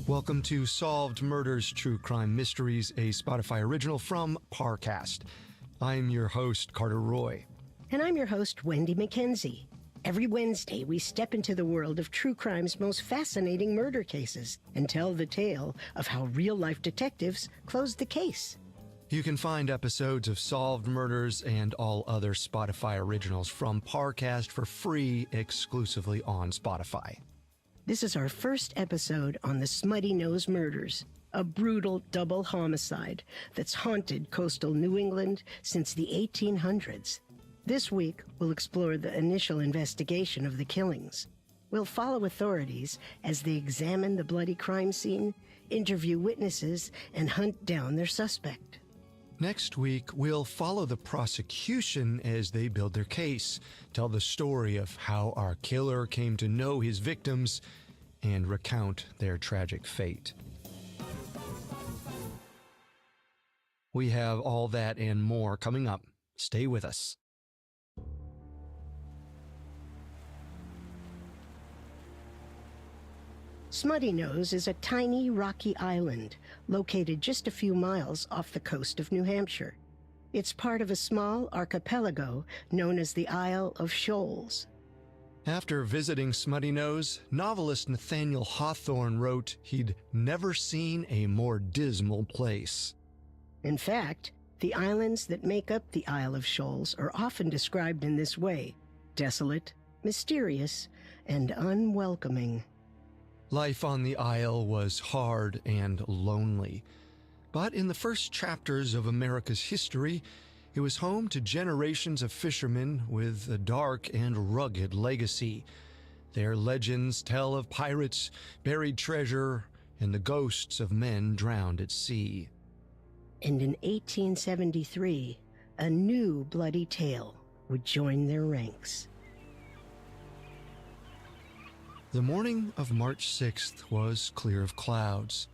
Welcome to Solved Murders True Crime Mysteries, a Spotify original from Parcast. I'm your host, Carter Roy. And I'm your host, Wendy McKenzie. Every Wednesday, we step into the world of true crime's most fascinating murder cases and tell the tale of how real-life detectives closed the case. You can find episodes of Solved Murders and all other Spotify originals from Parcast for free exclusively on Spotify. This is our first episode on the Smutty Nose Murders, a brutal double homicide that's haunted coastal New England since the 1800s. This week, we'll explore the initial investigation of the killings. We'll follow authorities as they examine the bloody crime scene, interview witnesses, and hunt down their suspect. Next week, we'll follow the prosecution as they build their case, tell the story of how our killer came to know his victims, and recount their tragic fate. We have all that and more coming up. Stay with us. Smutty Nose is a tiny, rocky island located just a few miles off the coast of New Hampshire. It's part of a small archipelago known as the Isle of Shoals. After visiting Smutty Nose, novelist Nathaniel Hawthorne wrote he'd never seen a more dismal place. In fact, the islands that make up the Isle of Shoals are often described in this way: desolate, mysterious, and unwelcoming. Life on the isle was hard and lonely. But in the first chapters of America's history, it was home to generations of fishermen with a dark and rugged legacy. Their legends tell of pirates, buried treasure, and the ghosts of men drowned at sea. And in 1873, a new bloody tale would join their ranks. The morning of March 6th was clear of clouds.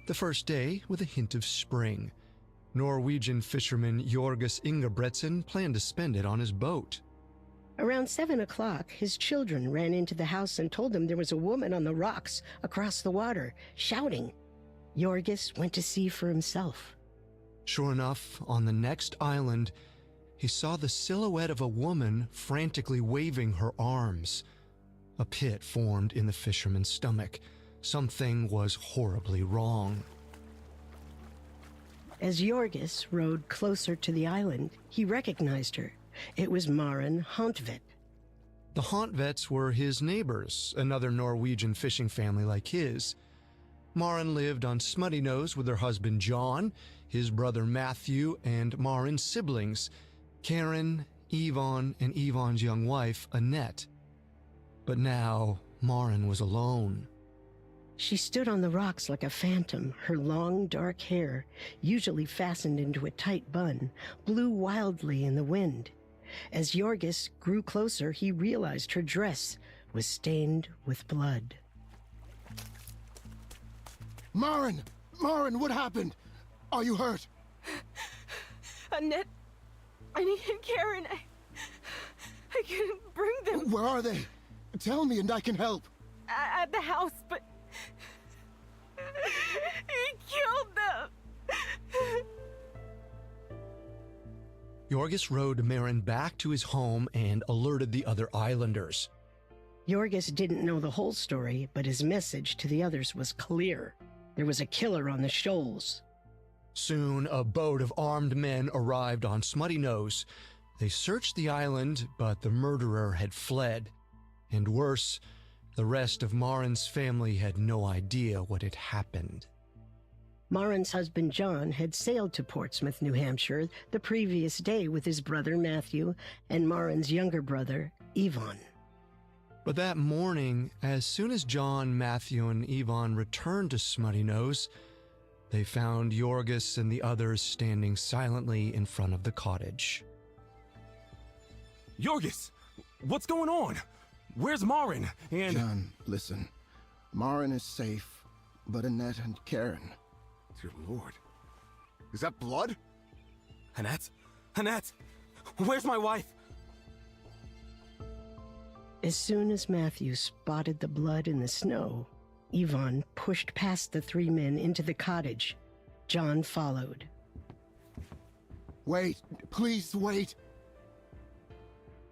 The first day with a hint of spring. Norwegian fisherman Jorges Ingebretsen planned to spend it on his boat. Around 7 o'clock, his children ran into the house and told him there was a woman on the rocks across the water, shouting. Jorges went to see for himself. Sure enough, on the next island, he saw the silhouette of a woman frantically waving her arms. A pit formed in the fisherman's stomach. Something was horribly wrong. As Jorges rowed closer to the island, he recognized her. It was Maren Hontvedt. The Hontvets were his neighbors, another Norwegian fishing family like his. Maren lived on Smutty Nose with her husband John, his brother Matthew, and Maren's siblings, Karen, Yvonne, and Yvonne's young wife, Annette. But now, Maren was alone. She stood on the rocks like a phantom. Her long, dark hair, usually fastened into a tight bun, blew wildly in the wind. As Jorges grew closer, he realized her dress was stained with blood. Maren! Maren, what happened? Are you hurt? Annette, I needed Karen. I couldn't bring them. Where are they? Tell me and I can help. At the house, but he killed them. Jorges rowed Maren back to his home and alerted the other islanders. Jorges didn't know the whole story, but his message to the others was clear. There was a killer on the shoals. Soon, a boat of armed men arrived on Smutty Nose. They searched the island, but the murderer had fled. And worse, the rest of Maren's family had no idea what had happened. Maren's husband John had sailed to Portsmouth, New Hampshire, the previous day with his brother Matthew and Maren's younger brother, Yvonne. But that morning, as soon as John, Matthew, and Yvonne returned to Smutty Nose, they found Jorges and the others standing silently in front of the cottage. Jorges, what's going on? Where's Maren and... John, listen. Maren is safe, but Annette and Karen... Dear Lord. Is that blood? Annette? Annette! Where's my wife? As soon as Matthew spotted the blood in the snow, Yvonne pushed past the three men into the cottage. John followed. Wait, please wait.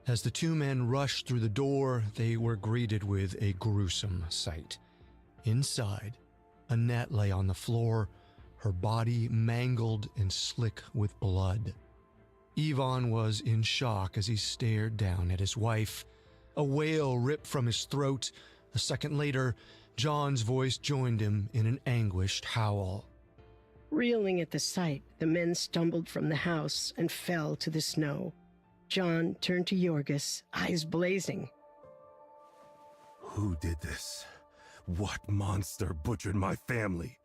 As the two men rushed through the door, they were greeted with a gruesome sight. Inside, Annette lay on the floor, her body mangled and slick with blood. Yvonne was in shock as he stared down at his wife. A wail ripped from his throat. A second later, John's voice joined him in an anguished howl. Reeling at the sight, the men stumbled from the house and fell to the snow. John turned to Yorgos, eyes blazing. Who did this? What monster butchered my family?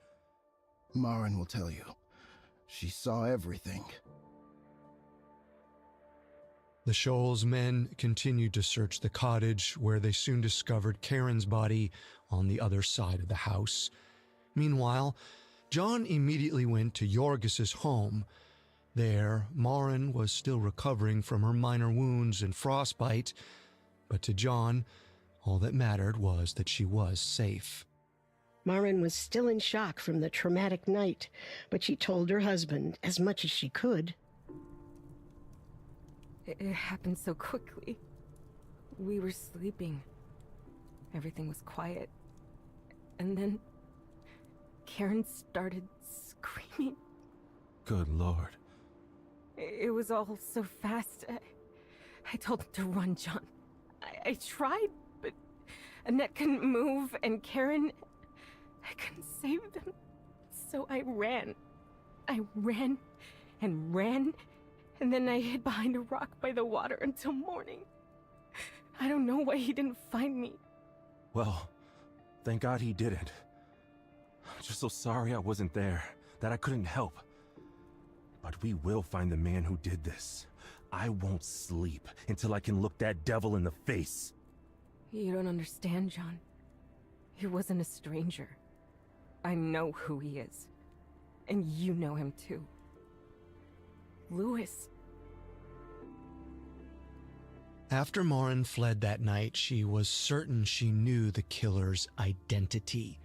Marin will tell you. She saw everything. The Shoals men continued to search the cottage, where they soon discovered Karen's body on the other side of the house. Meanwhile, John immediately went to Yorgos's home. There, Marin was still recovering from her minor wounds and frostbite, but to John, all that mattered was that she was safe. Marin was still in shock from the traumatic night, but she told her husband as much as she could. It happened so quickly. We were sleeping. Everything was quiet. And then Karen started screaming. Good Lord. It was all so fast. I told him to run, John. I tried, but Annette couldn't move, and Karen, I couldn't save them. So I ran. I ran and ran, and then I hid behind a rock by the water until morning. I don't know why he didn't find me. Well, thank God he didn't. I'm just so sorry I wasn't there, that I couldn't help. But we will find the man who did this. I won't sleep until I can look that devil in the face. You don't understand, John. He wasn't a stranger. I know who he is. And you know him too. Louis. After Marin fled that night, she was certain she knew the killer's identity.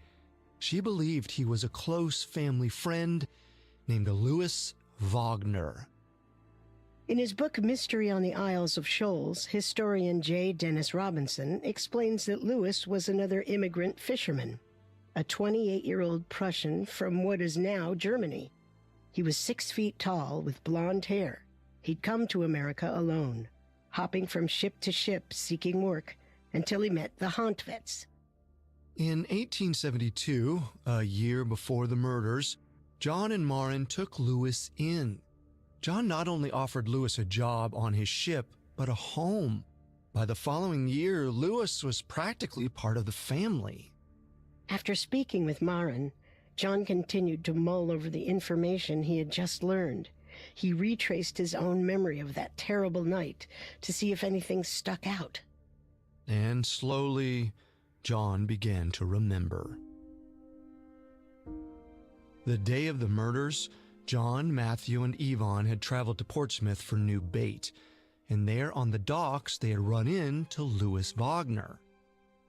She believed he was a close family friend named Louis Wagner. In his book Mystery on the Isles of Shoals, historian J. Dennis Robinson explains that Louis was another immigrant fisherman, a 28-year-old Prussian from what is now Germany. He was 6 feet tall with blonde hair. He'd come to America alone, hopping from ship to ship seeking work until he met the Hontvets. In 1872, a year before the murders, John and Marin took Louis in. John not only offered Louis a job on his ship, but a home. By the following year, Louis was practically part of the family. After speaking with Marin, John continued to mull over the information he had just learned. He retraced his own memory of that terrible night to see if anything stuck out. And slowly, John began to remember. The day of the murders, John, Matthew, and Yvonne had traveled to Portsmouth for new bait, and there on the docks they had run into Louis Wagner.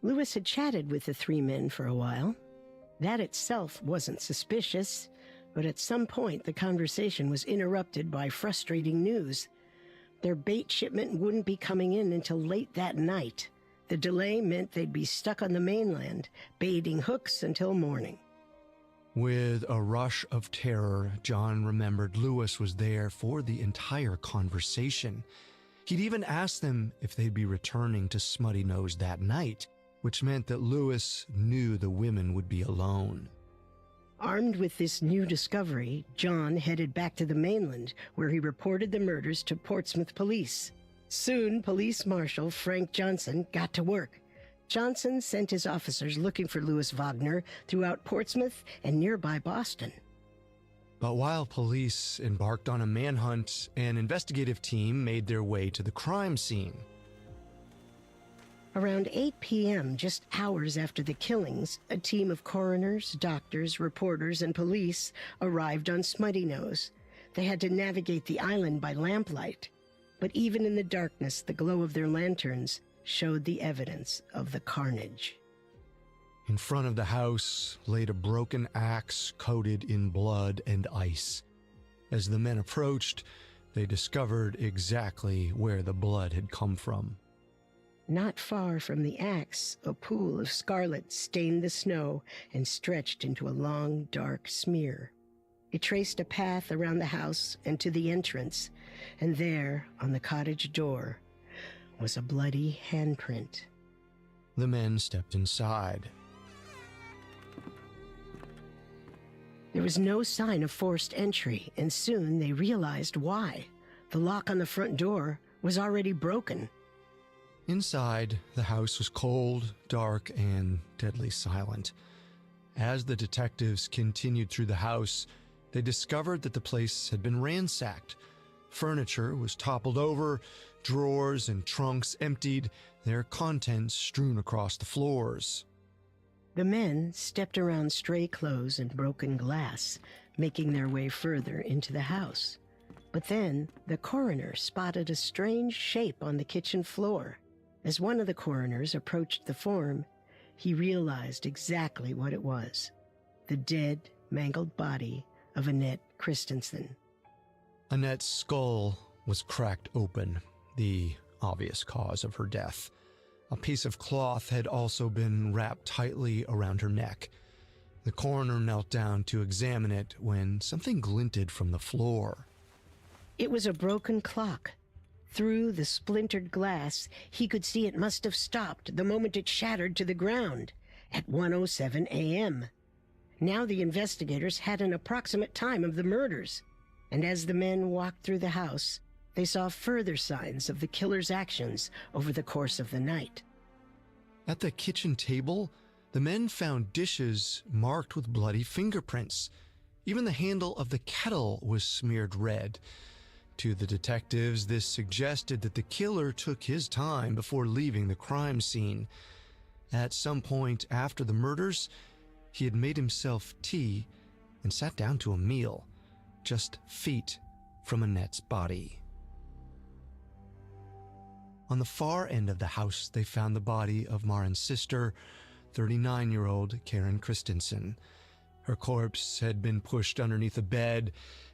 Louis had chatted with the three men for a while. That itself wasn't suspicious, but at some point the conversation was interrupted by frustrating news. Their bait shipment wouldn't be coming in until late that night. The delay meant they'd be stuck on the mainland, baiting hooks until morning. With a rush of terror, John remembered Louis was there for the entire conversation. He'd even asked them if they'd be returning to Smutty Nose that night, which meant that Louis knew the women would be alone. Armed with this new discovery, John headed back to the mainland, where he reported the murders to Portsmouth police. Soon, Police Marshal Frank Johnson got to work. Johnson sent his officers looking for Louis Wagner throughout Portsmouth and nearby Boston. But while police embarked on a manhunt, an investigative team made their way to the crime scene. Around 8 p.m., just hours after the killings, a team of coroners, doctors, reporters, and police arrived on Smutty Nose. They had to navigate the island by lamplight. But even in the darkness, the glow of their lanterns showed the evidence of the carnage. In front of the house laid a broken axe coated in blood and ice. As the men approached, they discovered exactly where the blood had come from. Not far from the axe, a pool of scarlet stained the snow and stretched into a long, dark smear. It traced a path around the house and to the entrance, and there, on the cottage door, was a bloody handprint. The men stepped inside. There was no sign of forced entry, and soon they realized why. The lock on the front door was already broken. Inside, the house was cold, dark, and deadly silent. As the detectives continued through the house, they discovered that the place had been ransacked. Furniture was toppled over, drawers and trunks emptied, their contents strewn across the floors. The men stepped around stray clothes and broken glass, making their way further into the house. But then the coroner spotted a strange shape on the kitchen floor. As one of the coroners approached the form, he realized exactly what it was: the dead, mangled body of Annette Christensen. Annette's skull was cracked open, the obvious cause of her death. A piece of cloth had also been wrapped tightly around her neck. The coroner knelt down to examine it when something glinted from the floor. It was a broken clock. Through the splintered glass, he could see it must have stopped the moment it shattered to the ground, at 1:07 a.m. Now the investigators had an approximate time of the murders, and as the men walked through the house, they saw further signs of the killer's actions over the course of the night. At the kitchen table, the men found dishes marked with bloody fingerprints. Even the handle of the kettle was smeared red. To the detectives, this suggested that the killer took his time before leaving the crime scene. At some point after the murders, he had made himself tea and sat down to a meal, just feet from Annette's body. On the far end of the house, they found the body of Marin's sister, 39-year-old Karen Christensen. Her corpse had been pushed underneath a bed,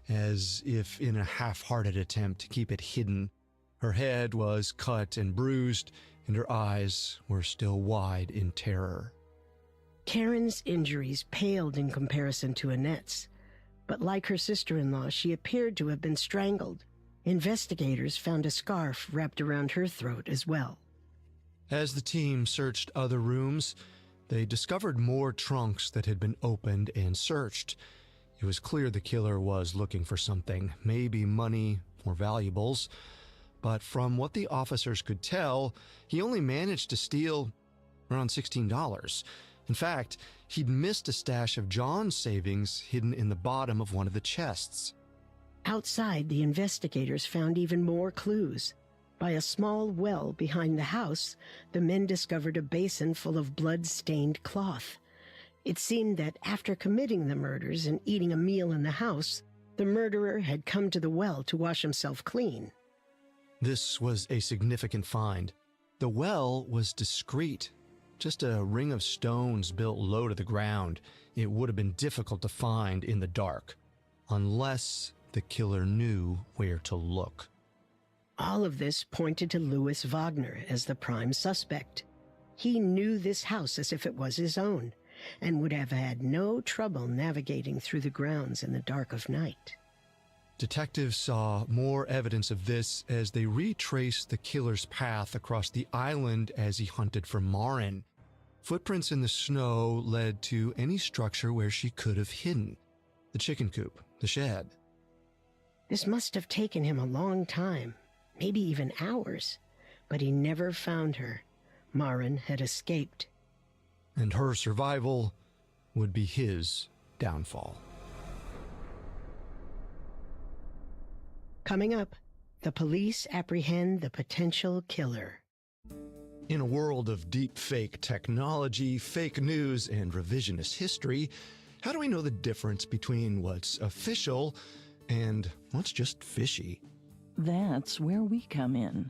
as if in a half-hearted attempt to keep it hidden. Her head was cut and bruised, and her eyes were still wide in terror. Karen's injuries paled in comparison to Annette's, but like her sister-in-law, she appeared to have been strangled. Investigators found a scarf wrapped around her throat as well. As the team searched other rooms, they discovered more trunks that had been opened and searched. It was clear the killer was looking for something, maybe money or valuables, but from what the officers could tell, he only managed to steal around $16. In fact, he'd missed a stash of John's savings hidden in the bottom of one of the chests. Outside, the investigators found even more clues. By a small well behind the house, the men discovered a basin full of blood-stained cloth. It seemed that after committing the murders and eating a meal in the house, the murderer had come to the well to wash himself clean. This was a significant find. The well was discreet, just a ring of stones built low to the ground. It would have been difficult to find in the dark, unless the killer knew where to look. All of this pointed to Louis Wagner as the prime suspect. He knew this house as if it was his own, and would have had no trouble navigating through the grounds in the dark of night. Detectives saw more evidence of this as they retraced the killer's path across the island as he hunted for Marin. Footprints in the snow led to any structure where she could have hidden: the chicken coop, the shed. This must have taken him a long time, maybe even hours, but he never found her. Marin had escaped. And her survival would be his downfall. Coming up, the police apprehend the potential killer. In a world of deep fake technology, fake news, and revisionist history, how do we know the difference between what's official and what's just fishy? That's where we come in.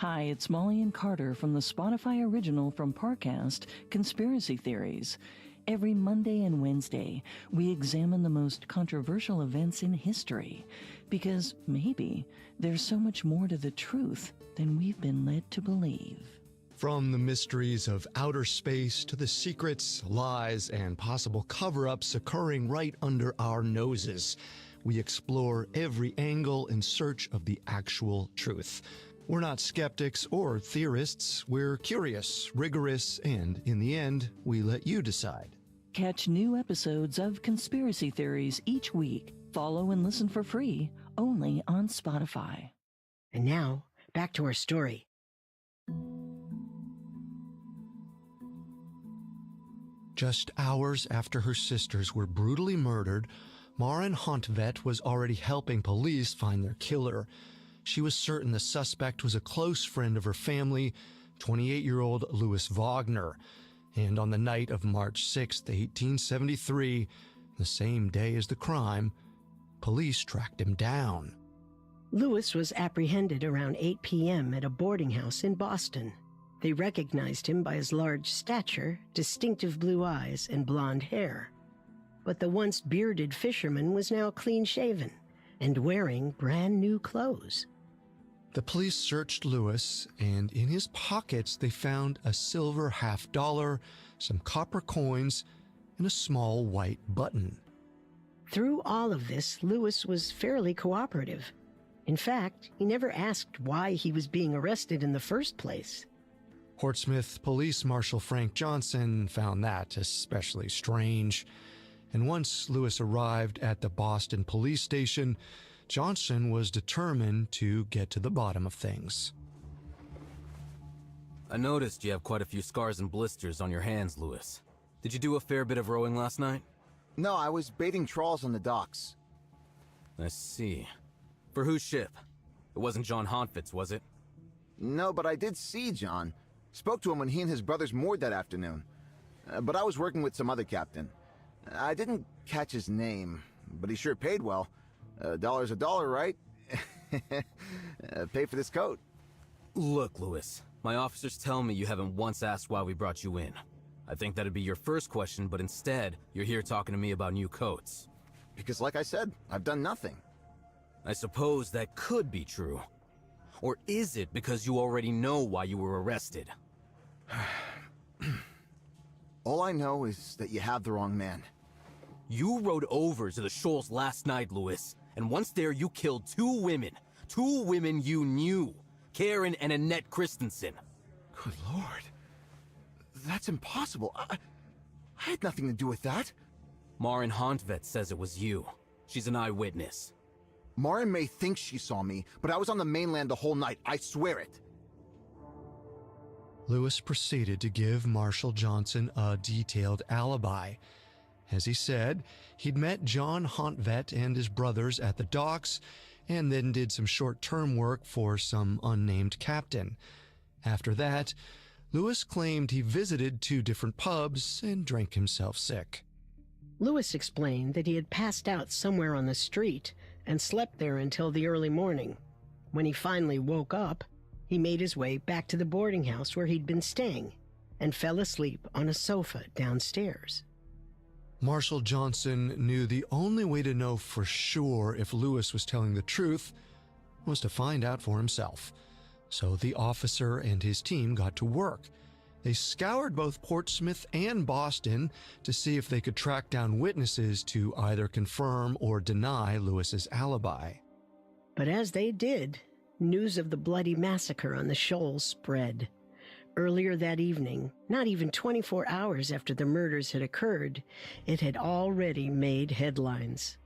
Hi, it's Molly and Carter from the Spotify original from Parcast, Conspiracy Theories. Every Monday and Wednesday, we examine the most controversial events in history, because maybe there's so much more to the truth than we've been led to believe. From the mysteries of outer space to the secrets, lies, and possible cover-ups occurring right under our noses, we explore every angle in search of the actual truth. We're not skeptics or theorists. We're curious, rigorous, and in the end, we let you decide. Catch new episodes of Conspiracy Theories each week. Follow and listen for free, only on Spotify. And now, back to our story. Just hours after her sisters were brutally murdered, Maren Hontvet was already helping police find their killer. She was certain the suspect was a close friend of her family, 28-year-old Louis Wagner. And on the night of March 6, 1873, the same day as the crime, police tracked him down. Louis was apprehended around 8 p.m. at a boarding house in Boston. They recognized him by his large stature, distinctive blue eyes, and blonde hair. But the once bearded fisherman was now clean-shaven and wearing brand new clothes. The police searched Louis, and in his pockets they found a silver $50, some copper coins, and a small white button. Through all of this, Louis was fairly cooperative. In fact, he never asked why he was being arrested in the first place. Portsmouth Police Marshal Frank Johnson found that especially strange. And once Louis arrived at the Boston police station, Johnson was determined to get to the bottom of things. I noticed you have quite a few scars and blisters on your hands, Louis. Did you do a fair bit of rowing last night? No, I was baiting trawls on the docks. I see. For whose ship? It wasn't John Hontvet's, was it? No, but I did see John. Spoke to him when he and his brothers moored that afternoon. But I was working with some other captain. I didn't catch his name, but he sure paid well. $1's a dollar, right? Pay for this coat. Look, Louis, my officers tell me you haven't once asked why we brought you in. I think that'd be your first question, but instead, you're here talking to me about new coats. Because like I said, I've done nothing. I suppose that could be true. Or is it because you already know why you were arrested? All I know is that you have the wrong man. You rode over to the Shoals last night, Louis, and once there you killed two women. Two women you knew. Karen and Annette Christensen. Good Lord. That's impossible. I had nothing to do with that. Maren Hontvet says it was you. She's an eyewitness. Maren may think she saw me, but I was on the mainland the whole night. I swear it. Louis proceeded to give Marshal Johnson a detailed alibi. As he said, he'd met John Hontvet and his brothers at the docks, and then did some short-term work for some unnamed captain. After that, Louis claimed he visited 2 different pubs and drank himself sick. Louis explained that he had passed out somewhere on the street and slept there until the early morning. When he finally woke up, he made his way back to the boarding house where he'd been staying and fell asleep on a sofa downstairs. Marshal Johnson knew the only way to know for sure if Louis was telling the truth was to find out for himself. So the officer and his team got to work. They scoured both Portsmouth and Boston to see if they could track down witnesses to either confirm or deny Louis's alibi. But as they did, news of the bloody massacre on the Shoals spread. Earlier that evening, not even 24 hours after the murders had occurred, it had already made headlines.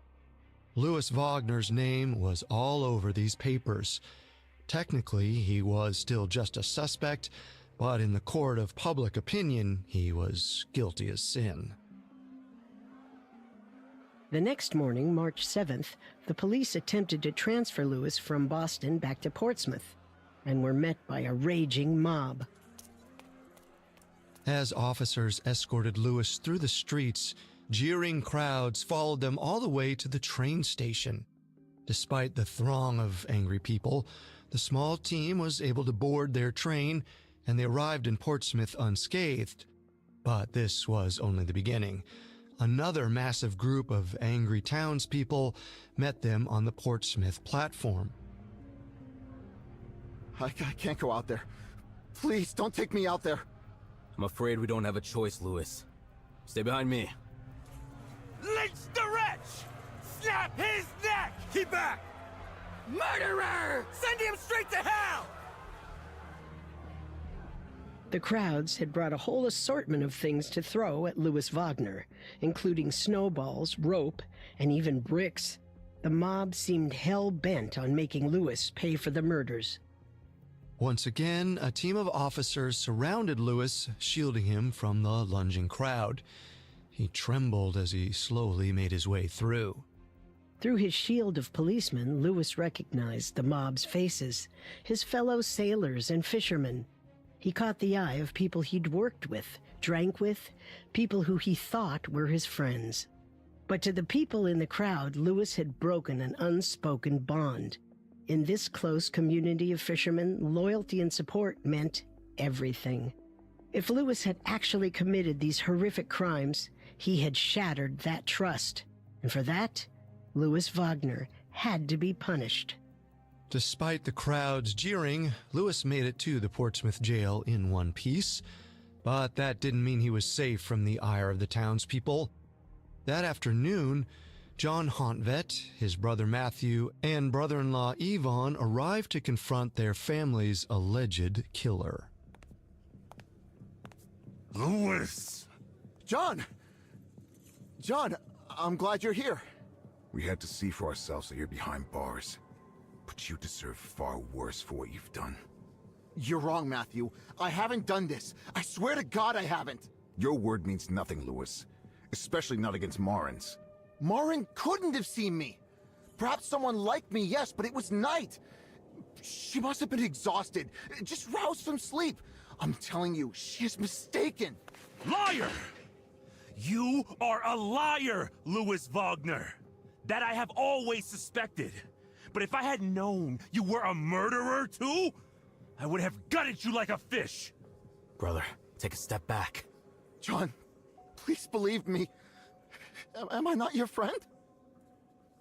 Louis Wagner's name was all over these papers. Technically, he was still just a suspect, but in the court of public opinion, he was guilty as sin. The next morning, March 7th, the police attempted to transfer Louis from Boston back to Portsmouth and were met by a raging mob. As officers escorted Louis through the streets, jeering crowds followed them all the way to the train station. Despite the throng of angry people, The small team was able to board their train, and they arrived in Portsmouth unscathed. But this was only the beginning. Another massive group of angry townspeople met them on the Portsmouth platform. I can't go out there. Please, don't take me out there. I'm afraid we don't have a choice, Lewis. Stay behind me. Lynch the wretch! Snap his neck! Keep back! Murderer! Send him straight to hell! The crowds had brought a whole assortment of things to throw at Louis Wagner, including snowballs, rope, and even bricks. The mob seemed hell-bent on making Louis pay for the murders. Once again, a team of officers surrounded Louis, shielding him from the lunging crowd. He trembled as he slowly made his way through. Through his shield of policemen, Louis recognized the mob's faces, his fellow sailors and fishermen. He caught the eye of people he'd worked with, drank with, people who he thought were his friends. But to the people in the crowd, Louis had broken an unspoken bond. In this close community of fishermen, loyalty and support meant everything. If Louis had actually committed these horrific crimes, he had shattered that trust. And for that, Louis Wagner had to be punished. Despite the crowd's jeering, Louis made it to the Portsmouth jail in one piece. But that didn't mean he was safe from the ire of the townspeople. That afternoon, John Hontvet, his brother Matthew, and brother-in-law Yvonne arrived to confront their family's alleged killer. Louis! John, I'm glad you're here. We had to see for ourselves that you're behind bars. But you deserve far worse for what you've done. You're wrong, Matthew. I haven't done this. I swear to God I haven't. Your word means nothing, Louis. Especially not against Marin's. Marin couldn't have seen me. Perhaps someone like me, yes, but it was night. She must have been exhausted, just roused from sleep. I'm telling you, she is mistaken. Liar! You are a liar, Louis Wagner. That I have always suspected. But if I had known you were a murderer too, I would have gutted you like a fish. Brother, take a step back. John, please believe me. Am I not your friend?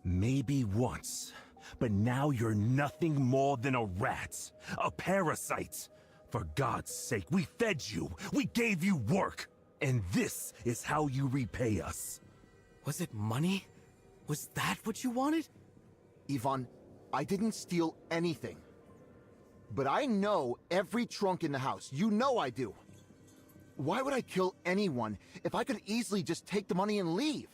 Maybe once, but now you're nothing more than a rat, a parasite. For God's sake, we fed you, we gave you work, and this is how you repay us. Was it money? Was that what you wanted? Yvonne, I didn't steal anything. But I know every trunk in the house. You know I do. Why would I kill anyone if I could easily just take the money and leave?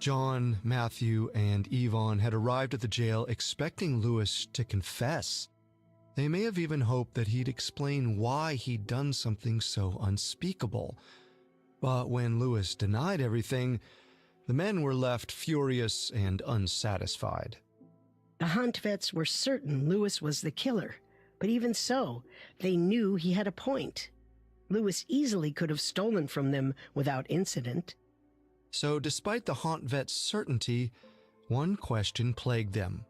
John, Matthew, and Yvonne had arrived at the jail expecting Louis to confess. They may have even hoped that he'd explain why he'd done something so unspeakable. But when Louis denied everything, the men were left furious and unsatisfied. The Hontvets were certain Louis was the killer, but even so, they knew he had a point. Louis easily could have stolen from them without incident. So despite the Hontvets' certainty, one question plagued them.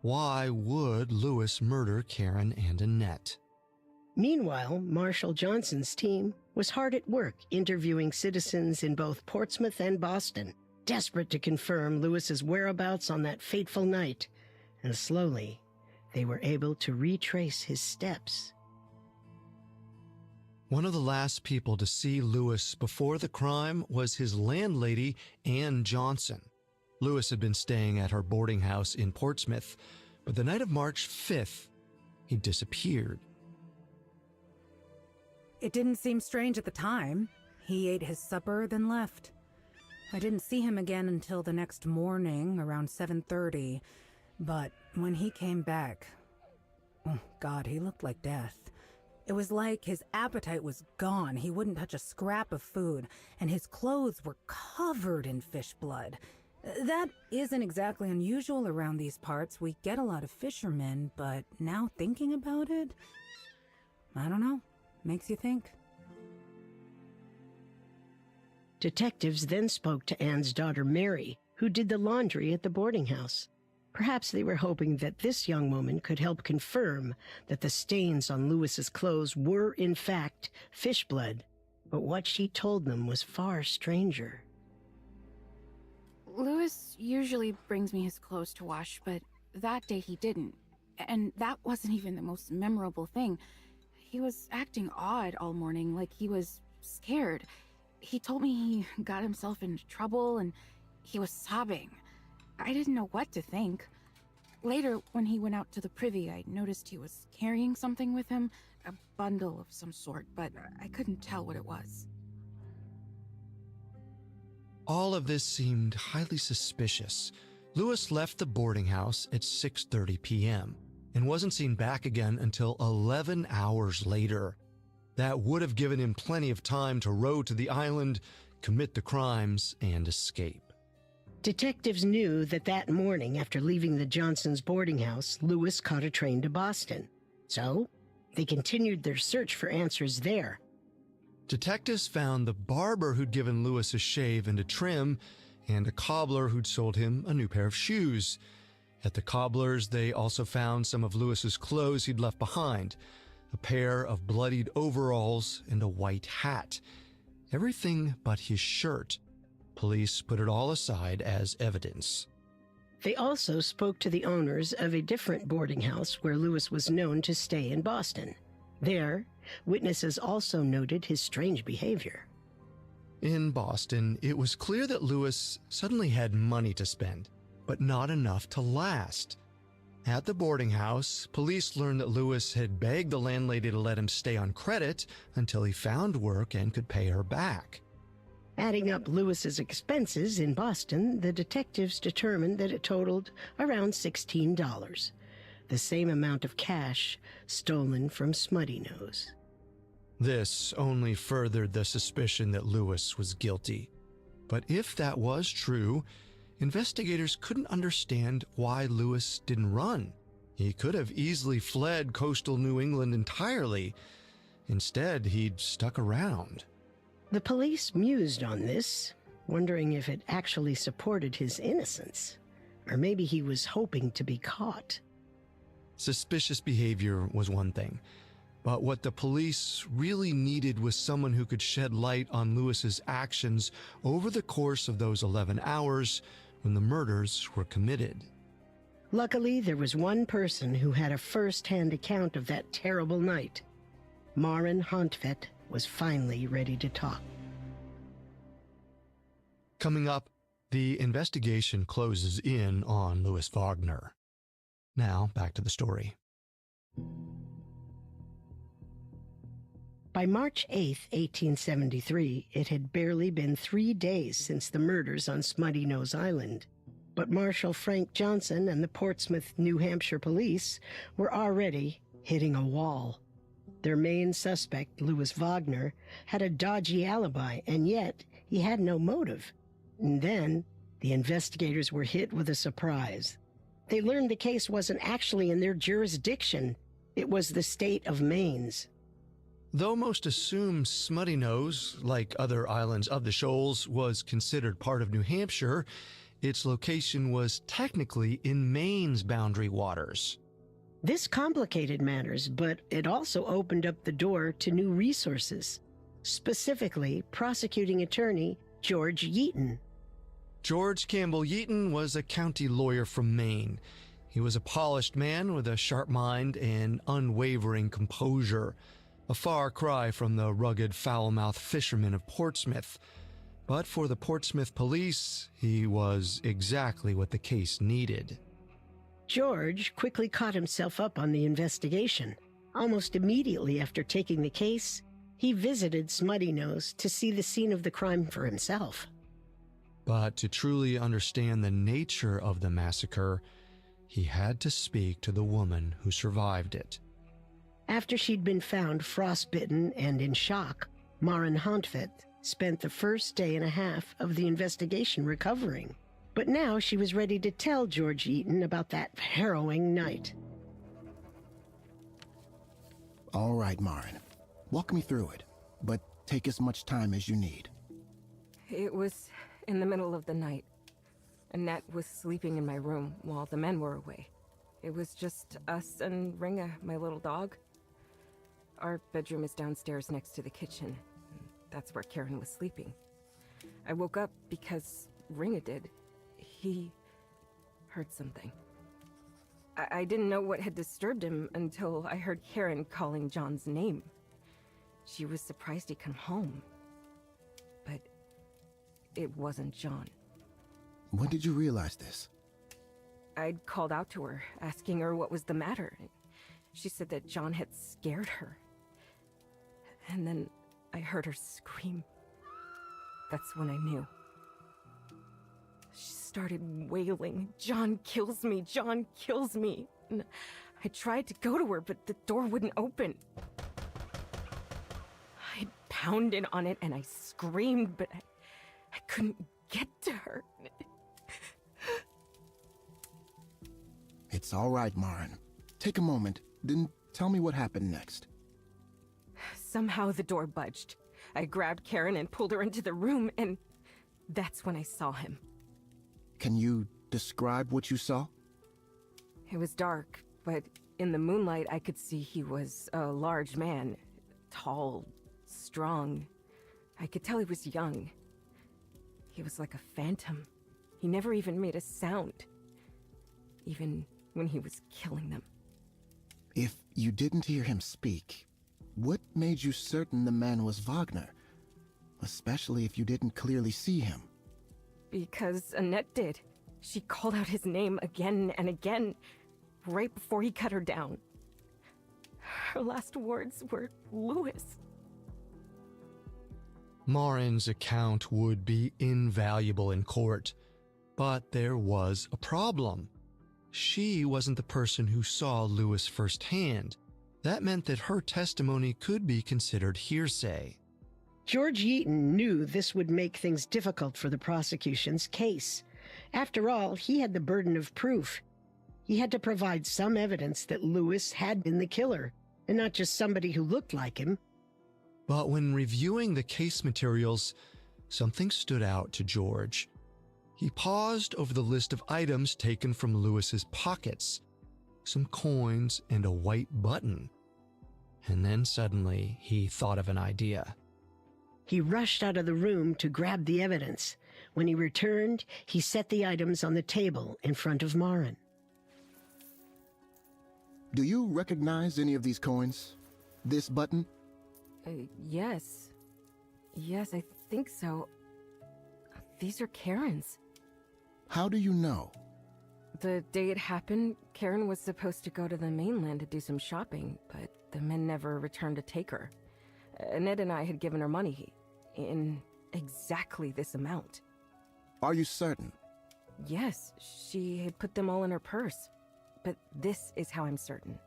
Why would Louis murder Karen and Annette? Meanwhile, Marshal Johnson's team was hard at work interviewing citizens in both Portsmouth and Boston, desperate to confirm Louis's whereabouts on that fateful night, and slowly they were able to retrace his steps. One of the last people to see Louis before the crime was his landlady, Ann Johnson. Louis had been staying at her boarding house in Portsmouth, but the night of March 5th, he disappeared. It didn't seem strange at the time. He ate his supper, then left. I didn't see him again until the next morning, around 7:30. But when he came back, oh God, he looked like death. It was like his appetite was gone. He wouldn't touch a scrap of food, and his clothes were covered in fish blood. That isn't exactly unusual around these parts. We get a lot of fishermen, but now thinking about it, I don't know. Makes you think. Detectives then spoke to Anne's daughter Mary, who did the laundry at the boarding house. Perhaps they were hoping that this young woman could help confirm that the stains on Lewis's clothes were, in fact, fish blood. But what she told them was far stranger. Lewis usually brings me his clothes to wash, but that day he didn't. And that wasn't even the most memorable thing. He was acting odd all morning, like he was scared. He told me he got himself into trouble and he was sobbing. I didn't know what to think. Later, when he went out to the privy, I noticed he was carrying something with him, a bundle of some sort, but I couldn't tell what it was. All of this seemed highly suspicious. Lewis left the boarding house at 6:30 p.m. and wasn't seen back again until 11 hours later. That would have given him plenty of time to row to the island, commit the crimes, and escape. Detectives knew that morning after leaving the Johnsons' boarding house, Lewis caught a train to Boston. So, they continued their search for answers there. Detectives found the barber who'd given Lewis a shave and a trim, and a cobbler who'd sold him a new pair of shoes. At the cobbler's, they also found some of Lewis's clothes he'd left behind, a pair of bloodied overalls and a white hat. Everything but his shirt. Police put it all aside as evidence. They also spoke to the owners of a different boarding house where Lewis was known to stay in Boston. There, witnesses also noted his strange behavior. In Boston, it was clear that Lewis suddenly had money to spend, but not enough to last. At the boarding house, police learned that Lewis had begged the landlady to let him stay on credit until he found work and could pay her back. Adding up Lewis's expenses in Boston, the detectives determined that it totaled around $16, the same amount of cash stolen from Smutty Nose. This only furthered the suspicion that Lewis was guilty. But if that was true, investigators couldn't understand why Lewis didn't run. He could have easily fled coastal New England entirely. Instead, he'd stuck around. The police mused on this, wondering if it actually supported his innocence, or maybe he was hoping to be caught. Suspicious behavior was one thing, but what the police really needed was someone who could shed light on Lewis's actions over the course of those 11 hours when the murders were committed. Luckily, there was one person who had a first-hand account of that terrible night. Maren Hontvet was finally ready to talk. Coming up, the investigation closes in on Louis Wagner. Now, back to the story. By March 8, 1873, it had barely been 3 days since the murders on Smutty Nose Island. But Marshal Frank Johnson and the Portsmouth, New Hampshire police were already hitting a wall. Their main suspect, Louis Wagner, had a dodgy alibi, and yet he had no motive. And then, the investigators were hit with a surprise. They learned the case wasn't actually in their jurisdiction. It was the state of Maine's. Though most assume Smutty Nose, like other islands of the shoals, was considered part of New Hampshire, its location was technically in Maine's boundary waters. This complicated matters, but it also opened up the door to new resources, specifically prosecuting attorney George Yeaton. George Campbell Yeaton was a county lawyer from Maine. He was a polished man with a sharp mind and unwavering composure, a far cry from the rugged, foul-mouthed fishermen of Portsmouth. But for the Portsmouth police, he was exactly what the case needed. George quickly caught himself up on the investigation. Almost immediately after taking the case, he visited Smutty Nose to see the scene of the crime for himself. But to truly understand the nature of the massacre, he had to speak to the woman who survived it. After she'd been found frostbitten and in shock, Maren Hontvet spent the first day and a half of the investigation recovering. But now she was ready to tell George Yeaton about that harrowing night. All right, Maren. Walk me through it, but take as much time as you need. It was in the middle of the night. Annette was sleeping in my room while the men were away. It was just us and Ringa, my little dog. Our bedroom is downstairs next to the kitchen. That's where Karen was sleeping. I woke up because Ringa did. He heard something. I didn't know what had disturbed him until I heard Karen calling John's name. She was surprised he'd come home. But it wasn't John. When did you realize this? I'd called out to her, asking her what was the matter. She said that John had scared her. And then I heard her scream. That's when I knew. She started wailing, "John kills me! John kills me!" And I tried to go to her, but the door wouldn't open. I pounded on it and I screamed, but I couldn't get to her. It's all right, Maren. Take a moment, then tell me what happened next. Somehow the door budged. I grabbed Karen and pulled her into the room, and that's when I saw him. Can you describe what you saw? It was dark, but in the moonlight I could see he was a large man. Tall, strong. I could tell he was young. He was like a phantom. He never even made a sound. Even when he was killing them. If you didn't hear him speak, what made you certain the man was Wagner? Especially if you didn't clearly see him. Because Annette did. She called out his name again and again, right before he cut her down. Her last words were, "Louis." Marin's account would be invaluable in court, but there was a problem. She wasn't the person who saw Louis firsthand. That meant that her testimony could be considered hearsay. George Yeaton knew this would make things difficult for the prosecution's case. After all, he had the burden of proof. He had to provide some evidence that Louis had been the killer, and not just somebody who looked like him. But when reviewing the case materials, something stood out to George. He paused over the list of items taken from Louis's pockets, some coins and a white button. And then suddenly he thought of an idea. He rushed out of the room to grab the evidence. When he returned, he set the items on the table in front of Marin. Do you recognize any of these coins? This button? Yes. Yes, I think so. These are Karen's. How do you know? The day it happened, Karen was supposed to go to the mainland to do some shopping, but the men never returned to take her. Annette and I had given her money in exactly this amount. Are you certain? Yes, she had put them all in her purse. But this is how I'm certain.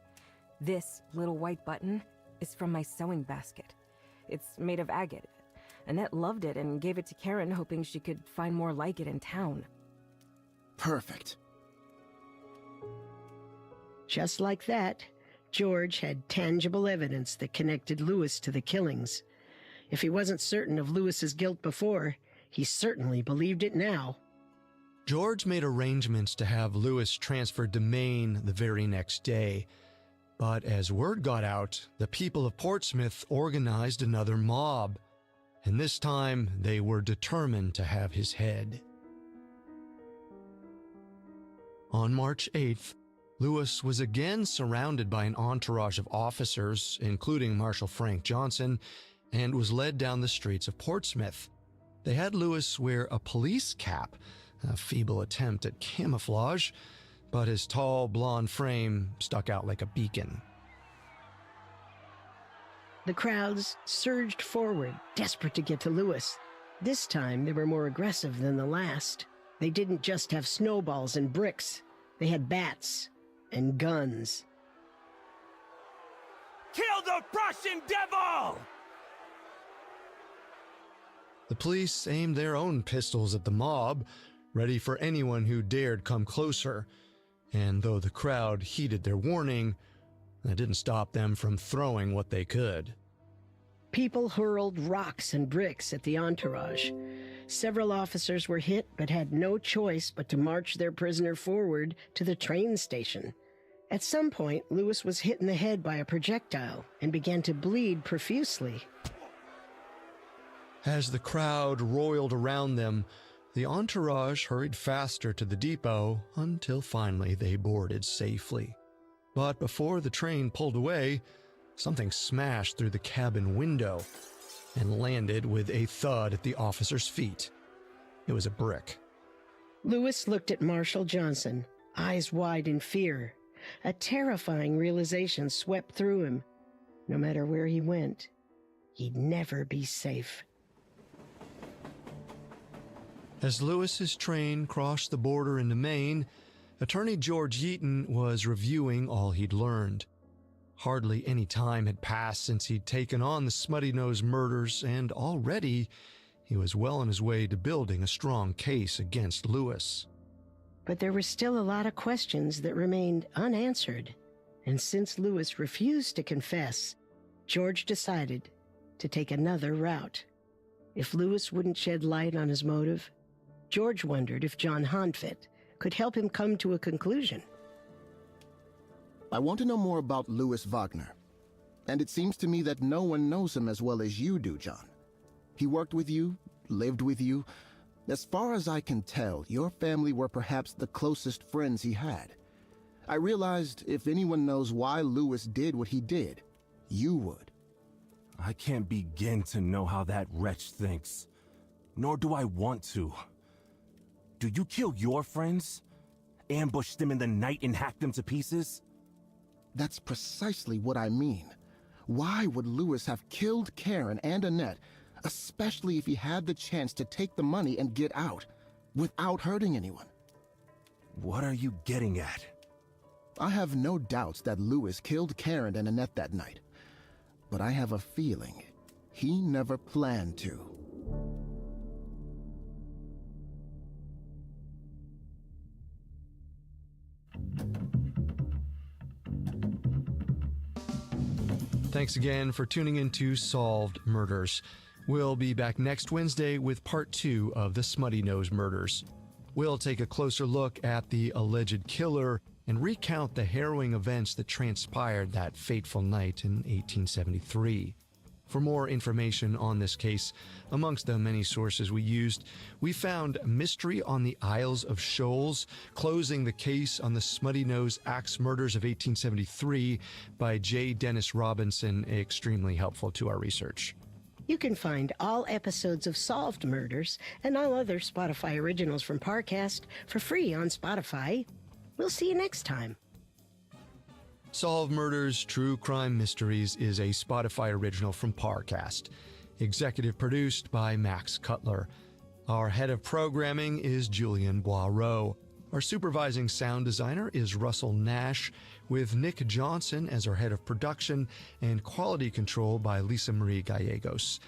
This little white button is from my sewing basket. It's made of agate. Annette loved it and gave it to Karen, hoping she could find more like it in town. Perfect. Just like that, George had tangible evidence that connected Louis to the killings. If he wasn't certain of Louis's guilt before, he certainly believed it now. George made arrangements to have Louis transferred to Maine the very next day. But as word got out, the people of Portsmouth organized another mob. And this time, they were determined to have his head. On March 8th, Louis was again surrounded by an entourage of officers, including Marshal Frank Johnson, and was led down the streets of Portsmouth. They had Louis wear a police cap, a feeble attempt at camouflage, but his tall, blonde frame stuck out like a beacon. The crowds surged forward, desperate to get to Louis. This time, they were more aggressive than the last. They didn't just have snowballs and bricks. They had bats and guns. Kill the Prussian devil! The police aimed their own pistols at the mob, ready for anyone who dared come closer. And though the crowd heeded their warning, that didn't stop them from throwing what they could. People hurled rocks and bricks at the entourage. Several officers were hit but had no choice but to march their prisoner forward to the train station. At some point, Lewis was hit in the head by a projectile and began to bleed profusely. As the crowd roiled around them, the entourage hurried faster to the depot until finally they boarded safely. But before the train pulled away, something smashed through the cabin window and landed with a thud at the officer's feet. It was a brick. Lewis looked at Marshal Johnson, eyes wide in fear. A terrifying realization swept through him. No matter where he went, he'd never be safe. As Lewis's train crossed the border into Maine, Attorney George Yeaton was reviewing all he'd learned. Hardly any time had passed since he'd taken on the Smutty Nose murders, and already he was well on his way to building a strong case against Lewis. But there were still a lot of questions that remained unanswered, and since Lewis refused to confess, George decided to take another route. If Lewis wouldn't shed light on his motive, George wondered if John Honfit could help him come to a conclusion. I want to know more about Louis Wagner, and it seems to me that no one knows him as well as you do, John. He worked with you, lived with you. As far as I can tell, your family were perhaps the closest friends he had. I realized if anyone knows why Louis did what he did, you would. I can't begin to know how that wretch thinks. Nor do I want to. Do you kill your friends? Ambush them in the night and hack them to pieces? That's precisely what I mean. Why would Louis have killed Karen and Annette, especially if he had the chance to take the money and get out, without hurting anyone? What are you getting at? I have no doubts that Louis killed Karen and Annette that night, but I have a feeling he never planned to. Thanks again for tuning into Solved Murders. We'll be back next Wednesday with part 2 of the Smutty Nose murders. We'll take a closer look at the alleged killer and recount the harrowing events that transpired that fateful night in 1873. For more information on this case, amongst the many sources we used, we found Mystery on the Isles of Shoals, Closing the Case on the Smutty Nose Axe Murders of 1873 by J. Dennis Robinson, extremely helpful to our research. You can find all episodes of Solved Murders and all other Spotify originals from Parcast for free on Spotify. We'll see you next time. Solved Murders True Crime Mysteries is a Spotify original from Parcast. Executive produced by Max Cutler. Our head of programming is Julian Boireau. Our supervising sound designer is Russell Nash, with Nick Johnson as our head of production and quality control by Lisa Marie Gallegos.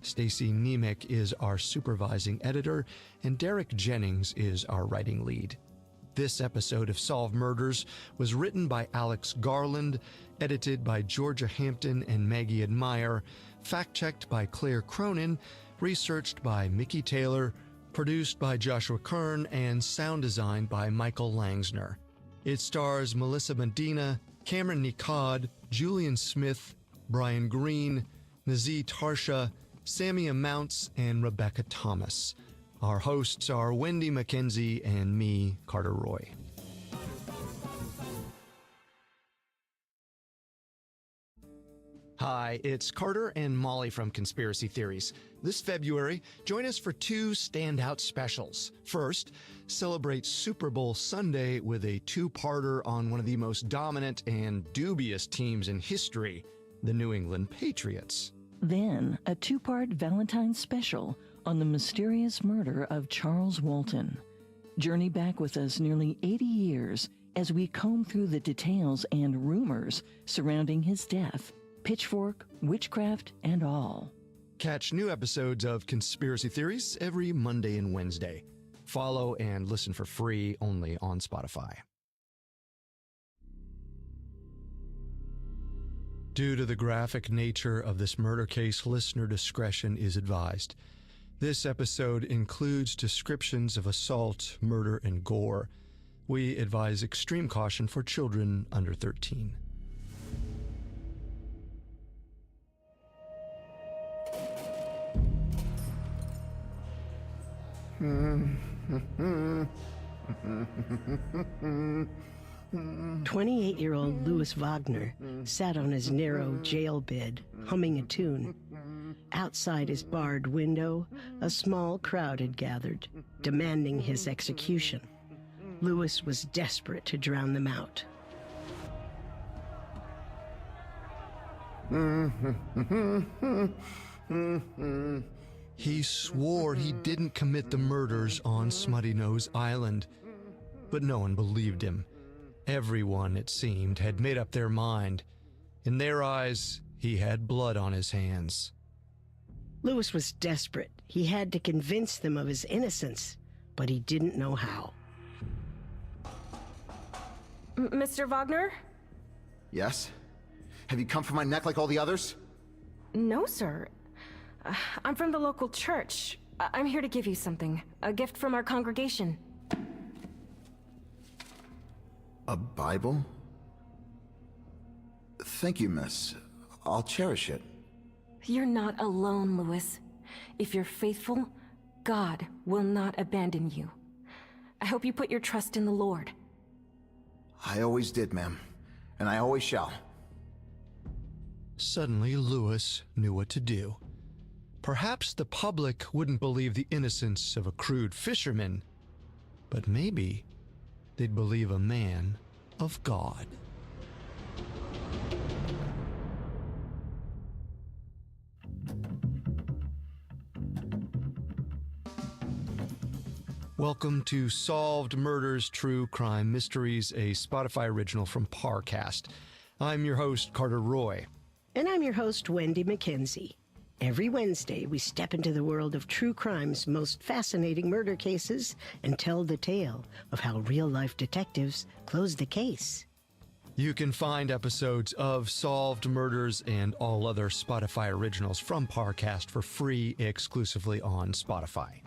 Stacy Nemec is our supervising editor, and Derek Jennings is our writing lead. This episode of Solved Murders was written by Alex Garland, edited by Georgia Hampton and Maggie Admire, fact-checked by Claire Cronin, researched by Mickey Taylor, produced by Joshua Kern, and sound designed by Michael Langsner. It stars Melissa Medina, Cameron Nicod, Julian Smith, Brian Green, Nazee Tarsha, Samia Mounts, and Rebecca Thomas. Our hosts are Wendy McKenzie and me, Carter Roy. Hi, it's Carter and Molly from Conspiracy Theories. This February, join us for 2 standout specials. First, celebrate Super Bowl Sunday with a 2-parter on one of the most dominant and dubious teams in history, the New England Patriots. Then, a 2-part Valentine's special on the mysterious murder of Charles Walton. Journey back with us nearly 80 years as we comb through the details and rumors surrounding his death, pitchfork, witchcraft, and all. Catch new episodes of Conspiracy Theories every Monday and Wednesday. Follow and listen for free only on Spotify. Due to the graphic nature of this murder case, listener discretion is advised. This episode includes descriptions of assault, murder, and gore. We advise extreme caution for children under 13. Mm-hmm. 28-year-old Louis Wagner sat on his narrow jail bed, humming a tune. Outside his barred window, a small crowd had gathered, demanding his execution. Louis was desperate to drown them out. He swore he didn't commit the murders on Smutty Nose Island, but no one believed him. Everyone, it seemed, had made up their mind. In their eyes, he had blood on his hands. Louis was desperate. He had to convince them of his innocence, but he didn't know how. Mr. Wagner? Yes? Have you come for my neck like all the others? No, sir. I'm from the local church. I'm here to give you something. A gift from our congregation. A Bible? Thank you, miss. I'll cherish it. You're not alone, Louis. If you're faithful, God will not abandon you. I hope you put your trust in the Lord. I always did, ma'am. And I always shall. Suddenly, Louis knew what to do. Perhaps the public wouldn't believe the innocence of a crude fisherman, but maybe they'd believe a man of God. Welcome to Solved Murders True Crime Mysteries, a Spotify original from Parcast. I'm your host, Carter Roy. And I'm your host, Wendy McKenzie. Every Wednesday, we step into the world of true crime's most fascinating murder cases and tell the tale of how real-life detectives close the case. You can find episodes of Solved Murders and all other Spotify originals from Parcast for free exclusively on Spotify.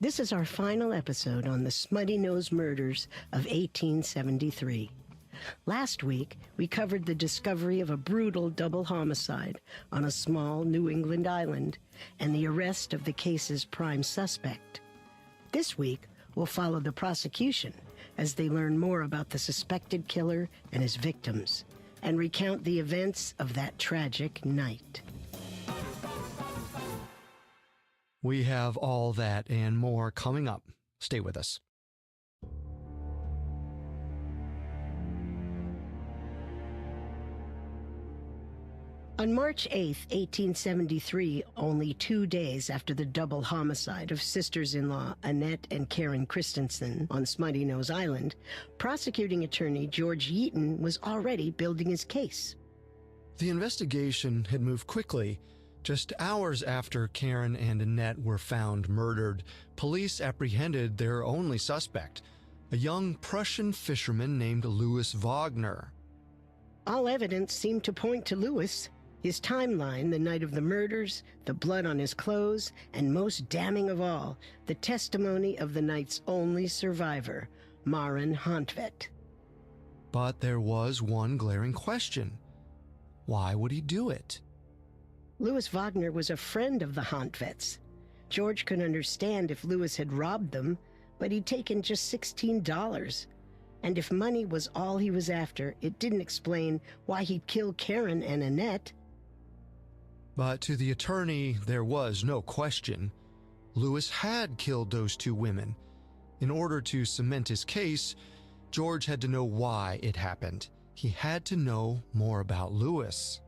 This is our final episode on the Smutty Nose murders of 1873. Last week, we covered the discovery of a brutal double homicide on a small New England island and the arrest of the case's prime suspect. This week, we'll follow the prosecution as they learn more about the suspected killer and his victims and recount the events of that tragic night. We have all that and more coming up. Stay with us. On March 8, 1873, only 2 days after the double homicide of sisters-in-law Annette and Karen Christensen on Smutty Nose Island, prosecuting attorney George Yeaton was already building his case. The investigation had moved quickly. Just hours after Karen and Annette were found murdered, police apprehended their only suspect, a young Prussian fisherman named Louis Wagner. All evidence seemed to point to Louis. His timeline, the night of the murders, the blood on his clothes, and most damning of all, the testimony of the night's only survivor, Maren Hantvedt. But there was one glaring question. Why would he do it? Louis Wagner was a friend of the Hantvedts. George could understand if Louis had robbed them, but he'd taken just $16. And if money was all he was after, it didn't explain why he'd kill Karen and Annette. But to the attorney, there was no question. Louis had killed those two women. In order to cement his case, George had to know why it happened. He had to know more about Louis.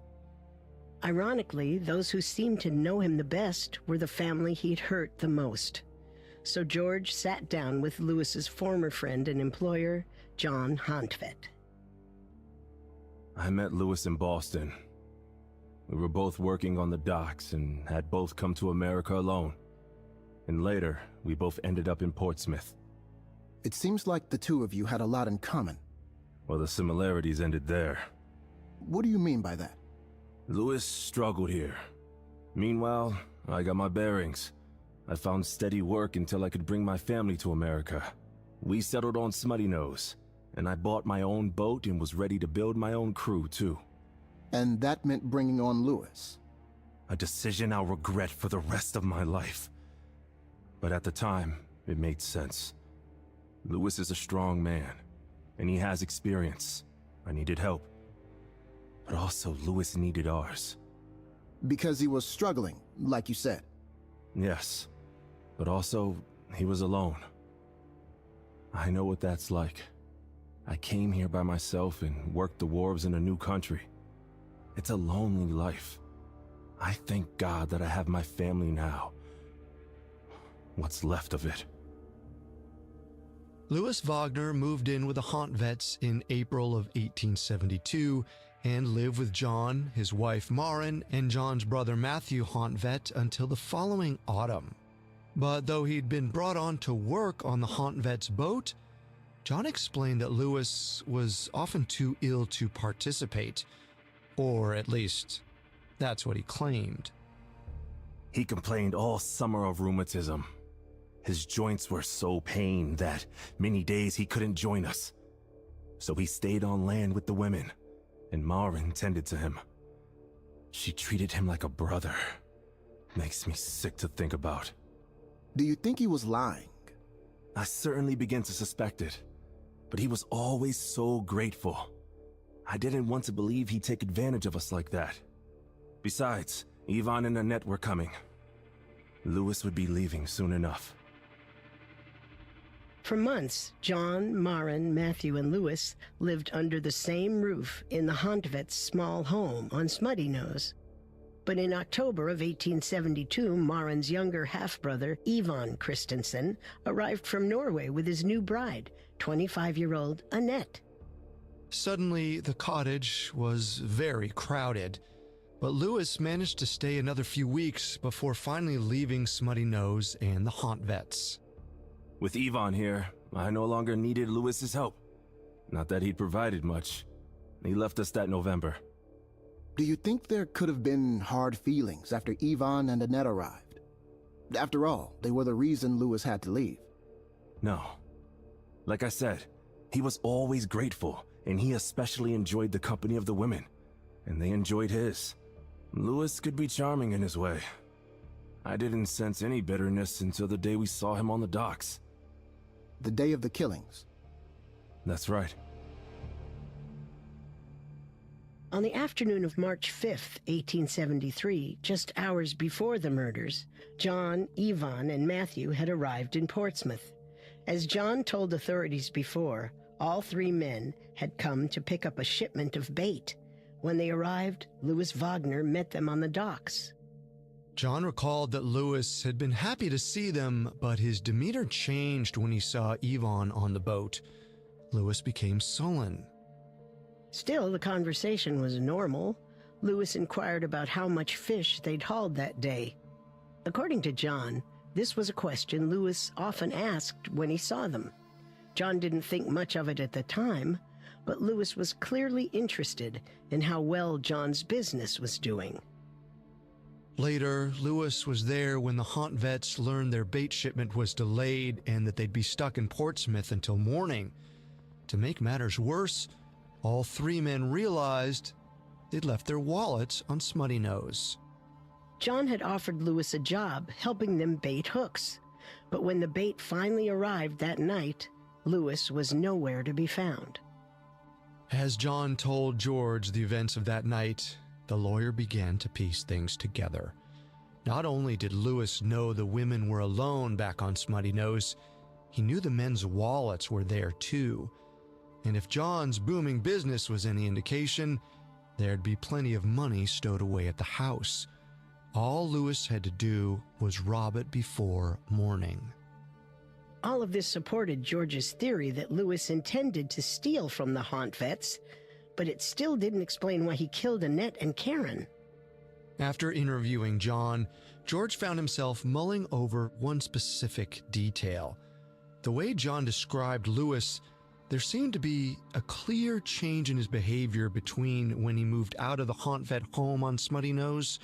Ironically, those who seemed to know him the best were the family he'd hurt the most. So George sat down with Louis's former friend and employer, John Hantvedt. I met Louis in Boston. We were both working on the docks and had both come to America alone. And later, we both ended up in Portsmouth. It seems like the two of you had a lot in common. Well, the similarities ended there. What do you mean by that? Louis struggled here. Meanwhile, I got my bearings. I found steady work until I could bring my family to America. We settled on Smutty Nose, and I bought my own boat and was ready to build my own crew, too. And that meant bringing on Lewis. A decision I'll regret for the rest of my life. But at the time, it made sense. Lewis is a strong man, and he has experience. I needed help. But also, Lewis needed ours. Because he was struggling, like you said. Yes, but also, he was alone. I know what that's like. I came here by myself and worked the wharves in a new country. It's a lonely life. I thank God that I have my family now. What's left of it. Louis Wagner moved in with the Hontvets in April of 1872 and lived with John, his wife Maren, and John's brother Matthew Hontvet until the following autumn. But though he'd been brought on to work on the Hontvet's boat, John explained that Louis was often too ill to participate, or at least, that's what he claimed. He complained all summer of rheumatism. His joints were so pained that many days he couldn't join us. So he stayed on land with the women, and Maren tended to him. She treated him like a brother. Makes me sick to think about. Do you think he was lying? I certainly began to suspect it, but he was always so grateful. I didn't want to believe he'd take advantage of us like that. Besides, Yvonne and Annette were coming. Louis would be leaving soon enough. For months, John, Maren, Matthew, and Louis lived under the same roof in the Hontvet's small home on Smutty Nose. But in October of 1872, Maren's younger half-brother, Ivan Christensen, arrived from Norway with his new bride, 25-year-old Annette. Suddenly, the cottage was very crowded, but Louis managed to stay another few weeks before finally leaving Smutty Nose and the Hontvets. With Yvonne here, I no longer needed Louis's help. Not that he'd provided much. He left us that November. Do you think there could have been hard feelings after Yvonne and Annette arrived? After all, they were the reason Louis had to leave. No. Like I said, he was always grateful, and he especially enjoyed the company of the women, and they enjoyed his. Louis could be charming in his way. I didn't sense any bitterness until the day we saw him on the docks. The day of the killings. That's right. On the afternoon of March 5th, 1873, just hours before the murders, John, Yvonne, and Matthew had arrived in Portsmouth. As John told authorities before, all three men had come to pick up a shipment of bait. When they arrived, Louis Wagner met them on the docks. John recalled that Louis had been happy to see them, but his demeanor changed when he saw Yvonne on the boat. Louis became sullen. Still, the conversation was normal. Louis inquired about how much fish they'd hauled that day. According to John, this was a question Louis often asked when he saw them. John didn't think much of it at the time, but Louis was clearly interested in how well John's business was doing. Later, Louis was there when the Hontvets learned their bait shipment was delayed and that they'd be stuck in Portsmouth until morning. To make matters worse, all three men realized they'd left their wallets on Smutty Nose. John had offered Louis a job helping them bait hooks, but when the bait finally arrived that night, Louis was nowhere to be found. As John told George the events of that night, the lawyer began to piece things together. Not only did Louis know the women were alone back on Smutty Nose, he knew the men's wallets were there too. And if John's booming business was any indication, there'd be plenty of money stowed away at the house. All Louis had to do was rob it before morning. All of this supported George's theory that Louis intended to steal from the Hontvets, but it still didn't explain why he killed Annette and Karen. After interviewing John, George found himself mulling over one specific detail. The way John described Louis, there seemed to be a clear change in his behavior between when he moved out of the Hontvet home on Smutty Nose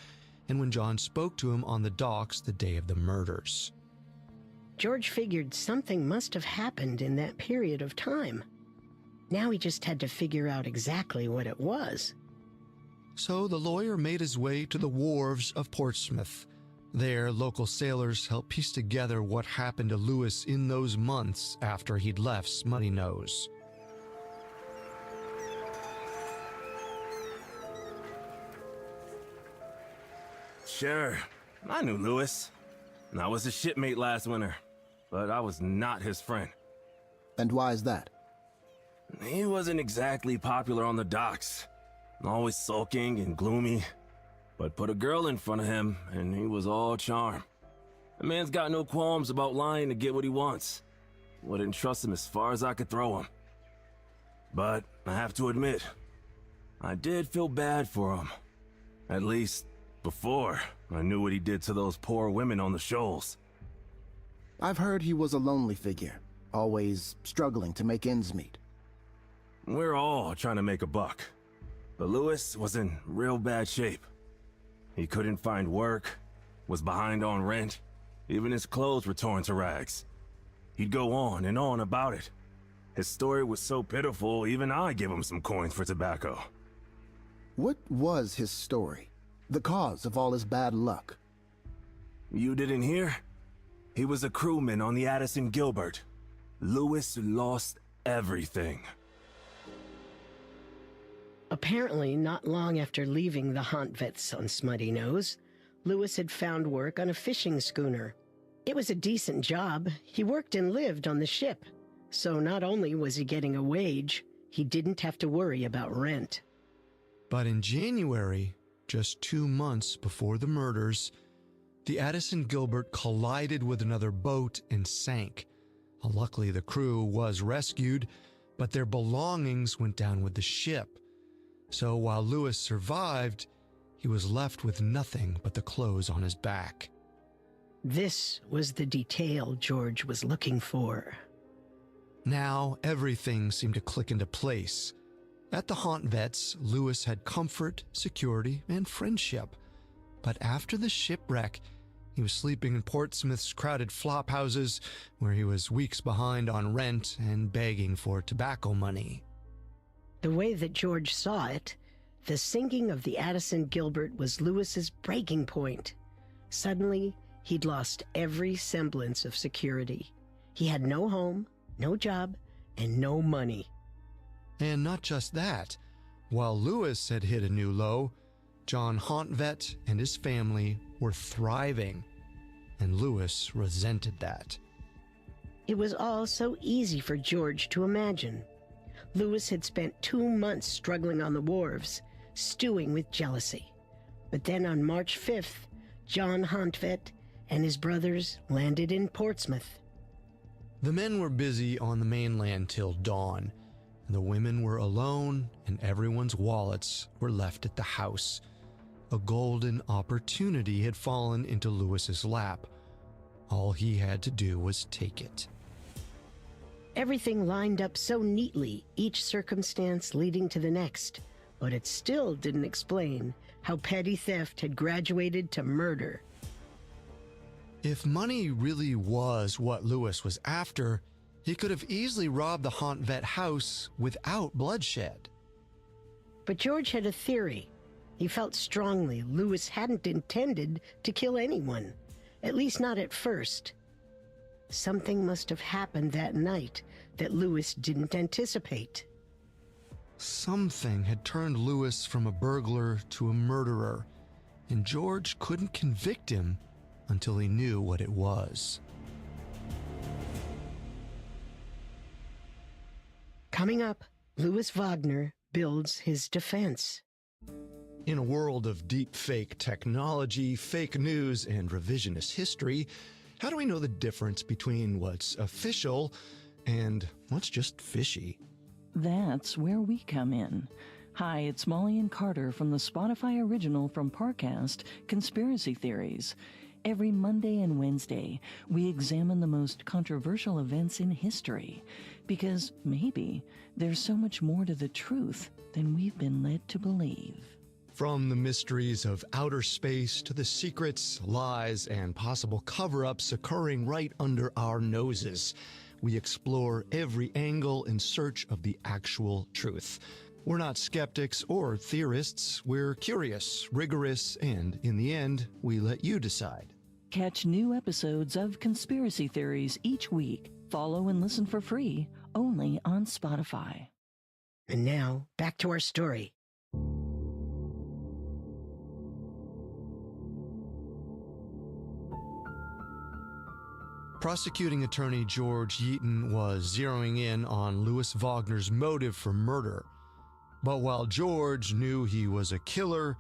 and when John spoke to him on the docks the day of the murders. George figured something must have happened in that period of time. Now he just had to figure out exactly what it was. So the lawyer made his way to the wharves of Portsmouth. There, local sailors helped piece together what happened to Lewis in those months after he'd left Smutty Nose. Sure, I knew Lewis. I was his shipmate last winter, but I was not his friend. And why is that? He wasn't exactly popular on the docks. Always sulking and gloomy. But put a girl in front of him, and he was all charm. The man's got no qualms about lying to get what he wants. Wouldn't trust him as far as I could throw him. But I have to admit, I did feel bad for him. At least, before I knew what he did to those poor women on the shoals. I've heard he was a lonely figure, always struggling to make ends meet. We're all trying to make a buck. But Lewis was in real bad shape. He couldn't find work, was behind on rent, even his clothes were torn to rags. He'd go on and on about it. His story was so pitiful, even I give him some coins for tobacco. What was his story? The cause of all his bad luck? You didn't hear? He was a crewman on the Addison Gilbert. Lewis lost everything. Apparently, not long after leaving the Hontvets on Smutty Nose, Lewis had found work on a fishing schooner. It was a decent job. He worked and lived on the ship. So not only was he getting a wage, he didn't have to worry about rent. But in January, just 2 months before the murders, the Addison Gilbert collided with another boat and sank. Luckily, the crew was rescued, but their belongings went down with the ship. So while Lewis survived, he was left with nothing but the clothes on his back. This was the detail George was looking for. Now everything seemed to click into place. At the Hontvets, Lewis had comfort, security, and friendship. But after the shipwreck, he was sleeping in Portsmouth's crowded flop houses, where he was weeks behind on rent and begging for tobacco money. The way that George saw it, the sinking of the Addison Gilbert was Lewis's breaking point. Suddenly, he'd lost every semblance of security. He had no home, no job, and no money. And not just that. While Lewis had hit a new low, John Hontvet and his family were thriving, and Lewis resented that. It was all so easy for George to imagine. Lewis had spent 2 months struggling on the wharves, stewing with jealousy. But then on March 5th, John Hontvet and his brothers landed in Portsmouth. The men were busy on the mainland till dawn. The women were alone, and everyone's wallets were left at the house. A golden opportunity had fallen into Lewis's lap. All he had to do was take it. Everything lined up so neatly, each circumstance leading to the next, but it still didn't explain how petty theft had graduated to murder. If money really was what Lewis was after, he could have easily robbed the Hontvet house without bloodshed. But George had a theory. He felt strongly Lewis hadn't intended to kill anyone, at least not at first. Something must have happened that night that Lewis didn't anticipate. Something had turned Lewis from a burglar to a murderer, and George couldn't convict him until he knew what it was. Coming up, Louis Wagner builds his defense. In a world of deep fake technology, fake news, and revisionist history, how do we know the difference between what's official and what's just fishy? That's where we come in. Hi, it's Molly and Carter from the Spotify original from Parcast, Conspiracy Theories. Every Monday and Wednesday, we examine the most controversial events in history, because maybe there's so much more to the truth than we've been led to believe. From the mysteries of outer space to the secrets, lies, and possible cover-ups occurring right under our noses, we explore every angle in search of the actual truth. We're not skeptics or theorists. We're curious, rigorous, and in the end, we let you decide. Catch new episodes of Conspiracy Theories each week. Follow and listen for free, only on Spotify. And now, back to our story. Prosecuting attorney George Yeaton was zeroing in on Louis Wagner's motive for murder. But while George knew he was a killer,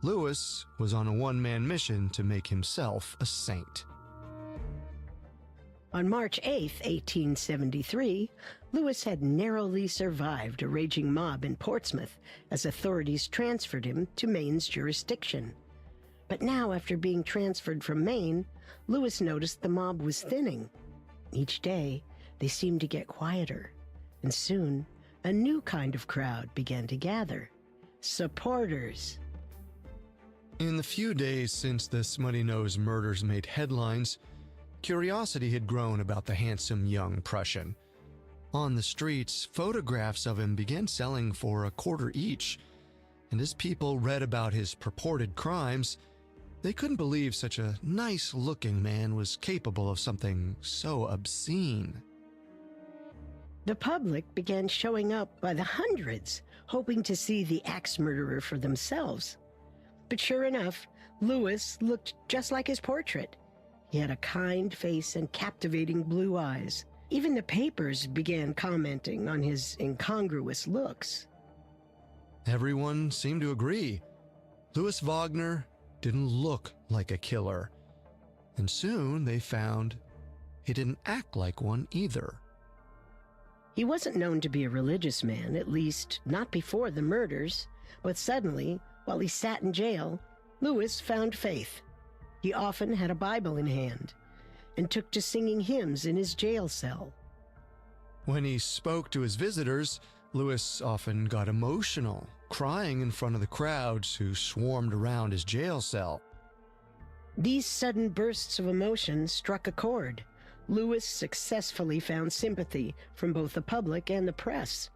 Louis was on a one-man mission to make himself a saint. On March 8, 1873, Louis had narrowly survived a raging mob in Portsmouth as authorities transferred him to Maine's jurisdiction. But now, after being transferred from Maine, Louis noticed the mob was thinning. Each day, they seemed to get quieter, and soon, a new kind of crowd began to gather. Supporters. In the few days since the Smutty Nose murders made headlines, curiosity had grown about the handsome young Prussian. On the streets, photographs of him began selling for a quarter each, and as people read about his purported crimes, they couldn't believe such a nice-looking man was capable of something so obscene. The public began showing up by the hundreds, hoping to see the axe murderer for themselves. But sure enough, Louis looked just like his portrait. He had a kind face and captivating blue eyes. Even the papers began commenting on his incongruous looks. Everyone seemed to agree. Louis Wagner didn't look like a killer. And soon they found he didn't act like one either. He wasn't known to be a religious man, at least not before the murders. But suddenly, while he sat in jail, Louis found faith. He often had a Bible in hand and took to singing hymns in his jail cell. When he spoke to his visitors, Louis often got emotional, crying in front of the crowds who swarmed around his jail cell. These sudden bursts of emotion struck a chord. Louis successfully found sympathy from both the public and the press.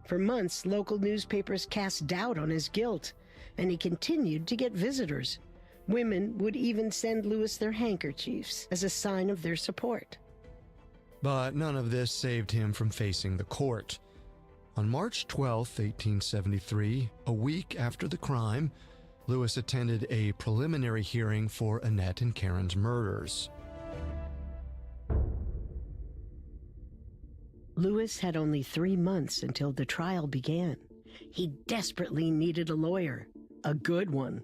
For months, local newspapers cast doubt on his guilt, and he continued to get visitors. Women would even send Louis their handkerchiefs as a sign of their support. But none of this saved him from facing the court. On March 12, 1873, a week after the crime, Louis attended a preliminary hearing for Annette and Karen's murders. Louis had only 3 months until the trial began. He desperately needed a lawyer, a good one.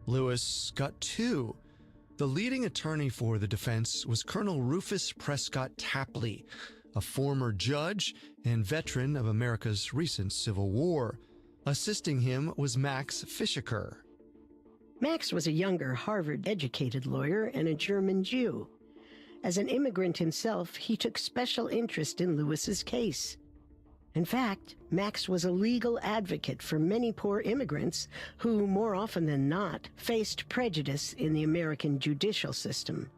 Louis got 2. The leading attorney for the defense was Colonel Rufus Prescott Tapley, a former judge and veteran of America's recent Civil War. Assisting him was Max Fischaker. Max was a younger Harvard-educated lawyer and a German Jew. As an immigrant himself, he took special interest in Louis's case. In fact, Max was a legal advocate for many poor immigrants who, more often than not, faced prejudice in the American judicial system.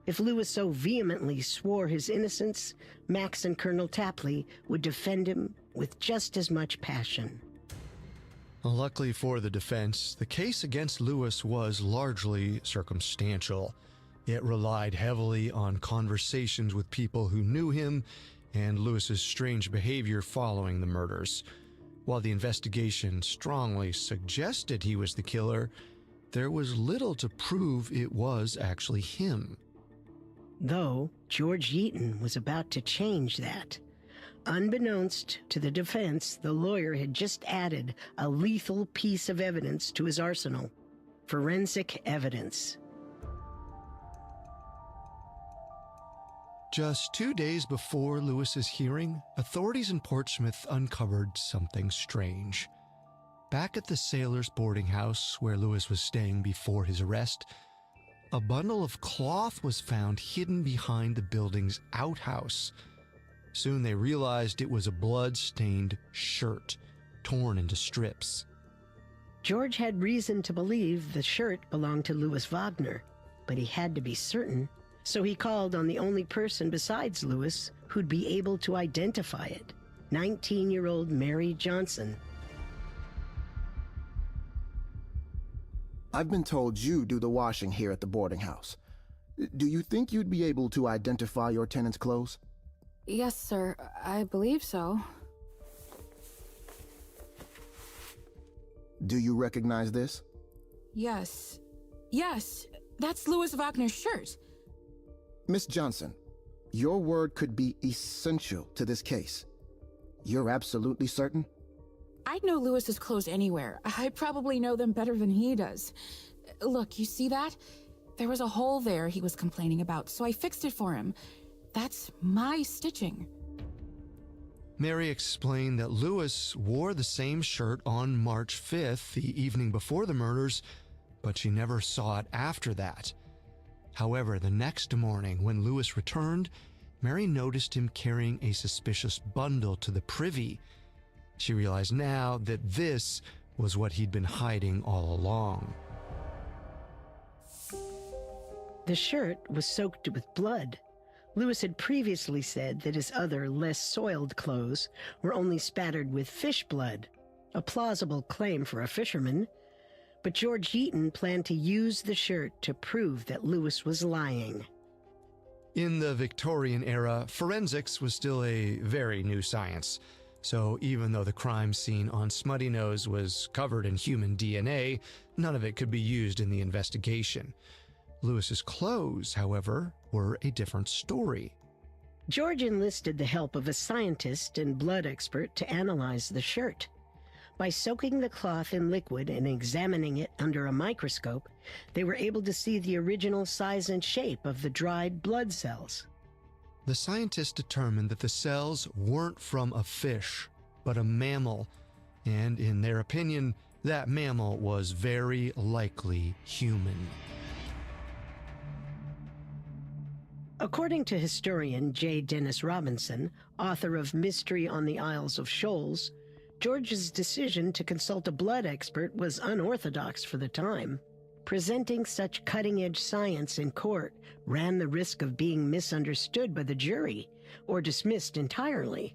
If Louis so vehemently swore his innocence, Max and Colonel Tapley would defend him with just as much passion. Luckily for the defense, the case against Louis was largely circumstantial. It relied heavily on conversations with people who knew him and Louis's strange behavior following the murders. While the investigation strongly suggested he was the killer, there was little to prove it was actually him. Though George Yeaton was about to change that. Unbeknownst to the defense, the lawyer had just added a lethal piece of evidence to his arsenal: forensic evidence. Just 2 days before Louis's hearing, authorities in Portsmouth uncovered something strange. Back at the sailors' boarding house where Louis was staying before his arrest, a bundle of cloth was found hidden behind the building's outhouse. Soon they realized it was a blood-stained shirt, torn into strips. George had reason to believe the shirt belonged to Louis Wagner, but he had to be certain, so he called on the only person besides Louis who'd be able to identify it, 19-year-old Mary Johnson. I've been told you do the washing here at the boarding house. Do you think you'd be able to identify your tenant's clothes? Yes, sir. I believe so. Do you recognize this? Yes. Yes, that's Louis Wagner's shirt. Miss Johnson, your word could be essential to this case. You're absolutely certain? I'd know Louis's clothes anywhere. I probably know them better than he does. Look, you see that? There was a hole there he was complaining about, so I fixed it for him. That's my stitching. Mary explained that Louis wore the same shirt on March 5th, the evening before the murders, but she never saw it after that. However, the next morning when Louis returned, Mary noticed him carrying a suspicious bundle to the privy. She realized now that this was what he'd been hiding all along. The shirt was soaked with blood. Louis had previously said that his other, less soiled clothes were only spattered with fish blood, a plausible claim for a fisherman. But George Yeaton planned to use the shirt to prove that Louis was lying. In the Victorian era, forensics was still a very new science. So even though the crime scene on Smutty Nose was covered in human DNA, none of it could be used in the investigation. Louis's clothes, however, were a different story. George enlisted the help of a scientist and blood expert to analyze the shirt. By soaking the cloth in liquid and examining it under a microscope, they were able to see the original size and shape of the dried blood cells. The scientists determined that the cells weren't from a fish, but a mammal, and in their opinion, that mammal was very likely human. According to historian J. Dennis Robinson, author of Mystery on the Isles of Shoals, George's decision to consult a blood expert was unorthodox for the time. Presenting such cutting-edge science in court ran the risk of being misunderstood by the jury or dismissed entirely.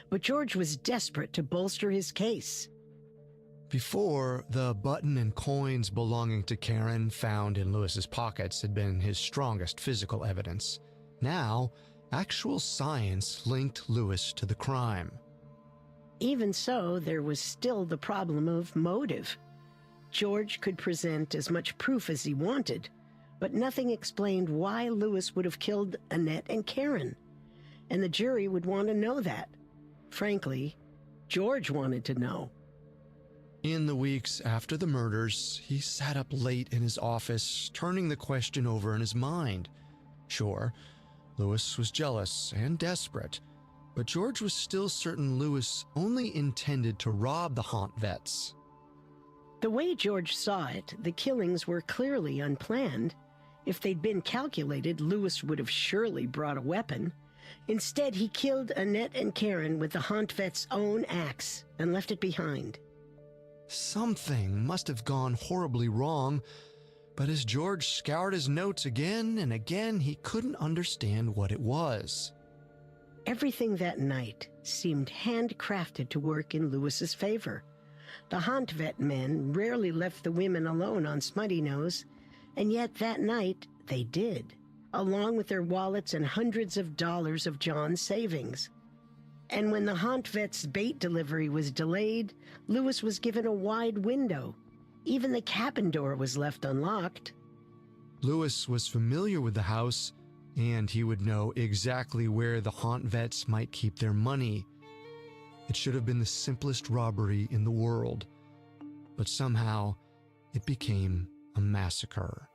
But George was desperate to bolster his case. Before, the button and coins belonging to Karen found in Louis's pockets had been his strongest physical evidence. Now, actual science linked Louis to the crime. Even so, there was still the problem of motive. George could present as much proof as he wanted, but nothing explained why Louis would have killed Annette and Karen. And the jury would want to know that. Frankly, George wanted to know. In the weeks after the murders, he sat up late in his office, turning the question over in his mind. Sure, Louis was jealous and desperate, but George was still certain Louis only intended to rob the haunt vets. The way George saw it, the killings were clearly unplanned. If they'd been calculated, Louis would have surely brought a weapon. Instead, he killed Annette and Karen with the haunt vet's own axe and left it behind. Something must have gone horribly wrong, but as George scoured his notes again and again, he couldn't understand what it was. Everything that night seemed handcrafted to work in Louis's favor. The haunt vet men rarely left the women alone on Smutty Nose, and yet that night they did, along with their wallets and hundreds of dollars of John's savings. And when the haunt vet's bait delivery was delayed, Louis was given a wide window. Even the cabin door was left unlocked. Louis was familiar with the house, and he would know exactly where the haunt vets might keep their money. It should have been the simplest robbery in the world, but somehow it became a massacre.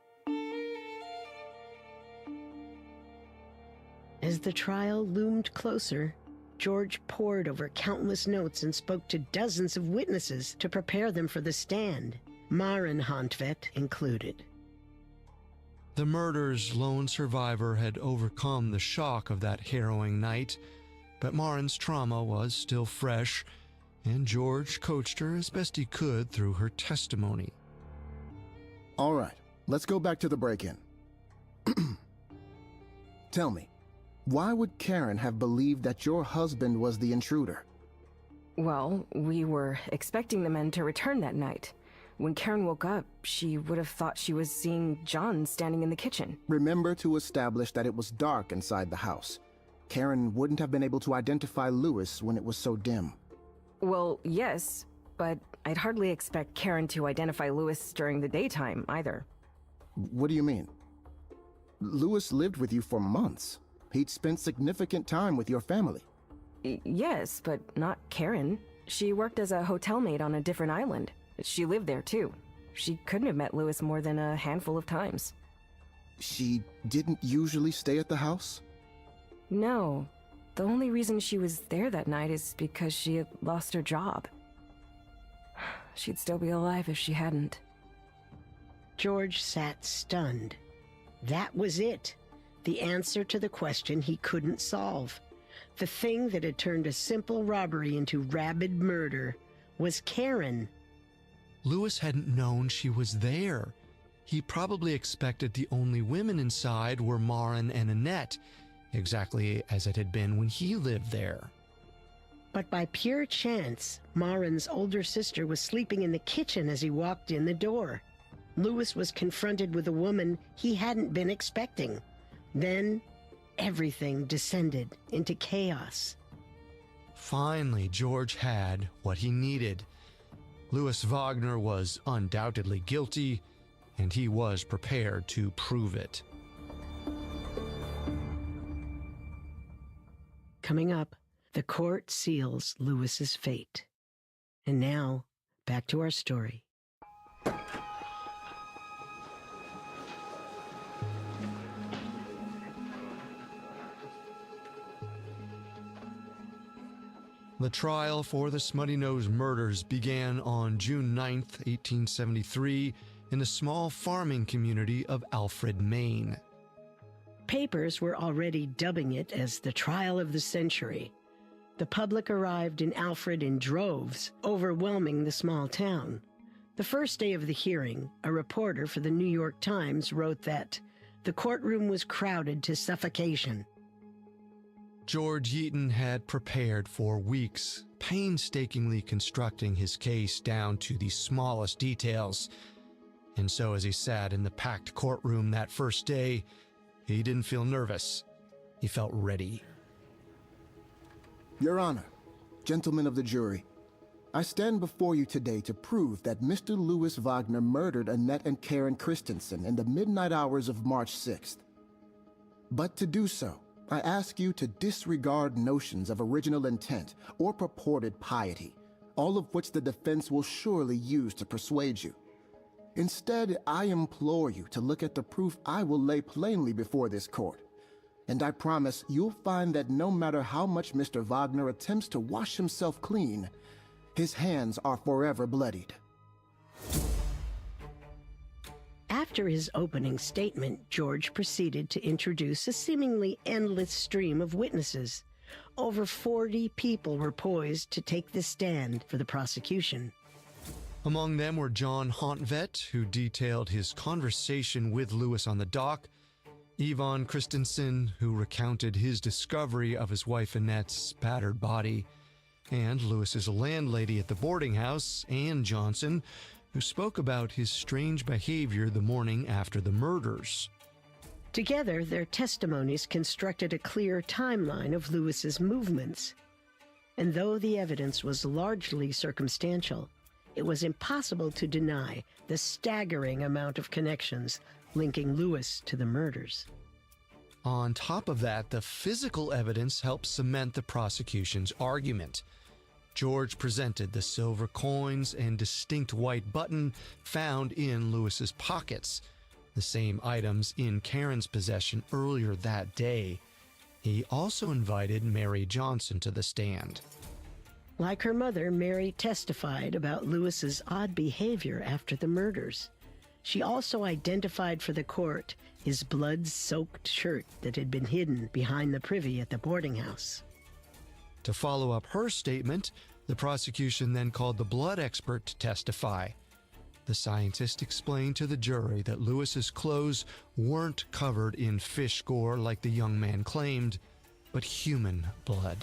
As the trial loomed closer, George pored over countless notes and spoke to dozens of witnesses to prepare them for the stand, Maren Hantvet included. The murder's lone survivor had overcome the shock of that harrowing night, but Maren's trauma was still fresh, and George coached her as best he could through her testimony. All right, let's go back to the break-in. Tell me, why would Karen have believed that your husband was the intruder? Well, we were expecting the men to return that night. When Karen woke up, she would have thought she was seeing John standing in the kitchen. Remember to establish that it was dark inside the house. Karen wouldn't have been able to identify Lewis when it was so dim. Well, yes, but I'd hardly expect Karen to identify Lewis during the daytime, either. What do you mean? Lewis lived with you for months. He'd spent significant time with your family. Yes, but not Karen. She worked as a hotel maid on a different island. She lived there, too. She couldn't have met Lewis more than a handful of times. She didn't usually stay at the house? No. The only reason she was there that night is because she had lost her job. She'd still be alive if she hadn't. George sat stunned. That was it. The answer to the question he couldn't solve. The thing that had turned a simple robbery into rabid murder was Karen. Lewis hadn't known she was there. He probably expected the only women inside were Marin and Annette, exactly as it had been when he lived there. But by pure chance, Marin's older sister was sleeping in the kitchen as he walked in the door. Lewis was confronted with a woman he hadn't been expecting. Then, everything descended into chaos. Finally, George had what he needed. Louis Wagner was undoubtedly guilty, and he was prepared to prove it. Coming up, the court seals Lewis's fate. And now, back to our story. The trial for the Smutty Nose murders began on June 9th, 1873, in the small farming community of Alfred, Maine. Papers were already dubbing it as the trial of the century. The public arrived in Alfred in droves, overwhelming the small town. The first day of the hearing, a reporter for the New York Times wrote that the courtroom was crowded to suffocation. George Yeaton had prepared for weeks, painstakingly constructing his case down to the smallest details. And so as he sat in the packed courtroom that first day, he didn't feel nervous. He felt ready. Your Honor, gentlemen of the jury, I stand before you today to prove that Mr. Louis Wagner murdered Annette and Karen Christensen in the midnight hours of March 6th. But to do so, I ask you to disregard notions of original intent or purported piety, all of which the defense will surely use to persuade you. Instead, I implore you to look at the proof I will lay plainly before this court. And I promise you'll find that no matter how much Mr. Wagner attempts to wash himself clean, his hands are forever bloodied. After his opening statement, George proceeded to introduce a seemingly endless stream of witnesses. Over 40 people were poised to take the stand for the prosecution. Among them were John Hontvet, who detailed his conversation with Lewis on the dock, Yvonne Christensen, who recounted his discovery of his wife Annette's battered body, and Lewis's landlady at the boarding house, Ann Johnson, who spoke about his strange behavior the morning after the murders. Together, their testimonies constructed a clear timeline of Lewis's movements. And though the evidence was largely circumstantial, it was impossible to deny the staggering amount of connections linking Lewis to the murders. On top of that, the physical evidence helped cement the prosecution's argument. George presented the silver coins and distinct white button found in Lewis's pockets, the same items in Karen's possession earlier that day. He also invited Mary Johnson to the stand. Like her mother, Mary testified about Lewis's odd behavior after the murders. She also identified for the court his blood-soaked shirt that had been hidden behind the privy at the boarding house. To follow up her statement, The prosecution then called the blood expert to testify. The scientist explained to the jury that Lewis's clothes weren't covered in fish gore like the young man claimed, but human blood.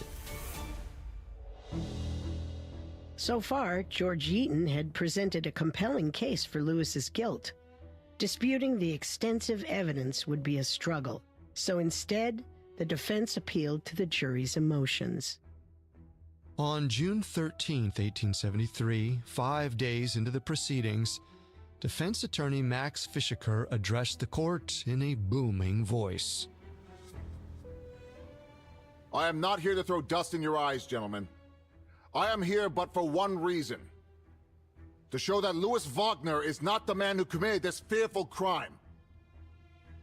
So far, George Eaton had presented a compelling case for Lewis's guilt. Disputing the extensive evidence would be a struggle, so instead, the defense appealed to the jury's emotions. On June 13, 1873, 5 days into the proceedings, defense attorney Max Fischer addressed the court in a booming voice. I am not here to throw dust in your eyes, gentlemen. I am here but for one reason. To show that Louis Wagner is not the man who committed this fearful crime.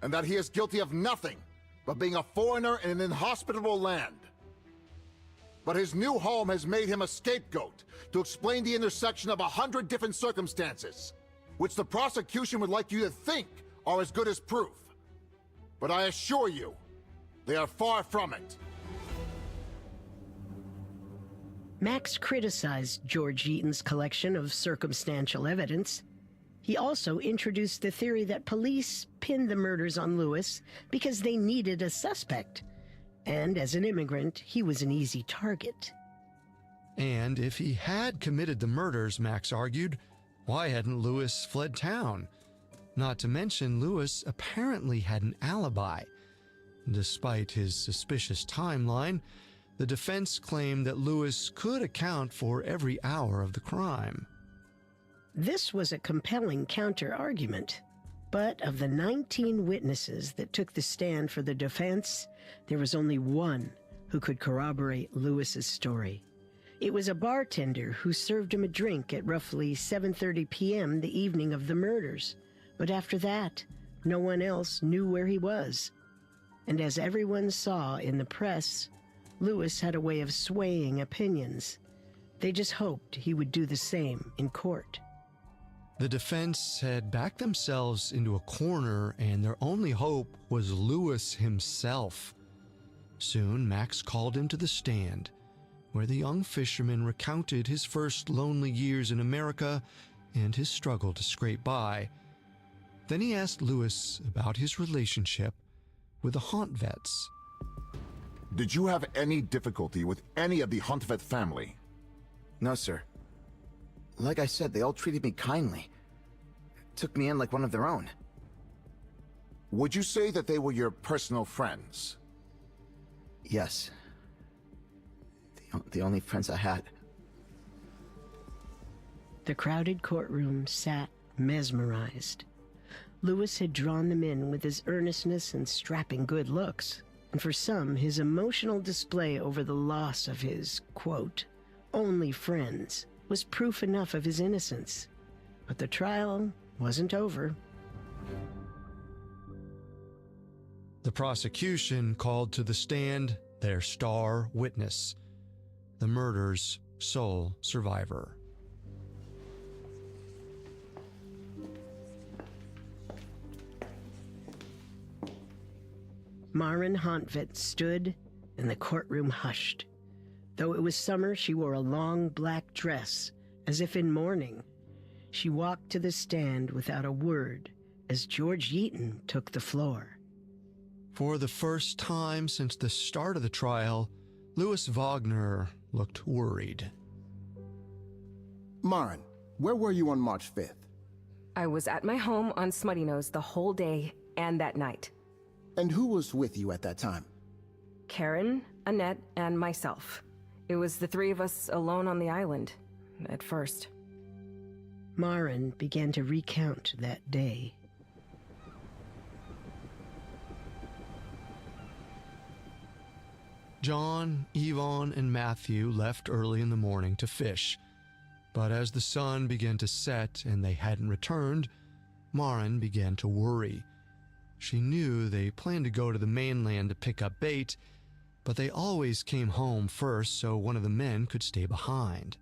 And that he is guilty of nothing but being a foreigner in an inhospitable land. But his new home has made him a scapegoat to explain the intersection of 100 different circumstances, which the prosecution would like you to think are as good as proof. But I assure you, they are far from it. Max criticized George Eaton's collection of circumstantial evidence. He also introduced the theory that police pinned the murders on Lewis because they needed a suspect. And as an immigrant, he was an easy target. And if he had committed the murders, Max argued, why hadn't Lewis fled town? Not to mention, Lewis apparently had an alibi. Despite his suspicious timeline, the defense claimed that Lewis could account for every hour of the crime. This was a compelling counter-argument. But of the 19 witnesses that took the stand for the defense, there was only one who could corroborate Lewis's story. It was a bartender who served him a drink at roughly 7:30 p.m. the evening of the murders. But after that, no one else knew where he was. And as everyone saw in the press, Lewis had a way of swaying opinions. They just hoped he would do the same in court. The defense had backed themselves into a corner, and their only hope was Lewis himself. Soon, Max called him to the stand, where the young fisherman recounted his first lonely years in America and his struggle to scrape by. Then he asked Lewis about his relationship with the Hunt vets. Did you have any difficulty with any of the Huntvet family? No, sir. Like I said, they all treated me kindly. Took me in like one of their own. Would you say that they were your personal friends? Yes. The only friends I had. The crowded courtroom sat mesmerized. Lewis had drawn them in with his earnestness and strapping good looks, and for some, his emotional display over the loss of his, quote, only friends was proof enough of his innocence. But the trial wasn't over. The prosecution called to the stand their star witness, the murder's sole survivor. Maren Hontvit stood, and the courtroom hushed. Though it was summer, she wore a long black dress, as if in mourning. She walked to the stand without a word as George Eaton took the floor. For the first time since the start of the trial, Louis Wagner looked worried. Maren, where were you on March 5th? I was at my home on Smutty Nose the whole day and that night. And who was with you at that time? Karen, Annette, and myself. It was the three of us alone on the island, at first. Maren began to recount that day. John, Yvonne, and Matthew left early in the morning to fish, but as the sun began to set and they hadn't returned, Maren began to worry. She knew they planned to go to the mainland to pick up bait, but they always came home first so one of the men could stay behind.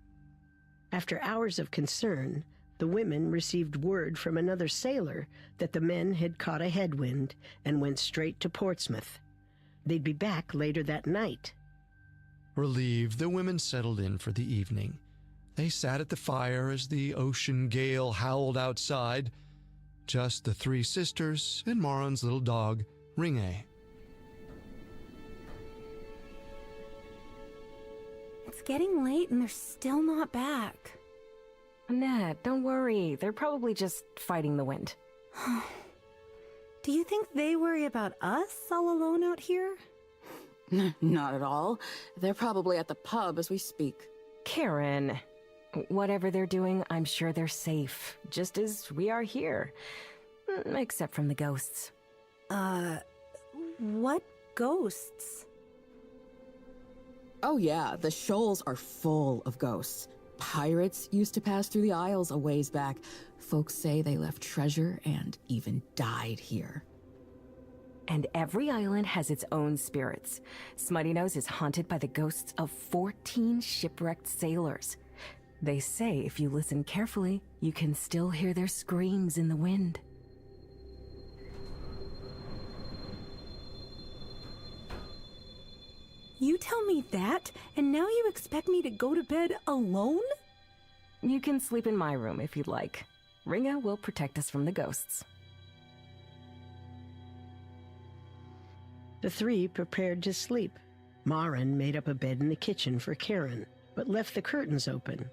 After hours of concern, the women received word from another sailor that the men had caught a headwind and went straight to Portsmouth. They'd be back later that night. Relieved, the women settled in for the evening. They sat at the fire as the ocean gale howled outside. Just the three sisters and Marin's little dog, Ringe. It's getting late and they're still not back. Annette, don't worry. They're probably just fighting the wind. Do you think they worry about us all alone out here? Not at all. They're probably at the pub as we speak. Karen, whatever they're doing, I'm sure they're safe, just as we are here. Except from the ghosts. What ghosts? Oh yeah, the shoals are full of ghosts. Pirates used to pass through the Isles a ways back. Folks say they left treasure and even died here. And every island has its own spirits. Smutty Nose is haunted by the ghosts of 14 shipwrecked sailors. They say if you listen carefully, you can still hear their screams in the wind. You tell me that, and now you expect me to go to bed alone? You can sleep in my room if you'd like. Ringa will protect us from the ghosts. The three prepared to sleep. Marin made up a bed in the kitchen for Karen, but left the curtains open.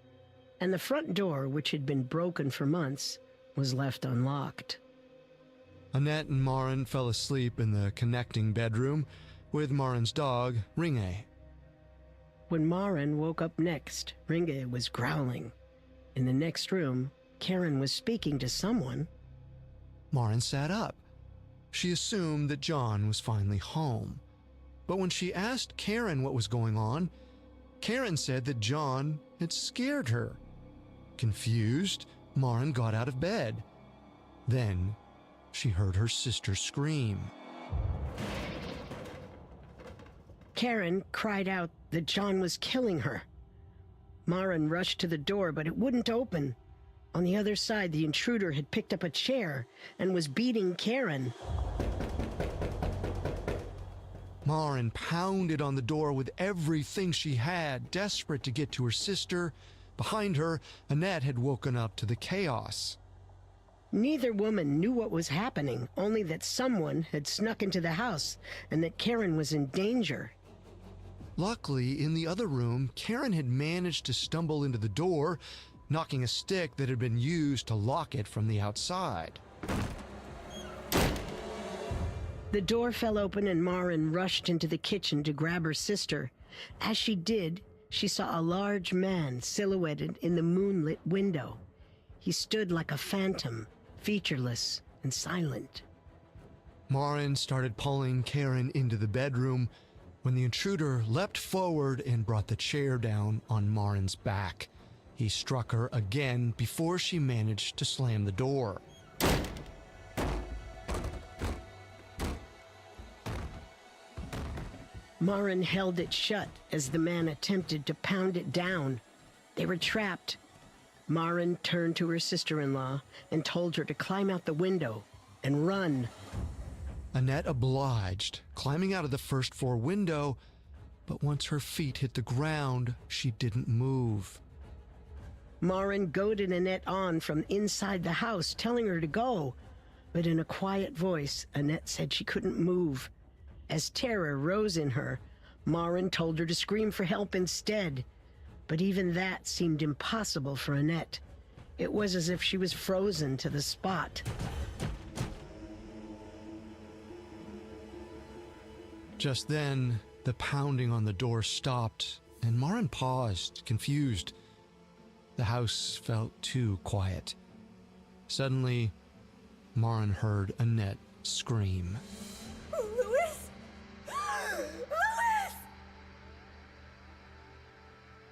And the front door, which had been broken for months, was left unlocked. Annette and Marin fell asleep in the connecting bedroom with Marin's dog, Ringe. When Marin woke up next, Ringe was growling. In the next room, Karen was speaking to someone. Marin sat up. She assumed that John was finally home. But when she asked Karen what was going on, Karen said that John had scared her. Confused, Marin got out of bed. Then she heard her sister scream. Karen cried out that John was killing her. Marin rushed to the door, but it wouldn't open. On the other side, the intruder had picked up a chair and was beating Karen. Marin pounded on the door with everything she had, desperate to get to her sister. Behind her, Annette had woken up to the chaos. Neither woman knew what was happening, only that someone had snuck into the house and that Karen was in danger. Luckily, in the other room, Karen had managed to stumble into the door, knocking a stick that had been used to lock it from the outside. The door fell open and Marin rushed into the kitchen to grab her sister. As she did, she saw a large man silhouetted in the moonlit window. He stood like a phantom, featureless and silent. Marin started pulling Karen into the bedroom when the intruder leapt forward and brought the chair down on Marin's back. He struck her again before she managed to slam the door. Marin held it shut as the man attempted to pound it down. They were trapped. Marin turned to her sister-in-law and told her to climb out the window and run. Annette obliged, climbing out of the first-floor window, but once her feet hit the ground, she didn't move. Marin goaded Annette on from inside the house, telling her to go. But in a quiet voice, Annette said she couldn't move. As terror rose in her, Marin told her to scream for help instead. But even that seemed impossible for Annette. It was as if she was frozen to the spot. Just then, the pounding on the door stopped, and Marin paused, confused. The house felt too quiet. Suddenly, Marin heard Annette scream. Louis! Louis!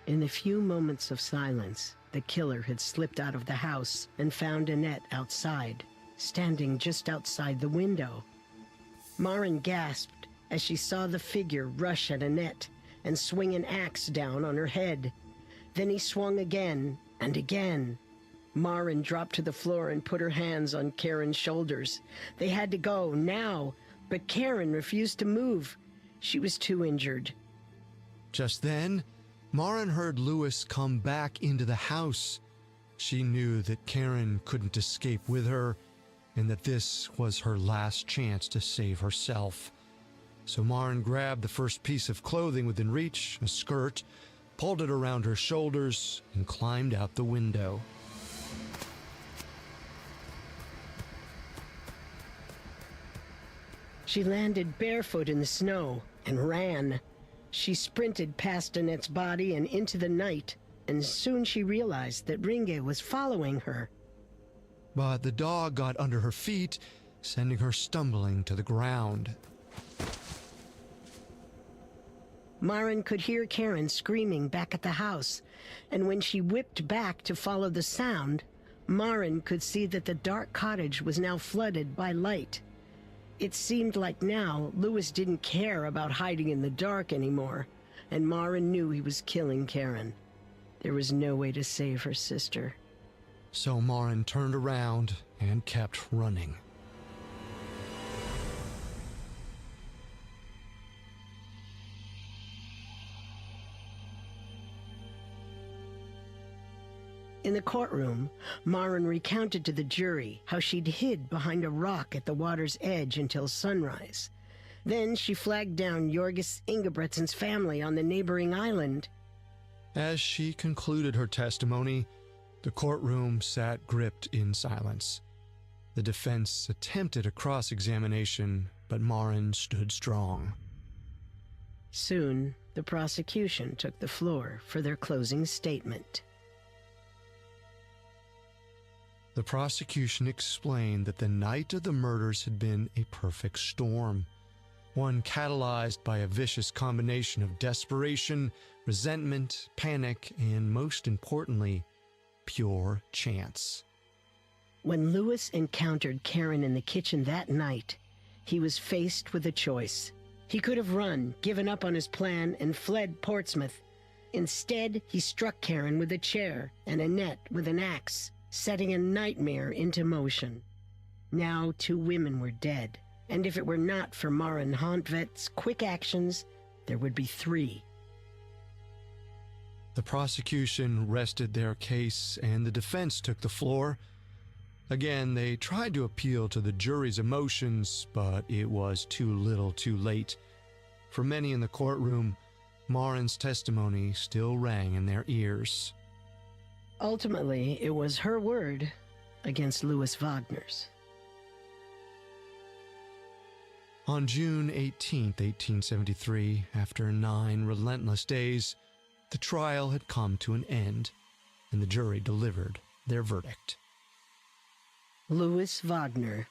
In the few moments of silence, the killer had slipped out of the house and found Annette outside, standing just outside the window. Marin gasped as she saw the figure rush at Annette and swing an axe down on her head. Then he swung again and again. Marin dropped to the floor and put her hands on Karen's shoulders. They had to go, now, but Karen refused to move. She was too injured. Just then, Maren heard Louis come back into the house. She knew that Karen couldn't escape with her, and that this was her last chance to save herself. So Maren grabbed the first piece of clothing within reach, a skirt, pulled it around her shoulders, and climbed out the window. She landed barefoot in the snow and ran. She sprinted past Annette's body and into the night, and soon she realized that Ringe was following her. But the dog got under her feet, sending her stumbling to the ground. Maren could hear Karen screaming back at the house, and when she whipped back to follow the sound, Maren could see that the dark cottage was now flooded by light. It seemed like now Louis didn't care about hiding in the dark anymore, and Maren knew he was killing Karen. There was no way to save her sister. So Maren turned around and kept running. In the courtroom, Maren recounted to the jury how she'd hid behind a rock at the water's edge until sunrise. Then she flagged down Jorgis Ingebretsen's family on the neighboring island. As she concluded her testimony, the courtroom sat gripped in silence. The defense attempted a cross-examination, but Maren stood strong. Soon, the prosecution took the floor for their closing statement. The prosecution explained that the night of the murders had been a perfect storm, one catalyzed by a vicious combination of desperation, resentment, panic, and most importantly, pure chance. When Louis encountered Karen in the kitchen that night, he was faced with a choice. He could have run, given up on his plan, and fled Portsmouth. Instead, he struck Karen with a chair and Annette with an axe, setting a nightmare into motion. Now 2 women were dead, and if it were not for Maren Hantvet's quick actions, there would be 3. The prosecution rested their case, and the defense took the floor. Again, they tried to appeal to the jury's emotions, but it was too little too late. For many in the courtroom, Maren's testimony still rang in their ears. Ultimately, it was her word against Louis Wagner's. On June 18, 1873, after 9 relentless days, the trial had come to an end, and the jury delivered their verdict. Louis Wagner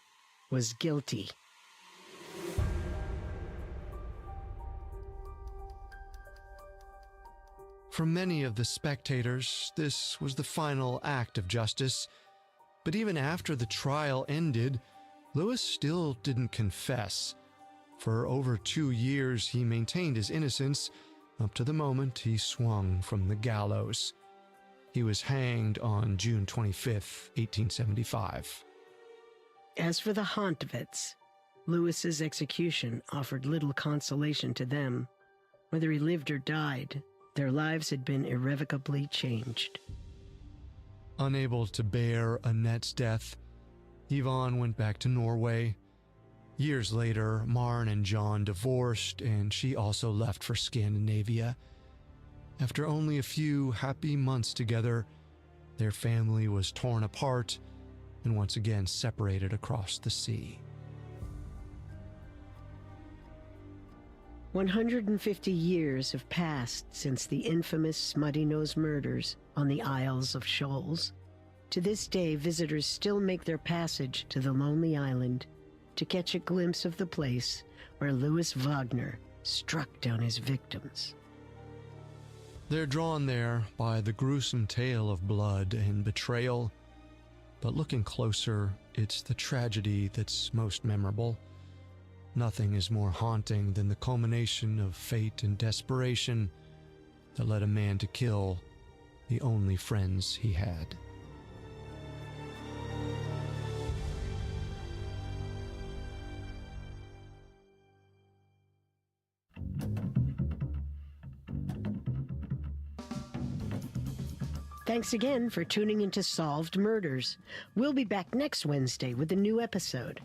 was guilty. For many of the spectators, this was the final act of justice. But even after the trial ended, Louis still didn't confess. For over 2 years, he maintained his innocence, up to the moment he swung from the gallows. He was hanged on June 25, 1875. As for the Hantvets, Louis's execution offered little consolation to them. Whether he lived or died, their lives had been irrevocably changed. Unable to bear Annette's death, Yvonne went back to Norway. Years later, Maren and John divorced, and she also left for Scandinavia. After only a few happy months together, their family was torn apart and once again separated across the sea. 150 years have passed since the infamous Smutty Nose murders on the Isles of Shoals. To this day, visitors still make their passage to the lonely island to catch a glimpse of the place where Louis Wagner struck down his victims. They're drawn there by the gruesome tale of blood and betrayal, but looking closer, it's the tragedy that's most memorable. Nothing is more haunting than the culmination of fate and desperation that led a man to kill the only friends he had. Thanks again for tuning into Solved Murders. We'll be back next Wednesday with a new episode.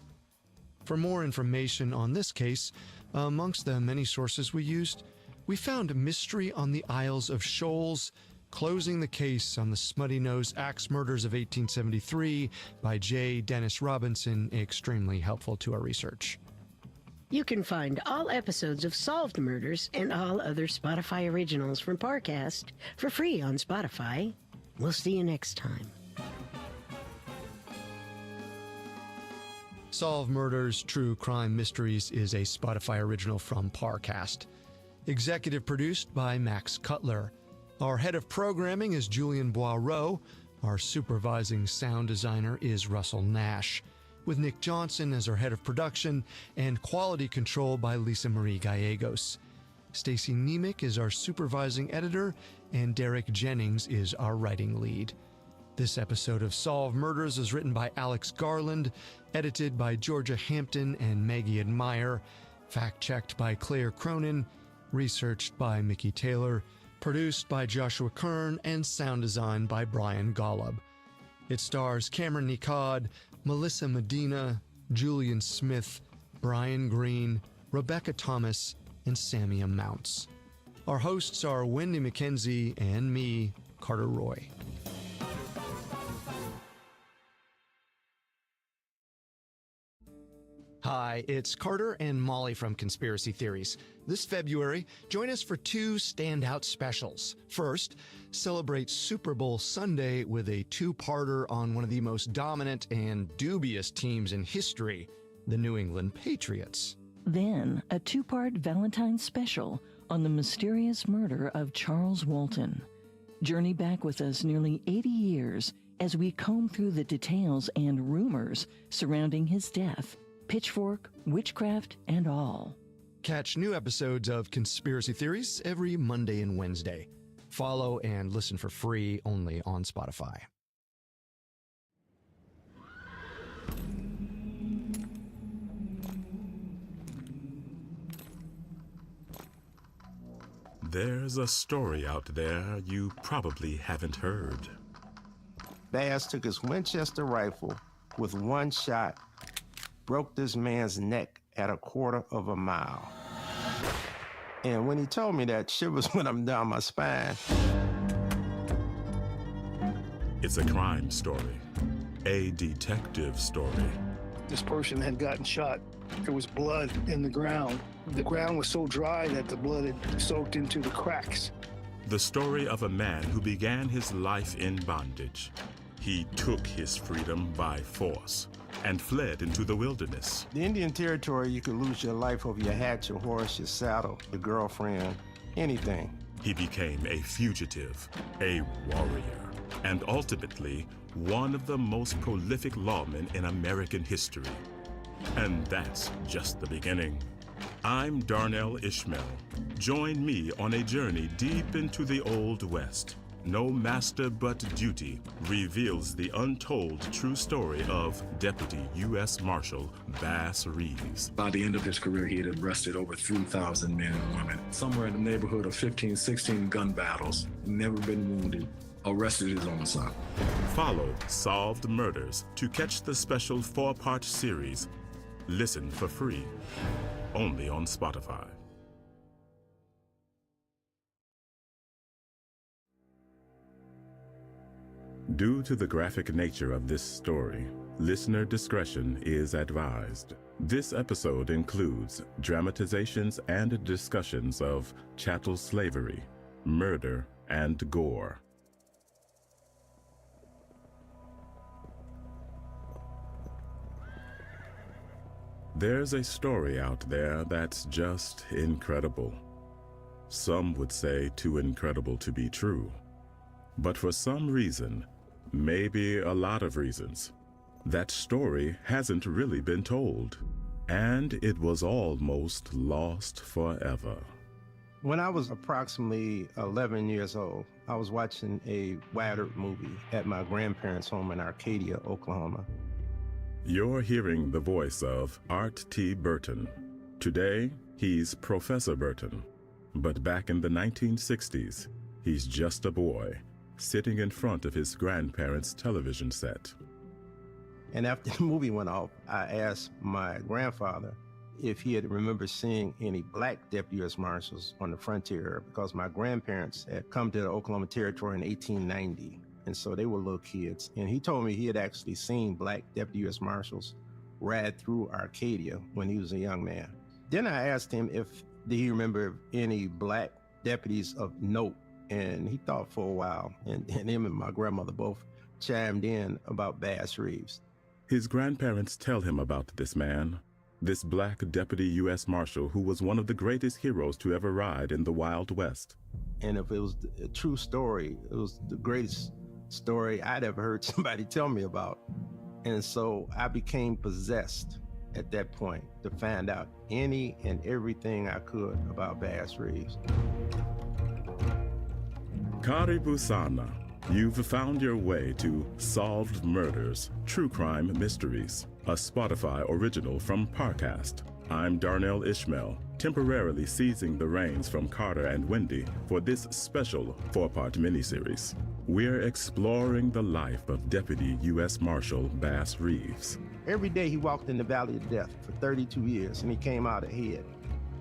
For more information on this case, amongst the many sources we used, we found Mystery on the Isles of Shoals, Closing the Case on the Smutty Nose Axe Murders of 1873 by J. Dennis Robinson, extremely helpful to our research. You can find all episodes of Solved Murders and all other Spotify originals from Parcast for free on Spotify. We'll see you next time. Solve Murders, True Crime Mysteries is a Spotify original from Parcast. Executive produced by Max Cutler. Our head of programming is Julian Boireau. Our supervising sound designer is Russell Nash, with Nick Johnson as our head of production and quality control by Lisa Marie Gallegos. Stacy Nemec is our supervising editor, and Derek Jennings is our writing lead. This episode of Solve Murders was written by Alex Garland, edited by Georgia Hampton and Maggie Admire, fact-checked by Claire Cronin, researched by Mickey Taylor, produced by Joshua Kern, and sound designed by Brian Golub. It stars Cameron Nicod, Melissa Medina, Julian Smith, Brian Green, Rebecca Thomas, and Samia Mounts. Our hosts are Wendy McKenzie and me, Carter Roy. Hi, it's Carter and Molly from Conspiracy Theories. This February, join us for two standout specials. First, celebrate Super Bowl Sunday with a two-parter on one of the most dominant and dubious teams in history, the New England Patriots. Then, a two-part Valentine's special on the mysterious murder of Charles Walton. Journey back with us nearly 80 years as we comb through the details and rumors surrounding his death, pitchfork, witchcraft, and all. Catch new episodes of Conspiracy Theories every Monday and Wednesday. Follow and listen for free only on Spotify. There's a story out there you probably haven't heard. Bass took his Winchester rifle with one shot, broke this man's neck at 1/4 mile. And when he told me that, shivers went up and down my spine. It's a crime story, a detective story. This person had gotten shot. There was blood in the ground. The ground was so dry that the blood had soaked into the cracks. The story of a man who began his life in bondage. He took his freedom by force and fled into the wilderness. The Indian Territory, you could lose your life over your hat, your horse, your saddle, your girlfriend, anything. He became a fugitive, a warrior, and ultimately one of the most prolific lawmen in American history. And that's just the beginning. I'm Darnell Ishmael. Join me on a journey deep into the Old West. No Master But Duty reveals the untold true story of Deputy U.S. Marshal Bass Reeves. By the end of his career, he had arrested over 3,000 men and women, somewhere in the neighborhood of 15, 16 gun battles, never been wounded, arrested his own son. Follow Solved Murders to catch the special 4-part series. Listen for free, only on Spotify. Due to the graphic nature of this story, listener discretion is advised. This episode includes dramatizations and discussions of chattel slavery, murder, and gore. There's a story out there that's just incredible. Some would say too incredible to be true. But for some reason, maybe a lot of reasons, that story hasn't really been told. And it was almost lost forever. When I was approximately 11 years old, I was watching a Wadard movie at my grandparents' home in Arcadia, Oklahoma. You're hearing the voice of Art T. Burton. Today, he's Professor Burton. But back in the 1960s, he's just a boy, sitting in front of his grandparents' television set. And after the movie went off, I asked my grandfather if he had remembered seeing any black deputy U.S. Marshals on the frontier, because my grandparents had come to the Oklahoma Territory in 1890, and so they were little kids. And he told me he had actually seen black deputy U.S. Marshals ride through Arcadia when he was a young man. Then I asked him did he remember any black deputies of note, and he thought for a while, and him and my grandmother both chimed in about Bass Reeves. His grandparents tell him about this man, this black deputy U.S. Marshal who was one of the greatest heroes to ever ride in the Wild West. And if it was a true story, it was the greatest story I'd ever heard somebody tell me about. And so I became possessed at that point to find out any and everything I could about Bass Reeves. Karibu Sana. You've found your way to Solved Murders, True Crime Mysteries, a Spotify original from Parcast. I'm Darnell Ishmael, temporarily seizing the reins from Carter and Wendy for this special 4-part miniseries. We're exploring the life of Deputy U.S. Marshal Bass Reeves. Every day he walked in the Valley of Death for 32 years, and he came out ahead.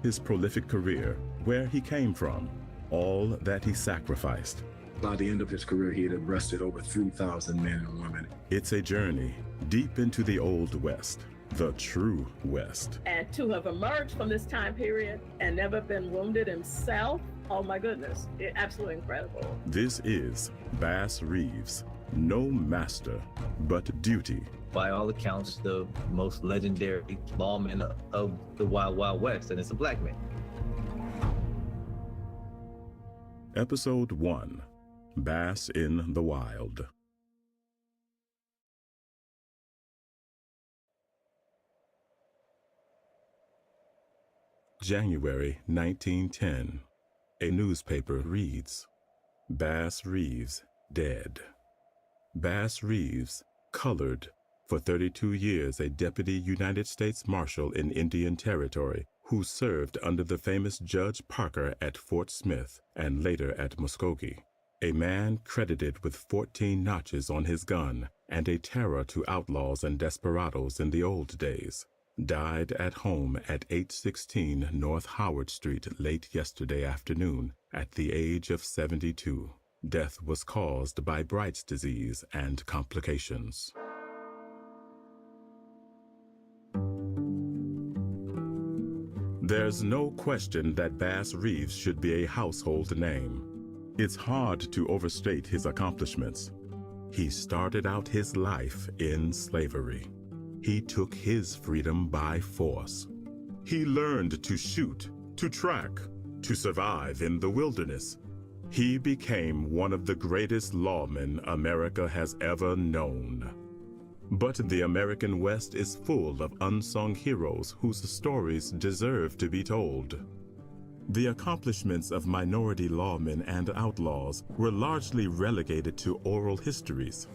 His prolific career, where he came from, all that he sacrificed. By the end of his career, he had arrested over 3,000 men and women. It's a journey deep into the Old West, the true West. And to have emerged from this time period and never been wounded himself, oh my goodness, absolutely incredible. This is Bass Reeves, no master, but duty. By all accounts, the most legendary lawman of the Wild Wild West, and it's a black man. Episode 1. Bass in the Wild. January 1910. A newspaper reads, Bass Reeves dead. Bass Reeves, colored, for 32 years a deputy United States Marshal in Indian Territory, who served under the famous Judge Parker at Fort Smith and later at Muskogee. A man credited with 14 notches on his gun and a terror to outlaws and desperados in the old days, died at home at 816 North Howard Street late yesterday afternoon at the age of 72. Death was caused by Bright's disease and complications. There's no question that Bass Reeves should be a household name. It's hard to overstate his accomplishments. He started out his life in slavery. He took his freedom by force. He learned to shoot, to track, to survive in the wilderness. He became one of the greatest lawmen America has ever known. But the American West is full of unsung heroes whose stories deserve to be told. The accomplishments of minority lawmen and outlaws were largely relegated to oral histories.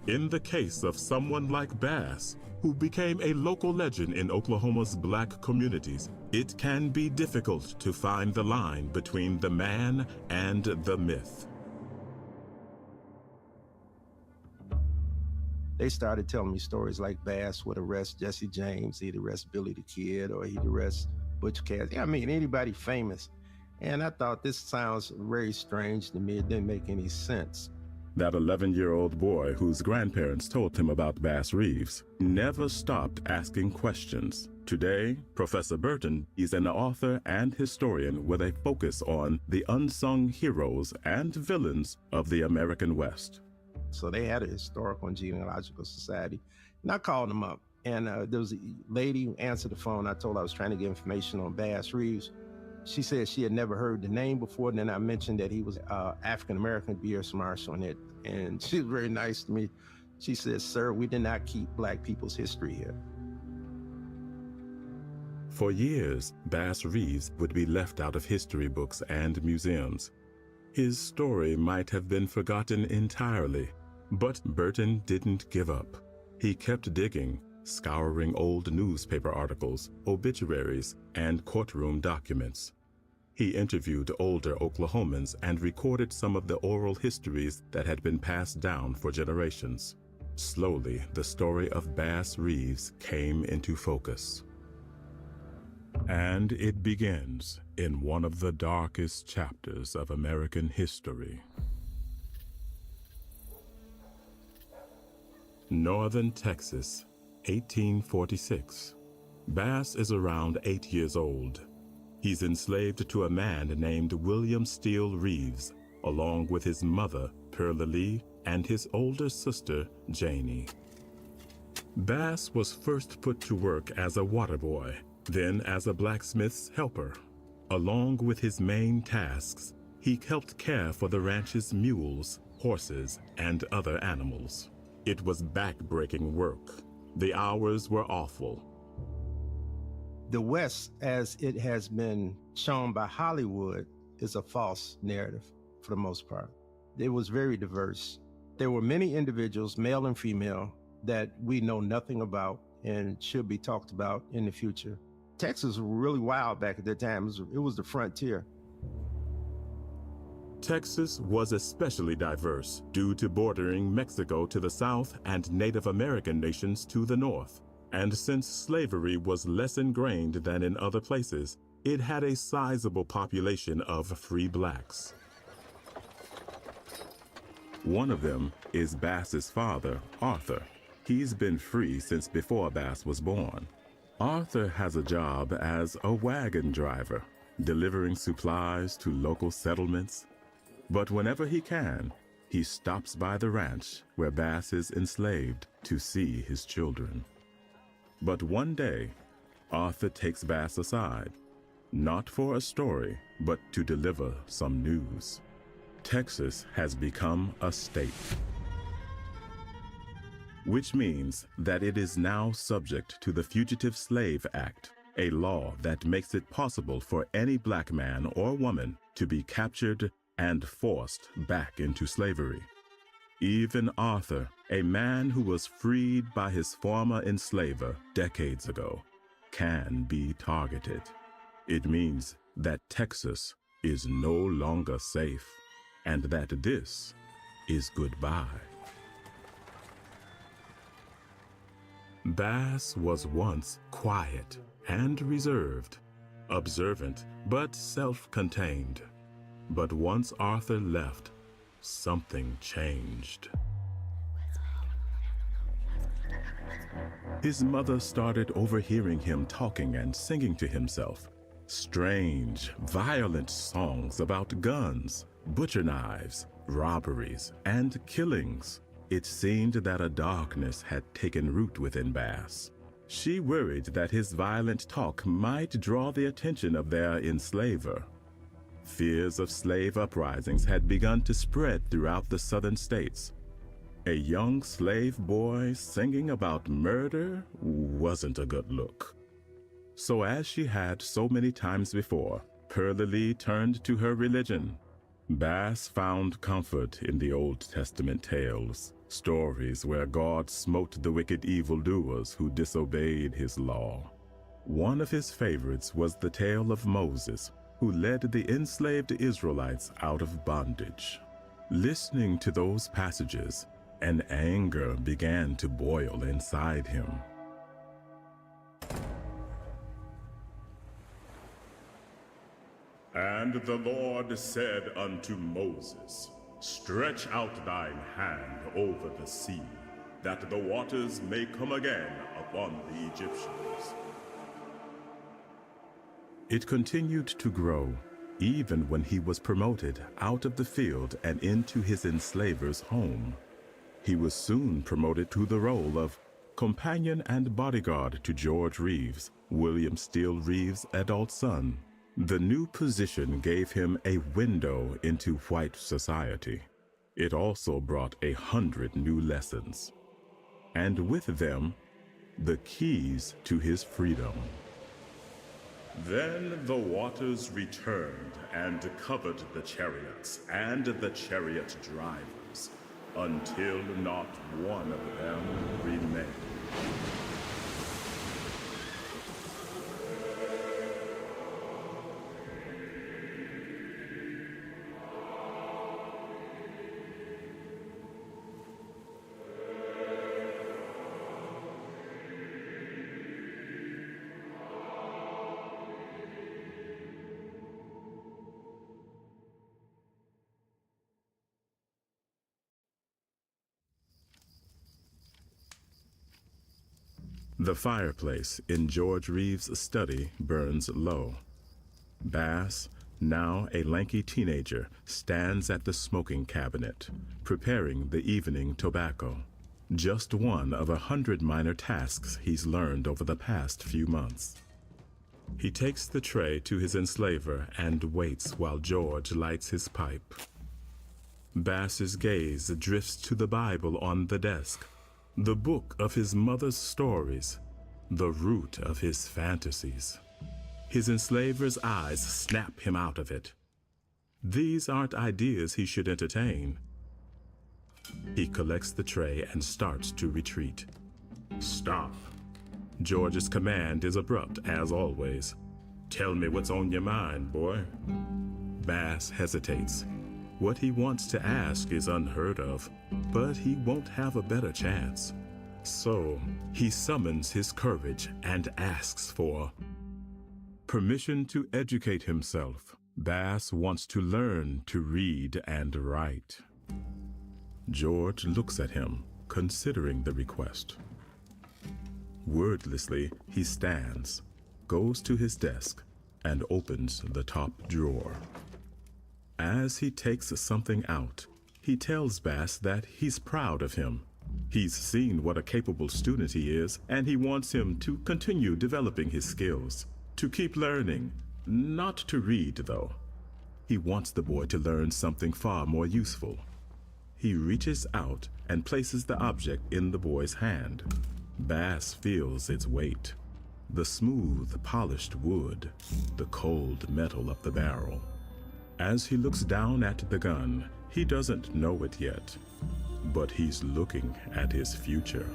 In the case of someone like Bass, who became a local legend in Oklahoma's black communities, it can be difficult to find the line between the man and the myth. They started telling me stories like Bass would arrest Jesse James, he'd arrest Billy the Kid, or he'd arrest Butch Cassidy. I mean, anybody famous. And I thought, this sounds very strange to me. It didn't make any sense. That 11-year-old boy whose grandparents told him about Bass Reeves never stopped asking questions. Today, Professor Burton is an author and historian with a focus on the unsung heroes and villains of the American West. So they had a historical and genealogical society. And I called them up. And there was a lady who answered the phone. I told her I was trying to get information on Bass Reeves. She said she had never heard the name before. And then I mentioned that he was African-American U.S. Marshal in it. And she was very nice to me. She said, "Sir, we did not keep black people's history here." For years, Bass Reeves would be left out of history books and museums. His story might have been forgotten entirely, but Burton didn't give up. He kept digging, scouring old newspaper articles, obituaries, and courtroom documents. He interviewed older Oklahomans and recorded some of the oral histories that had been passed down for generations. Slowly, the story of Bass Reeves came into focus. And it begins in one of the darkest chapters of American history. Northern Texas, 1846. Bass is around 8 years old. He's enslaved to a man named William Steele Reeves, along with his mother, Pearlie Lee, and his older sister, Janie. Bass was first put to work as a water boy, then as a blacksmith's helper. Along with his main tasks, he helped care for the ranch's mules, horses, and other animals. It was back-breaking work. The hours were awful. The West, as it has been shown by Hollywood, is a false narrative for the most part. It was very diverse. There were many individuals, male and female, that we know nothing about and should be talked about in the future. Texas was really wild back at that time. It was the frontier. Texas was especially diverse due to bordering Mexico to the south and Native American nations to the north. And since slavery was less ingrained than in other places, it had a sizable population of free blacks. One of them is Bass's father, Arthur. He's been free since before Bass was born. Arthur has a job as a wagon driver, delivering supplies to local settlements. But whenever he can, he stops by the ranch where Bass is enslaved to see his children. But one day, Arthur takes Bass aside, not for a story, but to deliver some news. Texas has become a state, which means that it is now subject to the Fugitive Slave Act, a law that makes it possible for any black man or woman to be captured and forced back into slavery. Even Arthur, a man who was freed by his former enslaver decades ago, can be targeted. It means that Texas is no longer safe, and that this is goodbye. Bass was once quiet and reserved, observant but self-contained. But once Arthur left, something changed. His mother started overhearing him talking and singing to himself strange, violent songs about guns, butcher knives, robberies, and killings. It seemed that a darkness had taken root within Bass. She worried that his violent talk might draw the attention of their enslaver. Fears of slave uprisings had begun to spread throughout the southern states. A young slave boy singing about murder wasn't a good look. So as she had so many times before, Pearlie Lee turned to her religion. Bass found comfort in the Old Testament tales, stories where God smote the wicked evildoers who disobeyed his law. One of his favorites was the tale of Moses, who led the enslaved Israelites out of bondage. Listening to those passages, an anger began to boil inside him. And the Lord said unto Moses, Stretch out thine hand over the sea, that the waters may come again upon the Egyptians. It continued to grow, even when he was promoted out of the field and into his enslaver's home. He was soon promoted to the role of companion and bodyguard to George Reeves, William Steele Reeves' adult son. The new position gave him a window into white society. It also brought 100 new lessons, and with them, the keys to his freedom. Then the waters returned and covered the chariots and the chariot drivers, until not one of them remained. The fireplace in George Reeves' study burns low. Bass, now a lanky teenager, stands at the smoking cabinet, preparing the evening tobacco. Just one of 100 minor tasks he's learned over the past few months. He takes the tray to his enslaver and waits while George lights his pipe. Bass's gaze drifts to the Bible on the desk, the book of his mother's stories, the root of his fantasies. His enslaver's eyes snap him out of it. These aren't ideas he should entertain. He collects the tray and starts to retreat. Stop. George's command is abrupt, as always. Tell me what's on your mind, boy. Bass hesitates. What he wants to ask is unheard of, but he won't have a better chance. So he summons his courage and asks for permission to educate himself. Bass wants to learn to read and write. George looks at him, considering the request. Wordlessly, he stands, goes to his desk, and opens the top drawer. As he takes something out, he tells Bass that he's proud of him. He's seen what a capable student he is, and he wants him to continue developing his skills, to keep learning, not to read, though. He wants the boy to learn something far more useful. He reaches out and places the object in the boy's hand. Bass feels its weight. The smooth, polished wood, the cold metal of the barrel. As he looks down at the gun, he doesn't know it yet, but he's looking at his future.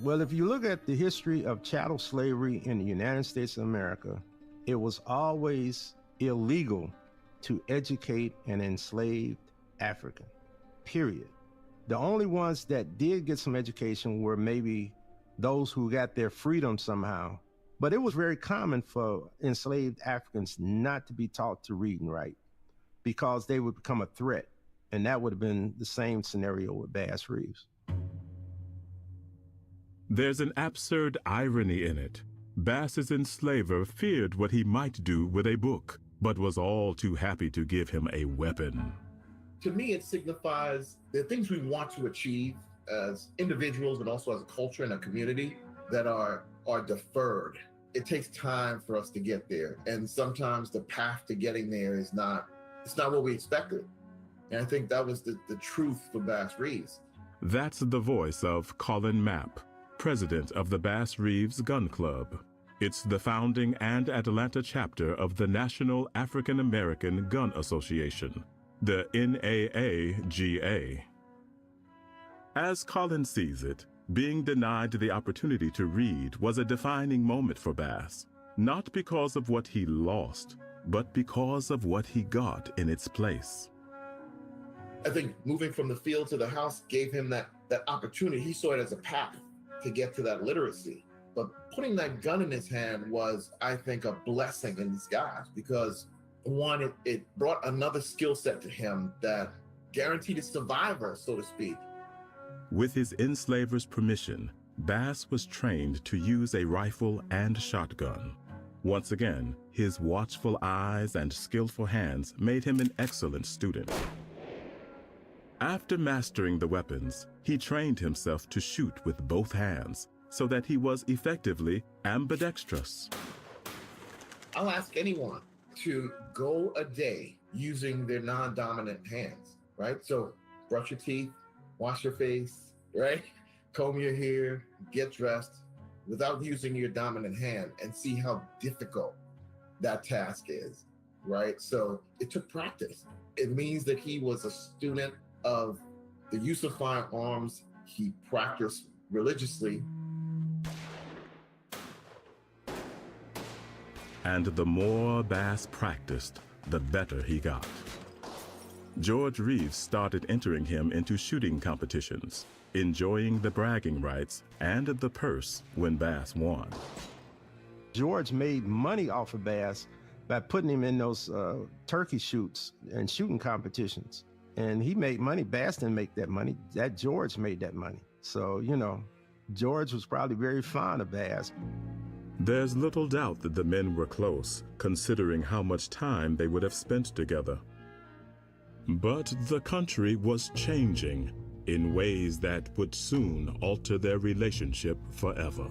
Well, if you look at the history of chattel slavery in the United States of America, it was always illegal to educate an enslaved African, period. The only ones that did get some education were maybe those who got their freedom somehow. But it was very common for enslaved Africans not to be taught to read and write because they would become a threat. And that would have been the same scenario with Bass Reeves. There's an absurd irony in it. Bass's enslaver feared what he might do with a book, but was all too happy to give him a weapon. To me, it signifies the things we want to achieve as individuals, but also as a culture and a community that are deferred. It takes time for us to get there. And sometimes the path to getting there is not what we expected. And I think that was the truth for Bass Reeves. That's the voice of Colin Mapp, president of the Bass Reeves Gun Club. It's the founding and Atlanta chapter of the National African American Gun Association, the NAAGA. As Colin sees it, being denied the opportunity to read was a defining moment for Bass, not because of what he lost, but because of what he got in its place. I think moving from the field to the house gave him that opportunity. He saw it as a path to get to that literacy. But putting that gun in his hand was, I think, a blessing in disguise because, one, it brought another skill set to him that guaranteed his survival, so to speak. With his enslaver's permission, Bass was trained to use a rifle and shotgun. Once again, his watchful eyes and skillful hands made him an excellent student. After mastering the weapons, he trained himself to shoot with both hands, so that he was effectively ambidextrous. I'll ask anyone to go a day using their non-dominant hands, right? So brush your teeth, wash your face, right? Comb your hair, get dressed without using your dominant hand and see how difficult that task is, right? So it took practice. It means that he was a student of the use of firearms. He practiced religiously. And the more Bass practiced, the better he got. George Reeves started entering him into shooting competitions, enjoying the bragging rights and the purse when Bass won. George made money off of Bass by putting him in those turkey shoots and shooting competitions. And he made money. Bass didn't make that money. That George made that money. So, you know, George was probably very fond of Bass. There's little doubt that the men were close, considering how much time they would have spent together. But the country was changing in ways that would soon alter their relationship forever.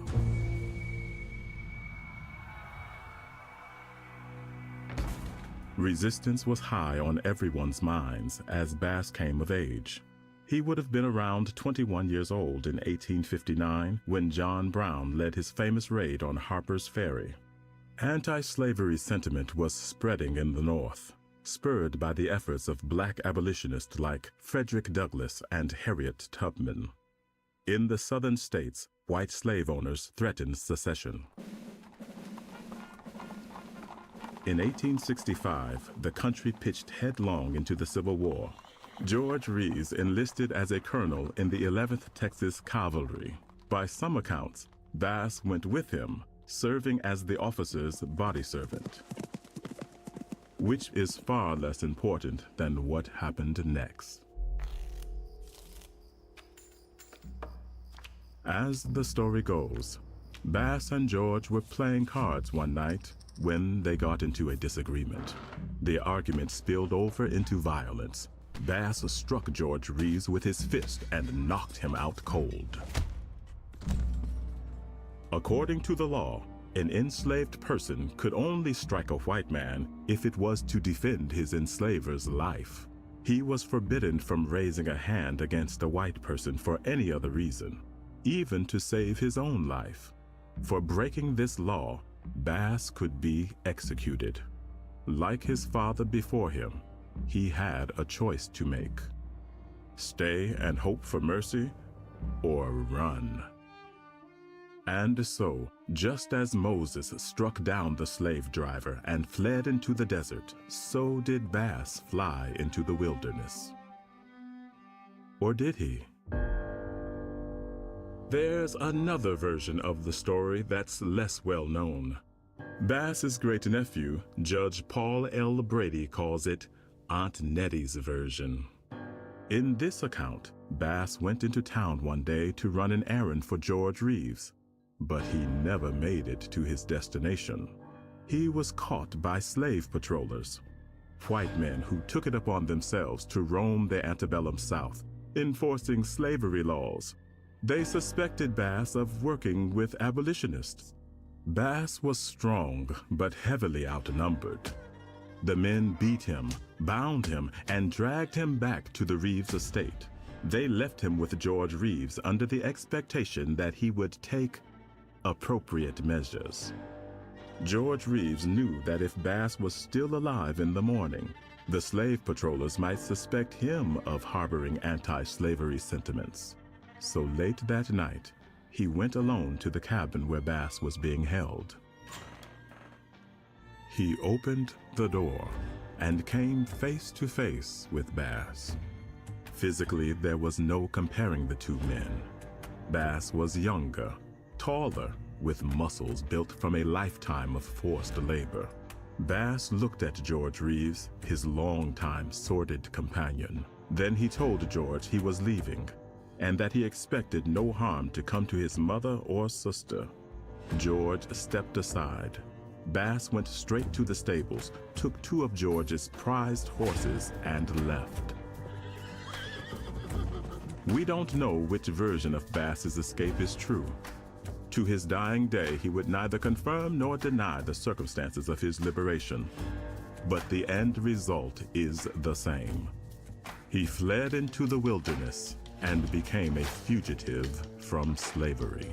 Resistance was high on everyone's minds as Bass came of age. He would have been around 21 years old in 1859 when John Brown led his famous raid on Harper's Ferry. Anti-slavery sentiment was spreading in the North, spurred by the efforts of black abolitionists like Frederick Douglass and Harriet Tubman. In the southern states, white slave owners threatened secession. In 1865, the country pitched headlong into the Civil War. George Reeves enlisted as a colonel in the 11th Texas Cavalry. By some accounts, Bass went with him, serving as the officer's body servant, which is far less important than what happened next. As the story goes, Bass and George were playing cards one night when they got into a disagreement. The argument spilled over into violence. Bass struck George Reeves with his fist and knocked him out cold. According to the law, an enslaved person could only strike a white man if it was to defend his enslaver's life. He was forbidden from raising a hand against a white person for any other reason, even to save his own life. For breaking this law, Bass could be executed. Like his father before him, he had a choice to make: stay and hope for mercy, or run. And so, just as Moses struck down the slave driver and fled into the desert, so did Bass fly into the wilderness. Or did he? There's another version of the story that's less well known. Bass's great-nephew, Judge Paul L. Brady, calls it Aunt Nettie's version. In this account, Bass went into town one day to run an errand for George Reeves, but he never made it to his destination. He was caught by slave patrollers, white men who took it upon themselves to roam the antebellum South, enforcing slavery laws. They suspected Bass of working with abolitionists. Bass was strong, but heavily outnumbered. The men beat him, bound him, and dragged him back to the Reeves estate. They left him with George Reeves under the expectation that he would take appropriate measures. George Reeves knew that if Bass was still alive in the morning, the slave patrollers might suspect him of harboring anti-slavery sentiments. So late that night, he went alone to the cabin where Bass was being held. He opened the door and came face to face with Bass. Physically, there was no comparing the two men. Bass was younger, taller, with muscles built from a lifetime of forced labor. Bass looked at George Reeves, his longtime sordid companion. Then he told George he was leaving, and that he expected no harm to come to his mother or sister. George stepped aside. Bass went straight to the stables, took two of George's prized horses, and left. We don't know which version of Bass's escape is true. To his dying day, he would neither confirm nor deny the circumstances of his liberation. But the end result is the same. He fled into the wilderness and became a fugitive from slavery.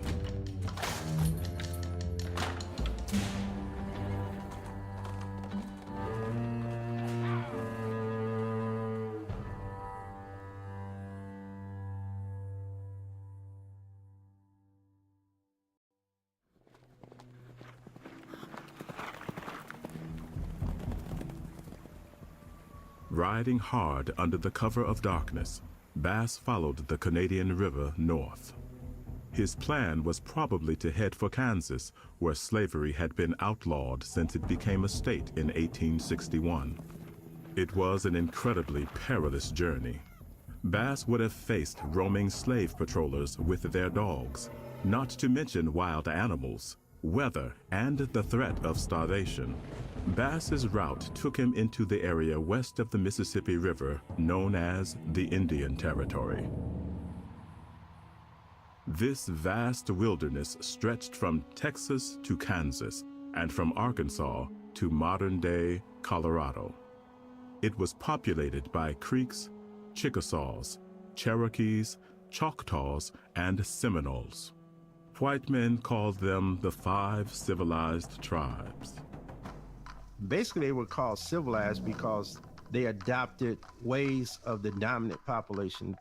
Riding hard under the cover of darkness, Bass followed the Canadian River north. His plan was probably to head for Kansas, where slavery had been outlawed since it became a state in 1861. It was an incredibly perilous journey. Bass would have faced roaming slave patrollers with their dogs, not to mention wild animals, weather, and the threat of starvation. Bass's route took him into the area west of the Mississippi River known as the Indian Territory. This vast wilderness stretched from Texas to Kansas and from Arkansas to modern-day Colorado. It was populated by Creeks, Chickasaws, Cherokees, Choctaws, and Seminoles. White men called them the 5 civilized tribes. Basically, they were called civilized because they adopted ways of the dominant population.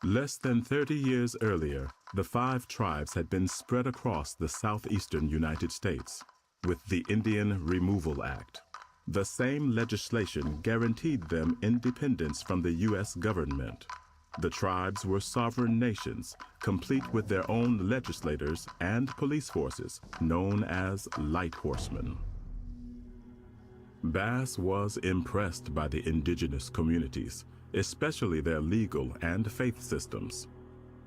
Less than 30 years earlier, the 5 tribes had been spread across the southeastern United States with the Indian Removal Act. The same legislation guaranteed them independence from the U.S. government. The tribes were sovereign nations, complete with their own legislators and police forces, known as light horsemen. Bass was impressed by the indigenous communities, especially their legal and faith systems.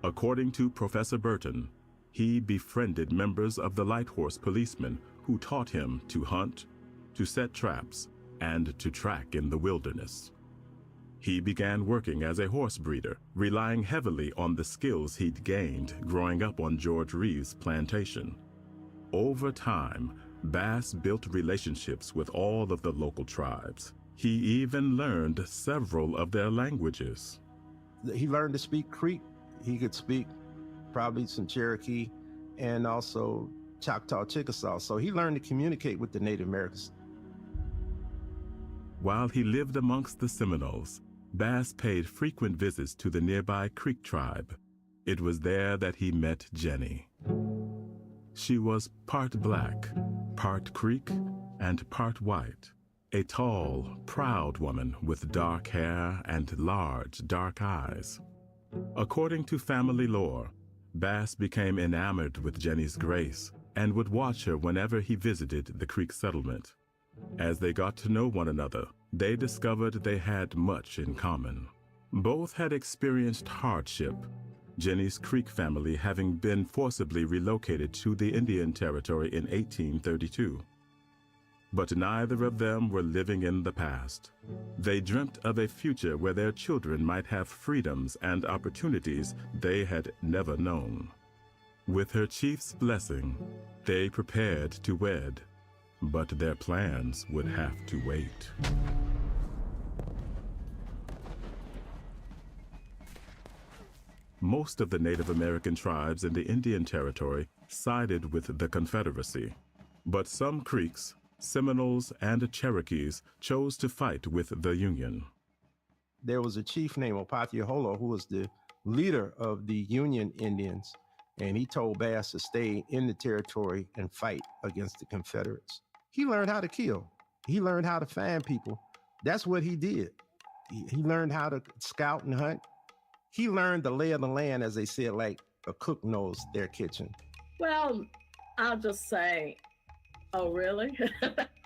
According to Professor Burton, he befriended members of the light horse policemen who taught him to hunt, to set traps, and to track in the wilderness. He began working as a horse breeder, relying heavily on the skills he'd gained growing up on George Reeves' plantation. Over time, Bass built relationships with all of the local tribes. He even learned several of their languages. He learned to speak Creek. He could speak probably some Cherokee and also Choctaw, Chickasaw. So he learned to communicate with the Native Americans. While he lived amongst the Seminoles, Bass paid frequent visits to the nearby Creek tribe. It was there that he met Jenny. She was part black, part Creek, and part white. A tall, proud woman with dark hair and large, dark eyes. According to family lore, Bass became enamored with Jenny's grace and would watch her whenever he visited the Creek settlement. As they got to know one another, they discovered they had much in common. Both had experienced hardship, Jenny's Creek family having been forcibly relocated to the Indian Territory in 1832. But neither of them were living in the past. They dreamt of a future where their children might have freedoms and opportunities they had never known. With her chief's blessing, they prepared to wed. But their plans would have to wait. Most of the Native American tribes in the Indian Territory sided with the Confederacy, but some Creeks, Seminoles, and Cherokees chose to fight with the Union. There was a chief named Opathiaholo who was the leader of the Union Indians, and he told Bass to stay in the territory and fight against the Confederates. He learned how to kill. He learned how to find people. That's what he did. He learned how to scout and hunt. He learned the lay of the land, as they said, like a cook knows their kitchen. Well, I'll just say, oh, really?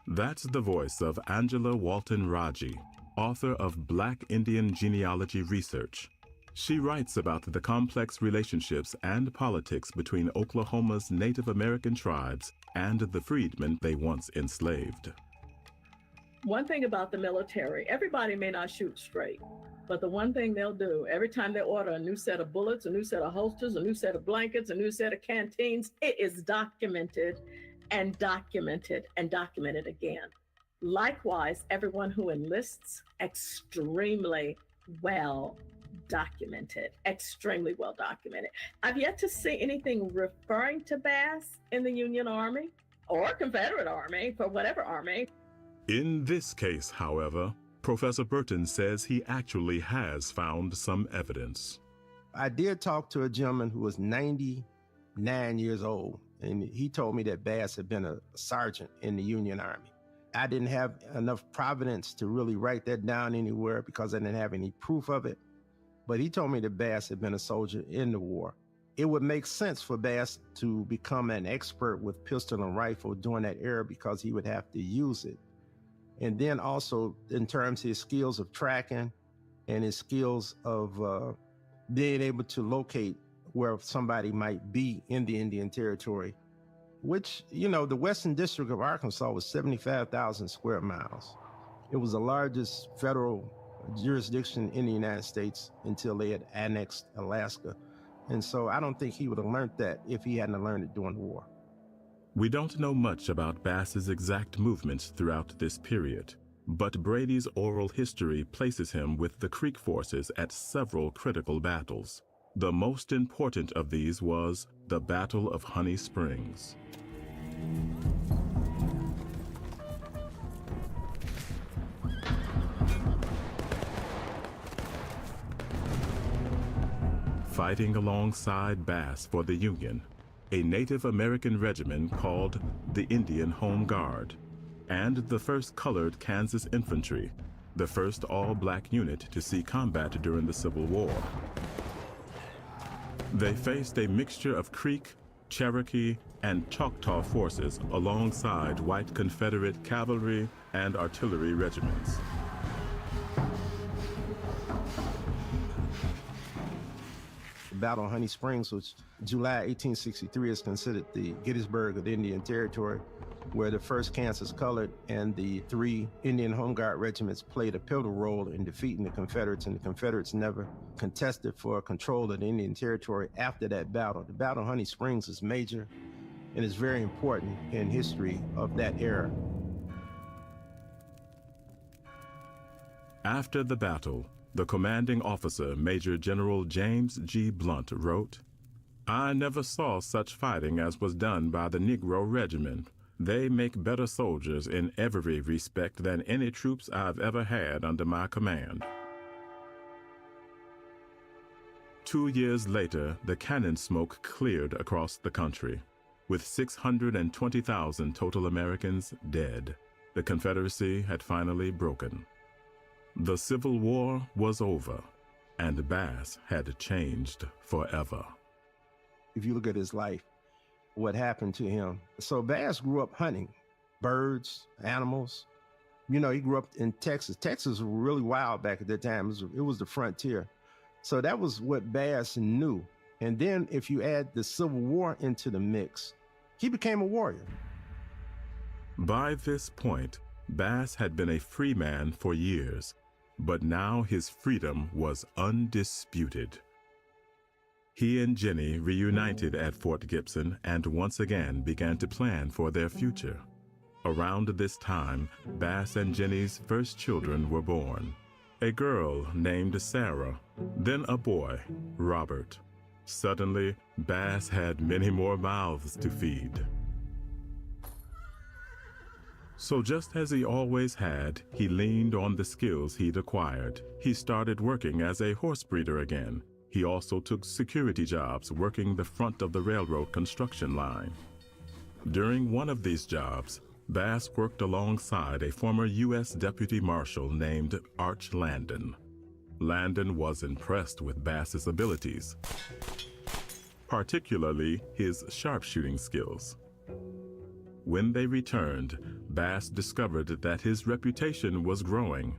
That's the voice of Angela Walton Raji, author of Black Indian Genealogy Research. She writes about the complex relationships and politics between Oklahoma's Native American tribes and the freedmen they once enslaved. One thing about the military, everybody may not shoot straight, but the one thing they'll do, every time they order a new set of bullets, a new set of holsters, a new set of blankets, a new set of canteens, it is documented and documented and documented again. Likewise, everyone who enlists, extremely well documented, extremely well documented. I've yet to see anything referring to Bass in the Union Army or Confederate Army, for whatever army. In this case, however, Professor Burton says he actually has found some evidence. I did talk to a gentleman who was 99 years old, and he told me that Bass had been a sergeant in the Union Army. I didn't have enough provenance to really write that down anywhere because I didn't have any proof of it. But he told me that Bass had been a soldier in the war. It would make sense for Bass to become an expert with pistol and rifle during that era because he would have to use it. And then also in terms of his skills of tracking and his skills of being able to locate where somebody might be in the Indian Territory, which, you know, the Western District of Arkansas was 75,000 square miles. It was the largest federal jurisdiction in the United States until they had annexed Alaska. And so I don't think he would have learned that if he hadn't learned it during the war. We don't know much about Bass's exact movements throughout this period, but Brady's oral history places him with the Creek forces at several critical battles. The most important of these was the Battle of Honey Springs. Fighting alongside Bass for the Union, a Native American regiment called the Indian Home Guard, and the 1st Colored Kansas Infantry, the first all-black unit to see combat during the Civil War. They faced a mixture of Creek, Cherokee, and Choctaw forces alongside white Confederate cavalry and artillery regiments. The Battle of Honey Springs, which July 1863 is considered the Gettysburg of the Indian Territory, where the 1st Kansas Colored and the 3 Indian Home Guard regiments played a pivotal role in defeating the Confederates, and the Confederates never contested for control of the Indian Territory after that battle. The Battle of Honey Springs is major and is very important in history of that era. After the battle, the commanding officer, Major General James G. Blunt, wrote, "I never saw such fighting as was done by the Negro Regiment. They make better soldiers in every respect than any troops I've ever had under my command." 2 years later, the cannon smoke cleared across the country, with 620,000 total Americans dead. The Confederacy had finally broken. The Civil War was over, and Bass had changed forever. If you look at his life, what happened to him. So Bass grew up hunting birds, animals. You know, he grew up in Texas. Texas was really wild back at that time. It was the frontier. So that was what Bass knew. And then if you add the Civil War into the mix, he became a warrior. By this point, Bass had been a free man for years, but now his freedom was undisputed. He and Jenny reunited at Fort Gibson and once again began to plan for their future. Around this time, Bass and Jenny's first children were born. A girl named Sarah, then a boy, Robert. Suddenly, Bass had many more mouths to feed. So just as he always had, he leaned on the skills he'd acquired. He started working as a horse breeder again. He also took security jobs working the front of the railroad construction line. During one of these jobs, Bass worked alongside a former U.S. Deputy Marshal named Arch Landon. Landon was impressed with Bass's abilities, particularly his sharpshooting skills. When they returned, Bass discovered that his reputation was growing.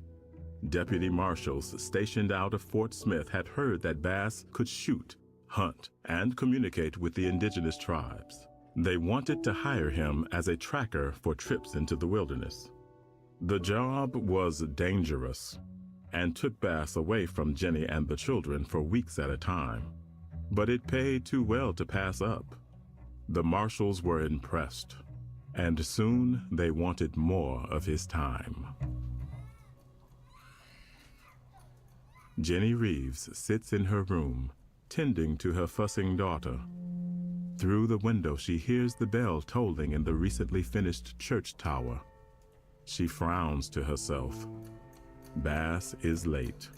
Deputy marshals stationed out of Fort Smith had heard that Bass could shoot, hunt, and communicate with the indigenous tribes. They wanted to hire him as a tracker for trips into the wilderness. The job was dangerous and took Bass away from Jenny and the children for weeks at a time. But it paid too well to pass up. The marshals were impressed, and soon they wanted more of his time. Jenny Reeves sits in her room, tending to her fussing daughter. Through the window, she hears the bell tolling in the recently finished church tower. She frowns to herself. Bass is late.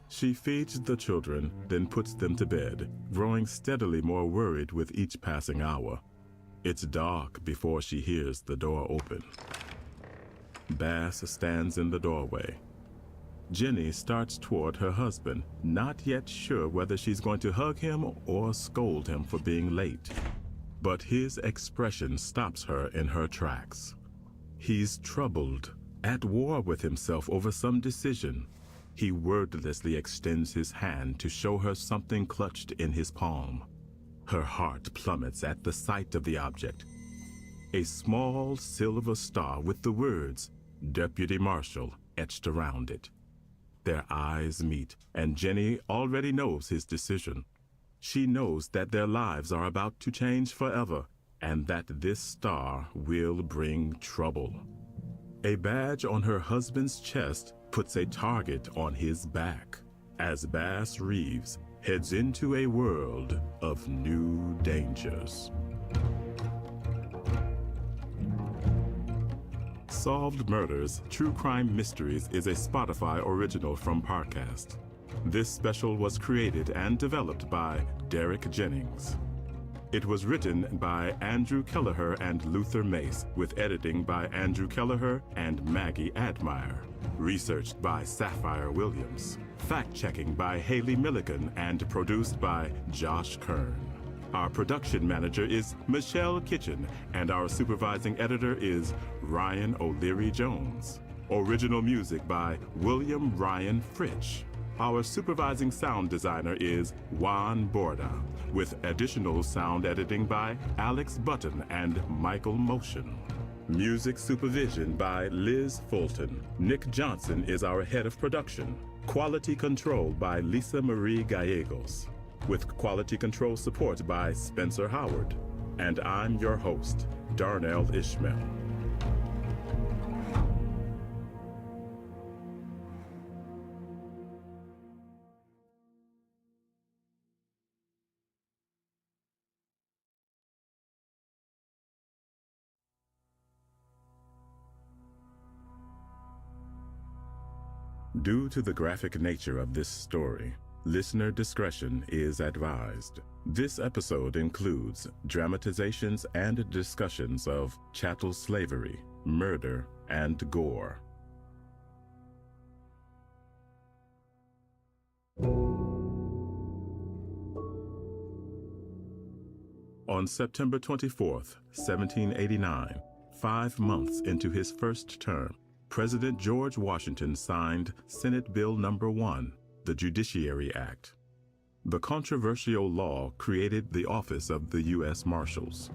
She feeds the children, then puts them to bed, growing steadily more worried with each passing hour. It's dark before she hears the door open. Bass stands in the doorway. Jenny starts toward her husband, not yet sure whether she's going to hug him or scold him for being late. But his expression stops her in her tracks. He's troubled, At war with himself over some decision, he wordlessly extends his hand to show her something clutched in his palm. Her heart plummets at the sight of the object. A small silver star with the words, Deputy Marshal, etched around it. Their eyes meet, and Jenny already knows his decision. She knows that their lives are about to change forever, and that this star will bring trouble. A badge on her husband's chest puts a target on his back as Bass Reeves heads into a world of new dangers. Solved Murders, True Crime Mysteries is a Spotify original from Parcast. This special was created and developed by Derek Jennings. It was written by Andrew Kelleher and Luther Mace, with editing by Andrew Kelleher and Maggie Admire. Researched by Sapphire Williams. Fact-checking by Haley Milliken and produced by Josh Kern. Our production manager is Michelle Kitchen, and our supervising editor is Ryan O'Leary Jones. Original music by William Ryan Fritsch. Our supervising sound designer is Juan Borda, with additional sound editing by Alex Button and Michael Motion. Music supervision by Liz Fulton. Nick Johnson is our head of production. Quality control by Lisa Marie Gallegos, with quality control support by Spencer Howard. And I'm your host, Darnell Ishmael. Due to the graphic nature of this story, listener discretion is advised. This episode includes dramatizations and discussions of chattel slavery, murder, and gore. On September 24th, 1789, 5 months into his first term, President George Washington signed Senate Bill No. 1, the Judiciary Act. The controversial law created the office of the U.S. Marshals.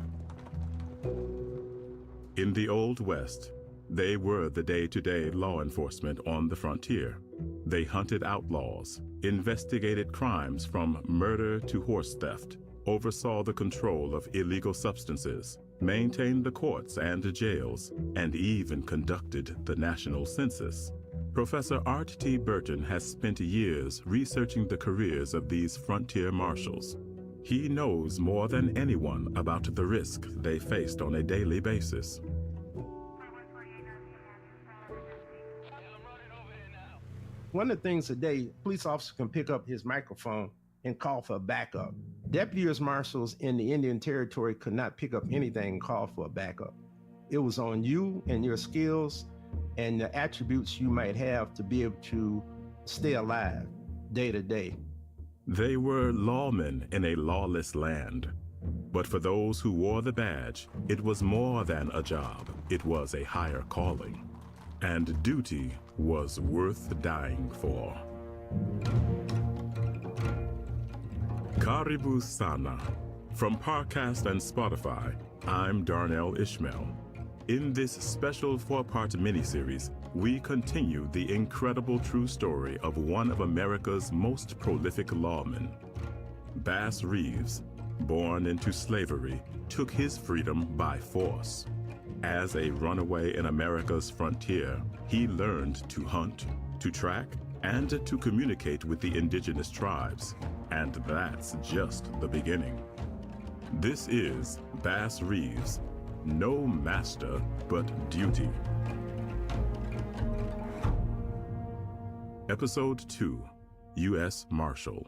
In the Old West, they were the day-to-day law enforcement on the frontier. They hunted outlaws, investigated crimes from murder to horse theft, oversaw the control of illegal substances, maintained the courts and jails, and even conducted the national census. Professor Art T. Burton has spent years researching the careers of these frontier marshals. He knows more than anyone about the risk they faced on a daily basis. One of the things today, police officer can pick up his microphone and call for backup. Deputy marshals in the Indian Territory could not pick up anything and call for a backup. It was on you and your skills and the attributes you might have to be able to stay alive day to day. They were lawmen in a lawless land. But for those who wore the badge, it was more than a job. It was a higher calling. And duty was worth dying for. Karibu Sana. From Parcast and Spotify, I'm Darnell Ishmael. In this special 4-part miniseries, we continue the incredible true story of one of America's most prolific lawmen. Bass Reeves, born into slavery, took his freedom by force. As a runaway in America's frontier, he learned to hunt, to track, and to communicate with the indigenous tribes. And that's just the beginning. This is Bass Reeves, no master but duty. Episode 2, U.S. Marshal.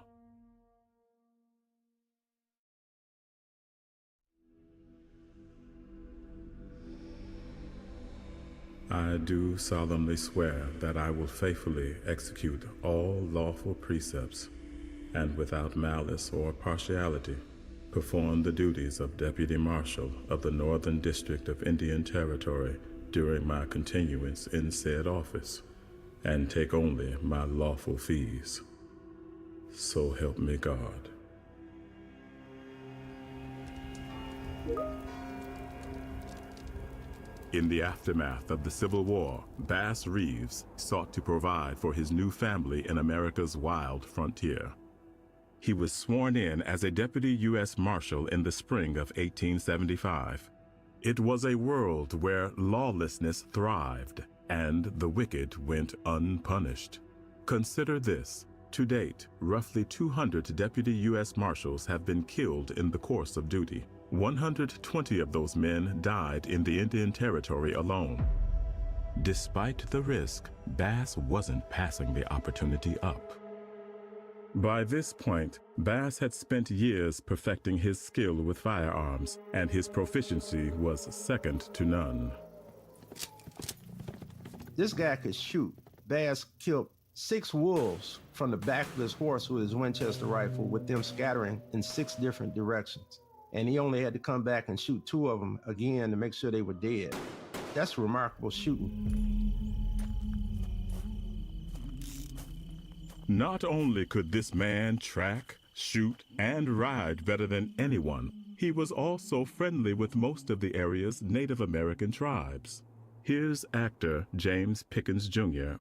I do solemnly swear that I will faithfully execute all lawful precepts, and without malice or partiality, perform the duties of Deputy Marshal of the Northern District of Indian Territory during my continuance in said office, and take only my lawful fees. So help me God. In the aftermath of the Civil War, Bass Reeves sought to provide for his new family in America's wild frontier. He was sworn in as a deputy U.S. Marshal in the spring of 1875. It was a world where lawlessness thrived and the wicked went unpunished. Consider this. To date, roughly 200 deputy U.S. Marshals have been killed in the course of duty. 120 of those men died in the Indian Territory alone. Despite the risk, Bass wasn't passing the opportunity up. By this point, Bass had spent years perfecting his skill with firearms, and his proficiency was second to none. This guy could shoot. Bass killed 6 wolves from the back of his horse with his Winchester rifle, with them scattering in 6 different directions. And he only had to come back and shoot 2 of them again to make sure they were dead. That's remarkable shooting. Not only could this man track, shoot, and ride better than anyone, he was also friendly with most of the area's Native American tribes. Here's actor James Pickens Jr.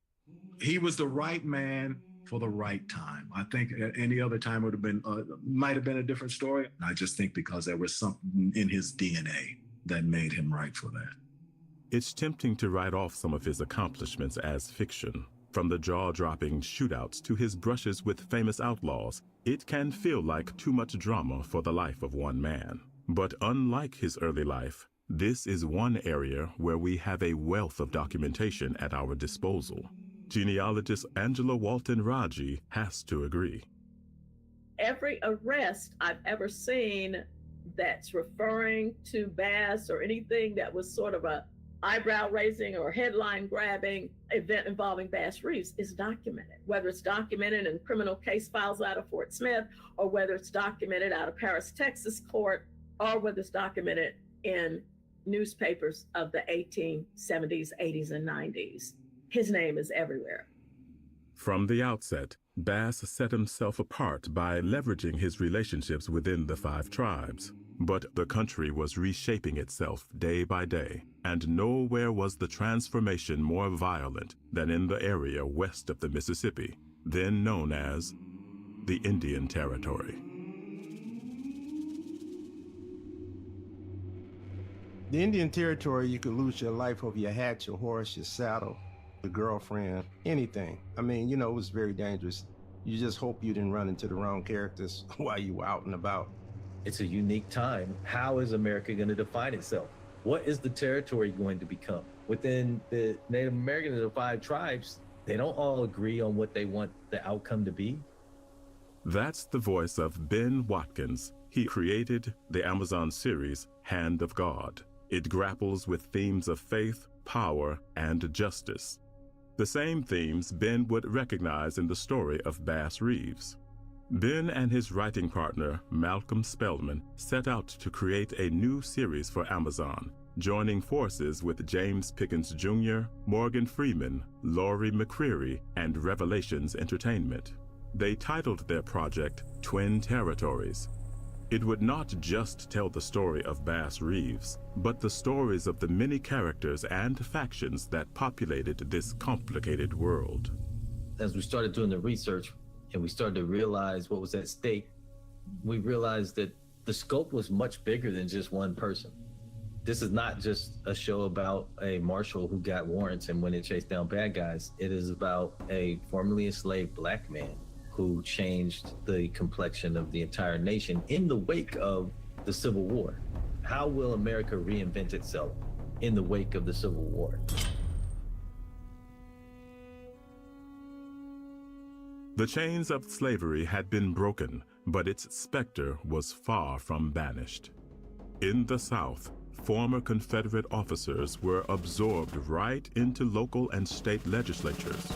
He was the right man for the right time. I think at any other time would have been, might have been a different story. I just think because there was something in his DNA that made him right for that. It's tempting to write off some of his accomplishments as fiction. From the jaw-dropping shootouts to his brushes with famous outlaws, it can feel like too much drama for the life of one man. But unlike his early life, this is one area where we have a wealth of documentation at our disposal. Genealogist Angela Walton Raji has to agree. Every arrest I've ever seen that's referring to Bass or anything that was sort of a eyebrow-raising or headline-grabbing event involving Bass Reeves is documented, whether it's documented in criminal case files out of Fort Smith, or whether it's documented out of Paris, Texas court, or whether it's documented in newspapers of the 1870s, 80s, and 90s. His name is everywhere. From the outset, Bass set himself apart by leveraging his relationships within the 5 tribes. But the country was reshaping itself day by day, and nowhere was the transformation more violent than in the area west of the Mississippi, then known as the Indian Territory. The Indian Territory, you could lose your life over your hat, your horse, your saddle, your girlfriend, anything. I mean, you know, it was very dangerous. You just hope you didn't run into the wrong characters while you were out and about. It's a unique time. How is America going to define itself? What is the territory going to become? Within the Native American and the 5 tribes, they don't all agree on what they want the outcome to be. That's the voice of Ben Watkins. He created the Amazon series, Hand of God. It grapples with themes of faith, power, and justice. The same themes Ben would recognize in the story of Bass Reeves. Ben and his writing partner, Malcolm Spellman, set out to create a new series for Amazon, joining forces with James Pickens Jr., Morgan Freeman, Laurie McCreary, and Revelations Entertainment. They titled their project Twin Territories. It would not just tell the story of Bass Reeves, but the stories of the many characters and factions that populated this complicated world. As we started doing the research and we started to realize what was at stake, we realized that the scope was much bigger than just one person. This is not just a show about a marshal who got warrants and went and chased down bad guys. It is about a formerly enslaved Black man who changed the complexion of the entire nation in the wake of the Civil War. How will America reinvent itself in the wake of the Civil War? The chains of slavery had been broken, but its specter was far from banished. In the South, former Confederate officers were absorbed right into local and state legislatures.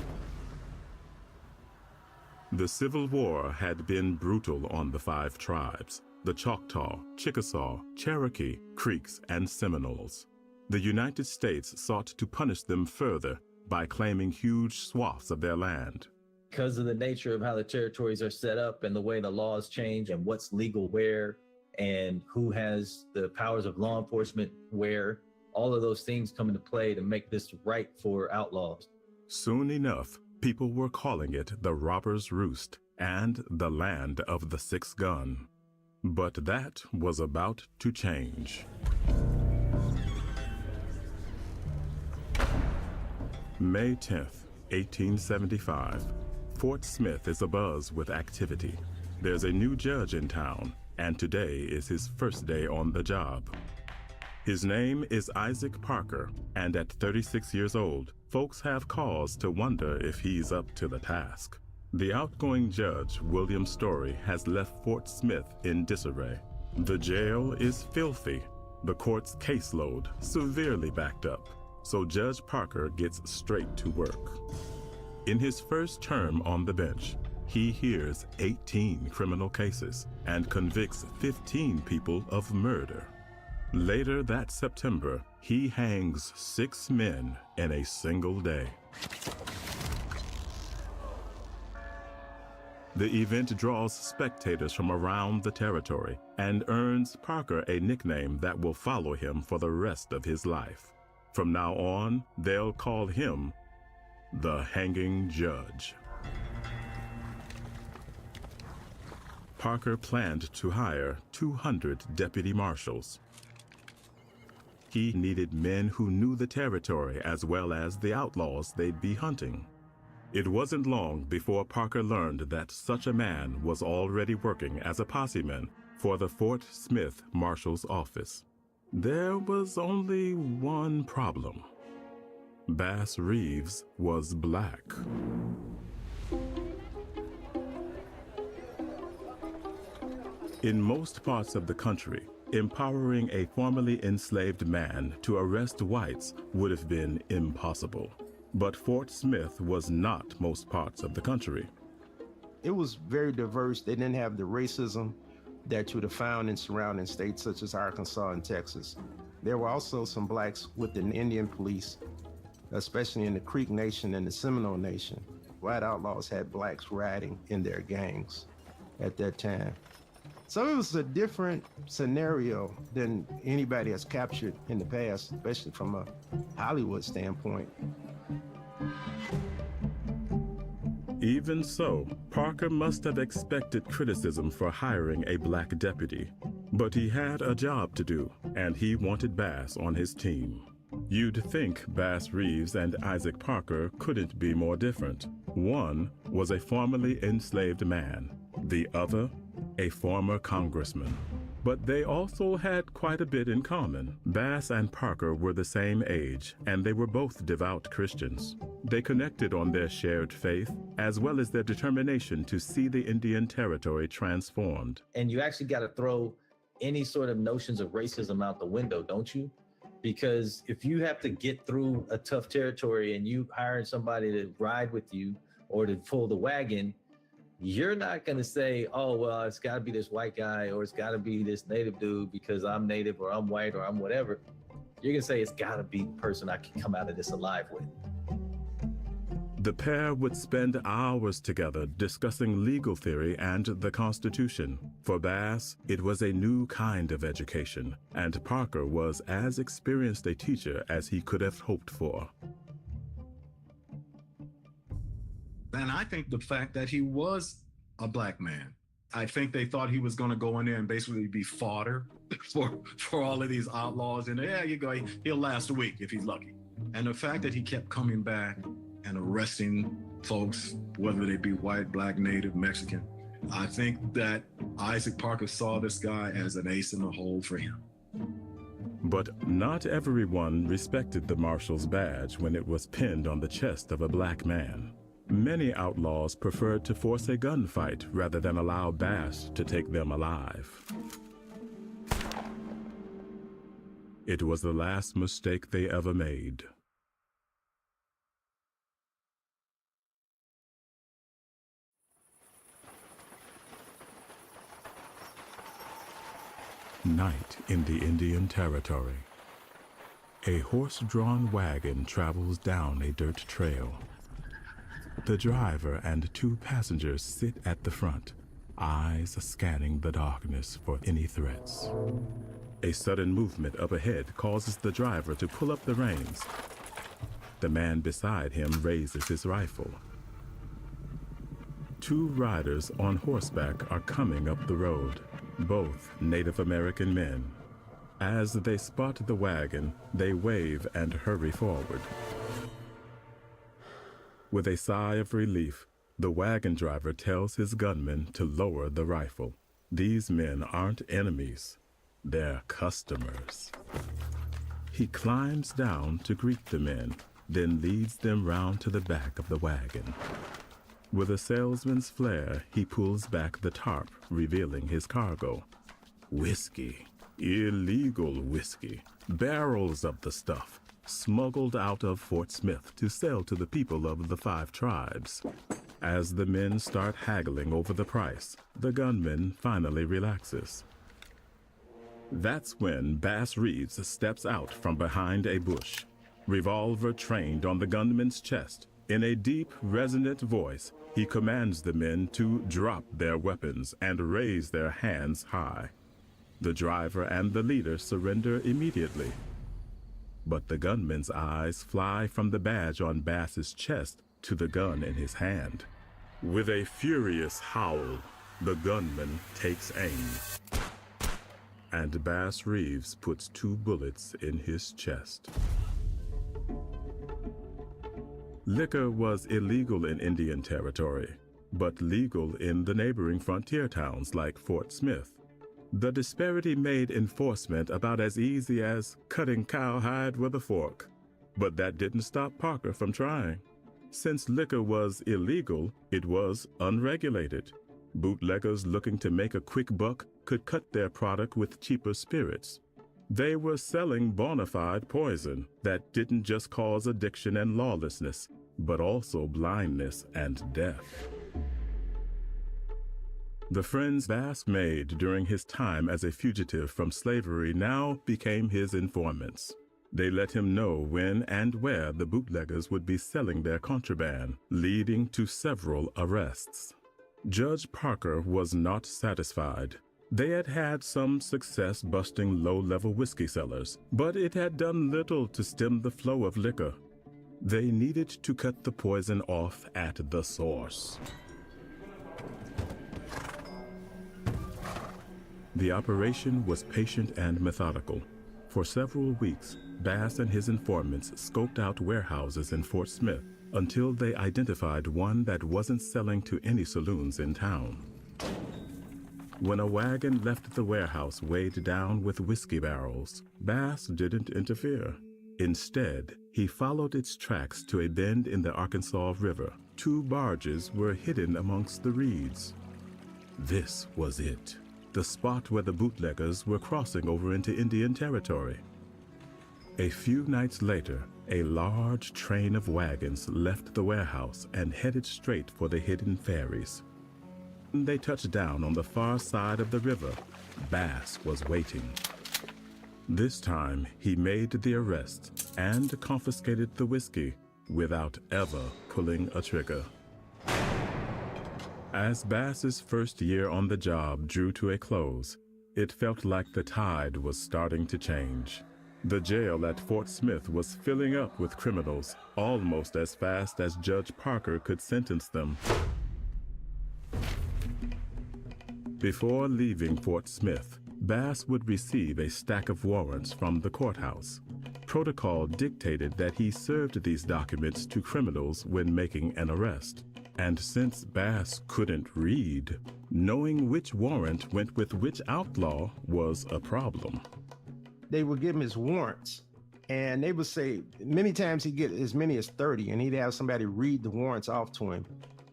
The Civil War had been brutal on the 5 tribes, the Choctaw, Chickasaw, Cherokee, Creeks, and Seminoles. The United States sought to punish them further by claiming huge swaths of their land. Because of the nature of how the territories are set up and the way the laws change and what's legal where and who has the powers of law enforcement where, all of those things come into play to make this right for outlaws. Soon enough, people were calling it the Robber's Roost and the Land of the Six Gun. But that was about to change. May 10th, 1875. Fort Smith is abuzz with activity. There's a new judge in town, and today is his first day on the job. His name is Isaac Parker, and at 36 years old, folks have cause to wonder if he's up to the task. The outgoing judge, William Story, has left Fort Smith in disarray. The jail is filthy, the court's caseload severely backed up, so Judge Parker gets straight to work. In his first term on the bench, he hears 18 criminal cases and convicts 15 people of murder. Later that September, he hangs 6 men in a single day. The event draws spectators from around the territory and earns Parker a nickname that will follow him for the rest of his life. From now on, they'll call him the Hanging Judge. Parker planned to hire 200 deputy marshals. He needed men who knew the territory as well as the outlaws they'd be hunting. It wasn't long before Parker learned that such a man was already working as a posseman for the Fort Smith Marshal's office. There was only one problem. Bass Reeves was black. In most parts of the country, empowering a formerly enslaved man to arrest whites would have been impossible. But Fort Smith was not most parts of the country. It was very diverse. They didn't have the racism that you would have found in surrounding states such as Arkansas and Texas. There were also some blacks within the Indian police, especially in the Creek Nation and the Seminole Nation. White outlaws had blacks riding in their gangs at that time. So it was a different scenario than anybody has captured in the past, especially from a Hollywood standpoint. Even so, Parker must have expected criticism for hiring a black deputy. But he had a job to do, and he wanted Bass on his team. You'd think Bass Reeves and Isaac Parker couldn't be more different. One was a formerly enslaved man, the other a former congressman. But they also had quite a bit in common. Bass and Parker were the same age, and they were both devout Christians. They connected on their shared faith, as well as their determination to see the Indian Territory transformed. And you actually got to throw any sort of notions of racism out the window, don't you? Because if you have to get through a tough territory and you hire somebody to ride with you or to pull the wagon, you're not going to say, oh, well, it's got to be this white guy or it's got to be this native dude because I'm native or I'm white or I'm whatever. You're going to say it's got to be the person I can come out of this alive with. The pair would spend hours together discussing legal theory and the Constitution. For Bass, it was a new kind of education, and Parker was as experienced a teacher as he could have hoped for. And I think the fact that he was a black man, I think they thought he was going to go in there and basically be fodder for all of these outlaws. And yeah, you go, he'll last a week if he's lucky. And the fact that he kept coming back and arresting folks, whether they be white, black, native, Mexican, I think that Isaac Parker saw this guy as an ace in the hole for him. But not everyone respected the marshal's badge when it was pinned on the chest of a black man. Many outlaws preferred to force a gunfight rather than allow Bass to take them alive. It was the last mistake they ever made. Night in the Indian Territory. A horse-drawn wagon travels down a dirt trail. The driver and 2 passengers sit at the front, eyes scanning the darkness for any threats. A sudden movement up ahead causes the driver to pull up the reins. The man beside him raises his rifle. 2 riders on horseback are coming up the road, both Native American men. As they spot the wagon, they wave and hurry forward. With a sigh of relief, the wagon driver tells his gunman to lower the rifle. These men aren't enemies, they're customers. He climbs down to greet the men, then leads them round to the back of the wagon. With a salesman's flair, he pulls back the tarp, revealing his cargo. Whiskey. Illegal whiskey. Barrels of the stuff, smuggled out of Fort Smith to sell to the people of the 5 tribes. As the men start haggling over the price, the gunman finally relaxes. That's when Bass Reeves steps out from behind a bush, revolver trained on the gunman's chest. In a deep, resonant voice, he commands the men to drop their weapons and raise their hands high. The driver and the leader surrender immediately. But the gunman's eyes fly from the badge on Bass's chest to the gun in his hand. With a furious howl, the gunman takes aim. And Bass Reeves puts 2 bullets in his chest. Liquor was illegal in Indian Territory, but legal in the neighboring frontier towns like Fort Smith. The disparity made enforcement about as easy as cutting cowhide with a fork. But that didn't stop Parker from trying. Since liquor was illegal, it was unregulated. Bootleggers looking to make a quick buck could cut their product with cheaper spirits. They were selling bona fide poison that didn't just cause addiction and lawlessness, but also blindness and death. The friends Bass made during his time as a fugitive from slavery now became his informants. They let him know when and where the bootleggers would be selling their contraband, leading to several arrests. Judge Parker was not satisfied. They had had some success busting low-level whiskey sellers, but it had done little to stem the flow of liquor. They needed to cut the poison off at the source. The operation was patient and methodical. For several weeks, Bass and his informants scoped out warehouses in Fort Smith until they identified one that wasn't selling to any saloons in town. When a wagon left the warehouse weighed down with whiskey barrels, Bass didn't interfere. Instead, he followed its tracks to a bend in the Arkansas River. 2 barges were hidden amongst the reeds. This was it. The spot where the bootleggers were crossing over into Indian Territory. A few nights later, a large train of wagons left the warehouse and headed straight for the hidden ferries. When they touched down on the far side of the river, Bass was waiting. This time, he made the arrest and confiscated the whiskey without ever pulling a trigger. As Bass's first year on the job drew to a close, it felt like the tide was starting to change. The jail at Fort Smith was filling up with criminals almost as fast as Judge Parker could sentence them. Before leaving Fort Smith, Bass would receive a stack of warrants from the courthouse. Protocol dictated that he served these documents to criminals when making an arrest. And since Bass couldn't read, knowing which warrant went with which outlaw was a problem. They would give him his warrants, and they would say many times he'd get as many as 30, and he'd have somebody read the warrants off to him,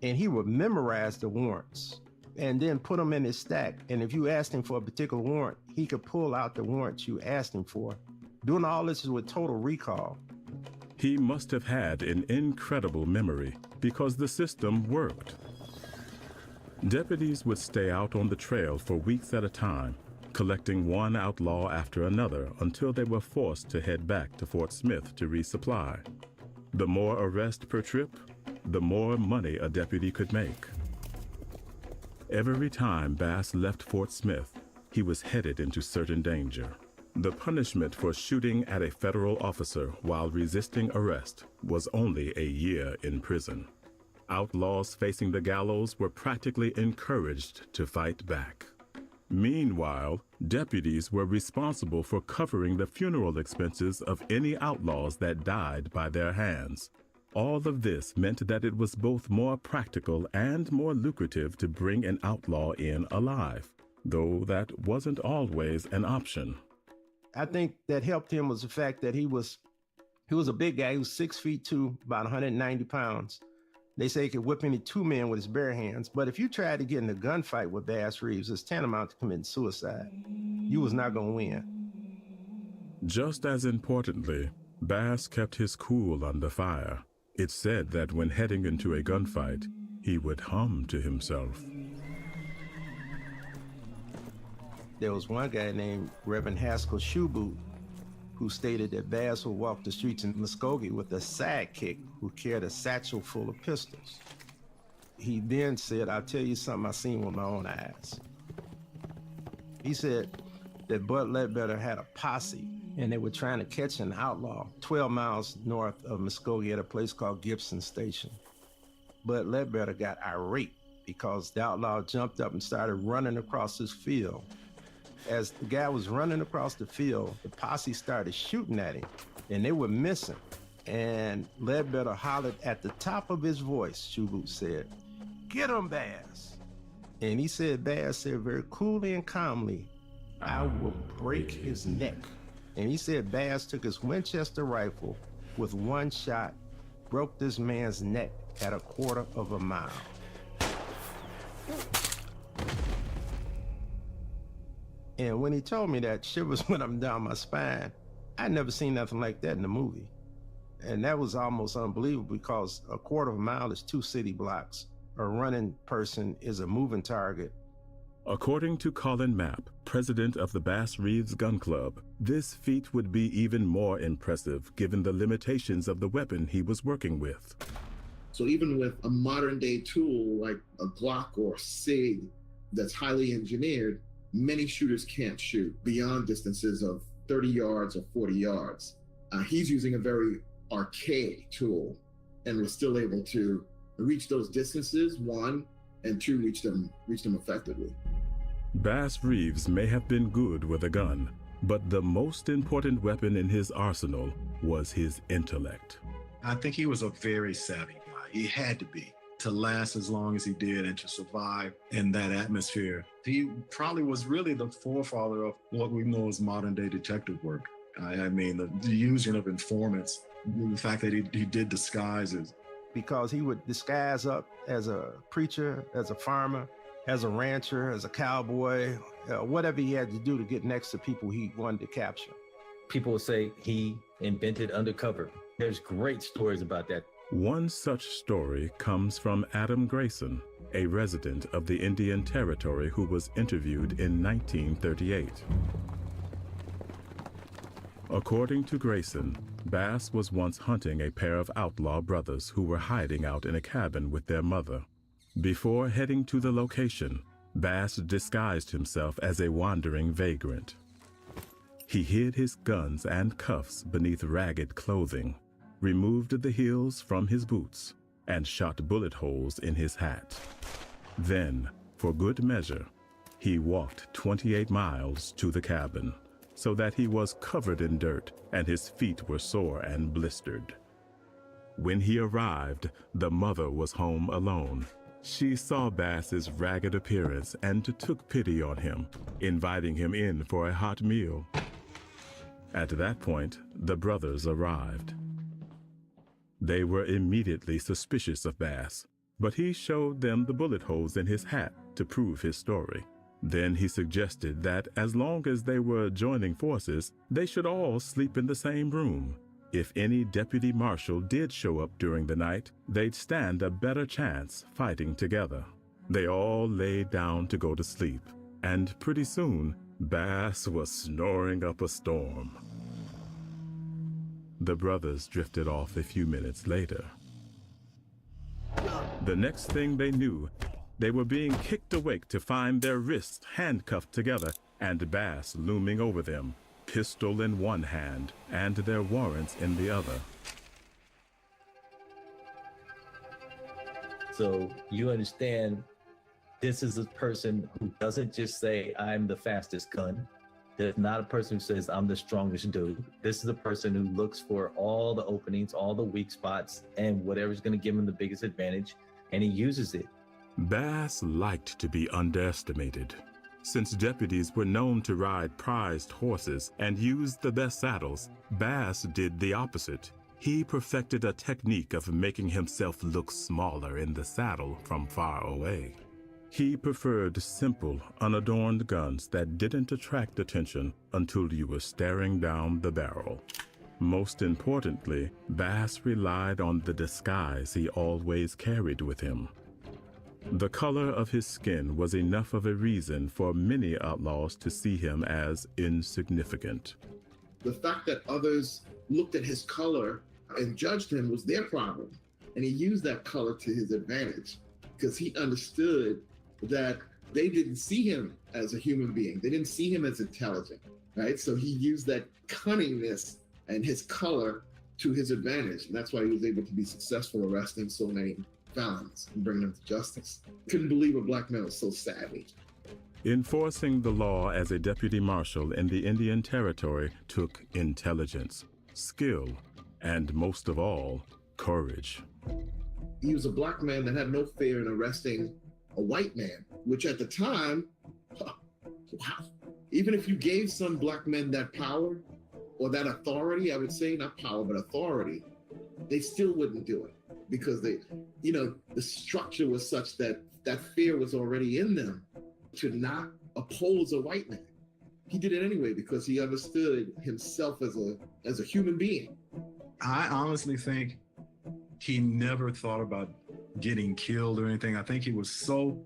and he would memorize the warrants and then put them in his stack. And if you asked him for a particular warrant, he could pull out the warrants you asked him for. Doing all this is with total recall. He must have had an incredible memory because the system worked. Deputies would stay out on the trail for weeks at a time, collecting one outlaw after another until they were forced to head back to Fort Smith to resupply. The more arrests per trip, the more money a deputy could make. Every time Bass left Fort Smith, he was headed into certain danger. The punishment for shooting at a federal officer while resisting arrest was only a year in prison. Outlaws facing the gallows were practically encouraged to fight back. Meanwhile, deputies were responsible for covering the funeral expenses of any outlaws that died by their hands. All of this meant that it was both more practical and more lucrative to bring an outlaw in alive, though that wasn't always an option. I think that helped him was the fact that he was a big guy. He was 6'2", about 190 pounds. They say he could whip any two men with his bare hands. But if you tried to get in a gunfight with Bass Reeves, it's tantamount to committing suicide. You was not going to win. Just as importantly, Bass kept his cool under fire. It's said that when heading into a gunfight, he would hum to himself. There was one guy named Reverend Haskell Shoeboot who stated that Bass would walk the streets in Muskogee with a sidekick who carried a satchel full of pistols. He then said, "I'll tell you something I seen with my own eyes." He said that Bud Ledbetter had a posse and they were trying to catch an outlaw 12 miles north of Muskogee at a place called Gibson Station. Bud Ledbetter got irate because the outlaw jumped up and started running across this field. As the guy was running across the field, the posse started shooting at him, and they were missing. And Ledbetter hollered at the top of his voice, Shoeboot said, "Get him, Bass." And he said, Bass said very coolly and calmly, "I will break his neck." And he said Bass took his Winchester rifle with one shot, broke this man's neck at a quarter of a mile. And when he told me that, shivers went up and down my spine. I'd never seen nothing like that in a movie. And that was almost unbelievable because a quarter of a mile is 2 city blocks. A running person is a moving target. According to Colin Mapp, president of the Bass Reeves Gun Club, this feat would be even more impressive given the limitations of the weapon he was working with. So even with a modern day tool like a Glock or a SIG that's highly engineered, many shooters can't shoot beyond distances of 30 yards or 40 yards. He's using a very archaic tool and was still able to reach those distances, one, and two, reach them effectively. Bass Reeves may have been good with a gun, but the most important weapon in his arsenal was his intellect. I think he was a very savvy guy. He had to be, to last as long as he did and to survive in that atmosphere. He probably was really the forefather of what we know as modern day detective work. I mean, the using of informants, the fact that he did disguises. Because he would disguise up as a preacher, as a farmer, as a rancher, as a cowboy, whatever he had to do to get next to people he wanted to capture. People would say he invented undercover. There's great stories about that. One such story comes from Adam Grayson, a resident of the Indian Territory who was interviewed in 1938. According to Grayson, Bass was once hunting a pair of outlaw brothers who were hiding out in a cabin with their mother. Before heading to the location, Bass disguised himself as a wandering vagrant. He hid his guns and cuffs beneath ragged clothing, removed the heels from his boots, and shot bullet holes in his hat. Then, for good measure, he walked 28 miles to the cabin, so that he was covered in dirt and his feet were sore and blistered. When he arrived, the mother was home alone. She saw Bass's ragged appearance and took pity on him, inviting him in for a hot meal. At that point, the brothers arrived. They were immediately suspicious of Bass, but he showed them the bullet holes in his hat to prove his story. Then he suggested that as long as they were joining forces, they should all sleep in the same room. If any deputy marshal did show up during the night, they'd stand a better chance fighting together. They all laid down to go to sleep, and pretty soon, Bass was snoring up a storm. The brothers drifted off a few minutes later. The next thing they knew, they were being kicked awake to find their wrists handcuffed together and Bass looming over them, pistol in one hand and their warrants in the other. So you understand, this is a person who doesn't just say, I'm the fastest gun. There's not a person who says, I'm the strongest dude. This is a person who looks for all the openings, all the weak spots, and whatever's going to give him the biggest advantage, and he uses it. Bass liked to be underestimated. Since deputies were known to ride prized horses and use the best saddles, Bass did the opposite. He perfected a technique of making himself look smaller in the saddle from far away. He preferred simple, unadorned guns that didn't attract attention until you were staring down the barrel. Most importantly, Bass relied on the disguise he always carried with him. The color of his skin was enough of a reason for many outlaws to see him as insignificant. The fact that others looked at his color and judged him was their problem. And he used that color to his advantage because he understood that they didn't see him as a human being. They didn't see him as intelligent, right? So he used that cunningness and his color to his advantage. And that's why he was able to be successful arresting so many felons and bringing them to justice. Couldn't believe a black man was so savvy. Enforcing the law as a deputy marshal in the Indian Territory took intelligence, skill, and most of all, courage. He was a black man that had no fear in arresting a white man, which at the time, wow, even if you gave some black men that power or that authority, I would say not power, but authority, they still wouldn't do it because they, the structure was such that that fear was already in them to not oppose a white man. He did it anyway because he understood himself as a human being. I honestly think he never thought about getting killed or anything. I think he was so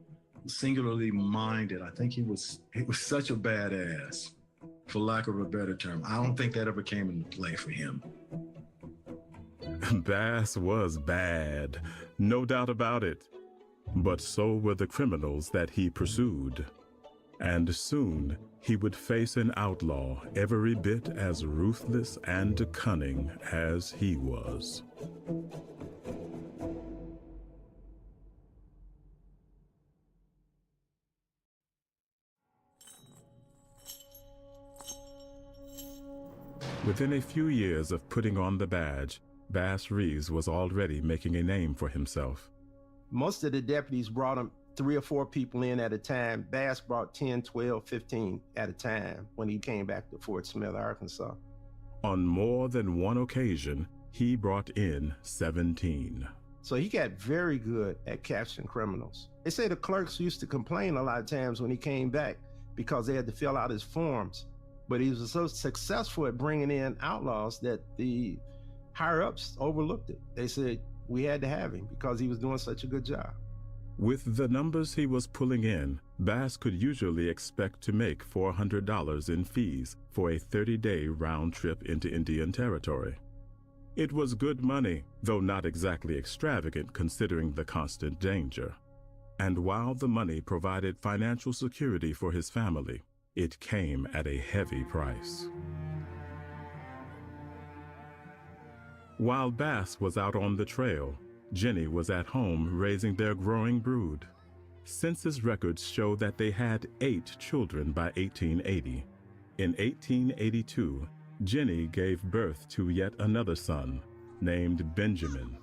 singularly minded. I think he was such a badass, for lack of a better term. I don't think that ever came into play for him. Bass was bad, no doubt about it. But so were the criminals that he pursued. And soon he would face an outlaw every bit as ruthless and cunning as he was. Within a few years of putting on the badge, Bass Reeves was already making a name for himself. Most of the deputies brought him 3 or 4 people in at a time. Bass brought 10, 12, 15 at a time when he came back to Fort Smith, Arkansas. On more than one occasion, he brought in 17. So he got very good at capturing criminals. They say the clerks used to complain a lot of times when he came back because they had to fill out his forms. But he was so successful at bringing in outlaws that the higher-ups overlooked it. They said we had to have him because he was doing such a good job. With the numbers he was pulling in, Bass could usually expect to make $400 in fees for a 30-day round trip into Indian Territory. It was good money, though not exactly extravagant considering the constant danger. And while the money provided financial security for his family, it came at a heavy price. While Bass was out on the trail, Jenny was at home raising their growing brood. Census records show that they had 8 children by 1880. In 1882, Jenny gave birth to yet another son, named Benjamin,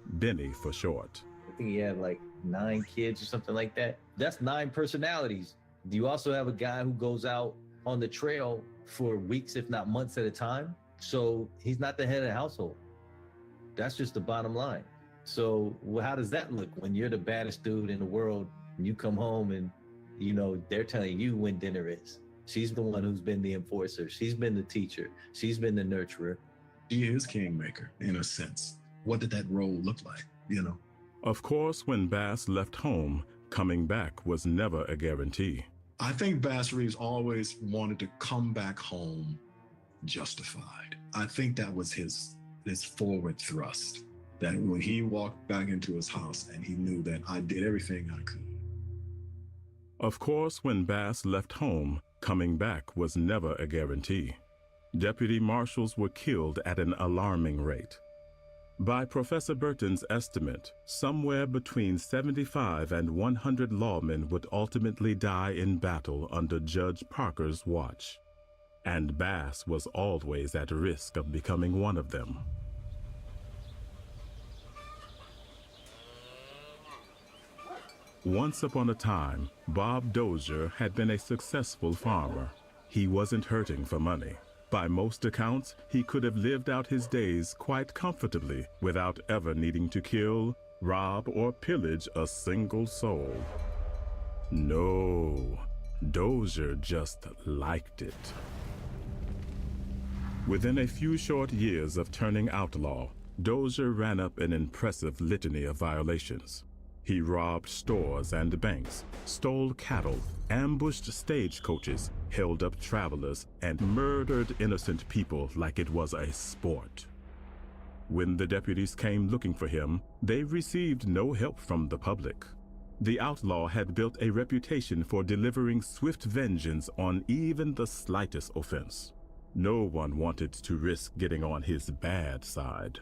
Benny for short. I think he had like 9 kids or something like that. That's 9 personalities. You also have a guy who goes out on the trail for weeks, if not months at a time. So he's not the head of the household. That's just the bottom line. So how does that look when you're the baddest dude in the world and you come home and, they're telling you when dinner is? She's the one who's been the enforcer. She's been the teacher. She's been the nurturer. She is kingmaker, in a sense. What did that role look like, Of course, when Bass left home, coming back was never a guarantee. I think Bass Reeves always wanted to come back home justified. I think that was his forward thrust. That when he walked back into his house and he knew that I did everything I could. Of course, when Bass left home, coming back was never a guarantee. Deputy marshals were killed at an alarming rate. By Professor Burton's estimate, somewhere between 75 and 100 lawmen would ultimately die in battle under Judge Parker's watch. And Bass was always at risk of becoming one of them. Once upon a time, Bob Dozier had been a successful farmer. He wasn't hurting for money. By most accounts, he could have lived out his days quite comfortably without ever needing to kill, rob, or pillage a single soul. No, Dozier just liked it. Within a few short years of turning outlaw, Dozier ran up an impressive litany of violations. He robbed stores and banks, stole cattle, ambushed stagecoaches, held up travelers, and murdered innocent people like it was a sport. When the deputies came looking for him, they received no help from the public. The outlaw had built a reputation for delivering swift vengeance on even the slightest offense. No one wanted to risk getting on his bad side.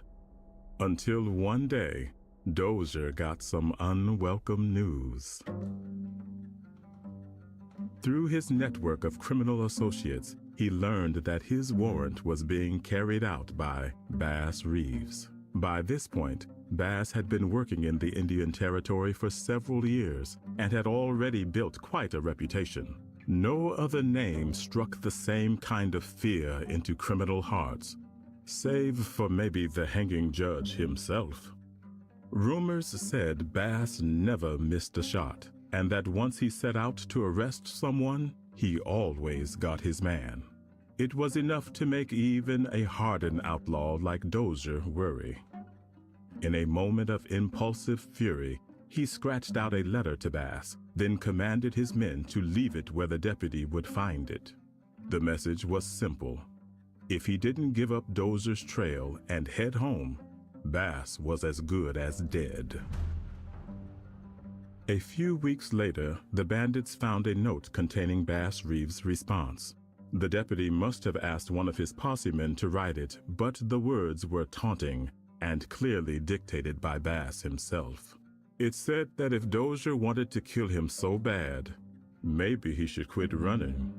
Until one day, Dozier got some unwelcome news. Through his network of criminal associates, he learned that his warrant was being carried out by Bass Reeves. By this point, Bass had been working in the Indian Territory for several years and had already built quite a reputation. No other name struck the same kind of fear into criminal hearts, save for maybe the hanging judge himself. Rumors said Bass never missed a shot, and that once he set out to arrest someone, he always got his man. It was enough to make even a hardened outlaw like Dozier worry. In a moment of impulsive fury, he scratched out a letter to Bass, then commanded his men to leave it where the deputy would find it. The message was simple. If he didn't give up Dozier's trail and head home, Bass was as good as dead. A few weeks later, the bandits found a note containing Bass Reeves' response. The deputy must have asked one of his posse men to write it, but the words were taunting and clearly dictated by Bass himself. It said that if Dozier wanted to kill him so bad, maybe he should quit running.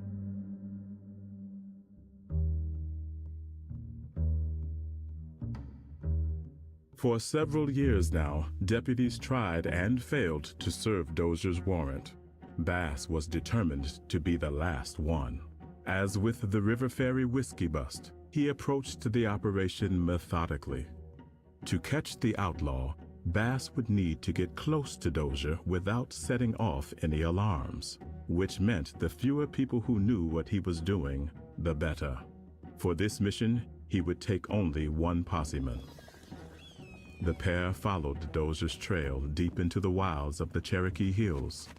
For several years now, deputies tried and failed to serve Dozier's warrant. Bass was determined to be the last one. As with the River Ferry whiskey bust, he approached the operation methodically. To catch the outlaw, Bass would need to get close to Dozier without setting off any alarms, which meant the fewer people who knew what he was doing, the better. For this mission, he would take only one posseman. The pair followed Dozier's trail deep into the wilds of the Cherokee Hills.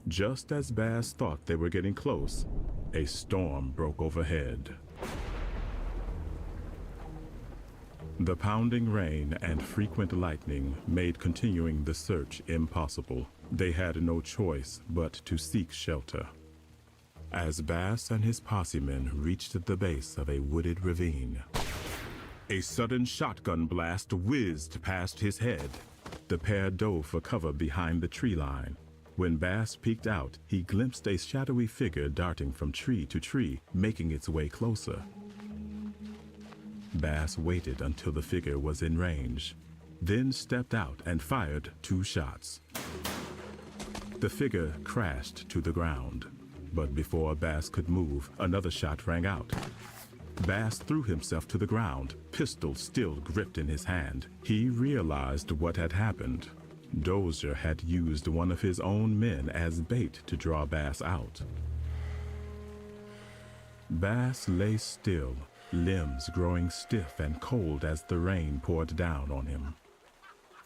Just as Bass thought they were getting close, a storm broke overhead. The pounding rain and frequent lightning made continuing the search impossible. They had no choice but to seek shelter. As Bass and his possemen reached the base of a wooded ravine, a sudden shotgun blast whizzed past his head. The pair dove for cover behind the tree line. When Bass peeked out, he glimpsed a shadowy figure darting from tree to tree, making its way closer. Bass waited until the figure was in range, then stepped out and fired 2 shots. The figure crashed to the ground, but before Bass could move, another shot rang out. Bass threw himself to the ground, pistol still gripped in his hand. He realized what had happened. Dozier had used one of his own men as bait to draw Bass out. Bass lay still, limbs growing stiff and cold as the rain poured down on him.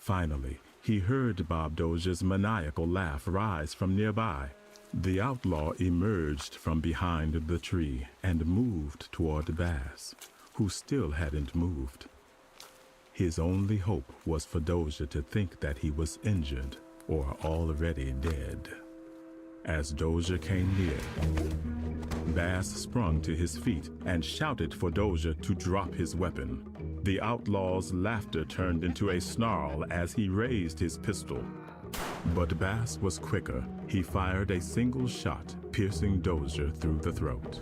Finally, he heard Bob Dozier's maniacal laugh rise from nearby. The outlaw emerged from behind the tree and moved toward Bass, who still hadn't moved. His only hope was for Doja to think that he was injured or already dead. As Doja came near, Bass sprung to his feet and shouted for Doja to drop his weapon. The outlaw's laughter turned into a snarl as he raised his pistol. But Bass was quicker. He fired a single shot, piercing Doja through the throat.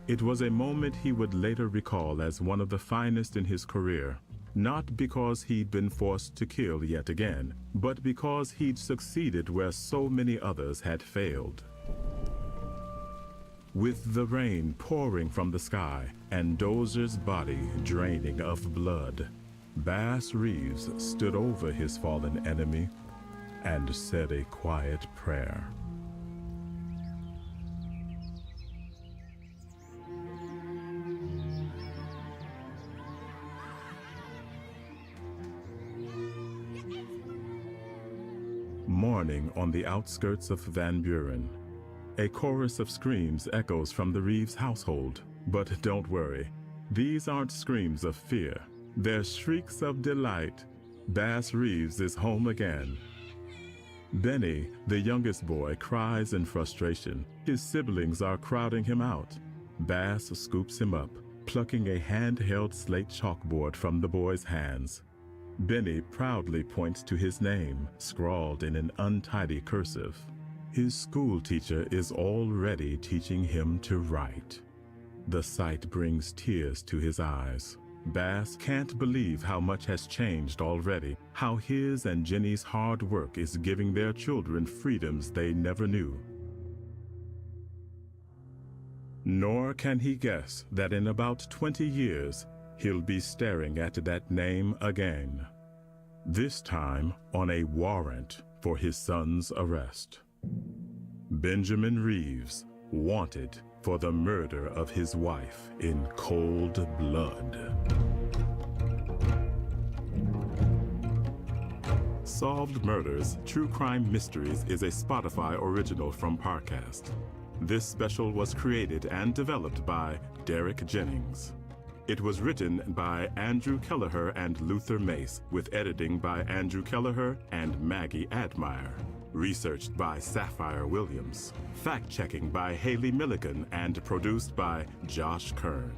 It was a moment he would later recall as one of the finest in his career, not because he'd been forced to kill yet again, but because he'd succeeded where so many others had failed. With the rain pouring from the sky and Doja's body draining of blood, Bass Reeves stood over his fallen enemy and said a quiet prayer. Morning on the outskirts of Van Buren. A chorus of screams echoes from the Reeves household. But don't worry, these aren't screams of fear. They're shrieks of delight. Bass Reeves is home again. Benny, the youngest boy, cries in frustration. His siblings are crowding him out. Bass scoops him up, plucking a handheld slate chalkboard from the boy's hands. Benny proudly points to his name, scrawled in an untidy cursive. His school teacher is already teaching him to write. The sight brings tears to his eyes. Bass can't believe how much has changed already, how his and Jenny's hard work is giving their children freedoms they never knew. Nor can he guess that in about 20 years, he'll be staring at that name again. This time on a warrant for his son's arrest. Benjamin Reeves, wanted for the murder of his wife in cold blood. Solved Murders, True Crime Mysteries is a Spotify original from Parcast. This special was created and developed by Derek Jennings. It was written by Andrew Kelleher and Luther Mace, with editing by Andrew Kelleher and Maggie Admire. Researched by Sapphire Williams. Fact-checking by Haley Milligan and produced by Josh Kern.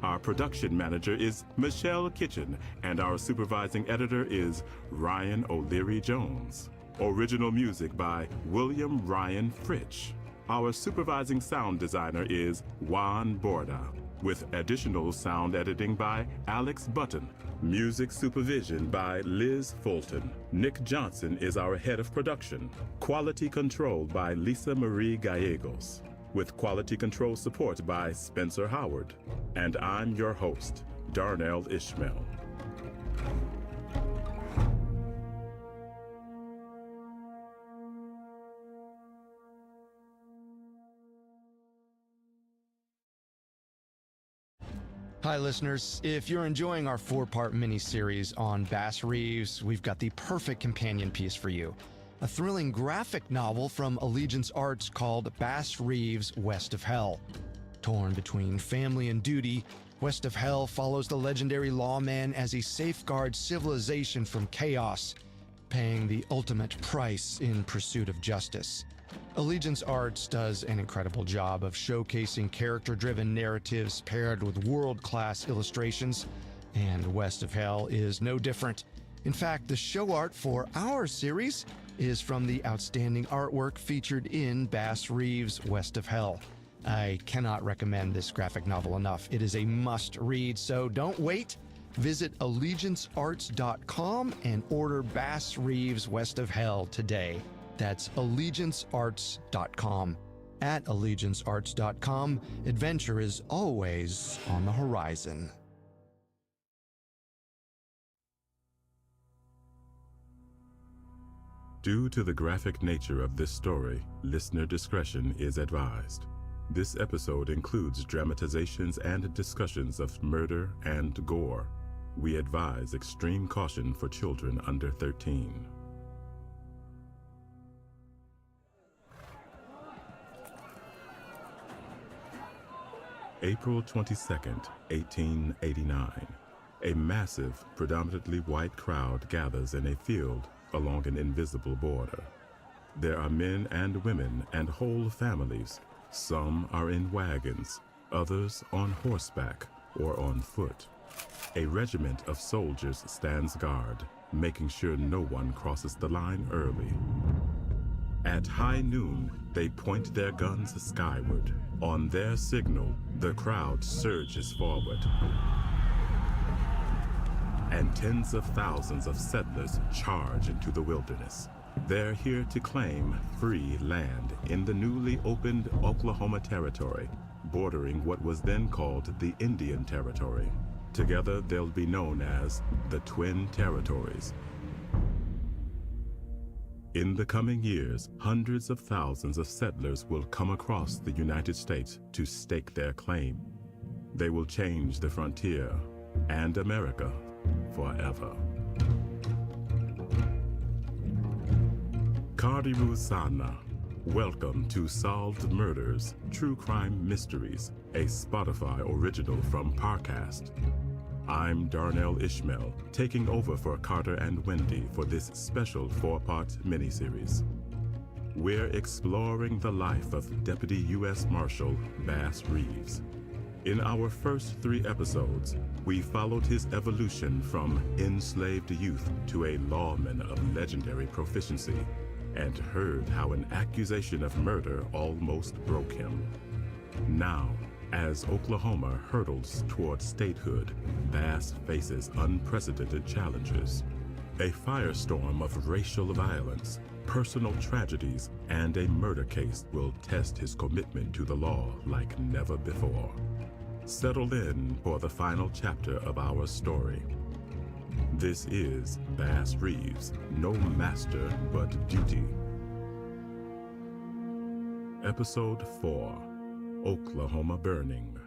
Our production manager is Michelle Kitchen and our supervising editor is Ryan O'Leary Jones. Original music by William Ryan Fritsch. Our supervising sound designer is Juan Borda, with additional sound editing by Alex Button. Music supervision by Liz Fulton. Nick Johnson is our head of production. Quality control by Lisa Marie Gallegos, with quality control support by Spencer Howard. And I'm your host, Darnell Ishmael. Hi, listeners. If you're enjoying our 4-part mini-series on Bass Reeves, we've got the perfect companion piece for you. A thrilling graphic novel from Allegiance Arts called Bass Reeves West of Hell. Torn between family and duty, West of Hell follows the legendary lawman as he safeguards civilization from chaos, paying the ultimate price in pursuit of justice. Allegiance Arts does an incredible job of showcasing character-driven narratives paired with world-class illustrations, and West of Hell is no different. In fact, the show art for our series is from the outstanding artwork featured in Bass Reeves' West of Hell. I cannot recommend this graphic novel enough. It is a must-read, so don't wait. Visit allegiancearts.com and order Bass Reeves' West of Hell today. That's allegiancearts.com. At allegiancearts.com, adventure is always on the horizon. Due to the graphic nature of this story, listener discretion is advised. This episode includes dramatizations and discussions of murder and gore. We advise extreme caution for children under 13. April 22nd, 1889. A massive, predominantly white crowd gathers in a field along an invisible border. There are men and women and whole families. Some are in wagons, others on horseback or on foot. A regiment of soldiers stands guard, making sure no one crosses the line early. At high noon, they point their guns skyward. On their signal, the crowd surges forward, and tens of thousands of settlers charge into the wilderness. They're here to claim free land in the newly opened Oklahoma Territory, bordering what was then called the Indian Territory. Together, they'll be known as the Twin Territories. In the coming years, hundreds of thousands of settlers will come across the United States to stake their claim. They will change the frontier and America forever. Karibu Sana. Welcome to Solved Murders, True Crime Mysteries, a Spotify original from Parcast. I'm Darnell Ishmael, taking over for Carter and Wendy for this special 4-part miniseries. We're exploring the life of Deputy U.S. Marshal Bass Reeves. In our first 3 episodes, we followed his evolution from enslaved youth to a lawman of legendary proficiency, and heard how an accusation of murder almost broke him. Now, as Oklahoma hurtles toward statehood, Bass faces unprecedented challenges. A firestorm of racial violence, personal tragedies, and a murder case will test his commitment to the law like never before. Settle in for the final chapter of our story. This is Bass Reeves, No Master But Duty. Episode 4, Oklahoma Burning.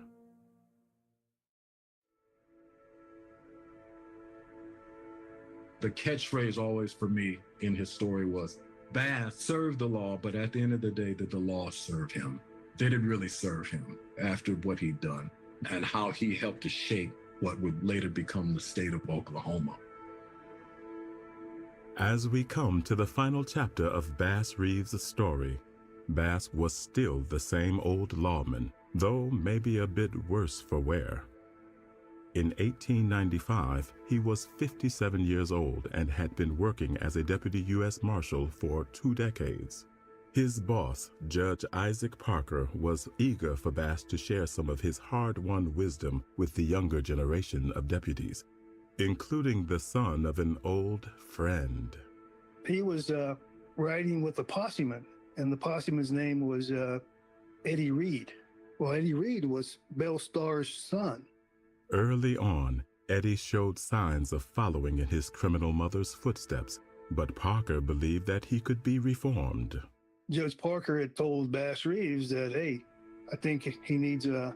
The catchphrase always for me in his story was, Bass served the law, but at the end of the day, did the law serve him? Did it really serve him after what he'd done and how he helped to shape what would later become the state of Oklahoma? As we come to the final chapter of Bass Reeves' story, Bass was still the same old lawman, though maybe a bit worse for wear. In 1895, he was 57 years old and had been working as a deputy U.S. Marshal for 2 decades. His boss, Judge Isaac Parker, was eager for Bass to share some of his hard-won wisdom with the younger generation of deputies, including the son of an old friend. He was riding with a posseman, and the posseman's name was Eddie Reed. Well, Eddie Reed was Belle Starr's son. Early on, Eddie showed signs of following in his criminal mother's footsteps, but Parker believed that he could be reformed. Judge Parker had told Bass Reeves that, hey, I think he needs a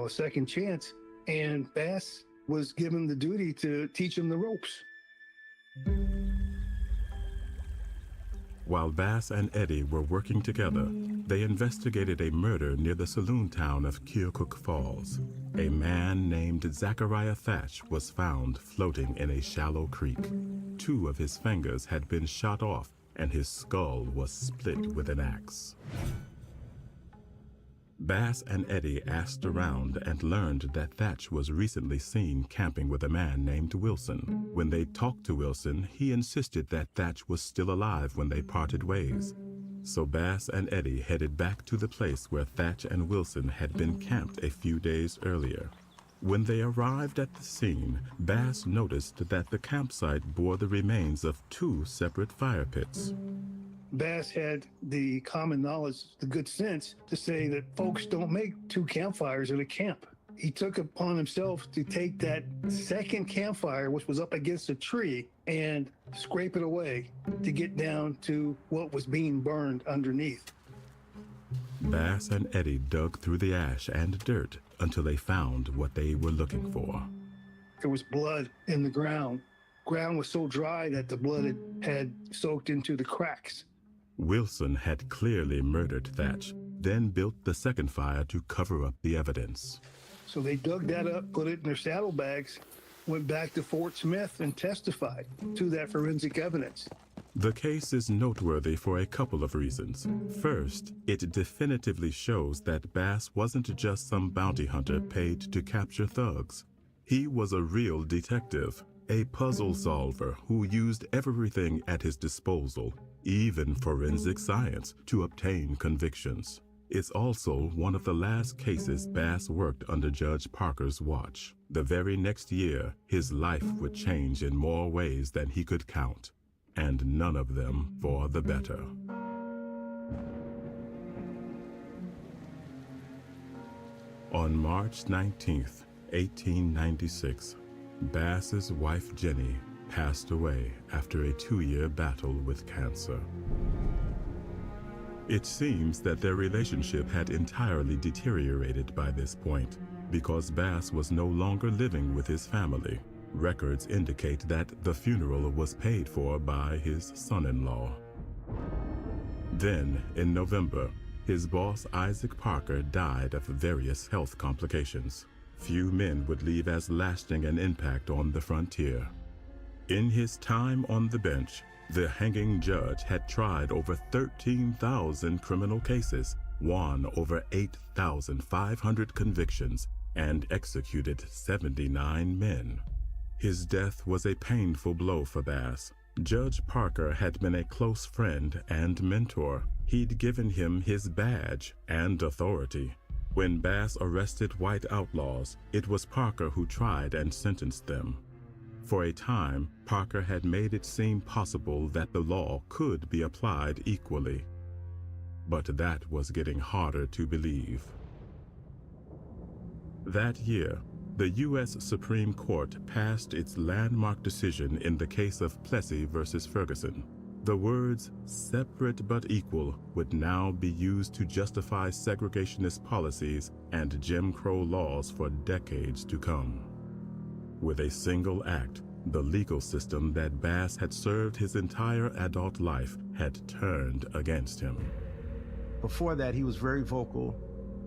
second chance, and Bass was given the duty to teach him the ropes. While Bass and Eddie were working together, they investigated a murder near the saloon town of Keokuk Falls. A man named Zachariah Thatch was found floating in a shallow creek. 2 of his fingers had been shot off, and his skull was split with an axe. Bass and Eddie asked around and learned that Thatch was recently seen camping with a man named Wilson. When they talked to Wilson, he insisted that Thatch was still alive when they parted ways. So Bass and Eddie headed back to the place where Thatch and Wilson had been camped a few days earlier. When they arrived at the scene, Bass noticed that the campsite bore the remains of 2 separate fire pits. Bass had the common knowledge, the good sense to say that folks don't make 2 campfires in a camp. He took upon himself to take that second campfire, which was up against a tree, and scrape it away to get down to what was being burned underneath. Bass and Eddie dug through the ash and dirt until they found what they were looking for. There was blood in the ground. Ground was so dry that the blood had soaked into the cracks. Wilson had clearly murdered Thatch, then built the second fire to cover up the evidence. So they dug that up, put it in their saddlebags, went back to Fort Smith and testified to that forensic evidence. The case is noteworthy for a couple of reasons. First, it definitively shows that Bass wasn't just some bounty hunter paid to capture thugs. He was a real detective, a puzzle solver who used everything at his disposal, even forensic science, to obtain convictions. It's also one of the last cases Bass worked under Judge Parker's watch. The very next year, his life would change in more ways than he could count, and none of them for the better. On March 19th, 1896, Bass's wife Jenny passed away after a 2-year battle with cancer. It seems that their relationship had entirely deteriorated by this point because Bass was no longer living with his family. Records indicate that the funeral was paid for by his son-in-law. Then, in November, his boss Isaac Parker died of various health complications. Few men would leave as lasting an impact on the frontier. In his time on the bench, the hanging judge had tried over 13,000 criminal cases, won over 8,500 convictions, and executed 79 men. His death was a painful blow for Bass. Judge Parker had been a close friend and mentor. He'd given him his badge and authority. When Bass arrested white outlaws, it was Parker who tried and sentenced them. For a time, Parker had made it seem possible that the law could be applied equally. But that was getting harder to believe. That year, the U.S. Supreme Court passed its landmark decision in the case of Plessy versus Ferguson. The words "separate but equal" would now be used to justify segregationist policies and Jim Crow laws for decades to come. With a single act, the legal system that Bass had served his entire adult life had turned against him. Before that, he was very vocal.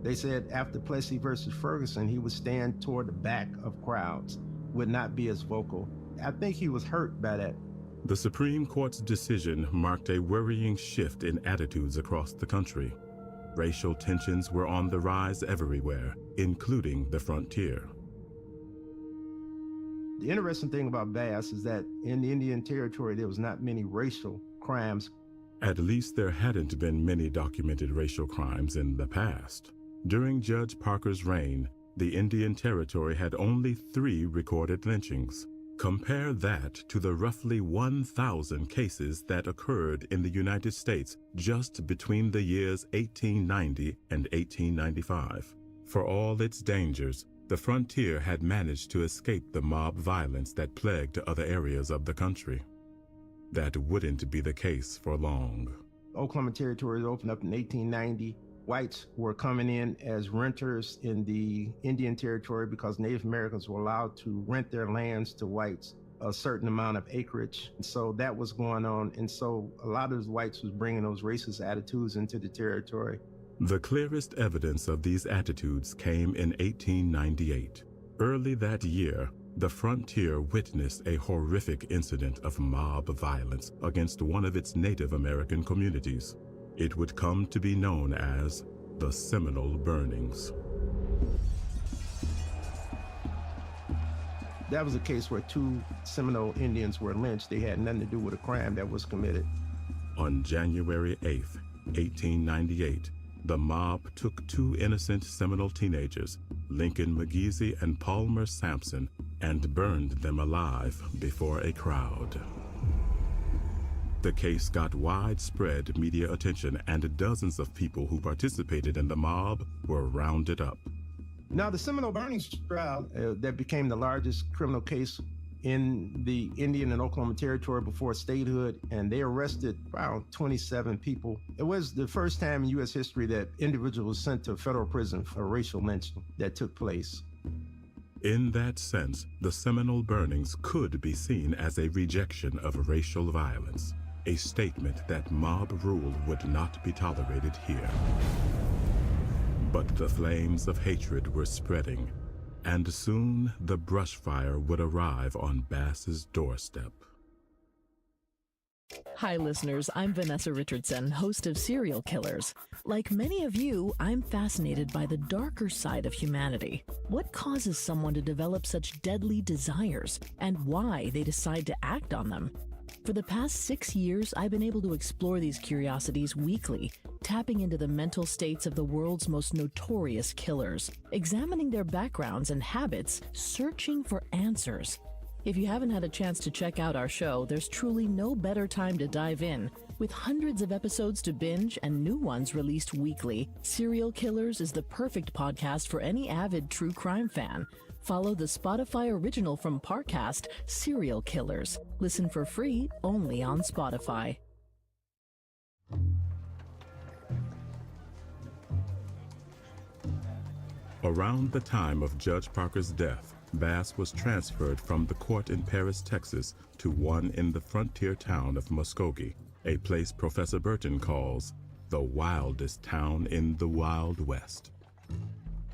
They said after Plessy versus Ferguson, he would stand toward the back of crowds, would not be as vocal. I think he was hurt by that. The Supreme Court's decision marked a worrying shift in attitudes across the country. Racial tensions were on the rise everywhere, including the frontier. The interesting thing about Bass is that in the Indian Territory, there was not many racial crimes. At least there hadn't been many documented racial crimes in the past. During Judge Parker's reign, the Indian Territory had only 3 recorded lynchings. Compare that to the roughly 1,000 cases that occurred in the United States just between the years 1890 and 1895. For all its dangers, the frontier had managed to escape the mob violence that plagued other areas of the country. That wouldn't be the case for long. Oklahoma Territory opened up in 1890. Whites were coming in as renters in the Indian Territory because Native Americans were allowed to rent their lands to whites, a certain amount of acreage. And so that was going on. And so a lot of those whites was bringing those racist attitudes into the territory. The clearest evidence of these attitudes came in 1898. Early that year, the frontier witnessed a horrific incident of mob violence against one of its Native American communities. It would come to be known as the Seminole Burnings. That was a case where 2 Seminole Indians were lynched. They had nothing to do with a crime that was committed. On January 8th, 1898, the mob took 2 innocent Seminole teenagers, Lincoln McGeesy and Palmer Sampson, and burned them alive before a crowd. The case got widespread media attention, and dozens of people who participated in the mob were rounded up. Now, the Seminole Burnings trial that became the largest criminal case in the Indian and Oklahoma Territory before statehood, and they arrested around 27 people. It was the first time in U.S. history that individuals were sent to federal prison for racial lynching that took place. In that sense, the Seminole Burnings could be seen as a rejection of racial violence, a statement that mob rule would not be tolerated here. But the flames of hatred were spreading, and soon the brush fire would arrive on Bass's doorstep. Hi, listeners. I'm Vanessa Richardson, host of Serial Killers. Like many of you, I'm fascinated by the darker side of humanity. What causes someone to develop such deadly desires, and why they decide to act on them? For the past 6 years, I've been able to explore these curiosities weekly, tapping into the mental states of the world's most notorious killers, examining their backgrounds and habits, searching for answers. If you haven't had a chance to check out our show, there's truly no better time to dive in. With hundreds of episodes to binge and new ones released weekly, Serial Killers is the perfect podcast for any avid true crime fan. Follow the Spotify original from Parcast, Serial Killers. Listen for free only on Spotify. Around the time of Judge Parker's death, Bass was transferred from the court in Paris, Texas, to one in the frontier town of Muskogee, a place Professor Burton calls the wildest town in the Wild West.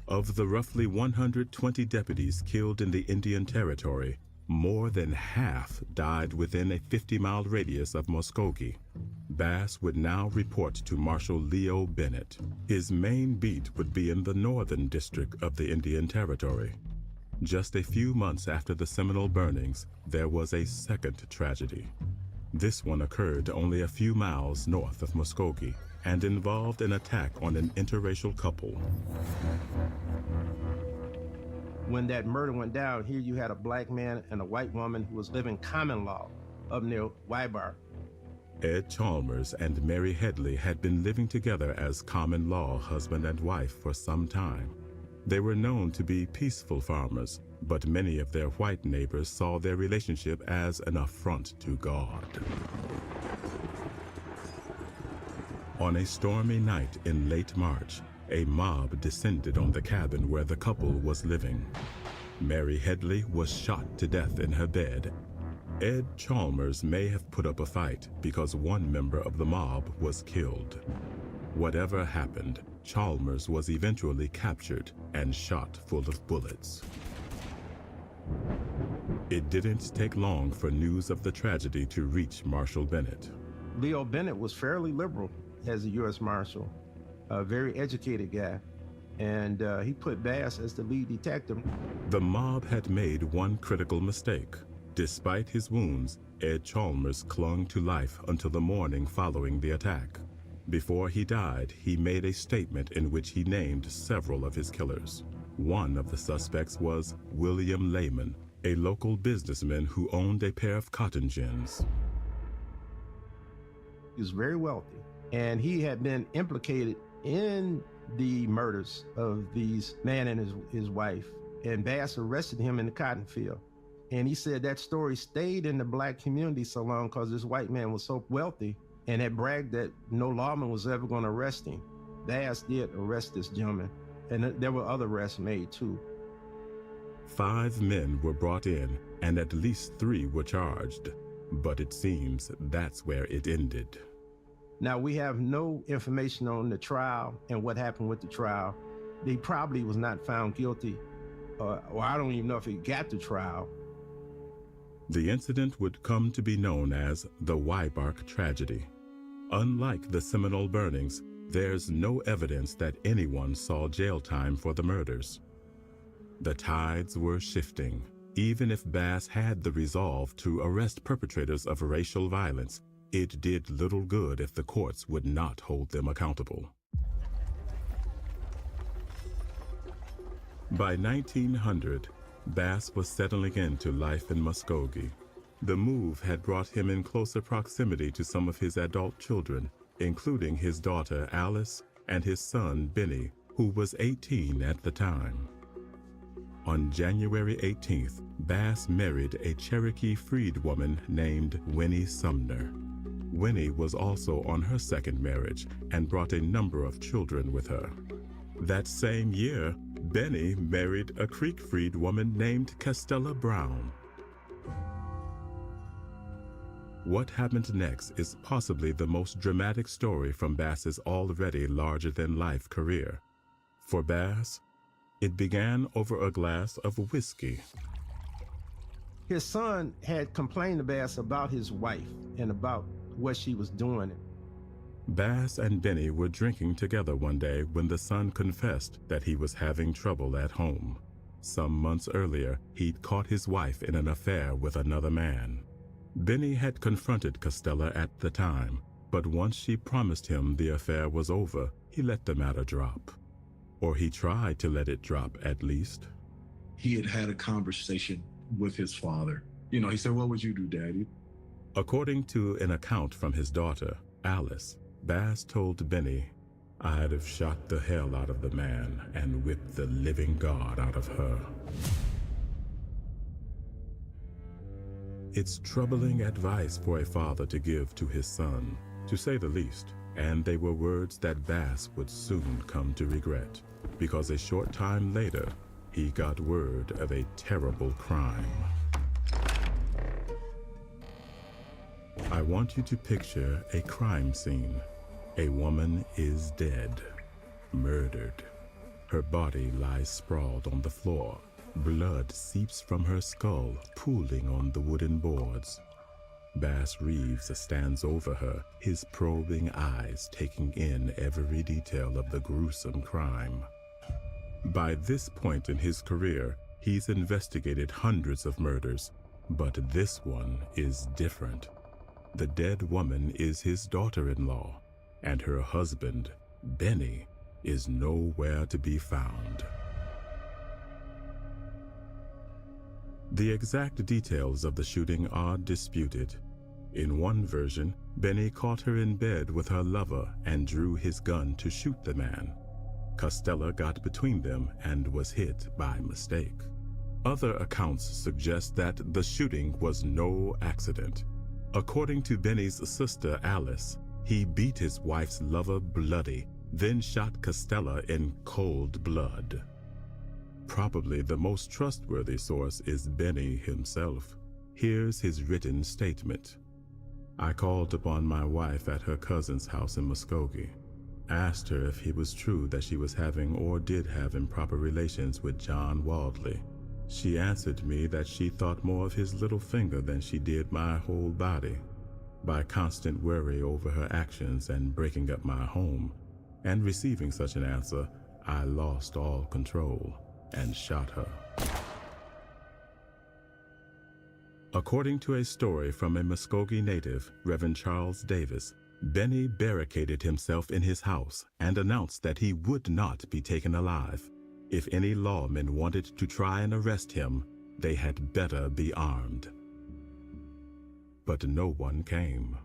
Of the roughly 120 deputies killed in the Indian Territory, more than half died within a 50-mile radius of Muskogee. Bass would now report to Marshal Leo Bennett. His main beat would be in the northern district of the Indian Territory. Just a few months after the Seminole burnings, there was a second tragedy. This one occurred only a few miles north of Muskogee and involved an attack on an interracial couple. When that murder went down, here you had a black man and a white woman who was living common law up near Wybar. Ed Chalmers and Mary Headley had been living together as common law husband and wife for some time. They were known to be peaceful farmers, but many of their white neighbors saw their relationship as an affront to God. On a stormy night in late March, a mob descended on the cabin where the couple was living. Mary Headley was shot to death in her bed. Ed Chalmers may have put up a fight because one member of the mob was killed. Whatever happened, Chalmers was eventually captured and shot full of bullets. It didn't take long for news of the tragedy to reach Marshal Bennett. Leo Bennett was fairly liberal as a U.S. Marshal, a very educated guy, and he put Bass as the lead detective. The mob had made one critical mistake. Despite his wounds, Ed Chalmers clung to life until the morning following the attack. Before he died, he made a statement in which he named several of his killers. One of the suspects was William Lehman, a local businessman who owned a pair of cotton gins. He was very wealthy, and he had been implicated in the murders of these man and his wife. And Bass arrested him in the cotton field. And he said that story stayed in the black community so long because this white man was so wealthy and had bragged that no lawman was ever going to arrest him. Bass did arrest this gentleman, and there were other arrests made too. 5 men were brought in, and at least 3 were charged. But it seems that's where it ended. Now, we have no information on the trial and what happened with the trial. He probably was not found guilty, or I don't even know if he got to trial. The incident would come to be known as the Wybark tragedy. Unlike the Seminole burnings, there's no evidence that anyone saw jail time for the murders. The tides were shifting. Even if Bass had the resolve to arrest perpetrators of racial violence, it did little good if the courts would not hold them accountable. By 1900, Bass was settling into life in Muskogee. The move had brought him in closer proximity to some of his adult children, including his daughter Alice and his son Benny, who was 18 at the time. On January 18th, Bass married a Cherokee freedwoman named Winnie Sumner. Winnie was also on her second marriage and brought a number of children with her. That same year, Benny married a Creek freedwoman named Castella Brown. What happened next is possibly the most dramatic story from Bass's already larger-than-life career. For Bass, it began over a glass of whiskey. His son had complained to Bass about his wife and about what she was doing. Bass and Benny were drinking together one day when the son confessed that he was having trouble at home. Some months earlier, he'd caught his wife in an affair with another man. Benny had confronted Costello at the time, but once she promised him the affair was over, he let the matter drop. Or he tried to let it drop, at least. He had had a conversation with his father. He said, "What would you do, Daddy?" According to an account from his daughter, Alice, Bass told Benny, "I'd have shot the hell out of the man and whipped the living God out of her." It's troubling advice for a father to give to his son, to say the least, and they were words that Bass would soon come to regret, because a short time later, he got word of a terrible crime. I want you to picture a crime scene. A woman is dead, murdered. Her body lies sprawled on the floor. Blood seeps from her skull, pooling on the wooden boards. Bass Reeves stands over her, his probing eyes taking in every detail of the gruesome crime. By this point in his career, he's investigated hundreds of murders, but this one is different. The dead woman is his daughter-in-law, and her husband, Benny, is nowhere to be found. The exact details of the shooting are disputed. In one version, Benny caught her in bed with her lover and drew his gun to shoot the man. Costello got between them and was hit by mistake. Other accounts suggest that the shooting was no accident. According to Benny's sister Alice, he beat his wife's lover bloody, then shot Costello in cold blood. Probably the most trustworthy source is Benny himself. Here's his written statement. I called upon my wife at her cousin's house in Muskogee, asked her if it was true that she was having or did have improper relations with John Waldley. She answered me that she thought more of his little finger than she did my whole body. By constant worry over her actions and breaking up my home, and receiving such an answer, I lost all control and shot her. According to a story from a Muskogee native, Reverend Charles Davis, Benny barricaded himself in his house and announced that he would not be taken alive. If any lawmen wanted to try and arrest him, they had better be armed. But no one came.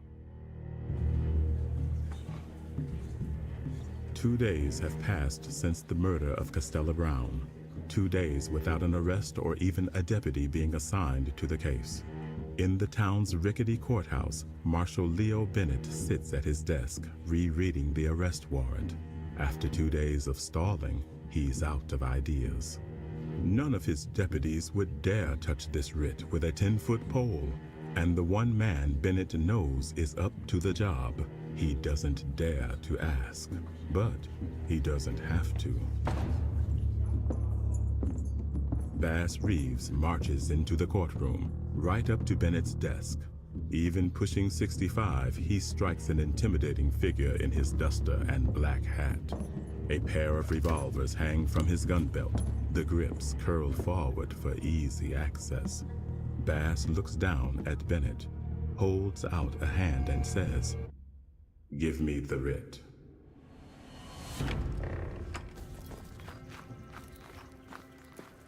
2 days have passed since the murder of Costello Brown. 2 days without an arrest or even a deputy being assigned to the case. In the town's rickety courthouse, Marshal Leo Bennett sits at his desk, rereading the arrest warrant. After 2 days of stalling, he's out of ideas. None of his deputies would dare touch this writ with a 10-foot pole, and the one man Bennett knows is up to the job. He doesn't dare to ask, but he doesn't have to. Bass Reeves marches into the courtroom, right up to Bennett's desk. Even pushing 65, he strikes an intimidating figure in his duster and black hat. A pair of revolvers hang from his gun belt, the grips curled forward for easy access. Bass looks down at Bennett, holds out a hand and says, "Give me the writ."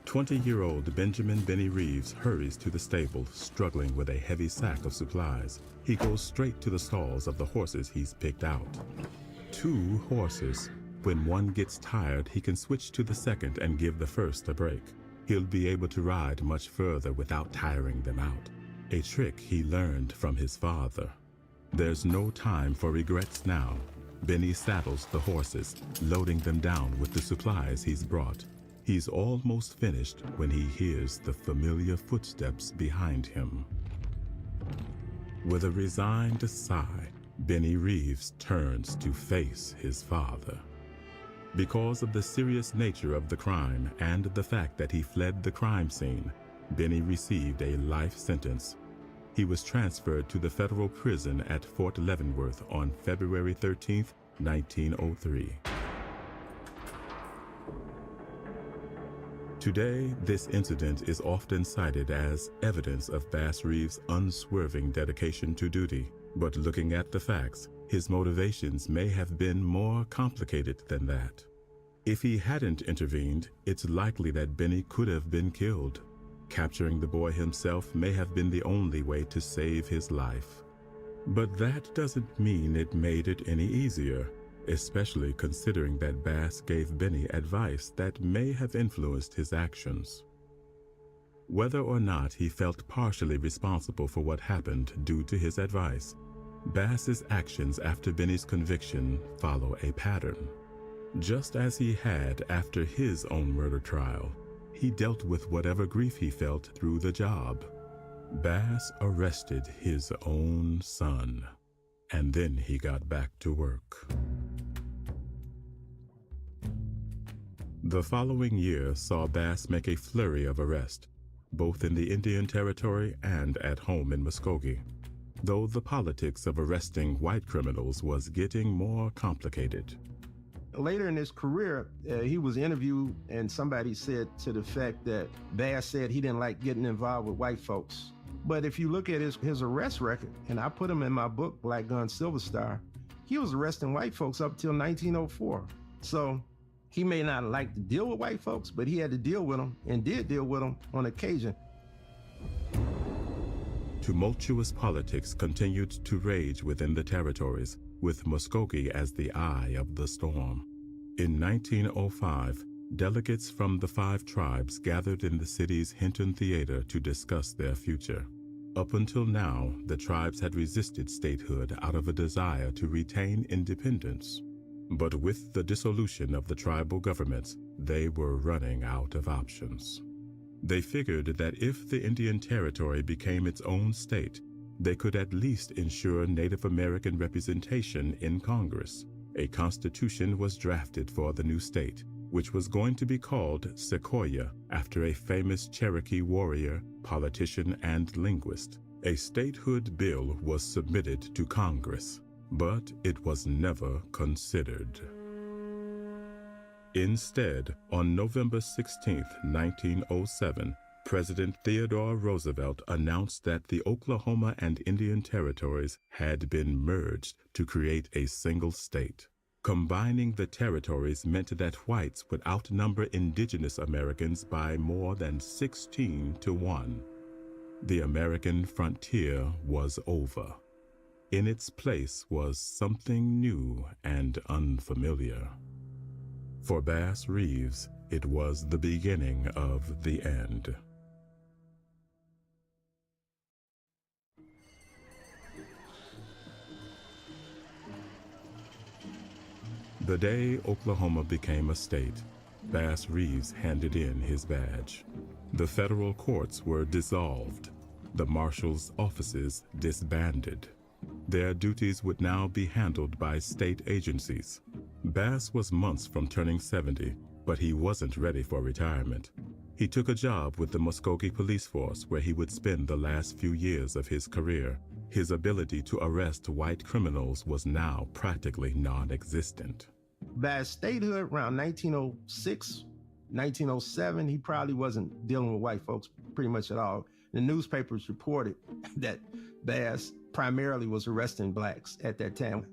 "20-year-old Benjamin Benny Reeves hurries to the stable, struggling with a heavy sack of supplies. He goes straight to the stalls of the horses he's picked out. 2 horses. When one gets tired, he can switch to the second and give the first a break. He'll be able to ride much further without tiring them out. A trick he learned from his father. There's no time for regrets now. Benny saddles the horses, loading them down with the supplies he's brought. He's almost finished when he hears the familiar footsteps behind him. With a resigned sigh, Benny Reeves turns to face his father. Because of the serious nature of the crime and the fact that he fled the crime scene, Benny received a life sentence. He was transferred to the federal prison at Fort Leavenworth on February 13, 1903. Today, this incident is often cited as evidence of Bass Reeves' unswerving dedication to duty. But looking at the facts, his motivations may have been more complicated than that. If he hadn't intervened, it's likely that Benny could have been killed. Capturing the boy himself may have been the only way to save his life. But that doesn't mean it made it any easier, especially considering that Bass gave Benny advice that may have influenced his actions. Whether or not he felt partially responsible for what happened due to his advice, Bass's actions after Benny's conviction follow a pattern. Just as he had after his own murder trial, he dealt with whatever grief he felt through the job. Bass arrested his own son, and then he got back to work. The following year saw Bass make a flurry of arrests, both in the Indian Territory and at home in Muskogee, though the politics of arresting white criminals was getting more complicated. Later in his career, he was interviewed, and somebody said to the fact that Bass said he didn't like getting involved with white folks. But if you look at his arrest record, and I put him in my book, Black Gun Silver Star, he was arresting white folks up till 1904. So he may not like to deal with white folks, but he had to deal with them, and did deal with them on occasion. Tumultuous politics continued to rage within the territories, with Muskogee as the eye of the storm. In 1905, delegates from the 5 tribes gathered in the city's Hinton Theater to discuss their future. Up until now, the tribes had resisted statehood out of a desire to retain independence. But with the dissolution of the tribal governments, they were running out of options. They figured that if the Indian Territory became its own state, they could at least ensure Native American representation in Congress. A constitution was drafted for the new state, which was going to be called Sequoia, after a famous Cherokee warrior, politician, and linguist. A statehood bill was submitted to Congress, but it was never considered. Instead, on November 16, 1907, President Theodore Roosevelt announced that the Oklahoma and Indian Territories had been merged to create a single state. Combining the territories meant that whites would outnumber indigenous Americans by more than 16-1. The American frontier was over. In its place was something new and unfamiliar. For Bass Reeves, it was the beginning of the end. The day Oklahoma became a state, Bass Reeves handed in his badge. The federal courts were dissolved. The marshals' offices disbanded. Their duties would now be handled by state agencies. Bass was months from turning 70, but he wasn't ready for retirement. He took a job with the Muskogee police force, where he would spend the last few years of his career. His ability to arrest white criminals was now practically non-existent. By statehood, around 1906, 1907, he probably wasn't dealing with white folks pretty much at all. The newspapers reported that Bass primarily was arresting blacks at that time.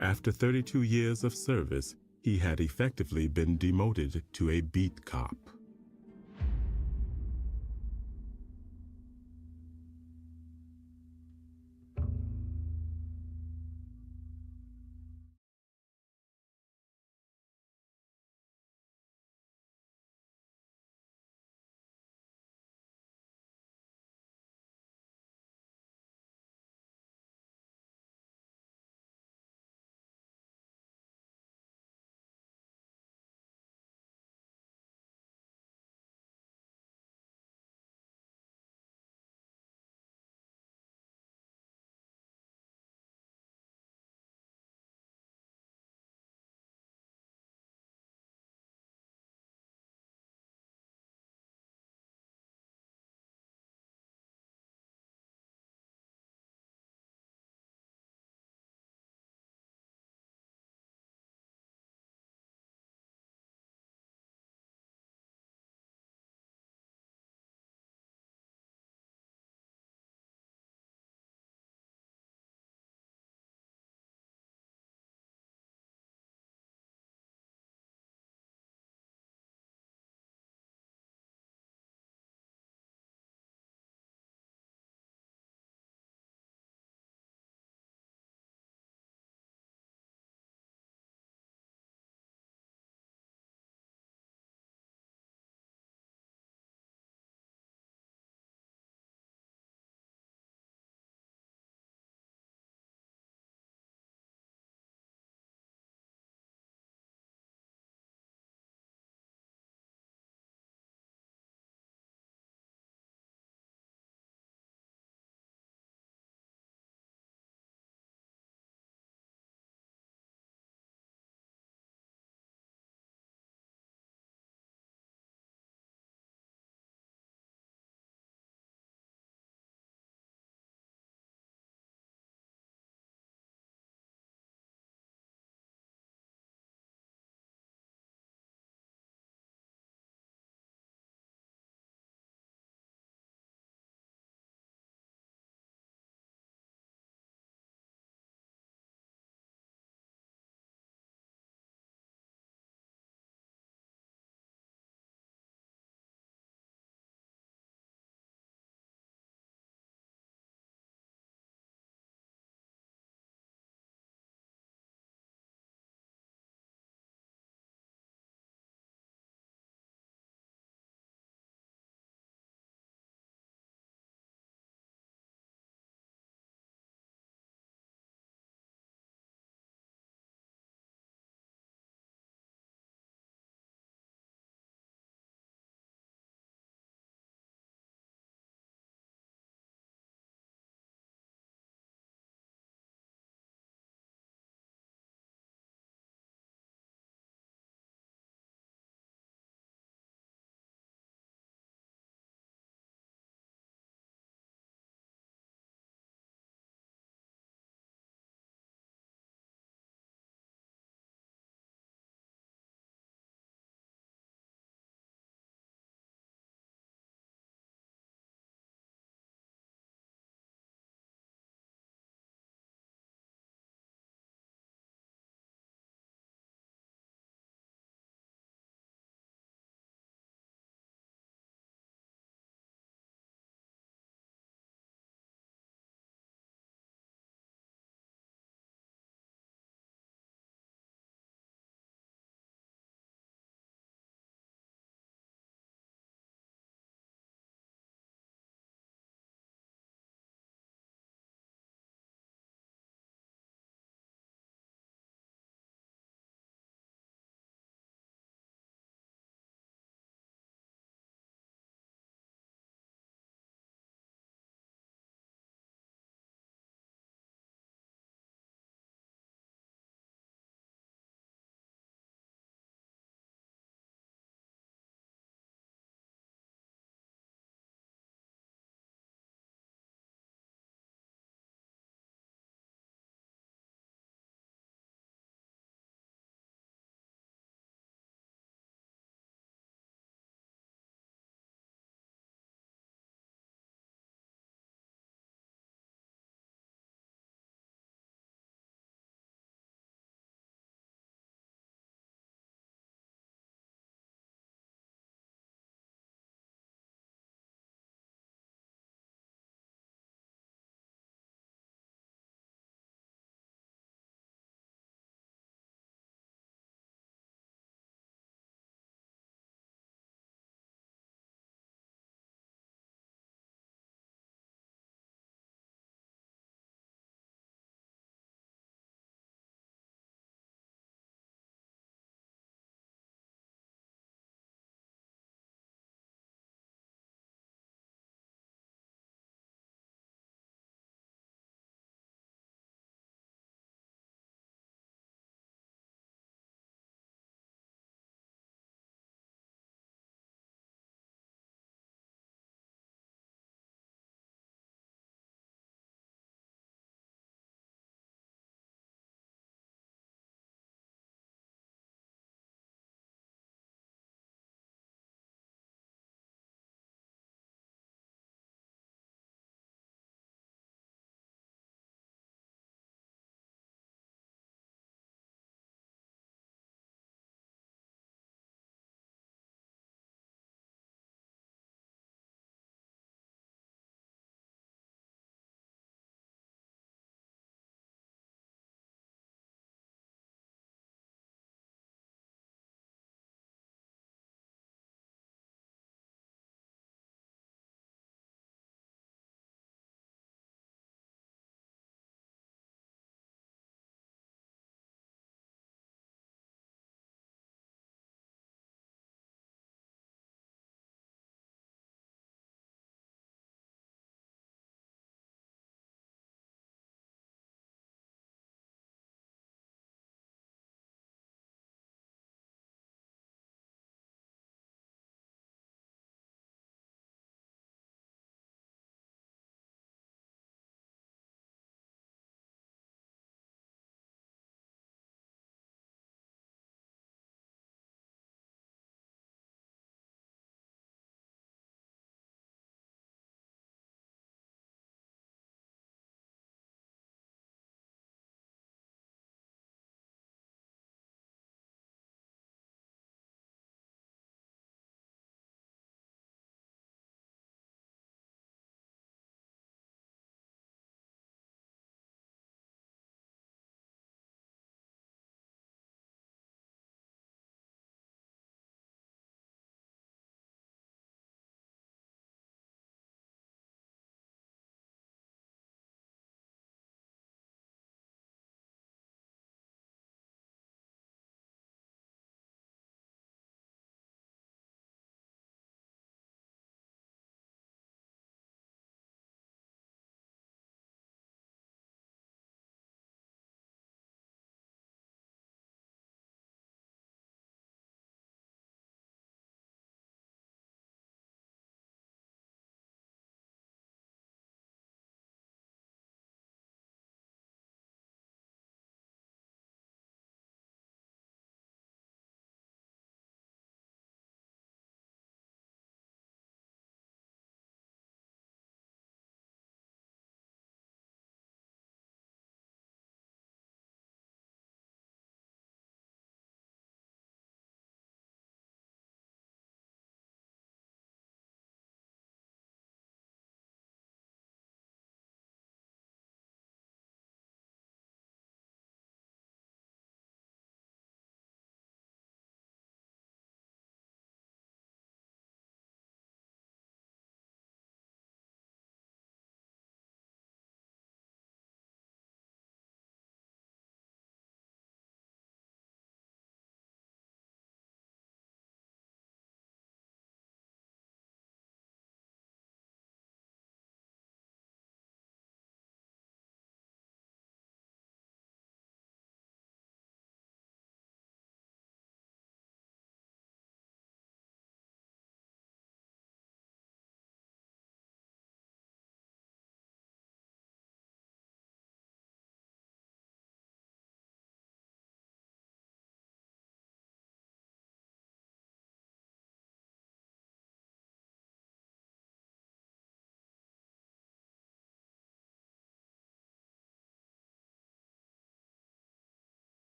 After 32 years of service, he had effectively been demoted to a beat cop.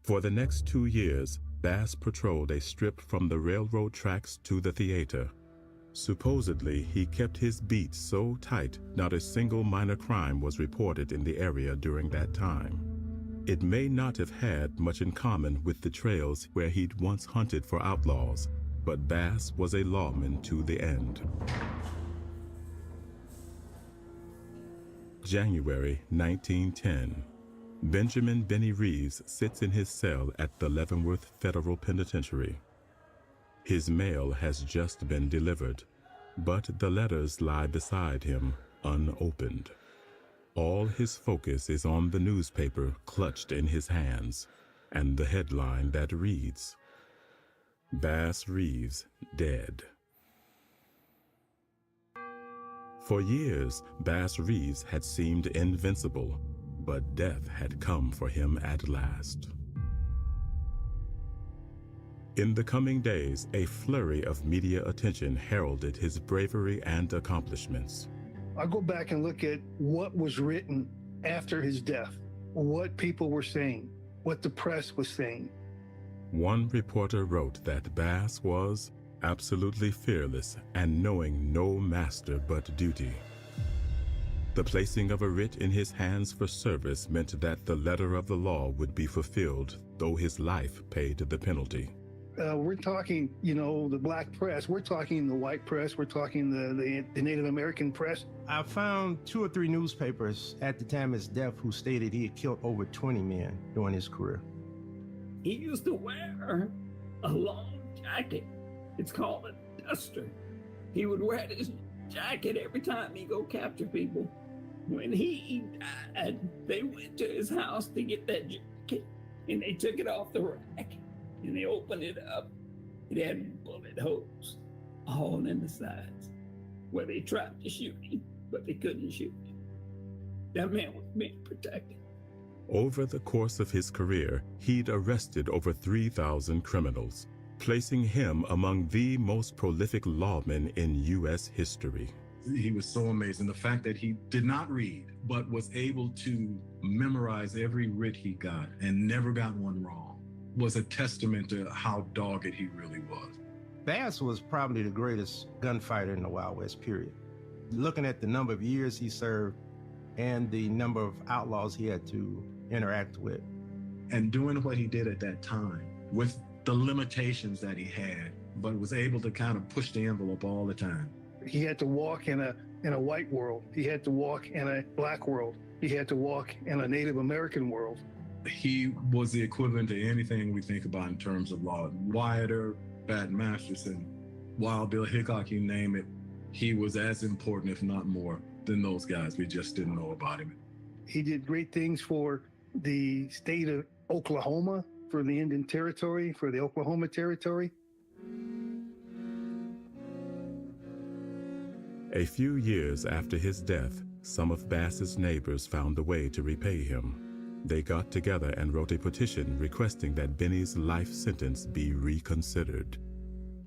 For the next 2 years, Bass patrolled a strip from the railroad tracks to the theater. Supposedly, he kept his beat so tight, not a single minor crime was reported in the area during that time. It may not have had much in common with the trails where he'd once hunted for outlaws, but Bass was a lawman to the end. January 1910. Benjamin Benny Reeves sits in his cell at the Leavenworth Federal Penitentiary. His mail has just been delivered, but the letters lie beside him, unopened. All his focus is on the newspaper clutched in his hands, and the headline that reads, Bass Reeves Dead. For years, Bass Reeves had seemed invincible, but death had come for him at last. In the coming days, a flurry of media attention heralded his bravery and accomplishments. I go back and look at what was written after his death, what people were saying, what the press was saying. One reporter wrote that Bass was absolutely fearless and knowing no master but duty. The placing of a writ in his hands for service meant that the letter of the law would be fulfilled, though his life paid the penalty. We're talking, the black press. We're talking the white press. We're talking the Native American press. I found 2 or 3 newspapers at the time of his death who stated he had killed over 20 men during his career. He used to wear a long jacket. It's called a duster. He would wear this jacket every time he go capture people. When he died, they went to his house to get that jacket, and they took it off the rack. And they opened it up. It had bullet holes all in the sides where they tried to shoot him, but they couldn't shoot him. That man was being protected. Over the course of his career, he'd arrested over 3,000 criminals, placing him among the most prolific lawmen in U.S. history. He was so amazing. The fact that he did not read, but was able to memorize every writ he got and never got one wrong, was a testament to how dogged he really was. Bass was probably the greatest gunfighter in the Wild West period. Looking at the number of years he served and the number of outlaws he had to interact with. And doing what he did at that time with the limitations that he had, but was able to kind of push the envelope all the time. He had to walk in a white world. He had to walk in a black world. He had to walk in a Native American world. He was the equivalent to anything we think about in terms of law. Wyatt Earp, Pat Masterson, Wild Bill Hickok, you name it. He was as important, if not more, than those guys. We just didn't know about him. He did great things for the state of Oklahoma, for the Indian Territory, for the Oklahoma Territory. A few years after his death, some of Bass's neighbors found a way to repay him. They got together and wrote a petition requesting that Benny's life sentence be reconsidered.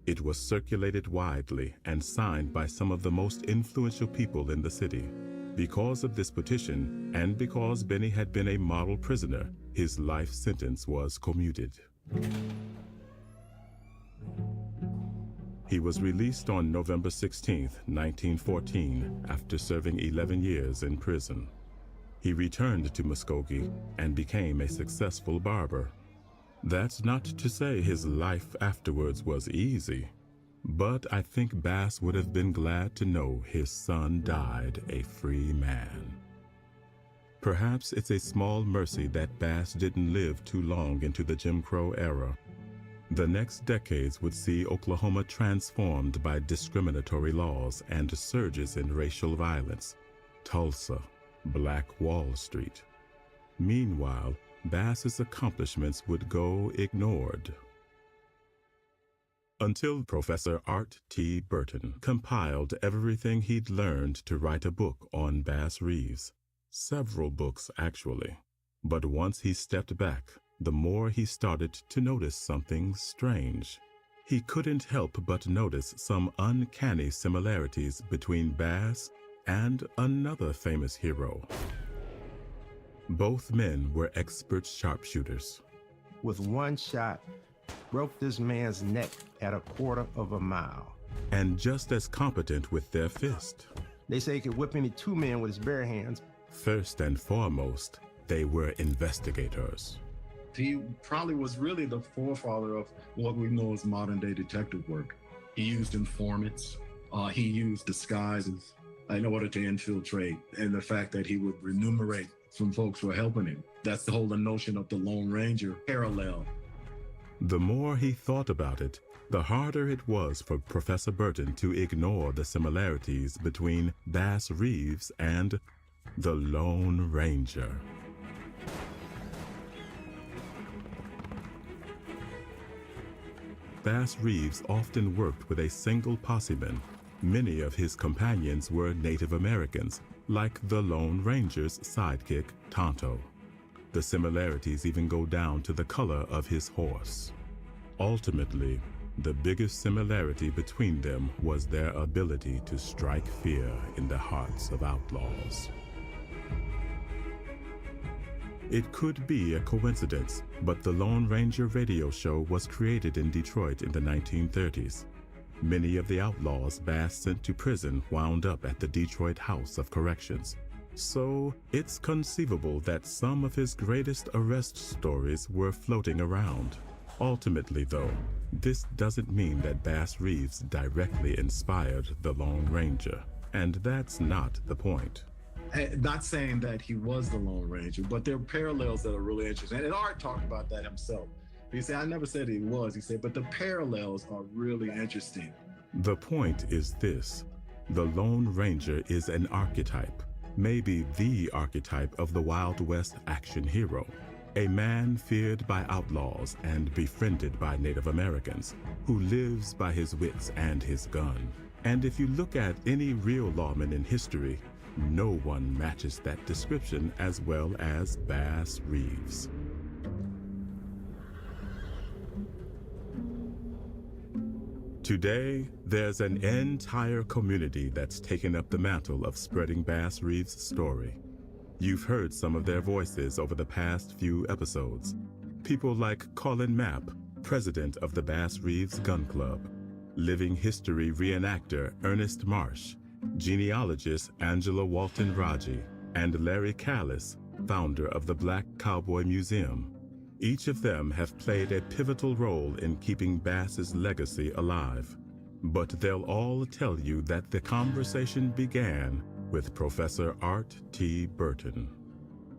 It was circulated widely and signed by some of the most influential people in the city. Because of this petition, and because Benny had been a model prisoner, his life sentence was commuted. He was released on November 16, 1914, after serving 11 years in prison. He returned to Muskogee and became a successful barber. That's not to say his life afterwards was easy, but I think Bass would have been glad to know his son died a free man. Perhaps it's a small mercy that Bass didn't live too long into the Jim Crow era. The next decades would see Oklahoma transformed by discriminatory laws and surges in racial violence. Tulsa, Black Wall Street. Meanwhile, Bass's accomplishments would go ignored. Until Professor Art T. Burton compiled everything he'd learned to write a book on Bass Reeves. Several books, actually. But once he stepped back, the more he started to notice something strange. He couldn't help but notice some uncanny similarities between Bass and another famous hero. Both men were expert sharpshooters. with one shot, broke this man's neck at a quarter of a mile. And just as competent with their fist. They say he could whip any two men with his bare hands. First and foremost, they were investigators. He probably was really the forefather of what we know as modern-day detective work. He used informants. He used disguises in order to infiltrate, and the fact that he would remunerate some folks for helping him. That's the whole notion of the Lone Ranger parallel. The more he thought about it, the harder it was for Professor Burton to ignore the similarities between Bass Reeves and the Lone Ranger. Bass Reeves often worked with a single posseman. Many of his companions were Native Americans, like the Lone Ranger's sidekick, Tonto. The similarities even go down to the color of his horse. Ultimately, the biggest similarity between them was their ability to strike fear in the hearts of outlaws. It could be a coincidence, but the Lone Ranger radio show was created in Detroit in the 1930s. Many of the outlaws Bass sent to prison wound up at the Detroit House of Corrections. So it's conceivable that some of his greatest arrest stories were floating around. Ultimately, though, this doesn't mean that Bass Reeves directly inspired the Lone Ranger, and that's not the point. Not saying that he was the Lone Ranger, but there are parallels that are really interesting. And Art talked about that himself. He said, I never said he was. He said, but the parallels are really interesting. The point is this. The Lone Ranger is an archetype, maybe the archetype of the Wild West action hero. A man feared by outlaws and befriended by Native Americans, who lives by his wits and his gun. And if you look at any real lawman in history, no one matches that description as well as Bass Reeves. Today, there's an entire community that's taken up the mantle of spreading Bass Reeves' story. You've heard some of their voices over the past few episodes. People like Colin Mapp, president of the Bass Reeves Gun Club, living history reenactor Ernest Marsh, genealogist Angela Walton Raji, and Larry Callis, founder of the Black Cowboy Museum. Each of them have played a pivotal role in keeping Bass's legacy alive. But they'll all tell you that the conversation began with Professor Art T. Burton.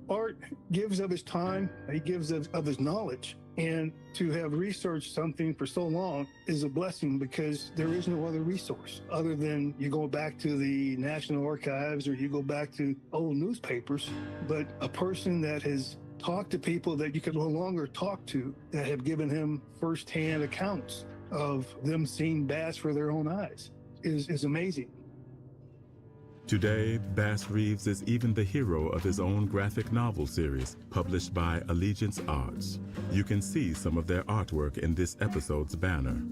Art gives of his time, he gives of his knowledge, and to have researched something for so long is a blessing because there is no other resource other than you go back to the National Archives or you go back to old newspapers. But a person that has talked to people that you can no longer talk to, that have given him firsthand accounts of them seeing Bass for their own eyes is amazing. Today, Bass Reeves is even the hero of his own graphic novel series, published by Allegiance Arts. You can see some of their artwork in this episode's banner.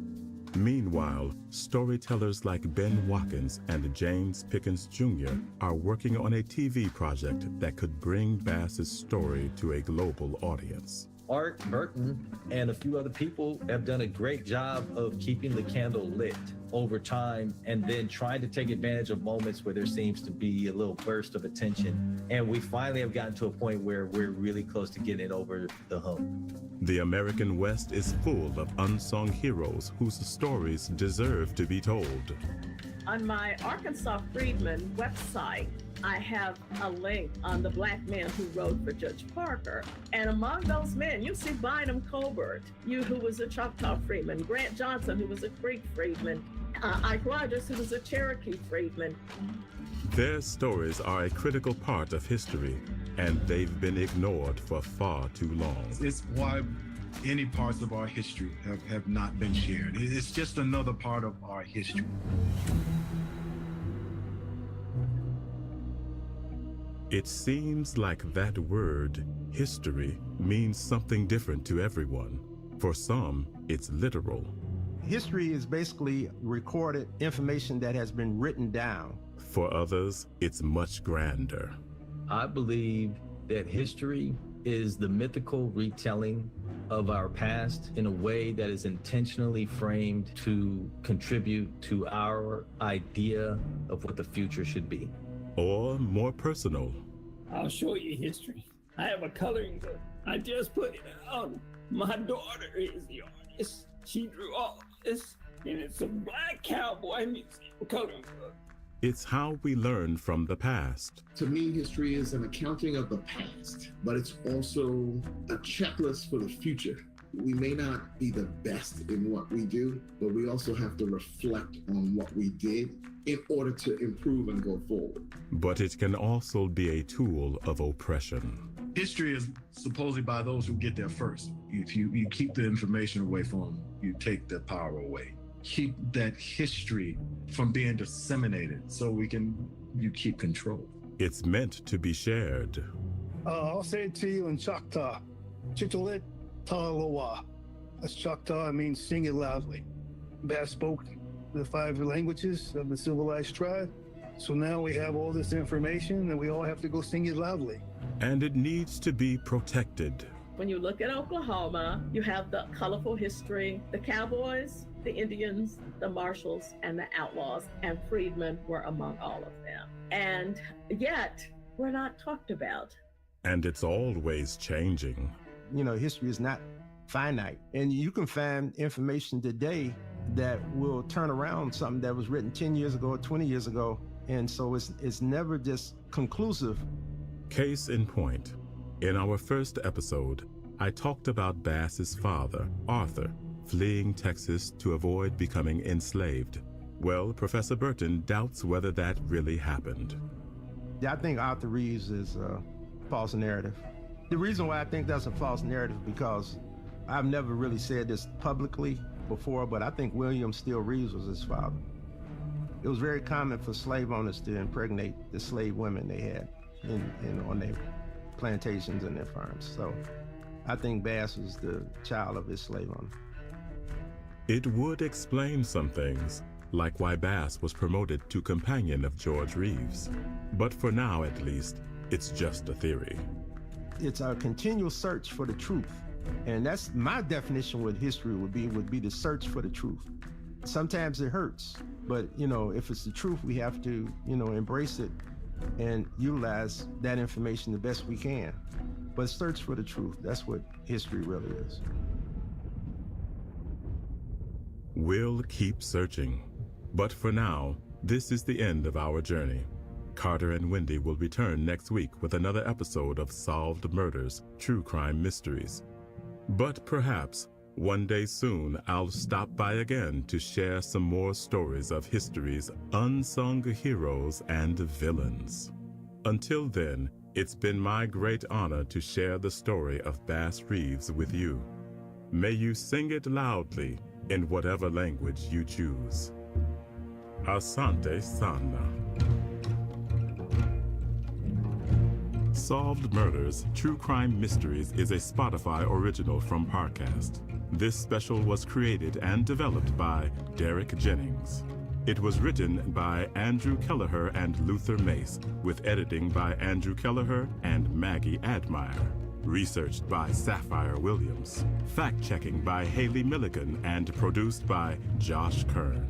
Meanwhile, storytellers like Ben Watkins and James Pickens Jr. are working on a TV project that could bring Bass's story to a global audience. Art Burton and a few other people have done a great job of keeping the candle lit over time and then trying to take advantage of moments where there seems to be a little burst of attention. And we finally have gotten to a point where we're really close to getting it over the hump. The American West is full of unsung heroes whose stories deserve to be told. On my Arkansas Freedmen website, I have a link on the black man who rode for Judge Parker. And among those men, you see Bynum Colbert, who was a Choctaw freedman, Grant Johnson, who was a Creek freedman, Ike Rogers, who was a Cherokee freedman. Their stories are a critical part of history, and they've been ignored for far too long. It's why any parts of our history have not been shared. It's just another part of our history. It seems like that word, history, means something different to everyone. For some, it's literal. History is basically recorded information that has been written down. For others, it's much grander. I believe that history is the mythical retelling of our past in a way that is intentionally framed to contribute to our idea of what the future should be. Or more personal. I'll show you history. I have a coloring book. I just put it out. My daughter is the artist. She drew all this, and it's a black cowboy museum coloring book. It's how we learn from the past. To me, history is an accounting of the past, but it's also a checklist for the future. We may not be the best in what we do, but we also have to reflect on what we did in order to improve and go forward. But it can also be a tool of oppression. History is supposedly by those who get there first. If you keep the information away from them, you take their power away. Keep that history from being disseminated so you keep control. It's meant to be shared. I'll say it to you in Choctaw. Chitalit Talawa. That's Choctaw, it means sing it loudly. Bass spoke the 5 languages of the civilized tribe. So now we have all this information and we all have to go sing it loudly. And it needs to be protected. When you look at Oklahoma, you have the colorful history. The cowboys, the Indians, the marshals, and the outlaws, and freedmen were among all of them. And yet, we're not talked about. And it's always changing. You know, history is not finite. And you can find information today that will turn around something that was written 10 years ago or 20 years ago. And so it's never just conclusive. Case in point. In our first episode, I talked about Bass's father, Arthur, fleeing Texas to avoid becoming enslaved. Well, Professor Burton doubts whether that really happened. I think Arthur Reeves is a false narrative. The reason why I think that's a false narrative is because I've never really said this publicly before, but I think William Steele Reeves was his father. It was very common for slave owners to impregnate the slave women they had on their plantations and their farms. So I think Bass was the child of his slave owner. It would explain some things, like why Bass was promoted to companion of George Reeves. But for now, at least, it's just a theory. It's a continual search for the truth. And that's my definition what history would be the search for the truth. Sometimes it hurts, but if it's the truth, we have to, embrace it and utilize that information the best we can. But search for the truth, that's what history really is. We'll keep searching. But for now, this is the end of our journey. Carter and Wendy will return next week with another episode of Solved Murders, True Crime Mysteries. But perhaps one day soon I'll stop by again to share some more stories of history's unsung heroes and villains. Until then, it's been my great honor to share the story of Bass Reeves with you. May you sing it loudly in whatever language you choose. Asante Sana. Solved Murders, True Crime Mysteries is a Spotify original from Parcast. This special was created and developed by Derek Jennings. It was written by Andrew Kelleher and Luther Mace, with editing by Andrew Kelleher and Maggie Admire. Researched by Sapphire Williams. Fact-checking by Haley Milligan and produced by Josh Kern.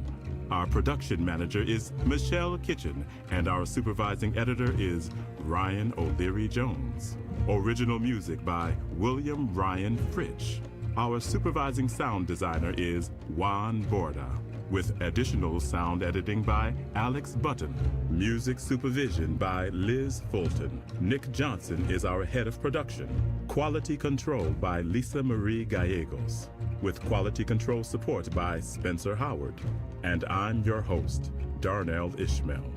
Our production manager is Michelle Kitchen, and our supervising editor is Ryan O'Leary Jones. Original music by William Ryan Fritsch. Our supervising sound designer is Juan Borda, with additional sound editing by Alex Button. Music supervision by Liz Fulton. Nick Johnson is our head of production. Quality control by Lisa Marie Gallegos, with quality control support by Spencer Howard. And I'm your host, Darnell Ishmael.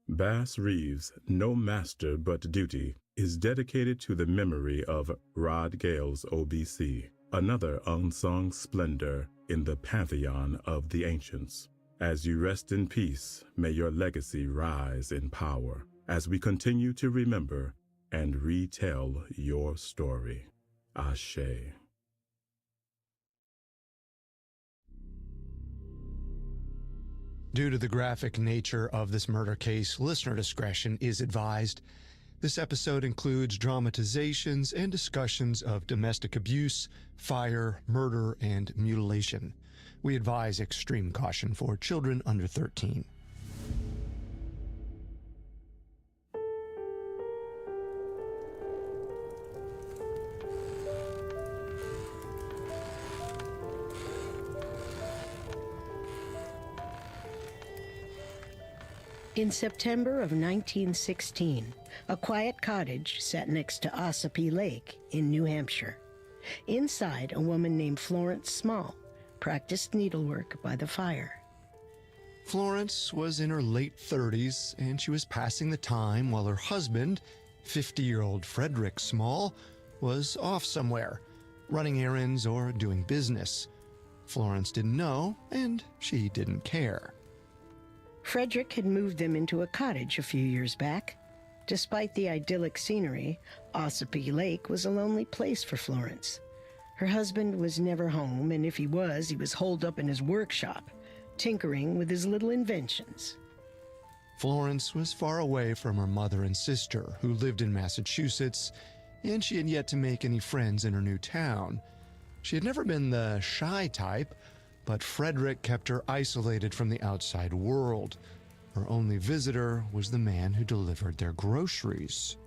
Bass Reeves' No Master But Duty is dedicated to the memory of Rod Gales OBC, another unsung splendor in the pantheon of the ancients. As you rest in peace, may your legacy rise in power as we continue to remember and retell your story. Ashe. Due to the graphic nature of this murder case, listener discretion is advised. This episode includes dramatizations and discussions of domestic abuse, fire, murder, and mutilation. We advise extreme caution for children under 13. In September of 1916, a quiet cottage sat next to Ossipee Lake in New Hampshire. Inside, a woman named Florence Small practiced needlework by the fire. Florence was in her late 30s, and she was passing the time while her husband, 50-year-old Frederick Small, was off somewhere, running errands or doing business. Florence didn't know, and she didn't care. Frederick had moved them into a cottage a few years back. Despite the idyllic scenery, Ossipee Lake was a lonely place for Florence. Her husband was never home, and if he was holed up in his workshop, tinkering with his little inventions. Florence was far away from her mother and sister, who lived in Massachusetts, and she had yet to make any friends in her new town. She had never been the shy type, but Frederick kept her isolated from the outside world. Her only visitor was the man who delivered their groceries.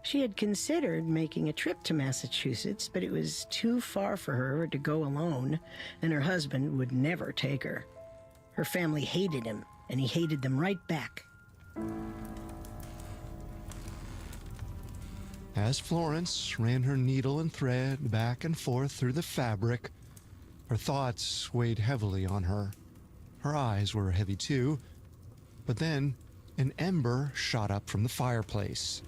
She had considered making a trip to Massachusetts, but it was too far for her to go alone, and her husband would never take her. Her family hated him, and he hated them right back. As Florence ran her needle and thread back and forth through the fabric, her thoughts weighed heavily on her. Her eyes were heavy too, but then an ember shot up from the fireplace.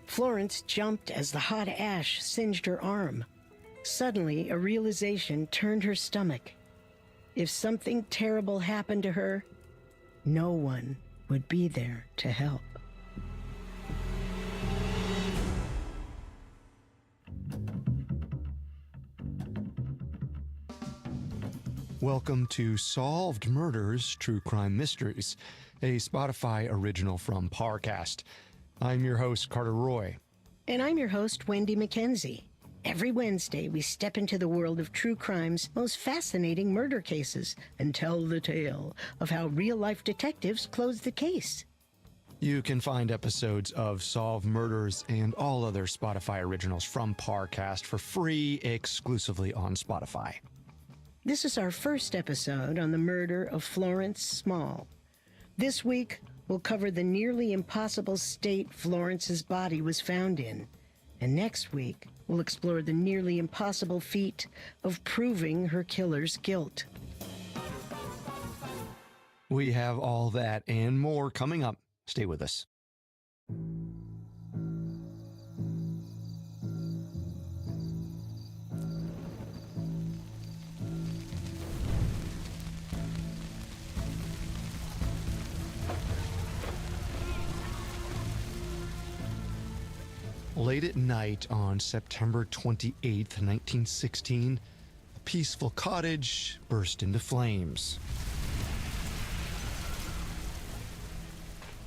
Florence jumped as the hot ash singed her arm. Suddenly, a realization turned her stomach. If something terrible happened to her, no one would be there to help. Welcome to Solved Murders, True Crime Mysteries, a Spotify original from Parcast. I'm your host, Carter Roy. And I'm your host, Wendy McKenzie. Every Wednesday, we step into the world of true crime's most fascinating murder cases and tell the tale of how real-life detectives close the case. You can find episodes of Solved Murders and all other Spotify originals from Parcast for free exclusively on Spotify. This is our first episode on the murder of Florence Small. This week, we'll cover the nearly impossible state Florence's body was found in. And next week, we'll explore the nearly impossible feat of proving her killer's guilt. We have all that and more coming up. Stay with us. Late at night on September 28, 1916, a peaceful cottage burst into flames.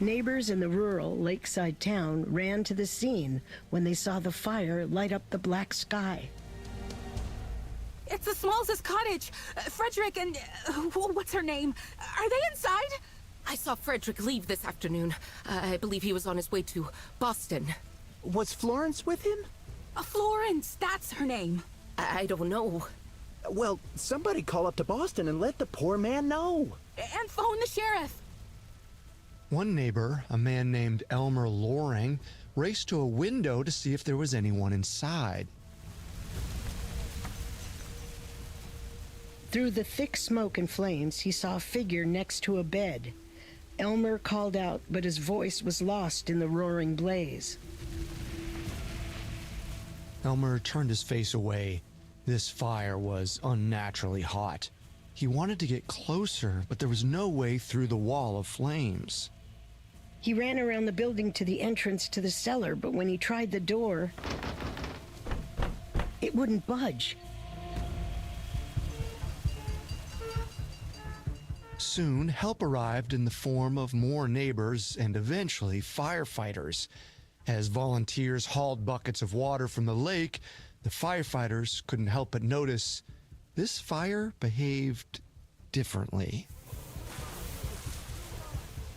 Neighbors in the rural lakeside town ran to the scene when they saw the fire light up the black sky. It's the Smalls' cottage. Frederick and... what's her name? Are they inside? I saw Frederick leave this afternoon. I believe he was on his way to Boston. Was Florence with him? Florence, that's her name. I don't know. Well, somebody call up to Boston and let the poor man know. And phone the sheriff. One neighbor, a man named Elmer Loring, raced to a window to see if there was anyone inside. Through the thick smoke and flames, he saw a figure next to a bed. Elmer called out, but his voice was lost in the roaring blaze. Elmer turned his face away. This fire was unnaturally hot. He wanted to get closer, but there was no way through the wall of flames. He ran around the building to the entrance to the cellar, but when he tried the door, it wouldn't budge. Soon, help arrived in the form of more neighbors and eventually firefighters. As volunteers hauled buckets of water from the lake, the firefighters couldn't help but notice this fire behaved differently.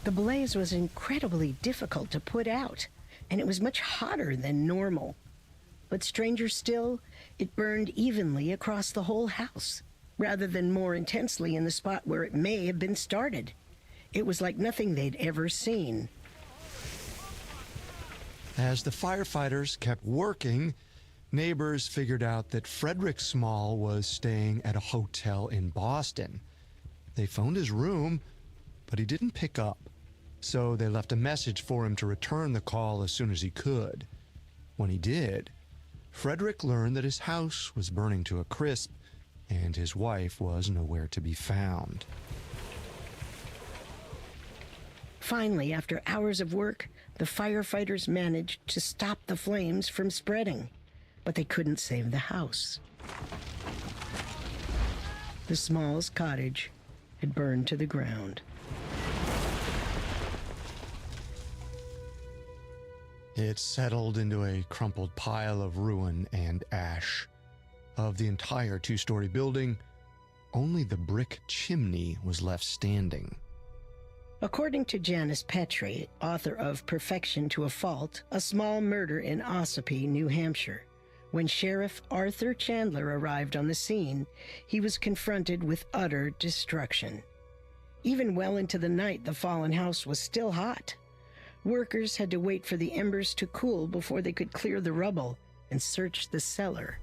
The blaze was incredibly difficult to put out, and it was much hotter than normal. But stranger still, it burned evenly across the whole house, rather than more intensely in the spot where it may have been started. It was like nothing they'd ever seen. As the firefighters kept working, neighbors figured out that Frederick Small was staying at a hotel in Boston. They phoned his room, but he didn't pick up, so they left a message for him to return the call as soon as he could. When he did, Frederick learned that his house was burning to a crisp, and his wife was nowhere to be found. Finally, after hours of work, the firefighters managed to stop the flames from spreading, but they couldn't save the house. The Smalls' cottage had burned to the ground. It settled into a crumpled pile of ruin and ash. Of the entire two-story building, only the brick chimney was left standing. According to Janice Petrie, author of Perfection to a Fault, A Small Murder in Ossipee, New Hampshire, when Sheriff Arthur Chandler arrived on the scene, he was confronted with utter destruction. Even well into the night, the fallen house was still hot. Workers had to wait for the embers to cool before they could clear the rubble and search the cellar.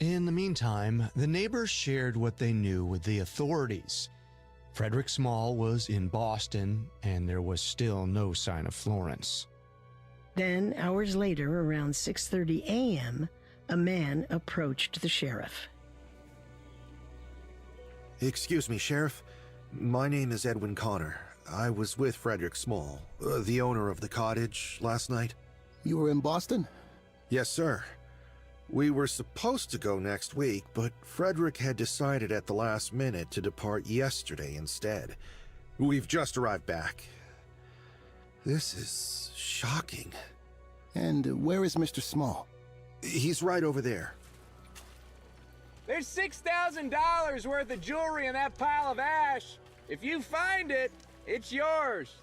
In the meantime, the neighbors shared what they knew with the authorities. Frederick Small was in Boston, and there was still no sign of Florence. Then, hours later, around 6:30 a.m., a man approached the sheriff. Excuse me, Sheriff. My name is Edwin Connor. I was with Frederick Small, the owner of the cottage, last night. You were in Boston? Yes, sir. We were supposed to go next week, but Frederick had decided at the last minute to depart yesterday instead. We've just arrived back. This is shocking. And where is Mr. Small? He's right over there. There's $6,000 worth of jewelry in that pile of ash. If you find it, it's yours.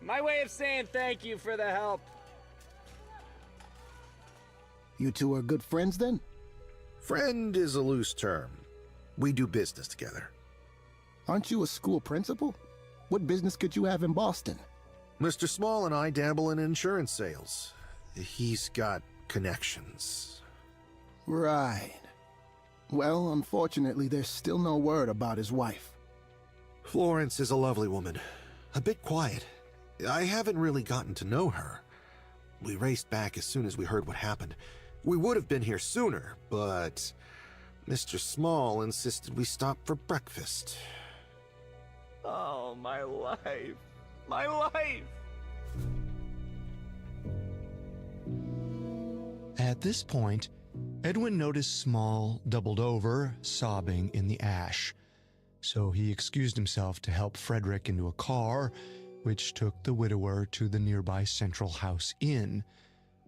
My way of saying thank you for the help. You two are good friends then? Friend is a loose term. We do business together. Aren't you a school principal? What business could you have in Boston? Mr. Small and I dabble in insurance sales. He's got connections. Right. Well, unfortunately, there's still no word about his wife. Florence is a lovely woman. A bit quiet. I haven't really gotten to know her. We raced back as soon as we heard what happened. We would have been here sooner, but Mr. Small insisted we stop for breakfast. Oh, my life. My life! At this point, Edwin noticed Small doubled over, sobbing in the ash. So he excused himself to help Frederick into a car, which took the widower to the nearby Central House Inn,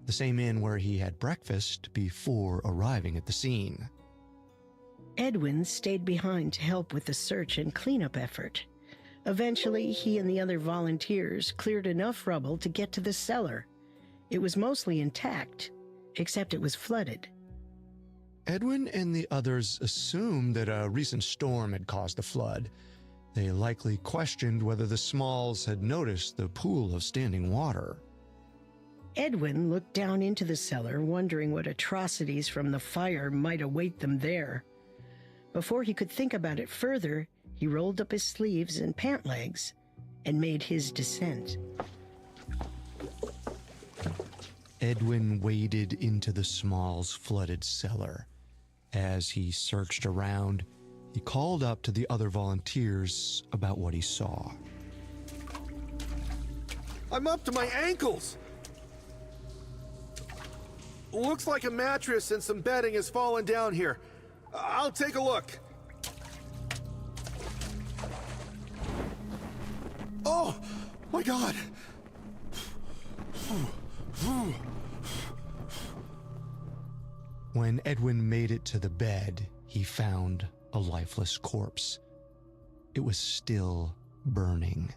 the same inn where he had breakfast before arriving at the scene. Edwin stayed behind to help with the search and cleanup effort. Eventually, he and the other volunteers cleared enough rubble to get to the cellar. It was mostly intact, except it was flooded. Edwin and the others assumed that a recent storm had caused the flood. They likely questioned whether the Smalls had noticed the pool of standing water. Edwin looked down into the cellar, wondering what atrocities from the fire might await them there. Before he could think about it further, he rolled up his sleeves and pant legs and made his descent. Edwin waded into the Smalls' flooded cellar. As he searched around, he called up to the other volunteers about what he saw. I'm up to my ankles! Looks like a mattress and some bedding has fallen down here. I'll take a look. Oh, my God! When Edwin made it to the bed, he found a lifeless corpse. It was still burning.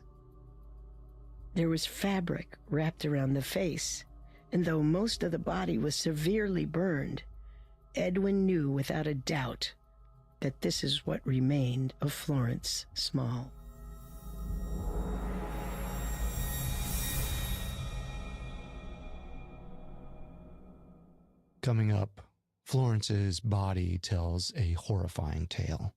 There was fabric wrapped around the face, and though most of the body was severely burned, Edwin knew without a doubt that this is what remained of Florence Small. Coming up, Florence's body tells a horrifying tale.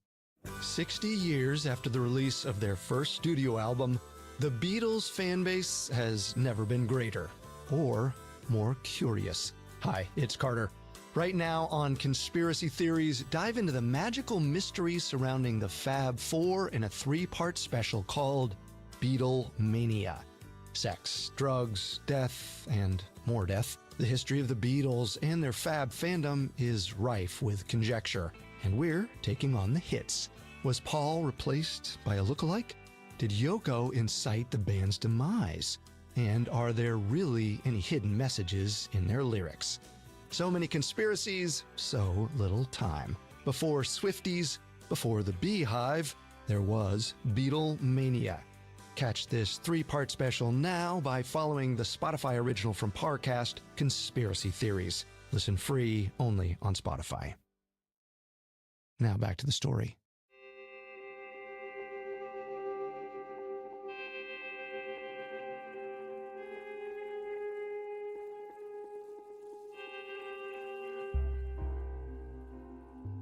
60 years after the release of their first studio album, the Beatles fan base has never been greater or more curious. Hi, it's Carter. Right now on Conspiracy Theories, dive into the magical mysteries surrounding the Fab Four in a 3-part special called Beatlemania. Sex, drugs, death, and more death. The history of the Beatles and their Fab fandom is rife with conjecture, and we're taking on the hits. Was Paul replaced by a lookalike? Did Yoko incite the band's demise? And are there really any hidden messages in their lyrics? So many conspiracies, so little time. Before Swifties, before the Beehive, there was Beatlemania. Catch this 3-part special now by following the Spotify original from Parcast, Conspiracy Theories. Listen free only on Spotify. Now back to the story.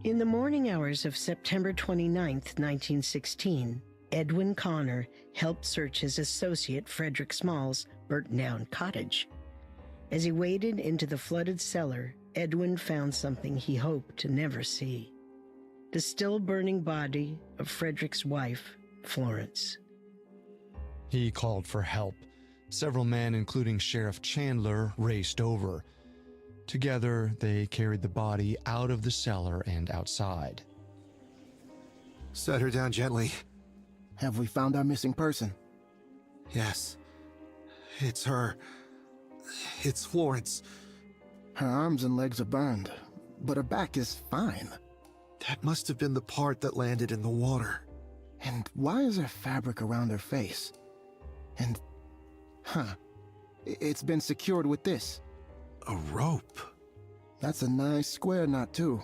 In the morning hours of September 29th, 1916, Edwin Connor helped search his associate Frederick Small's burnt-down cottage. As he waded into the flooded cellar, Edwin found something he hoped to never see: the still-burning body of Frederick's wife, Florence. He called for help. Several men, including Sheriff Chandler, raced over. Together, they carried the body out of the cellar and outside. Set her down gently. Have we found our missing person? Yes. It's her. It's Florence. Her arms and legs are burned, but her back is fine. That must have been the part that landed in the water. And why is there fabric around her face? And, it's been secured with this. A rope. That's a nice square knot, too.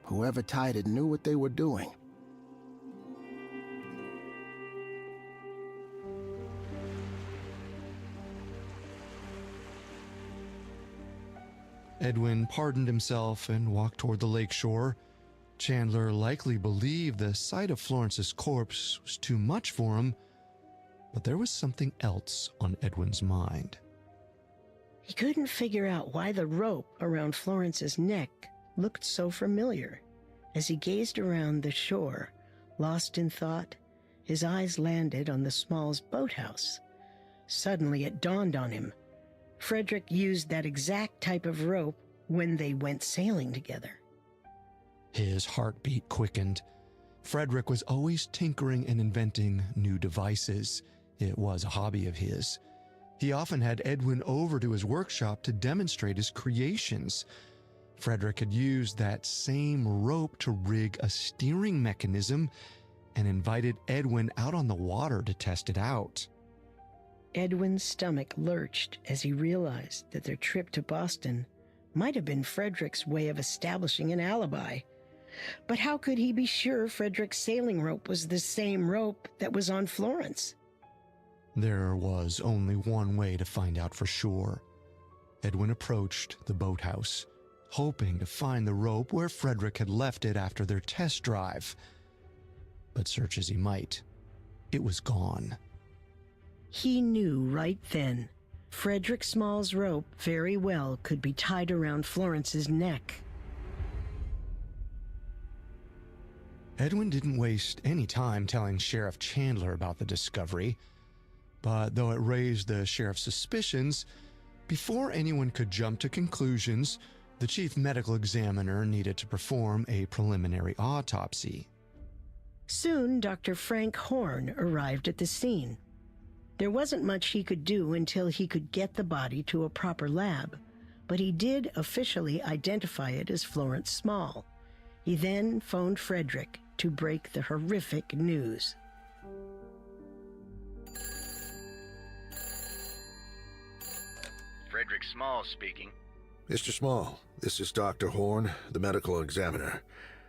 Whoever tied it knew what they were doing. Edwin pardoned himself and walked toward the lakeshore. Chandler likely believed the sight of Florence's corpse was too much for him, but there was something else on Edwin's mind. He couldn't figure out why the rope around Florence's neck looked so familiar. As he gazed around the shore, lost in thought, his eyes landed on the Smalls' boathouse. Suddenly it dawned on him. Frederick used that exact type of rope when they went sailing together. His heartbeat quickened. Frederick was always tinkering and inventing new devices. It was a hobby of his. He often had Edwin over to his workshop to demonstrate his creations. Frederick had used that same rope to rig a steering mechanism and invited Edwin out on the water to test it out. Edwin's stomach lurched as he realized that their trip to Boston might have been Frederick's way of establishing an alibi. But how could he be sure Frederick's sailing rope was the same rope that was on Florence? There was only one way to find out for sure. Edwin approached the boathouse, hoping to find the rope where Frederick had left it after their test drive. But search as he might, it was gone. He knew right then Frederick Small's rope very well could be tied around Florence's neck. Edwin didn't waste any time telling Sheriff Chandler about the discovery, but though it raised the sheriff's suspicions, before anyone could jump to conclusions, the chief medical examiner needed to perform a preliminary autopsy. Soon, Dr. Frank Horn arrived at the scene. There wasn't much he could do until he could get the body to a proper lab, but he did officially identify it as Florence Small. He then phoned Frederick to break the horrific news. Frederick Small speaking. Mr. Small, this is Dr. Horn, the medical examiner.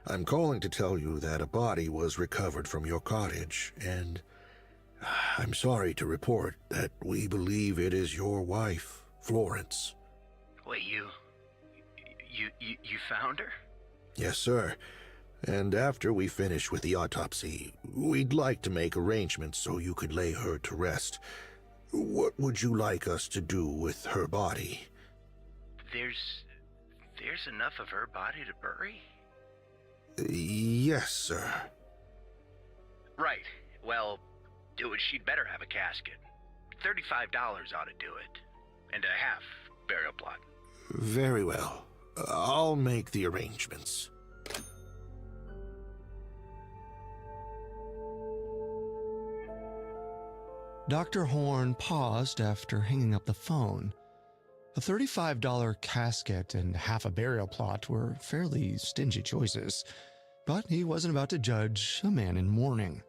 I'm calling to tell you that a body was recovered from your cottage, and I'm sorry to report that we believe it is your wife, Florence. Wait, you found her? Yes, sir. And after we finish with the autopsy, we'd like to make arrangements so you could lay her to rest. What would you like us to do with her body? There's enough of her body to bury? Yes, sir. Right. Well, she'd better have a casket. $35 ought to do it. And a half burial plot. Very well. I'll make the arrangements. Dr. Horn paused after hanging up the phone. A $35 casket and half a burial plot were fairly stingy choices, but he wasn't about to judge a man in mourning.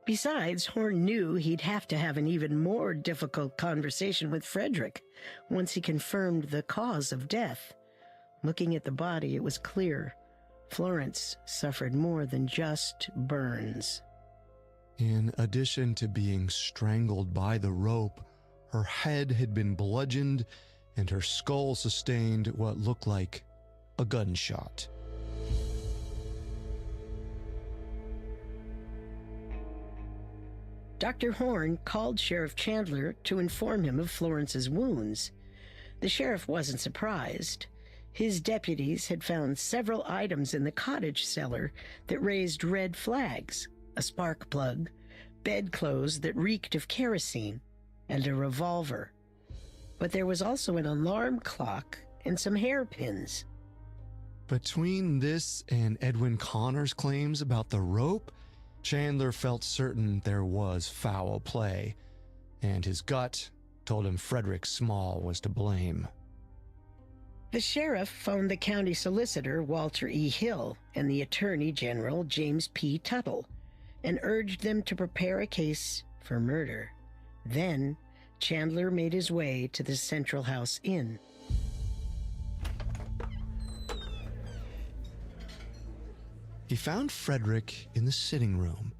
Besides, Horn knew he'd have to have an even more difficult conversation with Frederick once he confirmed the cause of death. Looking at the body, it was clear Florence suffered more than just burns. In addition to being strangled by the rope, her head had been bludgeoned and her skull sustained what looked like a gunshot. Dr. Horn called Sheriff Chandler to inform him of Florence's wounds. The sheriff wasn't surprised. His deputies had found several items in the cottage cellar that raised red flags, a spark plug, bedclothes that reeked of kerosene, and a revolver. But there was also an alarm clock and some hairpins. Between this and Edwin Connor's claims about the rope, Chandler felt certain there was foul play, and his gut told him Frederick Small was to blame. The sheriff phoned the county solicitor, Walter E. Hill, and the attorney general, James P. Tuttle, and urged them to prepare a case for murder. Then, Chandler made his way to the Central House Inn. He found Frederick in the sitting room,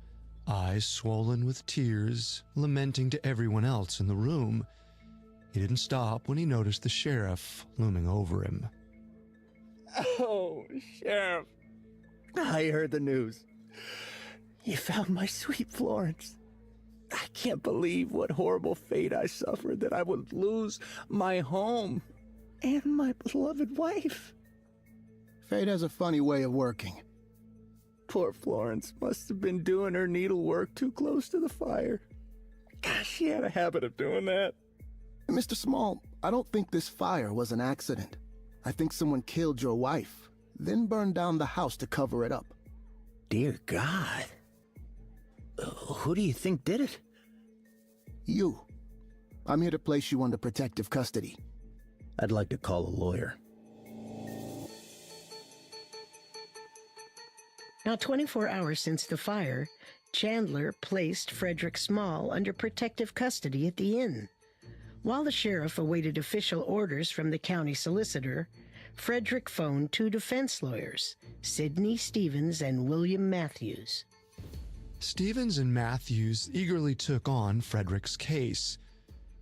eyes swollen with tears, lamenting to everyone else in the room. He didn't stop when he noticed the sheriff looming over him. Oh, Sheriff. I heard the news. You found my sweet Florence. I can't believe what horrible fate I suffered, that I would lose my home and my beloved wife. Fate has a funny way of working. Poor Florence must have been doing her needlework too close to the fire. Gosh, she had a habit of doing that. Mr. Small, I don't think this fire was an accident. I think someone killed your wife, then burned down the house to cover it up. Dear God. Who do you think did it? You. I'm here to place you under protective custody. I'd like to call a lawyer. Now, 24 hours since the fire, Chandler placed Frederick Small under protective custody at the inn. While the sheriff awaited official orders from the county solicitor, Frederick phoned two defense lawyers, Sidney Stevens and William Matthews. Stevens and Matthews eagerly took on Frederick's case.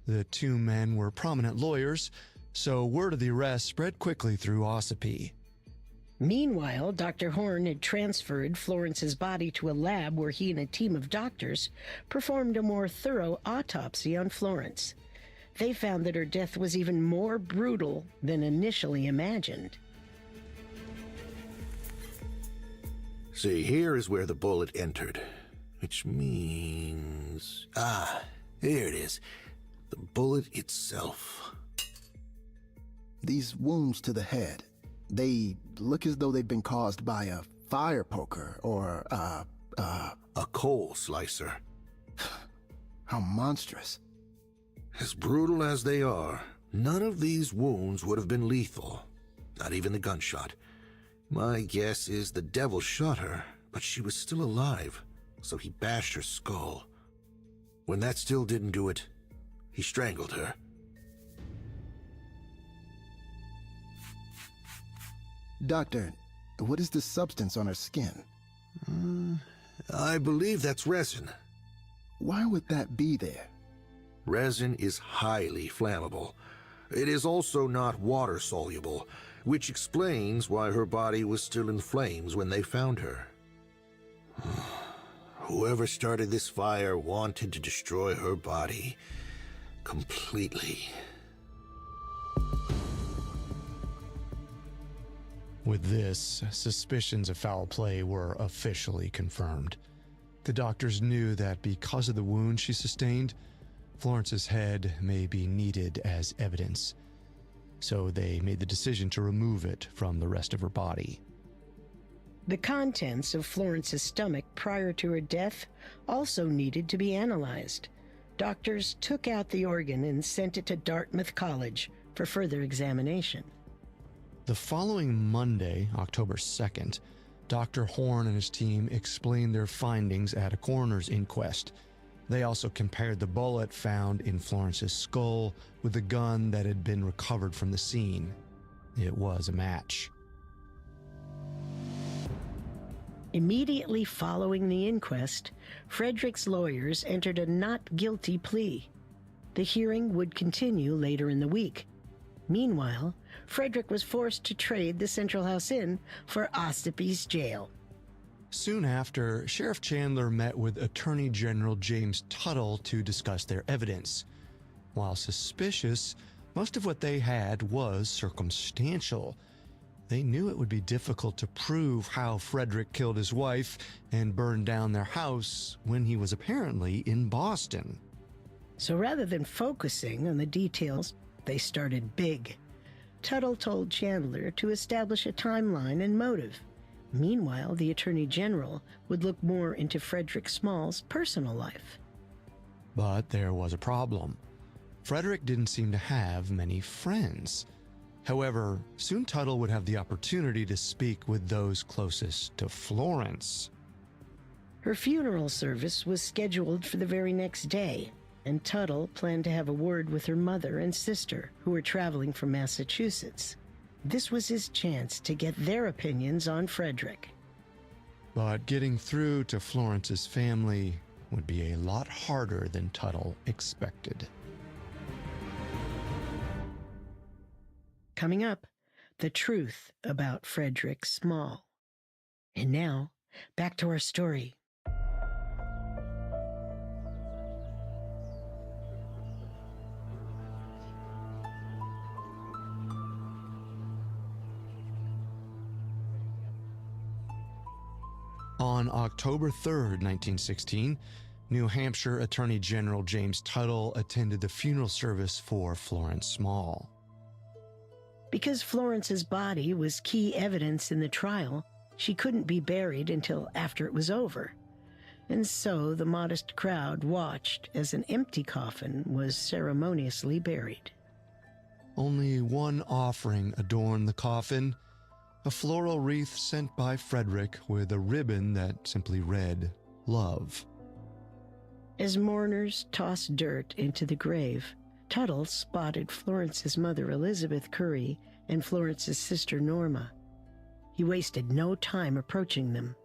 The two men were prominent lawyers, so word of the arrest spread quickly through Ossipee. Meanwhile, Dr. Horn had transferred Florence's body to a lab where he and a team of doctors performed a more thorough autopsy on Florence. They found that her death was even more brutal than initially imagined. See, here is where the bullet entered, which means... here it is. The bullet itself. These wounds to the head, they look as though they've been caused by a fire poker or, a coal slicer. How monstrous. As brutal as they are, none of these wounds would have been lethal. Not even the gunshot. My guess is the devil shot her, but she was still alive, so he bashed her skull. When that still didn't do it, he strangled her. Doctor, what is this substance on her skin? I believe that's resin. Why would that be there? Resin is highly flammable. It is also not water-soluble, which explains why her body was still in flames when they found her. Whoever started this fire wanted to destroy her body completely. With this, suspicions of foul play were officially confirmed. The doctors knew that because of the wound she sustained, Florence's head may be needed as evidence, so they made the decision to remove it from the rest of her body. The contents of Florence's stomach prior to her death also needed to be analyzed. Doctors took out the organ and sent it to Dartmouth College for further examination. The following Monday, October 2nd, Dr. Horn and his team explained their findings at a coroner's inquest. They also compared the bullet found in Florence's skull with the gun that had been recovered from the scene. It was a match. Immediately following the inquest, Frederick's lawyers entered a not guilty plea. The hearing would continue later in the week. Meanwhile, Frederick was forced to trade the Central House Inn for Ossipy's jail. Soon after, Sheriff Chandler met with Attorney General James Tuttle to discuss their evidence. While suspicious, most of what they had was circumstantial. They knew it would be difficult to prove how Frederick killed his wife and burned down their house when he was apparently in Boston. So rather than focusing on the details, they started big. Tuttle told Chandler to establish a timeline and motive. Meanwhile, the Attorney General would look more into Frederick Small's personal life. But there was a problem. Frederick didn't seem to have many friends. However, soon Tuttle would have the opportunity to speak with those closest to Florence. Her funeral service was scheduled for the very next day, and Tuttle planned to have a word with her mother and sister, who were traveling from Massachusetts. This was his chance to get their opinions on Frederick. But getting through to Florence's family would be a lot harder than Tuttle expected. Coming up, the truth about Frederick Small. And now, back to our story. On October 3rd, 1916, New Hampshire Attorney General James Tuttle attended the funeral service for Florence Small. Because Florence's body was key evidence in the trial, she couldn't be buried until after it was over. And so the modest crowd watched as an empty coffin was ceremoniously buried. Only one offering adorned the coffin, a floral wreath sent by Frederick with a ribbon that simply read, "Love." As mourners tossed dirt into the grave, Tuttle spotted Florence's mother, Elizabeth Curry, and Florence's sister, Norma. He wasted no time approaching them.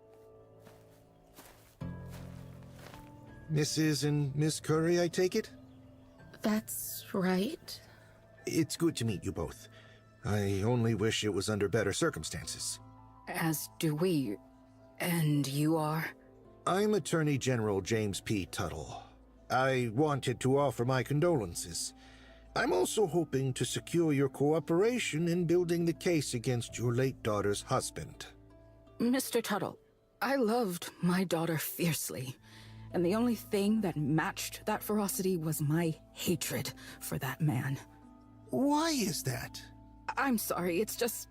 Mrs. and Miss Curry, I take it? That's right. It's good to meet you both. I only wish it was under better circumstances. As do we. And you are? I'm Attorney General James P. Tuttle. I wanted to offer my condolences. I'm also hoping to secure your cooperation in building the case against your late daughter's husband. Mr. Tuttle, I loved my daughter fiercely, and the only thing that matched that ferocity was my hatred for that man. Why is that? I'm sorry, it's just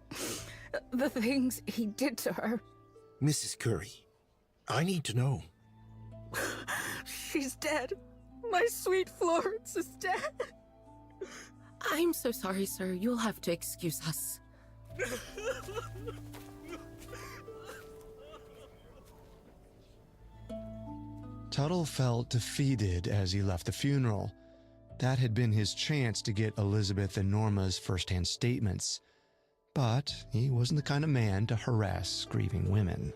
the things he did to her. Mrs. Curry, I need to know. She's dead. My sweet Florence is dead. I'm so sorry, sir. You'll have to excuse us. Tuttle felt defeated as he left the funeral. That had been his chance to get Elizabeth and Norma's first-hand statements. But he wasn't the kind of man to harass grieving women.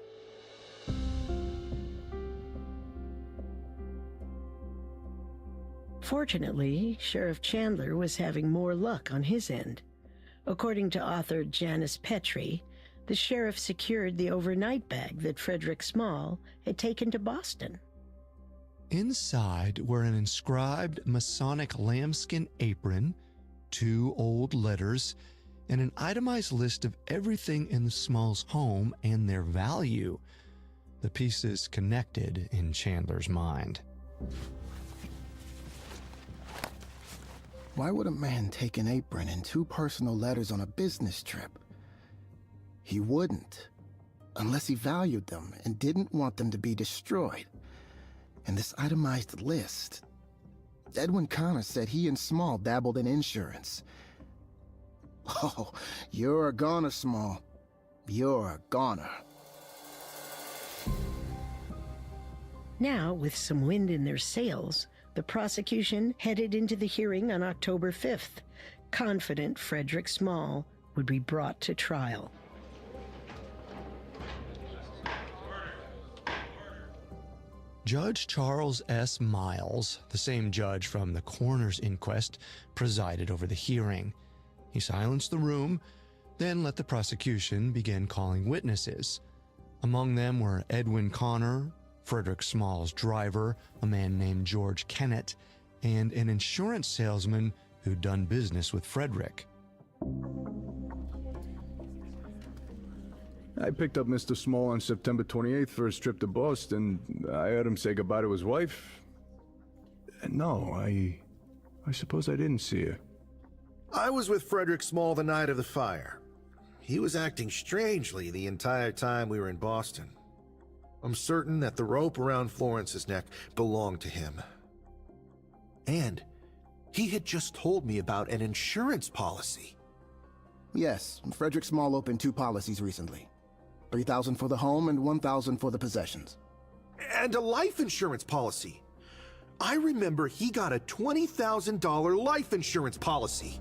Fortunately, Sheriff Chandler was having more luck on his end. According to author Janice Petrie, the sheriff secured the overnight bag that Frederick Small had taken to Boston. Inside were an inscribed Masonic lambskin apron, 2 old letters, and an itemized list of everything in the Smalls' home and their value. The pieces connected in Chandler's mind. Why would a man take an apron and 2 personal letters on a business trip? He wouldn't, unless he valued them and didn't want them to be destroyed. And this itemized list. Edwin Connor said he and Small dabbled in insurance. Oh, you're a goner, Small. You're a goner. Now, with some wind in their sails, the prosecution headed into the hearing on October 5th, confident Frederick Small would be brought to trial. Judge Charles S. Miles, the same judge from the coroner's inquest, presided over the hearing. He silenced the room, then let the prosecution begin calling witnesses. Among them were Edwin Connor, Frederick Small's driver, a man named George Kennett, and an insurance salesman who'd done business with Frederick. I picked up Mr. Small on September 28th for his trip to Boston. I heard him say goodbye to his wife. No, I suppose I didn't see her. I was with Frederick Small the night of the fire. He was acting strangely the entire time we were in Boston. I'm certain that the rope around Florence's neck belonged to him. And he had just told me about an insurance policy. Yes, Frederick Small opened 2 policies recently. $3,000 for the home and $1,000 for the possessions. And a life insurance policy. I remember he got a $20,000 life insurance policy.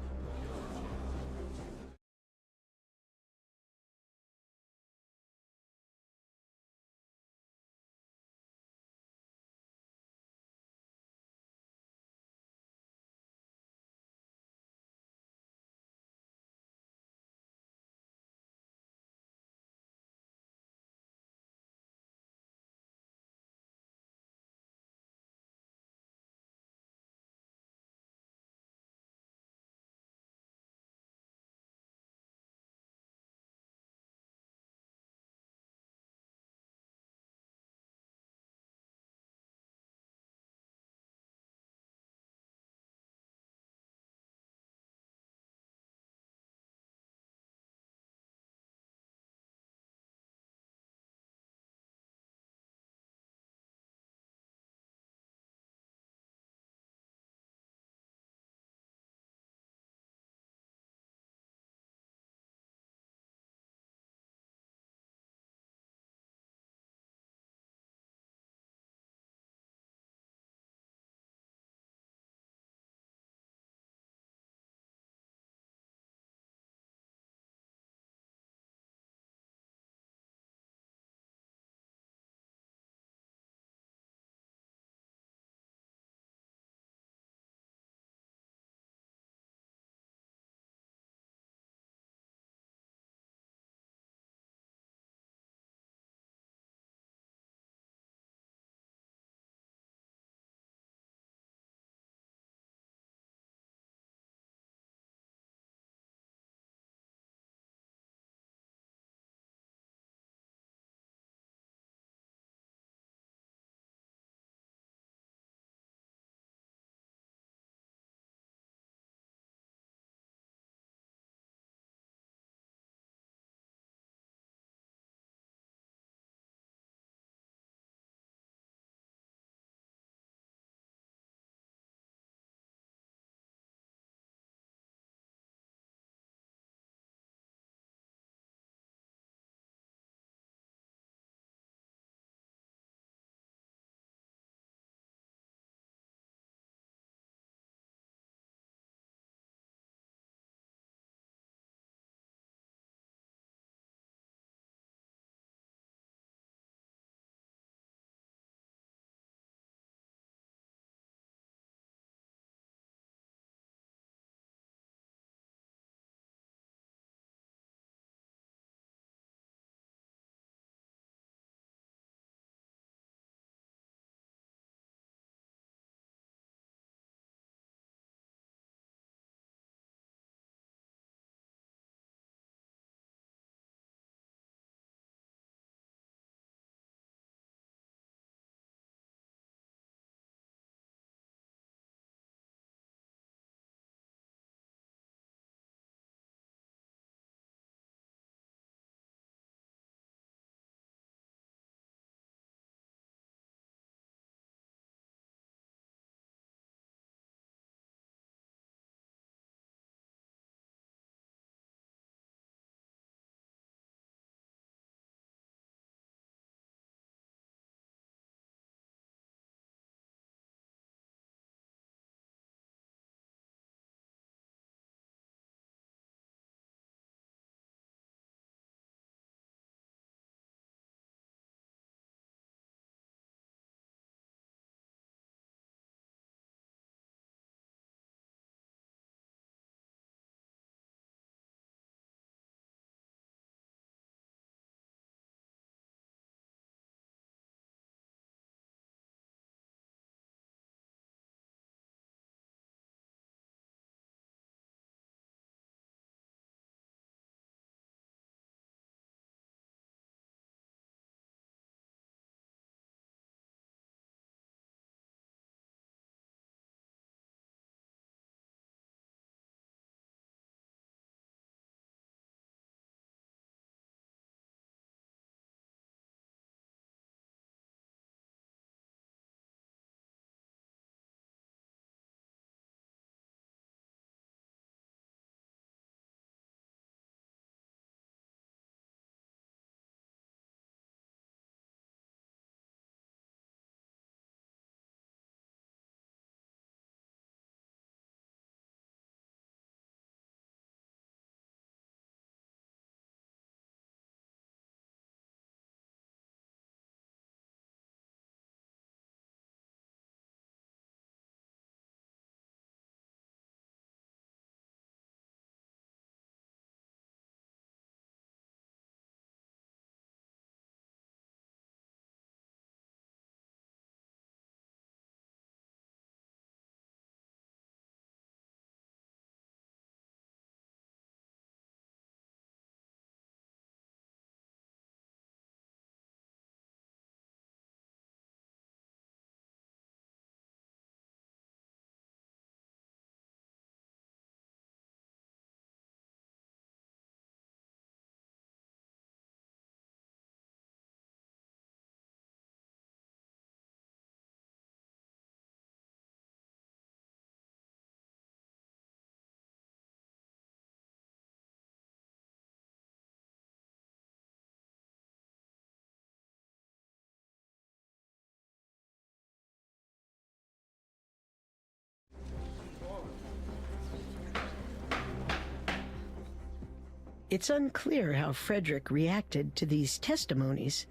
It's unclear how Frederick reacted to these testimonies,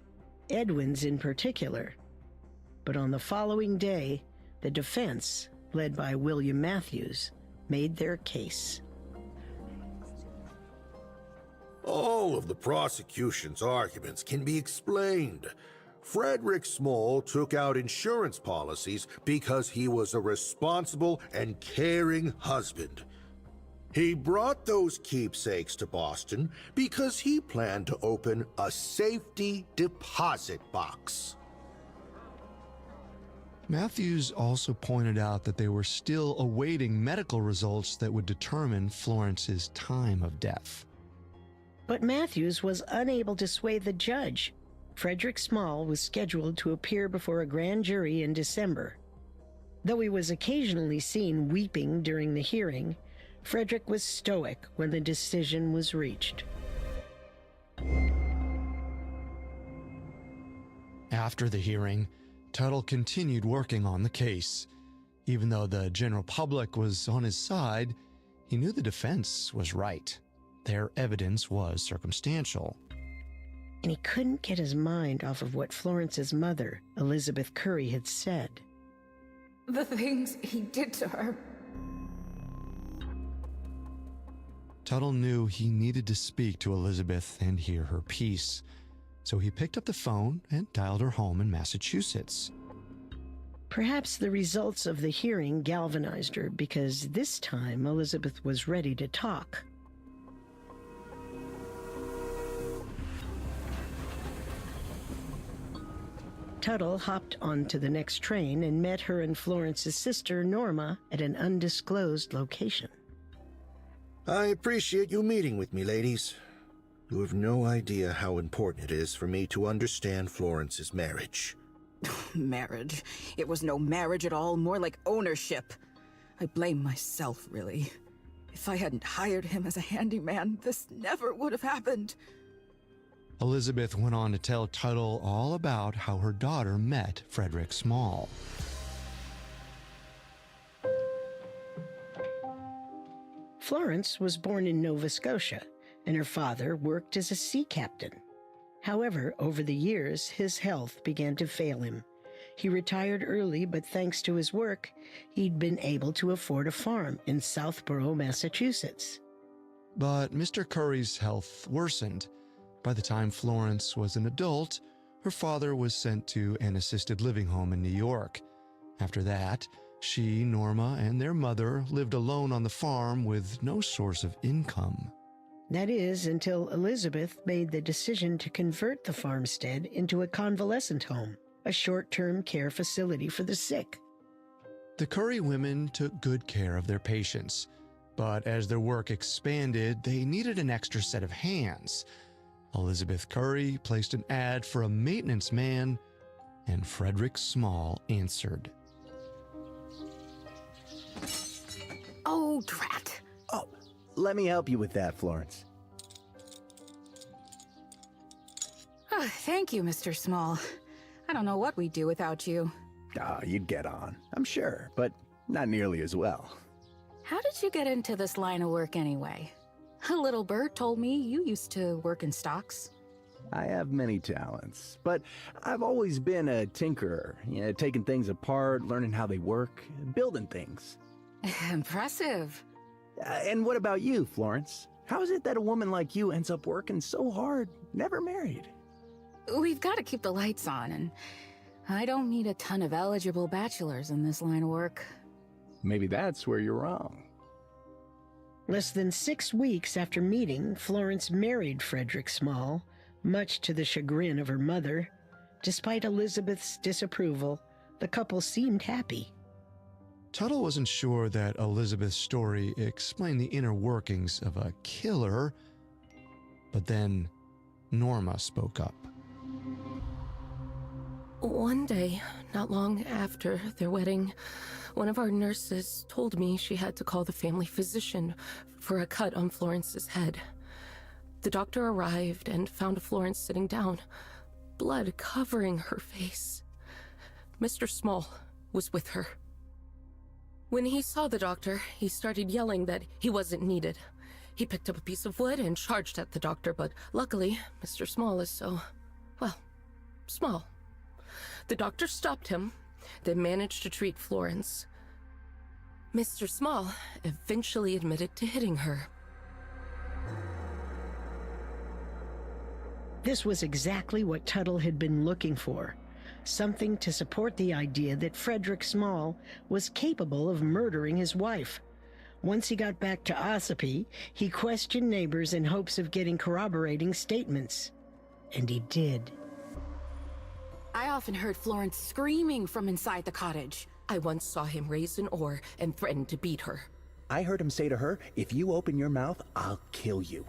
Edwin's in particular. But on the following day, the defense, led by William Matthews, made their case. All of the prosecution's arguments can be explained. Frederick Small took out insurance policies because he was a responsible and caring husband. He brought those keepsakes to Boston because he planned to open a safety deposit box. Matthews also pointed out that they were still awaiting medical results that would determine Florence's time of death. But Matthews was unable to sway the judge. Frederick Small was scheduled to appear before a grand jury in December. Though he was occasionally seen weeping during the hearing, Frederick was stoic when the decision was reached. After the hearing, Tuttle continued working on the case. Even though the general public was on his side, he knew the defense was right. Their evidence was circumstantial. And he couldn't get his mind off of what Florence's mother, Elizabeth Curry, had said. The things he did to her. Tuttle knew he needed to speak to Elizabeth and hear her piece, so he picked up the phone and dialed her home in Massachusetts. Perhaps the results of the hearing galvanized her, because this time Elizabeth was ready to talk. Tuttle hopped onto the next train and met her and Florence's sister, Norma, at an undisclosed location. I appreciate you meeting with me, ladies. You have no idea how important it is for me to understand Florence's marriage. Marriage? It was no marriage at all, more like ownership. I blame myself, really. If I hadn't hired him as a handyman, this never would have happened. Elizabeth went on to tell Tuttle all about how her daughter met Frederick Small. Florence was born in Nova Scotia, and her father worked as a sea captain. However, over the years, his health began to fail him. He retired early, but thanks to his work, he'd been able to afford a farm in Southborough, Massachusetts. But Mr. Curry's health worsened. By the time Florence was an adult, her father was sent to an assisted living home in New York. After that, she, Norma, and their mother lived alone on the farm with no source of income. That is, until Elizabeth made the decision to convert the farmstead into a convalescent home, a short-term care facility for the sick. The Curry women took good care of their patients, but as their work expanded, they needed an extra set of hands. Elizabeth Curry placed an ad for a maintenance man, and Frederick Small answered. Oh, drat. Oh, let me help you with that, Florence. Oh, thank you, Mr. Small. I don't know what we'd do without you. You'd get on, I'm sure, but not nearly as well. How did you get into this line of work anyway? A little bird told me you used to work in stocks. I have many talents, but I've always been a tinkerer, taking things apart, learning how they work, building things. Impressive. And what about you, Florence? How is it that a woman like you ends up working so hard, never married? We've got to keep the lights on, and I don't need a ton of eligible bachelors in this line of work. Maybe that's where you're wrong. Less than 6 weeks after meeting, Florence married Frederick Small, much to the chagrin of her mother. Despite Elizabeth's disapproval, the couple seemed happy. Tuttle wasn't sure that Elizabeth's story explained the inner workings of a killer, but then Norma spoke up. One day, not long after their wedding, one of our nurses told me she had to call the family physician for a cut on Florence's head. The doctor arrived and found Florence sitting down, blood covering her face. Mr. Small was with her. When he saw the doctor, he started yelling that he wasn't needed. He picked up a piece of wood and charged at the doctor, but luckily, Mr. Small is so, well, small. The doctor stopped him, then managed to treat Florence. Mr. Small eventually admitted to hitting her. This was exactly what Tuttle had been looking for. Something to support the idea that Frederick Small was capable of murdering his wife. Once he got back to Ossipee, he questioned neighbors in hopes of getting corroborating statements. And he did. I often heard Florence screaming from inside the cottage. I once saw him raise an oar and threaten to beat her. I heard him say to her, "If you open your mouth, I'll kill you."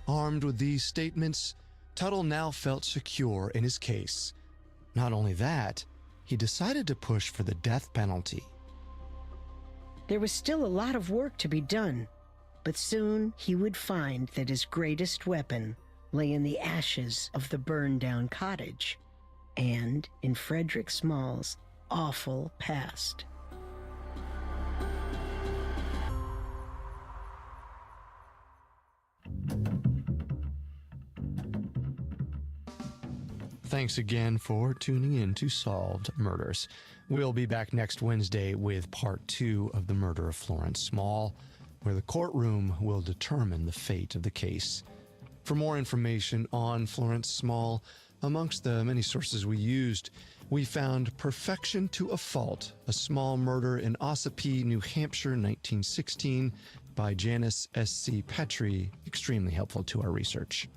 Armed with these statements, Tuttle now felt secure in his case. Not only that, he decided to push for the death penalty. There was still a lot of work to be done, but soon he would find that his greatest weapon lay in the ashes of the burned-down cottage and in Frederick Small's awful past. Thanks again for tuning in to Solved Murders. We'll be back next Wednesday with part 2 of the murder of Florence Small, where the courtroom will determine the fate of the case. For more information on Florence Small, amongst the many sources we used, we found Perfection to a Fault, a small murder in Ossipee, New Hampshire, 1916, by Janice S.C. Petrie, extremely helpful to our research.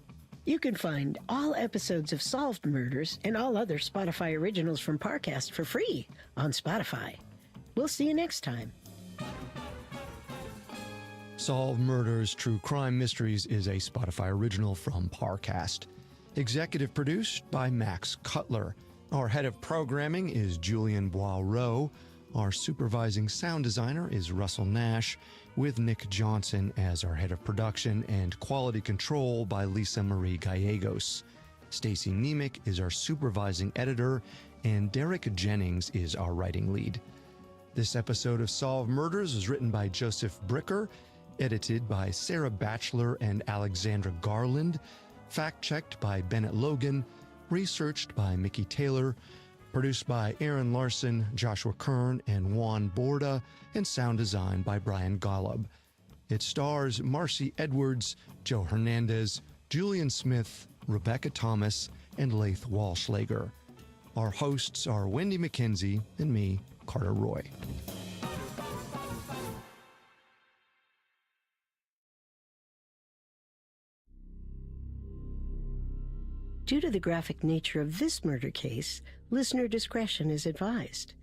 You can find all episodes of Solved Murders and all other Spotify originals from Parcast for free on Spotify. We'll see you next time. Solved Murders True Crime Mysteries is a Spotify original from Parcast. Executive produced by Max Cutler. Our head of programming is Julian Boireau. Our supervising sound designer is Russell Nash, with Nick Johnson as our head of production and quality control by Lisa Marie Gallegos. Stacy Nemec is our supervising editor, and Derek Jennings is our writing lead. This episode of Solved Murders was written by Joseph Bricker, edited by Sarah Batchelor and Alexandra Garland, fact-checked by Bennett Logan, researched by Mickey Taylor, produced by Aaron Larson, Joshua Kern, and Juan Borda, and sound design by Brian Golub. It stars Marcy Edwards, Joe Hernandez, Julian Smith, Rebecca Thomas, and Laith Walschlager. Our hosts are Wendy McKenzie and me, Carter Roy. Due to the graphic nature of this murder case, listener discretion is advised.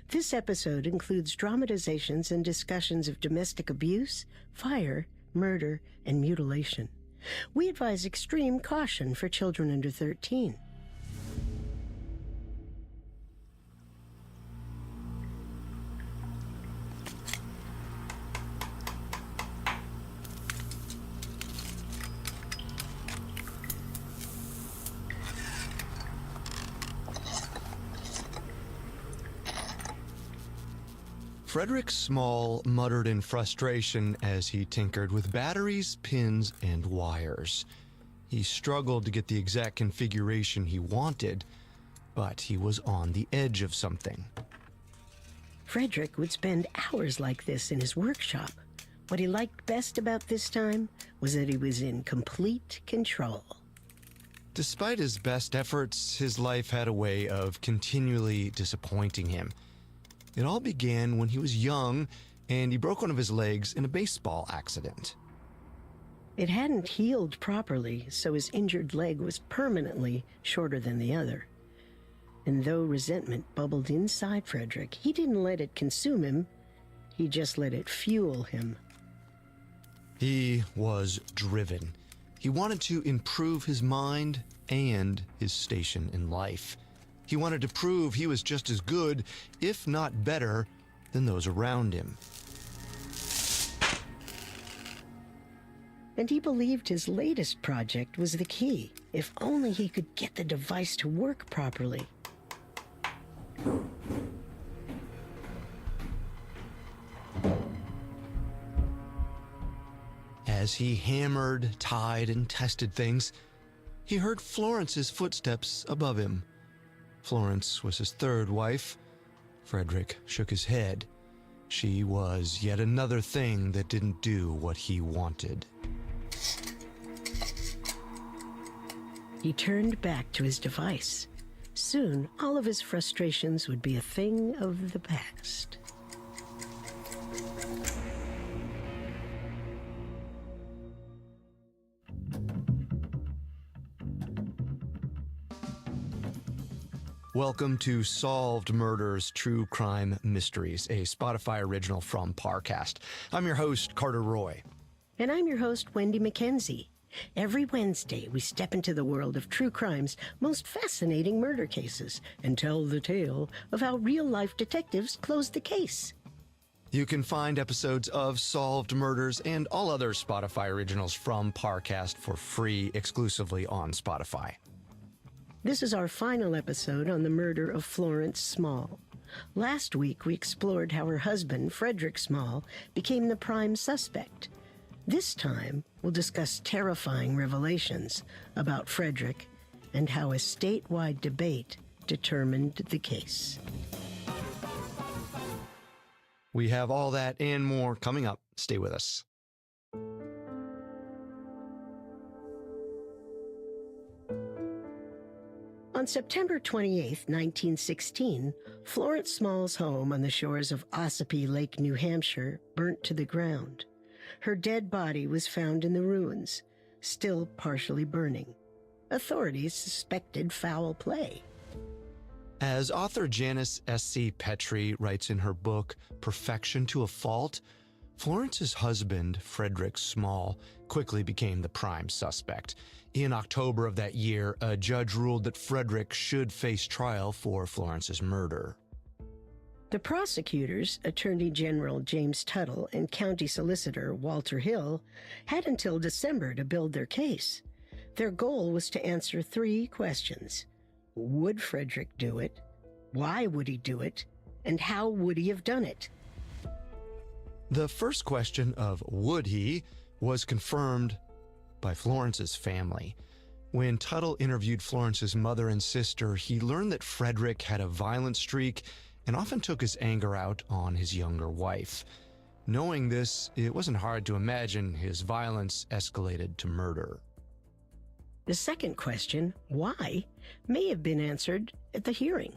This episode includes dramatizations and discussions of domestic abuse, fire, murder, and mutilation. We advise extreme caution for children under 13. Frederick Small muttered in frustration as he tinkered with batteries, pins, and wires. He struggled to get the exact configuration he wanted, but he was on the edge of something. Frederick would spend hours like this in his workshop. What he liked best about this time was that he was in complete control. Despite his best efforts, his life had a way of continually disappointing him. It all began when he was young and he broke one of his legs in a baseball accident. It hadn't healed properly, so his injured leg was permanently shorter than the other. And though resentment bubbled inside Frederick, he didn't let it consume him. He just let it fuel him. He was driven. He wanted to improve his mind and his station in life. He wanted to prove he was just as good, if not better, than those around him. And he believed his latest project was the key, if only he could get the device to work properly. As he hammered, tied, and tested things, he heard Florence's footsteps above him. Florence was his third wife. Frederick shook his head. She was yet another thing that didn't do what he wanted. He turned back to his device. Soon, all of his frustrations would be a thing of the past. Welcome to Solved Murders True Crime Mysteries, a Spotify original from Parcast. I'm your host, Carter Roy. And I'm your host, Wendy McKenzie. Every Wednesday, we step into the world of true crime's most fascinating murder cases and tell the tale of how real-life detectives close the case. You can find episodes of Solved Murders and all other Spotify originals from Parcast for free exclusively on Spotify. This is our final episode on the murder of Florence Small. Last week, we explored how her husband, Frederick Small, became the prime suspect. This time, we'll discuss terrifying revelations about Frederick and how a statewide debate determined the case. We have all that and more coming up. Stay with us. On September 28, 1916, Florence Small's home on the shores of Ossipee Lake, New Hampshire, burnt to the ground. Her dead body was found in the ruins, still partially burning. Authorities suspected foul play. As author Janice S.C. Petrie writes in her book, Perfection to a Fault, Florence's husband, Frederick Small, quickly became the prime suspect. In October of that year, a judge ruled that Frederick should face trial for Florence's murder. The prosecutors, Attorney General James Tuttle and County Solicitor Walter Hill, had until December to build their case. Their goal was to answer 3 questions. Would Frederick do it? Why would he do it? And how would he have done it? The first question of would he was confirmed by Florence's family. When Tuttle interviewed Florence's mother and sister, he learned that Frederick had a violent streak and often took his anger out on his younger wife. Knowing this, it wasn't hard to imagine his violence escalated to murder. The second question, why, may have been answered at the hearing.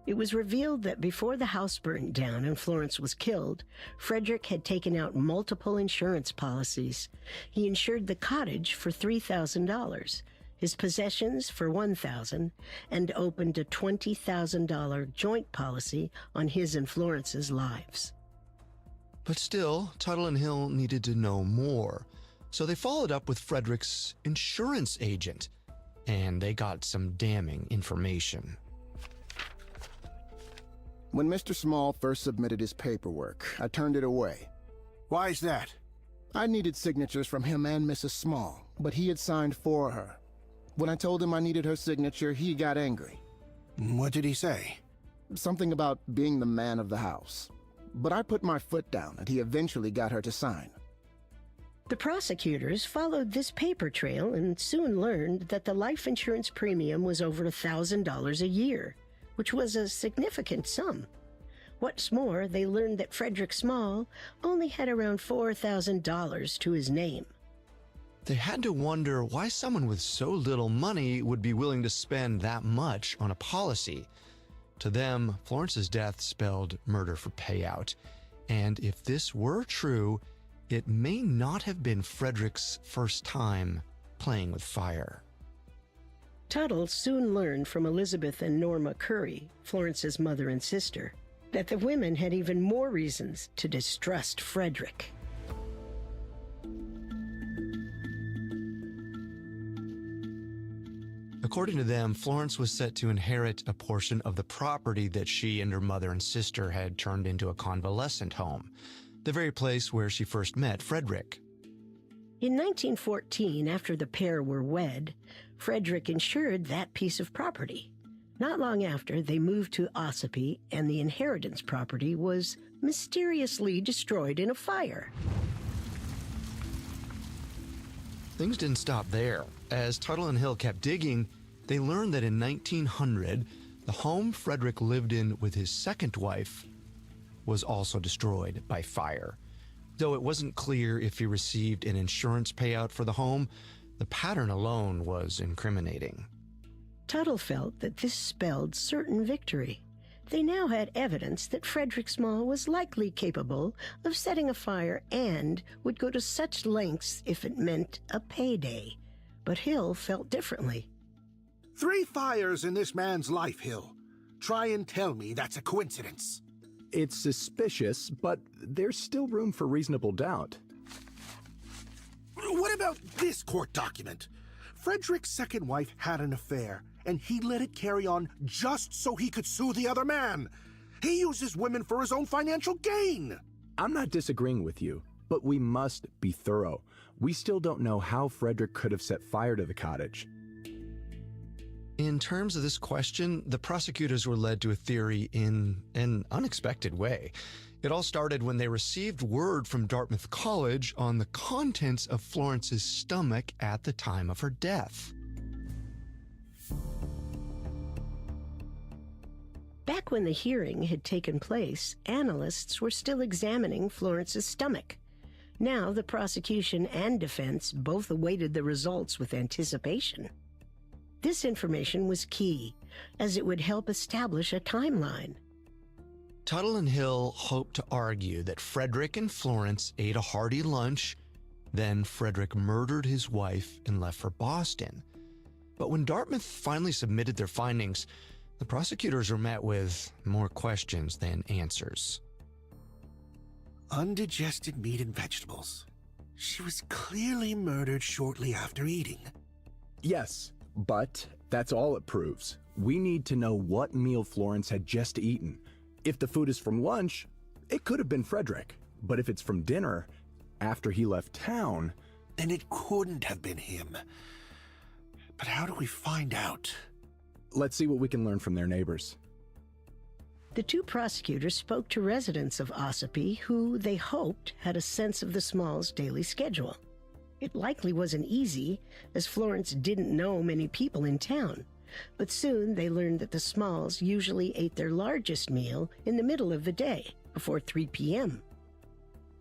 It was revealed that before the house burned down and Florence was killed, Frederick had taken out multiple insurance policies. He insured the cottage for $3,000, his possessions for $1,000, and opened a $20,000 joint policy on his and Florence's lives. But still, Tuttle and Hill needed to know more, so they followed up with Frederick's insurance agent, and they got some damning information. When Mr. Small first submitted his paperwork, I turned it away. Why is that? I needed signatures from him and Mrs. Small, but he had signed for her. When I told him I needed her signature, he got angry. What did he say? Something about being the man of the house. But I put my foot down, and he eventually got her to sign. The prosecutors followed this paper trail and soon learned that the life insurance premium was over $1,000 a year, which was a significant sum. What's more, they learned that Frederick Small only had around $4,000 to his name. They had to wonder why someone with so little money would be willing to spend that much on a policy. To them, Florence's death spelled murder for payout. And if this were true, it may not have been Frederick's first time playing with fire. Tuttle soon learned from Elizabeth and Norma Curry, Florence's mother and sister, that the women had even more reasons to distrust Frederick. According to them, Florence was set to inherit a portion of the property that she and her mother and sister had turned into a convalescent home, the very place where she first met Frederick. In 1914, after the pair were wed, Frederick insured that piece of property. Not long after, they moved to Ossipee, and the inheritance property was mysteriously destroyed in a fire. things didn't stop there. As Tuttle and Hill kept digging, they learned that in 1900, the home Frederick lived in with his second wife was also destroyed by fire. Though it wasn't clear if he received an insurance payout for the home, the pattern alone was incriminating. Tuttle felt that this spelled certain victory. They now had evidence that Frederick Small was likely capable of setting a fire and would go to such lengths if it meant a payday. But Hill felt differently. 3 fires in this man's life, Hill. Try and tell me that's a coincidence. It's suspicious, but there's still room for reasonable doubt. What about this court document? Frederick's second wife had an affair, and he let it carry on just so he could sue the other man. He uses women for his own financial gain. I'm not disagreeing with you, but we must be thorough. We still don't know how Frederick could have set fire to the cottage. In terms of this question, the prosecutors were led to a theory in an unexpected way. It all started when they received word from Dartmouth College on the contents of Florence's stomach at the time of her death. Back when the hearing had taken place, analysts were still examining Florence's stomach. Now the prosecution and defense both awaited the results with anticipation. This information was key, as it would help establish a timeline. Tuttle and Hill hoped to argue that Frederick and Florence ate a hearty lunch, then Frederick murdered his wife and left for Boston. But when Dartmouth finally submitted their findings, the prosecutors were met with more questions than answers. Undigested meat and vegetables. She was clearly murdered shortly after eating. Yes, but that's all it proves. We need to know what meal Florence had just eaten. If the food is from lunch, it could have been Frederick. But if it's from dinner, after he left town... Then it couldn't have been him. But how do we find out? Let's see what we can learn from their neighbors. The two prosecutors spoke to residents of Ossipee who they hoped had a sense of the Smalls' daily schedule. It likely wasn't easy, as Florence didn't know many people in town. But soon they learned that the Smalls usually ate their largest meal in the middle of the day, before 3 p.m.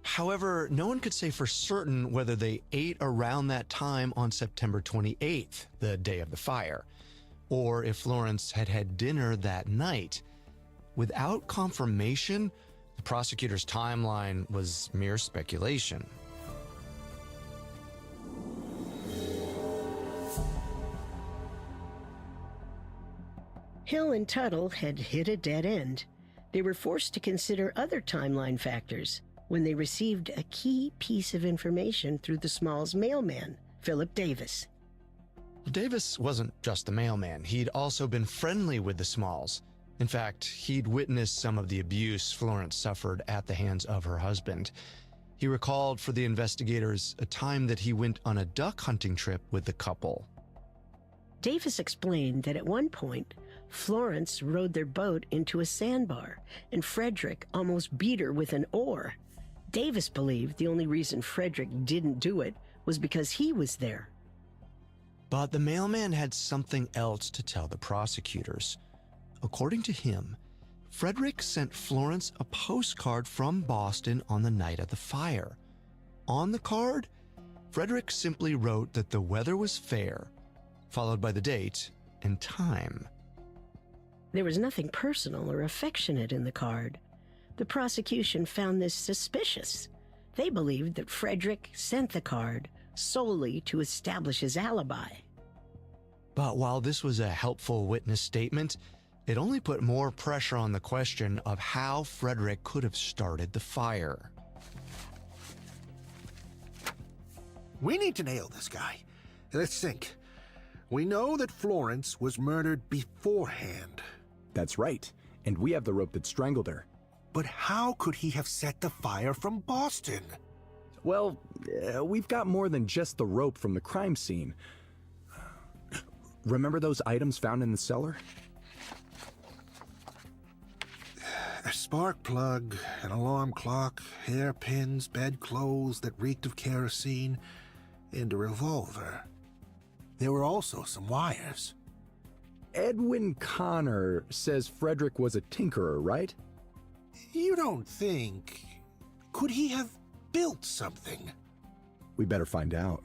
However, no one could say for certain whether they ate around that time on September 28th, the day of the fire, or if Florence had had dinner that night. Without confirmation, the prosecutor's timeline was mere speculation. Hill and Tuttle had hit a dead end. They were forced to consider other timeline factors when they received a key piece of information through the Smalls' mailman, Philip Davis. Davis wasn't just the mailman. He'd also been friendly with the Smalls. In fact, he'd witnessed some of the abuse Florence suffered at the hands of her husband. He recalled for the investigators a time that he went on a duck hunting trip with the couple. Davis explained that at one point, Florence rowed their boat into a sandbar, and Frederick almost beat her with an oar. Davis believed the only reason Frederick didn't do it was because he was there. But the mailman had something else to tell the prosecutors. According to him, Frederick sent Florence a postcard from Boston on the night of the fire. On the card, Frederick simply wrote that the weather was fair, followed by the date and time. There was nothing personal or affectionate in the card. The prosecution found this suspicious. They believed that Frederick sent the card solely to establish his alibi. But while this was a helpful witness statement, it only put more pressure on the question of how Frederick could have started the fire. We need to nail this guy. Let's think. We know that Florence was murdered beforehand. That's right, and we have the rope that strangled her. But how could he have set the fire from Boston? Well, we've got more than just the rope from the crime scene. Remember those items found in the cellar? A spark plug, an alarm clock, hairpins, bedclothes that reeked of kerosene. and a revolver. There were also some wires. Edwin Connor says Frederick was a tinkerer, right? You don't think... Could he have built something? We better find out.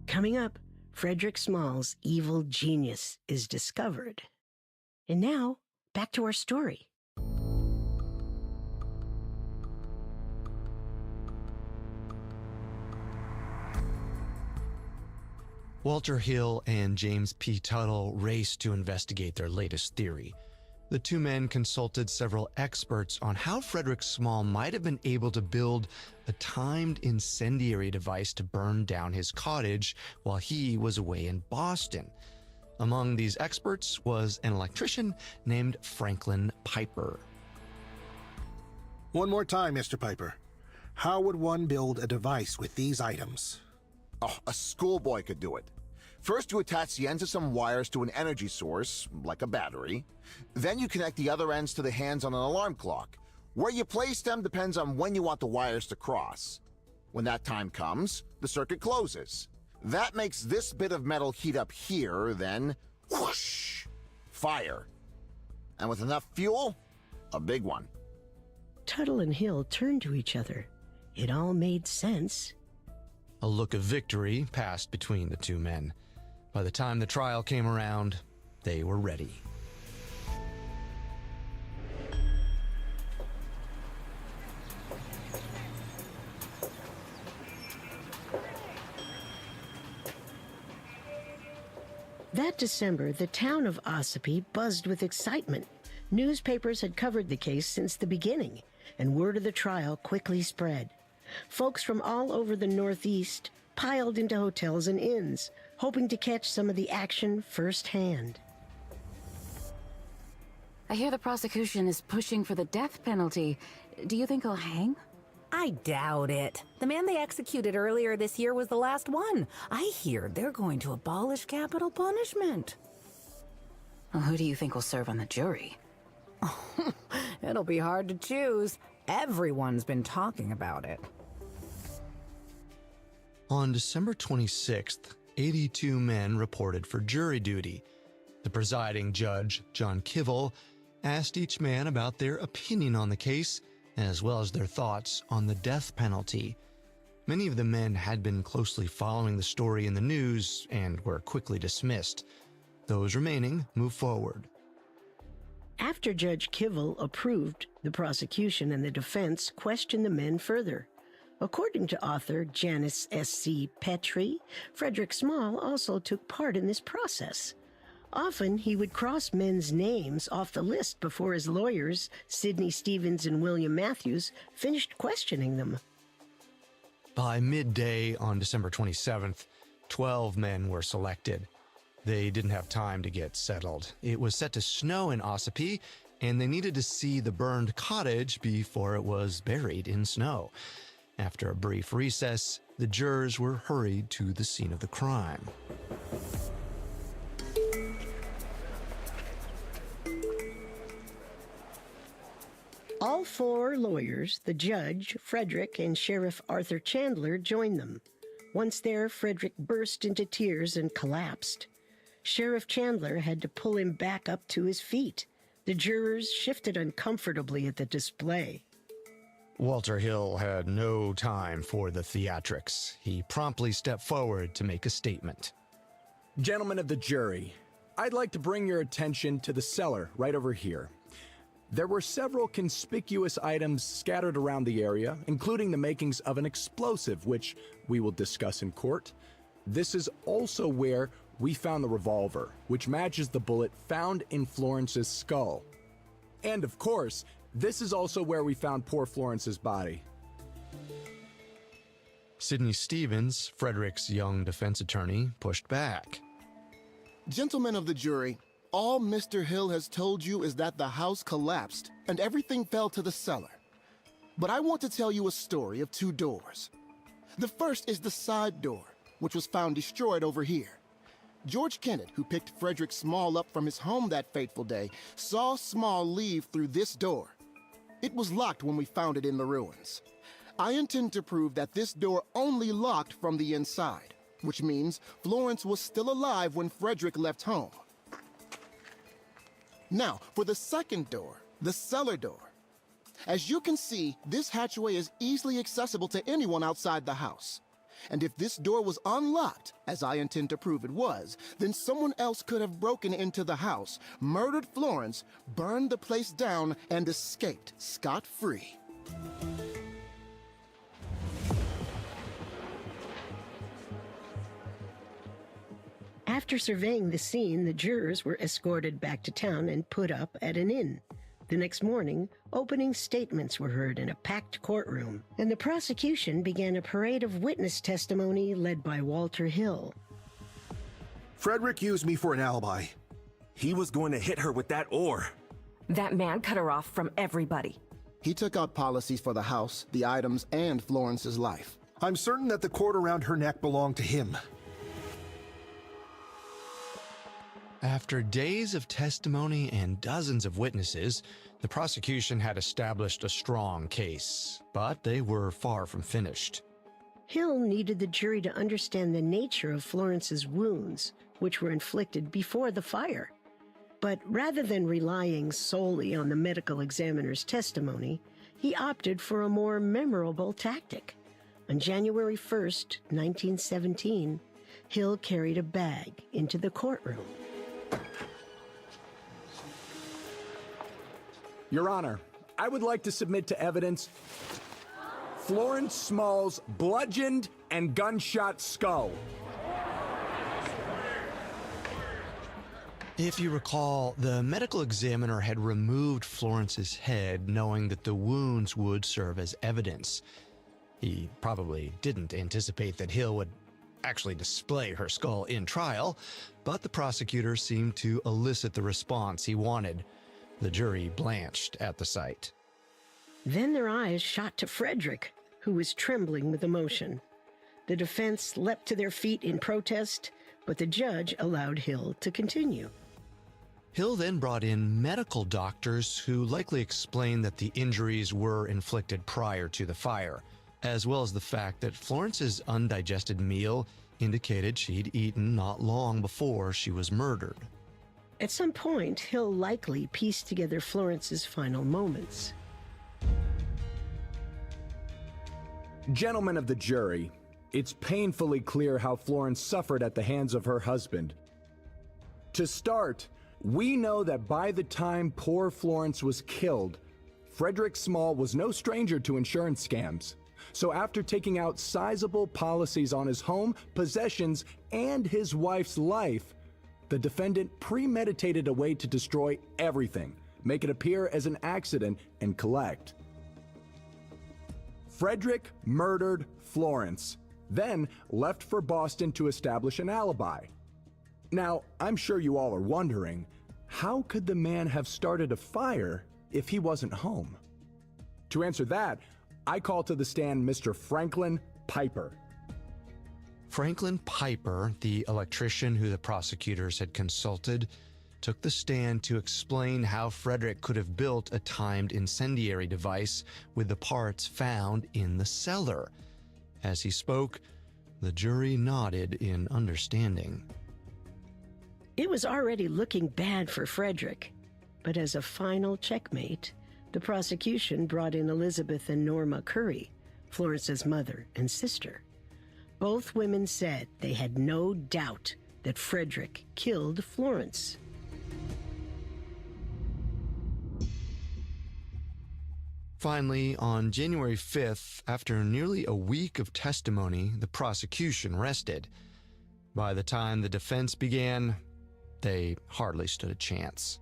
Coming up, Frederick Small's evil genius is discovered. And now, back to our story. Walter Hill and James P. Tuttle raced to investigate their latest theory. The two men consulted several experts on how Frederick Small might have been able to build a timed incendiary device to burn down his cottage while he was away in Boston. Among these experts was an electrician named Franklin Piper. One more time, Mr. Piper. How would one build a device with these items? Oh, a schoolboy could do it. First, you attach the ends of some wires to an energy source, like a battery. Then you connect the other ends to the hands on an alarm clock. Where you place them depends on when you want the wires to cross. When that time comes, the circuit closes. That makes this bit of metal heat up here, then whoosh, fire. And with enough fuel, a big one. Tuttle and Hill turned to each other. It all made sense. A look of victory passed between the two men. By the time the trial came around, they were ready. That December, the town of Ossipee buzzed with excitement. Newspapers had covered the case since the beginning, and word of the trial quickly spread. Folks from all over the Northeast piled into hotels and inns, hoping to catch some of the action firsthand. I hear the prosecution is pushing for the death penalty. Do you think he'll hang? I doubt it. The man they executed earlier this year was the last one. I hear they're going to abolish capital punishment. Well, who do you think will serve on the jury? It'll be hard to choose. Everyone's been talking about it. On December 26th, 82 men reported for jury duty. The presiding judge, John Kivel, asked each man about their opinion on the case, as well as their thoughts on the death penalty. Many of the men had been closely following the story in the news and were quickly dismissed. Those remaining moved forward. After Judge Kivel approved, the prosecution and the defense questioned the men further. According to author Janice S.C. Petrie, Frederick Small also took part in this process. Often, he would cross men's names off the list before his lawyers, Sidney Stevens and William Matthews, finished questioning them. By midday on December 27th, 12 men were selected. They didn't have time to get settled. It was set to snow in Ossipee, and they needed to see the burned cottage before it was buried in snow. After a brief recess, the jurors were hurried to the scene of the crime. All four lawyers, the judge, Frederick, and Sheriff Arthur Chandler, joined them. Once there, Frederick burst into tears and collapsed. Sheriff Chandler had to pull him back up to his feet. The jurors shifted uncomfortably at the display. Walter Hill had no time for the theatrics. He promptly stepped forward to make a statement. Gentlemen of the jury, I'd like to bring your attention to the cellar right over here. There were several conspicuous items scattered around the area, including the makings of an explosive, which we will discuss in court. This is also where we found the revolver, which matches the bullet found in Florence's skull. And of course, this is also where we found poor Florence's body. Sidney Stevens, Frederick's young defense attorney, pushed back. Gentlemen of the jury, all Mr. Hill has told you is that the house collapsed and everything fell to the cellar. But I want to tell you a story of two doors. The first is the side door, which was found destroyed over here. George Kennett, who picked Frederick Small up from his home that fateful day, saw Small leave through this door. It was locked when we found it in the ruins. I intend to prove that this door only locked from the inside, which means Florence was still alive when Frederick left home. Now, for the second door, the cellar door. As you can see, this hatchway is easily accessible to anyone outside the house. And if this door was unlocked, as I intend to prove it was, then someone else could have broken into the house, murdered Florence, burned the place down, and escaped scot-free. After surveying the scene, the jurors were escorted back to town and put up at an inn. The next morning, opening statements were heard in a packed courtroom, and the prosecution began a parade of witness testimony led by Walter Hill. Frederick used me for an alibi. He was going to hit her with that oar. That man cut her off from everybody. He took out policies for the house, the items, and Florence's life. I'm certain that the cord around her neck belonged to him. After days of testimony and dozens of witnesses, the prosecution had established a strong case, but they were far from finished. Hill needed the jury to understand the nature of Florence's wounds, which were inflicted before the fire. But rather than relying solely on the medical examiner's testimony, he opted for a more memorable tactic. On January 1st, 1917, Hill carried a bag into the courtroom. Your Honor, I would like to submit to evidence Florence Small's bludgeoned and gunshot skull. If you recall, the medical examiner had removed Florence's head knowing that the wounds would serve as evidence. He probably didn't anticipate that Hill would actually display her skull in trial, but the prosecutor seemed to elicit the response he wanted. The jury blanched at the sight. Then their eyes shot to Frederick, who was trembling with emotion. The defense leapt to their feet in protest, but the judge allowed Hill to continue. Hill then brought in medical doctors who likely explained that the injuries were inflicted prior to the fire, as well as the fact that Florence's undigested meal indicated she'd eaten not long before she was murdered. At some point, Hill likely pieced together Florence's final moments. Gentlemen of the jury, it's painfully clear how Florence suffered at the hands of her husband. To start, we know that by the time poor Florence was killed, Frederick Small was no stranger to insurance scams. So after taking out sizable policies on his home, possessions, and his wife's life, the defendant premeditated a way to destroy everything, make it appear as an accident, and collect. Frederick murdered Florence, then left for Boston to establish an alibi. Now, I'm sure you all are wondering, how could the man have started a fire if he wasn't home? To answer that, I call to the stand Mr. Franklin Piper. Franklin Piper, the electrician who the prosecutors had consulted, took the stand to explain how Frederick could have built a timed incendiary device with the parts found in the cellar. As he spoke, the jury nodded in understanding. It was already looking bad for Frederick, but as a final checkmate, the prosecution brought in Elizabeth and Norma Curry, Florence's mother and sister. Both women said they had no doubt that Frederick killed Florence. Finally, on January 5th, after nearly a week of testimony, the prosecution rested. By the time the defense began, they hardly stood a chance.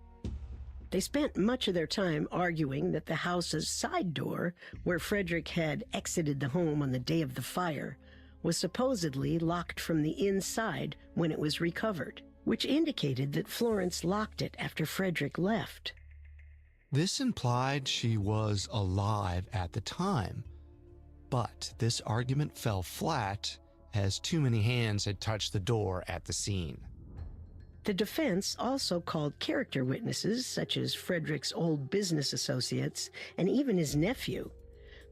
They spent much of their time arguing that the house's side door, where Frederick had exited the home on the day of the fire, was supposedly locked from the inside when it was recovered, which indicated that Florence locked it after Frederick left. This implied she was alive at the time, but this argument fell flat as too many hands had touched the door at the scene. The defense also called character witnesses, such as Frederick's old business associates and even his nephew.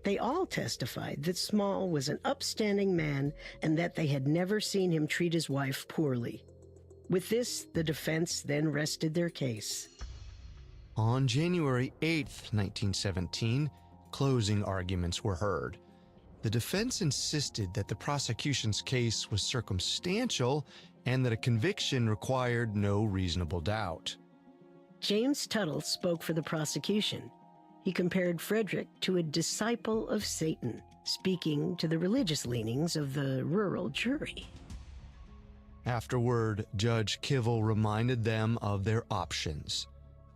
They all testified that Small was an upstanding man and that they had never seen him treat his wife poorly. With this, the defense then rested their case. On January 8, 1917, closing arguments were heard. The defense insisted that the prosecution's case was circumstantial and that a conviction required no reasonable doubt. James Tuttle spoke for the prosecution. He compared Frederick to a disciple of Satan, speaking to the religious leanings of the rural jury. Afterward, Judge Kivel reminded them of their options: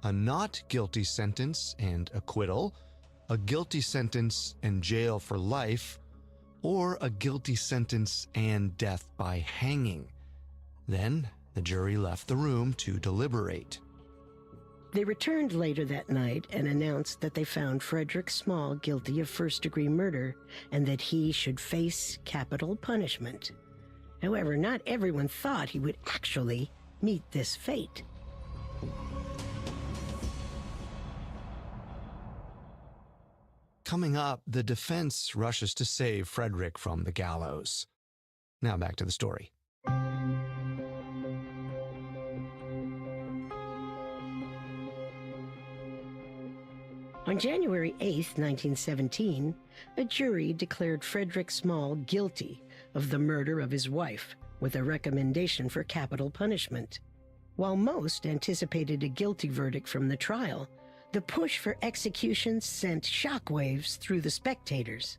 a not guilty sentence and acquittal, a guilty sentence and jail for life, or a guilty sentence and death by hanging. Then the jury left the room to deliberate. They returned later that night and announced that they found Frederick Small guilty of first-degree murder and that he should face capital punishment. However, not everyone thought he would actually meet this fate. Coming up, the defense rushes to save Frederick from the gallows. Now back to the story. On January 8, 1917, a jury declared Frederick Small guilty of the murder of his wife, with a recommendation for capital punishment. While most anticipated a guilty verdict from the trial, the push for execution sent shockwaves through the spectators.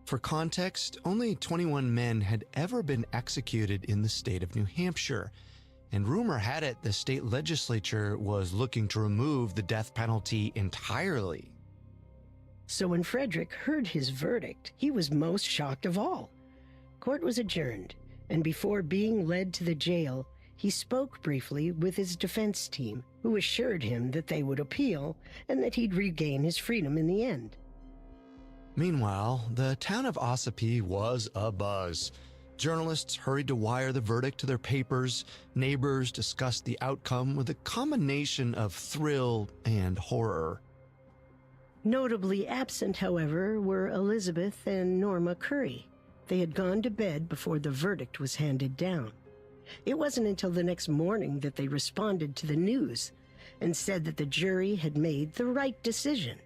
For context, only 21 men had ever been executed in the state of New Hampshire, and rumor had it the state legislature was looking to remove the death penalty entirely. So when Frederick heard his verdict, he was most shocked of all. Court was adjourned, and before being led to the jail, he spoke briefly with his defense team, who assured him that they would appeal and that he'd regain his freedom in the end. Meanwhile, the town of Ossipee was abuzz. Journalists hurried to wire the verdict to their papers. Neighbors discussed the outcome with a combination of thrill and horror. Notably absent, however, were Elizabeth and Norma Curry. They had gone to bed before the verdict was handed down. It wasn't until the next morning that they responded to the news and said that the jury had made the right decision.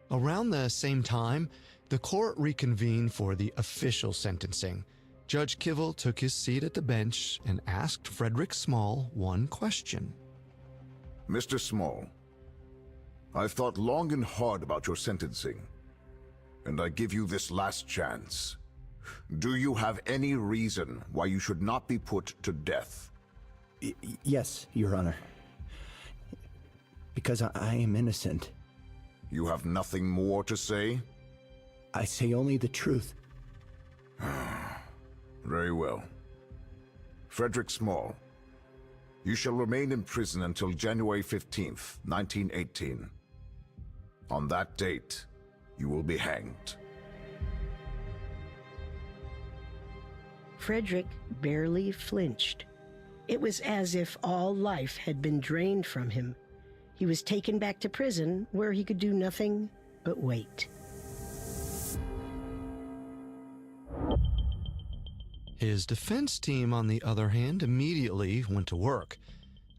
Around the same time, the court reconvened for the official sentencing. Judge Kivel took his seat at the bench and asked Frederick Small one question. Mr. Small, I've thought long and hard about your sentencing, and I give you this last chance. Do you have any reason why you should not be put to death? Yes, Your Honor. Because I am innocent. You have nothing more to say? I say only the truth. Very well. Frederick Small, you shall remain in prison until January 15th, 1918. On that date, you will be hanged. Frederick barely flinched. It was as if all life had been drained from him. He was taken back to prison, where he could do nothing but wait. His defense team, on the other hand, immediately went to work.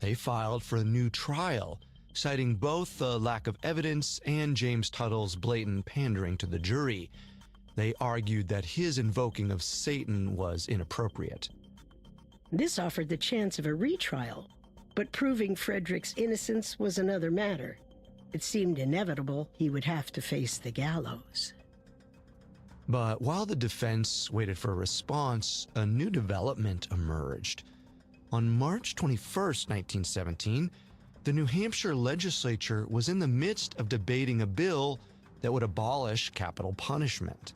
They filed for a new trial, citing both the lack of evidence and James Tuttle's blatant pandering to the jury. They argued that his invoking of Satan was inappropriate. This offered the chance of a retrial, but proving Frederick's innocence was another matter. It seemed inevitable he would have to face the gallows. But while the defense waited for a response, a new development emerged. On March 21st, 1917, the New Hampshire legislature was in the midst of debating a bill that would abolish capital punishment.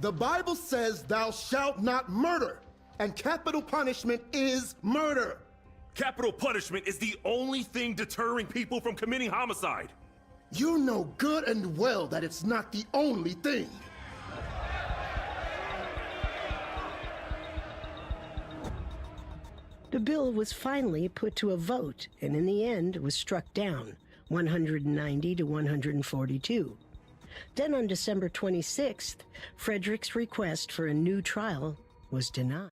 The Bible says thou shalt not murder, and capital punishment is murder. Capital punishment is the only thing deterring people from committing homicide. You know good and well that it's not the only thing. The bill was finally put to a vote and in the end was struck down, 190 to 142. Then on December 26th, Frederick's request for a new trial was denied.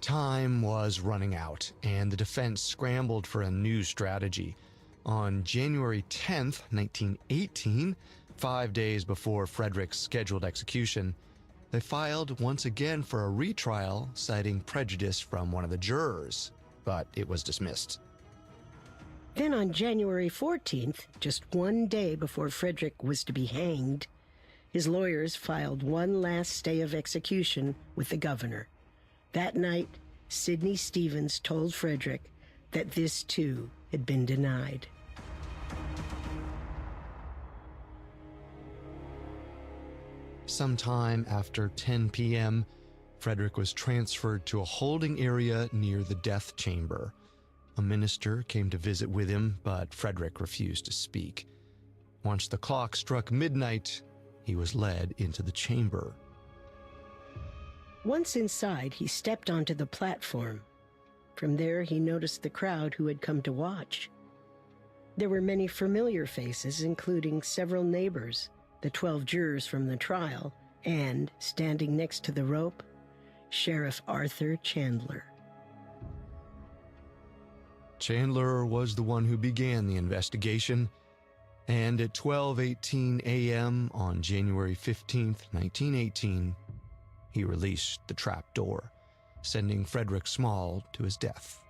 Time was running out, and the defense scrambled for a new strategy. On January 10th, 1918, 5 days before Frederick's scheduled execution, they filed once again for a retrial, citing prejudice from one of the jurors, but it was dismissed. Then on January 14th, just 1 day before Frederick was to be hanged, his lawyers filed one last stay of execution with the governor. That night, Sidney Stevens told Frederick that this too had been denied. Sometime after 10 p.m., Frederick was transferred to a holding area near the death chamber. A minister came to visit with him, but Frederick refused to speak. Once the clock struck midnight, he was led into the chamber. Once inside, he stepped onto the platform. From there, he noticed the crowd who had come to watch. There were many familiar faces, including several neighbors, the 12 jurors from the trial, and, standing next to the rope, Sheriff Arthur Chandler. Chandler was the one who began the investigation, and at 12:18 a.m. on January 15th, 1918, he released the trap door, sending Frederick Small to his death.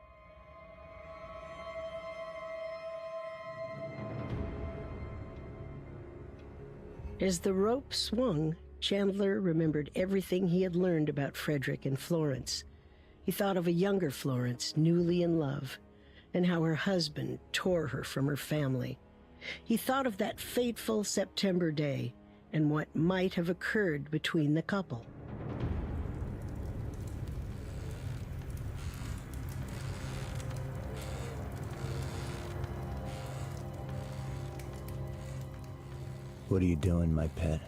As the rope swung, Chandler remembered everything he had learned about Frederick and Florence. He thought of a younger Florence, newly in love, and how her husband tore her from her family. He thought of that fateful September day and what might have occurred between the couple. What are you doing, my pet?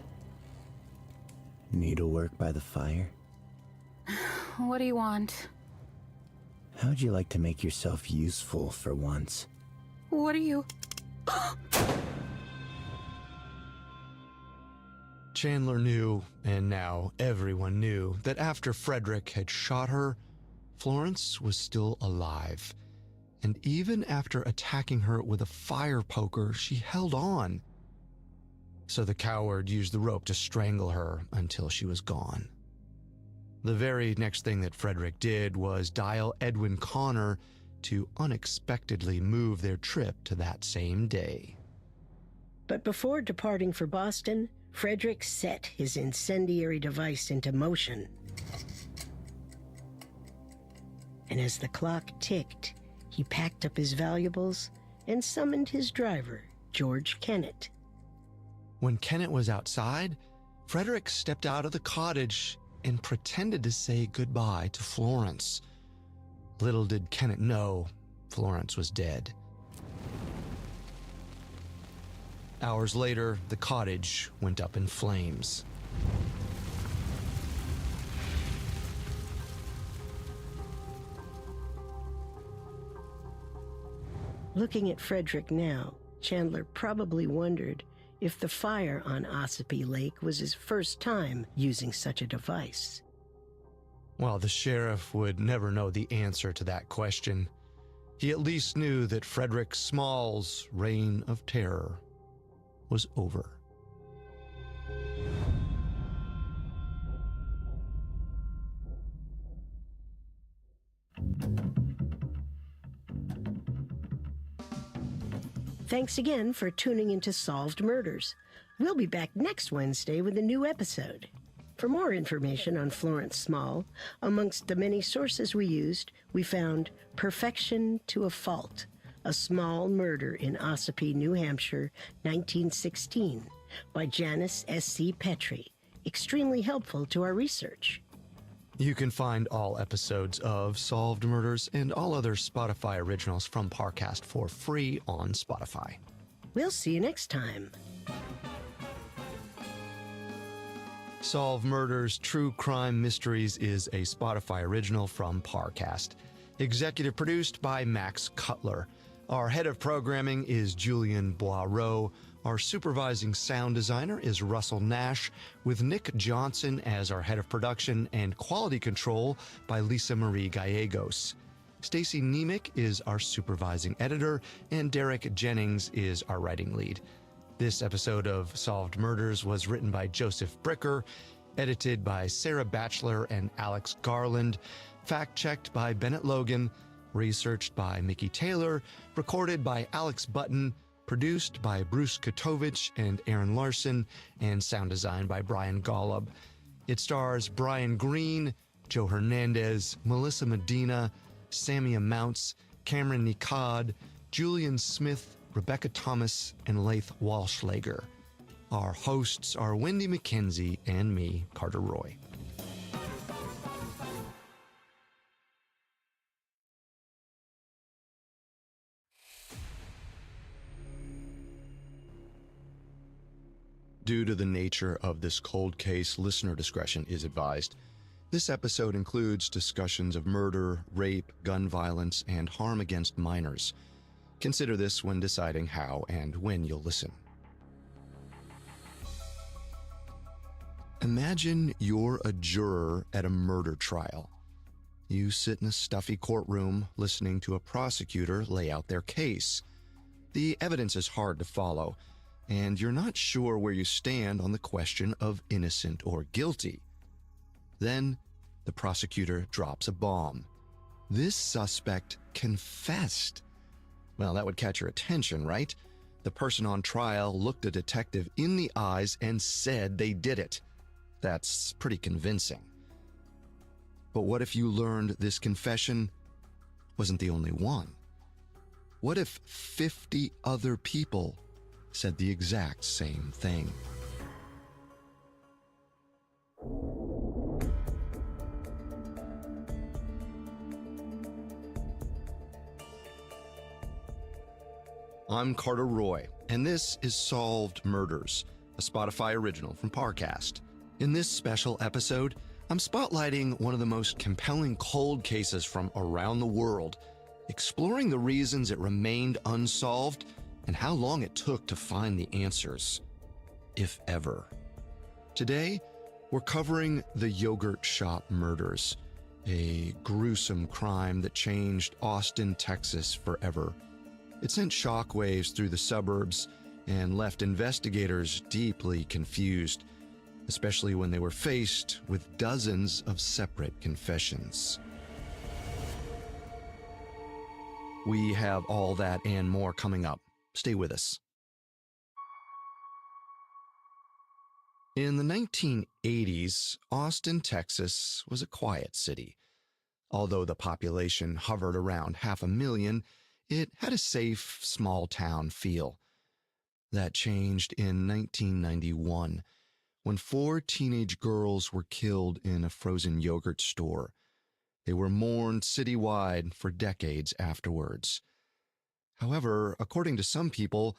Needlework by the fire? What do you want? How'd you like to make yourself useful for once? What are you... Chandler knew, and now everyone knew, that after Frederick had shot her, Florence was still alive. And even after attacking her with a fire poker, she held on. So the coward used the rope to strangle her until she was gone. The very next thing that Frederick did was dial Edwin Connor to unexpectedly move their trip to that same day. But before departing for Boston, Frederick set his incendiary device into motion. And as the clock ticked, he packed up his valuables and summoned his driver, George Kennett. When Kennett was outside, Frederick stepped out of the cottage and pretended to say goodbye to Florence. Little did Kennett know, Florence was dead. Hours later, the cottage went up in flames. Looking at Frederick now, Chandler probably wondered if the fire on Ossipee Lake was his first time using such a device. While the sheriff would never know the answer to that question, he at least knew that Frederick Small's reign of terror was over. Thanks again for tuning into Solved Murders. We'll be back next Wednesday with a new episode. For more information on Florence Small, amongst the many sources we used, we found Perfection to a Fault, a small murder in Ossipee, New Hampshire, 1916, by Janice S.C. Petrie, extremely helpful to our research. You can find all episodes of Solved Murders and all other Spotify originals from Parcast for free on Spotify. We'll see you next time. Solve Murders True Crime Mysteries is a Spotify original from Parcast. Executive produced by Max Cutler. Our head of programming is Julian Boireau. Our supervising sound designer is Russell Nash, with Nick Johnson as our head of production and quality control by Lisa Marie Gallegos. Stacy Nemec is our supervising editor, and Derek Jennings is our writing lead. This episode of Solved Murders was written by Joseph Bricker, edited by Sarah Batchelor and Alex Garland, fact-checked by Bennett Logan, researched by Mickey Taylor, recorded by Alex Button, produced by Bruce Katovich and Aaron Larson, and sound designed by Brian Golub. It stars Brian Green, Joe Hernandez, Melissa Medina, Samia Mounts, Cameron Nicod, Julian Smith, Rebecca Thomas, and Laith Walschlager. Our hosts are Wendy McKenzie and me, Carter Roy. Due to the nature of this cold case, listener discretion is advised. This episode includes discussions of murder, rape, gun violence, and harm against minors. Consider this when deciding how and when you'll listen. Imagine you're a juror at a murder trial. You sit in a stuffy courtroom listening to a prosecutor lay out their case. The evidence is hard to follow, and you're not sure where you stand on the question of innocent or guilty. Then, the prosecutor drops a bomb. This suspect confessed. Well, that would catch your attention, right? The person on trial looked a detective in the eyes and said they did it. That's pretty convincing. But what if you learned this confession wasn't the only one? What if 50 other people said the exact same thing? I'm Carter Roy, and this is Solved Murders, a Spotify original from Parcast. In this special episode, I'm spotlighting one of the most compelling cold cases from around the world, exploring the reasons it remained unsolved and how long it took to find the answers, if ever. Today, we're covering the yogurt shop murders, a gruesome crime that changed Austin, Texas forever. It sent shockwaves through the suburbs and left investigators deeply confused, especially when they were faced with dozens of separate confessions. We have all that and more coming up. Stay with us. In the 1980s, Austin, Texas was a quiet city. Although the population hovered around 500,000, it had a safe, small-town feel. That changed in 1991, when 4 teenage girls were killed in a frozen yogurt store. They were mourned citywide for decades afterwards. However, according to some people,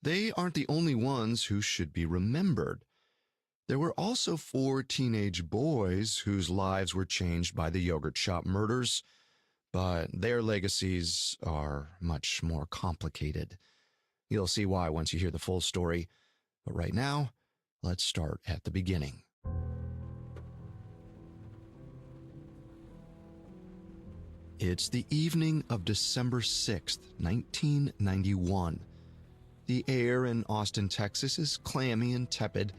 they aren't the only ones who should be remembered. There were also 4 teenage boys whose lives were changed by the yogurt shop murders, but their legacies are much more complicated. You'll see why once you hear the full story, but right now, let's start at the beginning. It's the evening of December 6th, 1991. The air in Austin, Texas is clammy and tepid.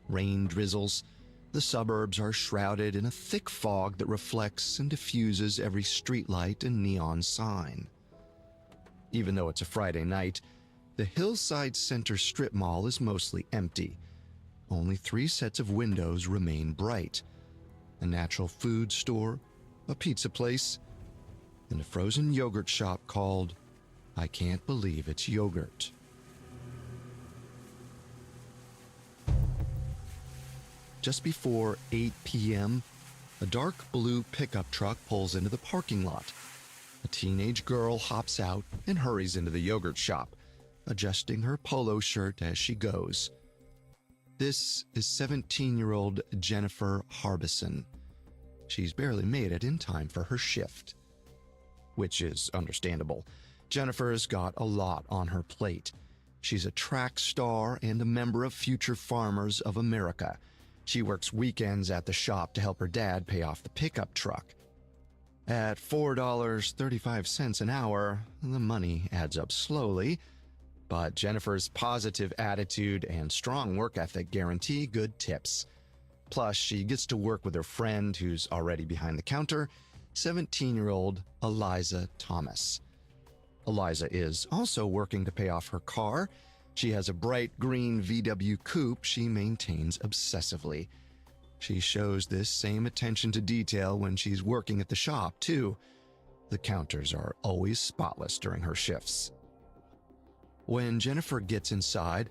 Rain drizzles. The suburbs are shrouded in a thick fog that reflects and diffuses every streetlight and neon sign. Even though it's a Friday night, the Hillside Center strip mall is mostly empty. Only 3 sets of windows remain bright. A natural food store, a pizza place, and a frozen yogurt shop called I Can't Believe It's Yogurt. Just before 8 p.m., a dark blue pickup truck pulls into the parking lot. A teenage girl hops out and hurries into the yogurt shop, adjusting her polo shirt as she goes. This is 17-year-old Jennifer Harbison. She's barely made it in time for her shift, which is understandable. Jennifer's got a lot on her plate. She's a track star and a member of Future Farmers of America. She works weekends at the shop to help her dad pay off the pickup truck. At $4.35 an hour, the money adds up slowly, but Jennifer's positive attitude and strong work ethic guarantee good tips. Plus, she gets to work with her friend who's already behind the counter, 17-year-old Eliza Thomas. Eliza is also working to pay off her car. She has a bright green VW coupe she maintains obsessively. She shows this same attention to detail when she's working at the shop, too. The counters are always spotless during her shifts. When Jennifer gets inside,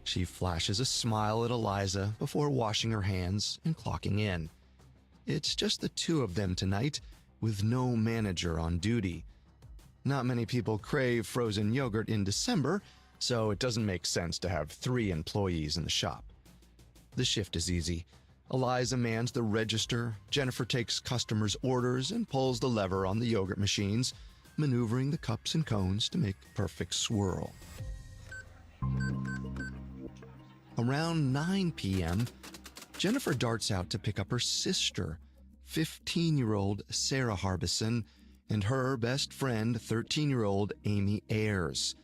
she flashes a smile at Eliza before washing her hands and clocking in. It's just the two of them tonight, with no manager on duty. Not many people crave frozen yogurt in December, so it doesn't make sense to have 3 employees in the shop. The shift is easy. Eliza mans the register, Jennifer takes customers' orders and pulls the lever on the yogurt machines, maneuvering the cups and cones to make a perfect swirl. Around 9 p.m., Jennifer darts out to pick up her sister, 15-year-old Sarah Harbison, and her best friend, 13-year-old Amy Ayers.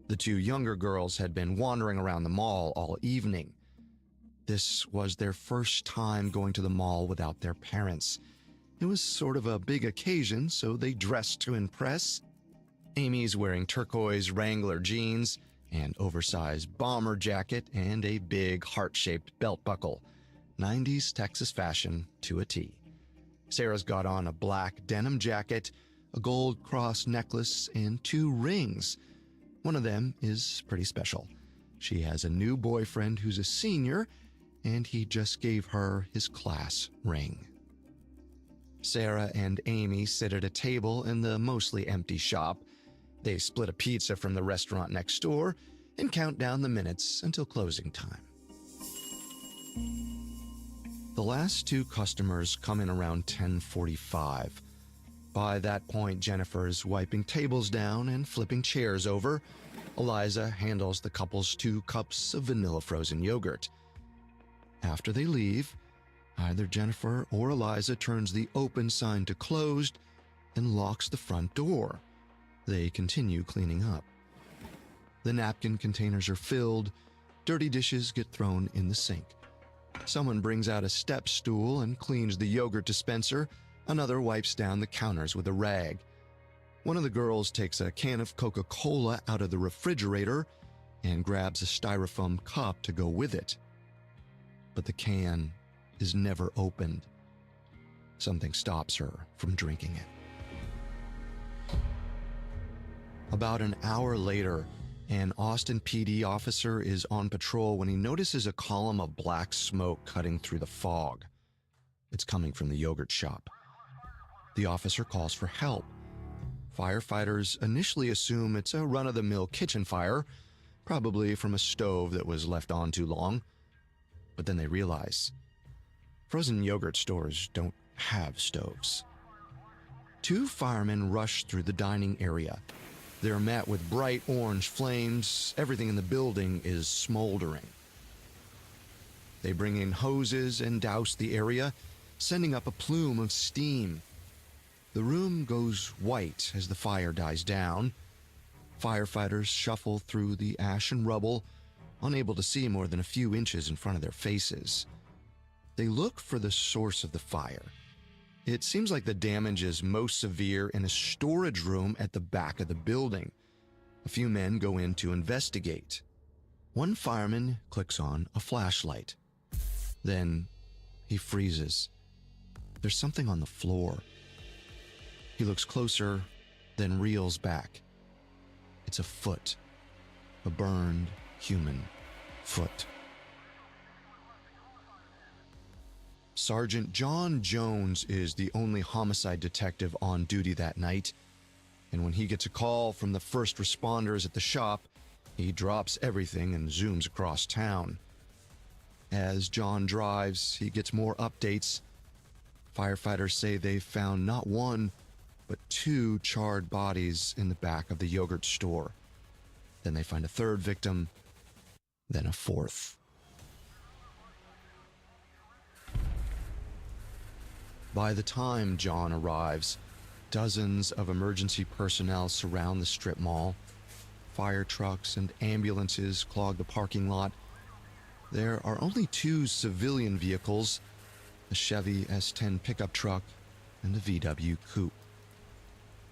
The 2 younger girls had been wandering around the mall all evening. This was their first time going to the mall without their parents. It was sort of a big occasion, so they dressed to impress. Amy's wearing turquoise Wrangler jeans, an oversized bomber jacket, and a big heart-shaped belt buckle. 90s Texas fashion to a T. Sarah's got on a black denim jacket, a gold cross necklace, and 2 rings. One of them is pretty special. She has a new boyfriend who's a senior, and he just gave her his class ring. Sarah and Amy sit at a table in the mostly empty shop. They split a pizza from the restaurant next door and count down the minutes until closing time. The last 2 customers come in around 10:45. By that point, Jennifer's wiping tables down and flipping chairs over. Eliza handles the couple's 2 cups of vanilla frozen yogurt. After they leave, either Jennifer or Eliza turns the open sign to closed and locks the front door. They continue cleaning up. The napkin containers are filled, dirty dishes get thrown in the sink. Someone brings out a step stool and cleans the yogurt dispenser. Another wipes down the counters with a rag. One of the girls takes a can of Coca-Cola out of the refrigerator and grabs a styrofoam cup to go with it. But the can is never opened. Something stops her from drinking it. About an hour later, an Austin PD officer is on patrol when he notices a column of black smoke cutting through the fog. It's coming from the yogurt shop. The officer calls for help. Firefighters initially assume it's a run-of-the-mill kitchen fire, probably from a stove that was left on too long. But then they realize frozen yogurt stores don't have stoves. 2 firemen rush through the dining area. They're met with bright orange flames. Everything in the building is smoldering. They bring in hoses and douse the area, sending up a plume of steam. The room goes white as the fire dies down. Firefighters shuffle through the ash and rubble, unable to see more than a few inches in front of their faces. They look for the source of the fire. It seems like the damage is most severe in a storage room at the back of the building. A few men go in to investigate. One fireman clicks on a flashlight. Then he freezes. There's something on the floor. He looks closer, then reels back. It's a foot. A burned human foot. Sergeant John Jones is the only homicide detective on duty that night, and when he gets a call from the first responders at the shop, he drops everything and zooms across town. As John drives, he gets more updates. Firefighters say they've found not 1, but 2 charred bodies in the back of the yogurt store. Then they find a third victim, then a fourth. By the time John arrives, dozens of emergency personnel surround the strip mall. Fire trucks and ambulances clog the parking lot. There are only 2 civilian vehicles, a Chevy S10 pickup truck and a VW coupe.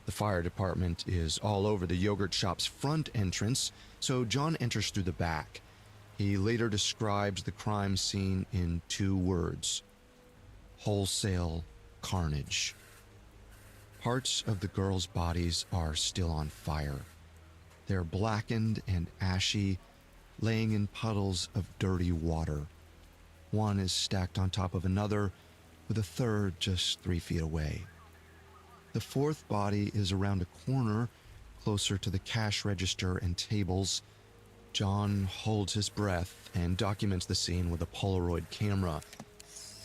The fire department is all over the yogurt shop's front entrance, so John enters through the back. He later describes the crime scene in 2 words: wholesale carnage. Parts of the girls' bodies are still on fire. They're blackened and ashy, laying in puddles of dirty water. One is stacked on top of another, with a third just 3 feet away. The fourth body is around a corner, closer to the cash register and tables. John holds his breath and documents the scene with a Polaroid camera.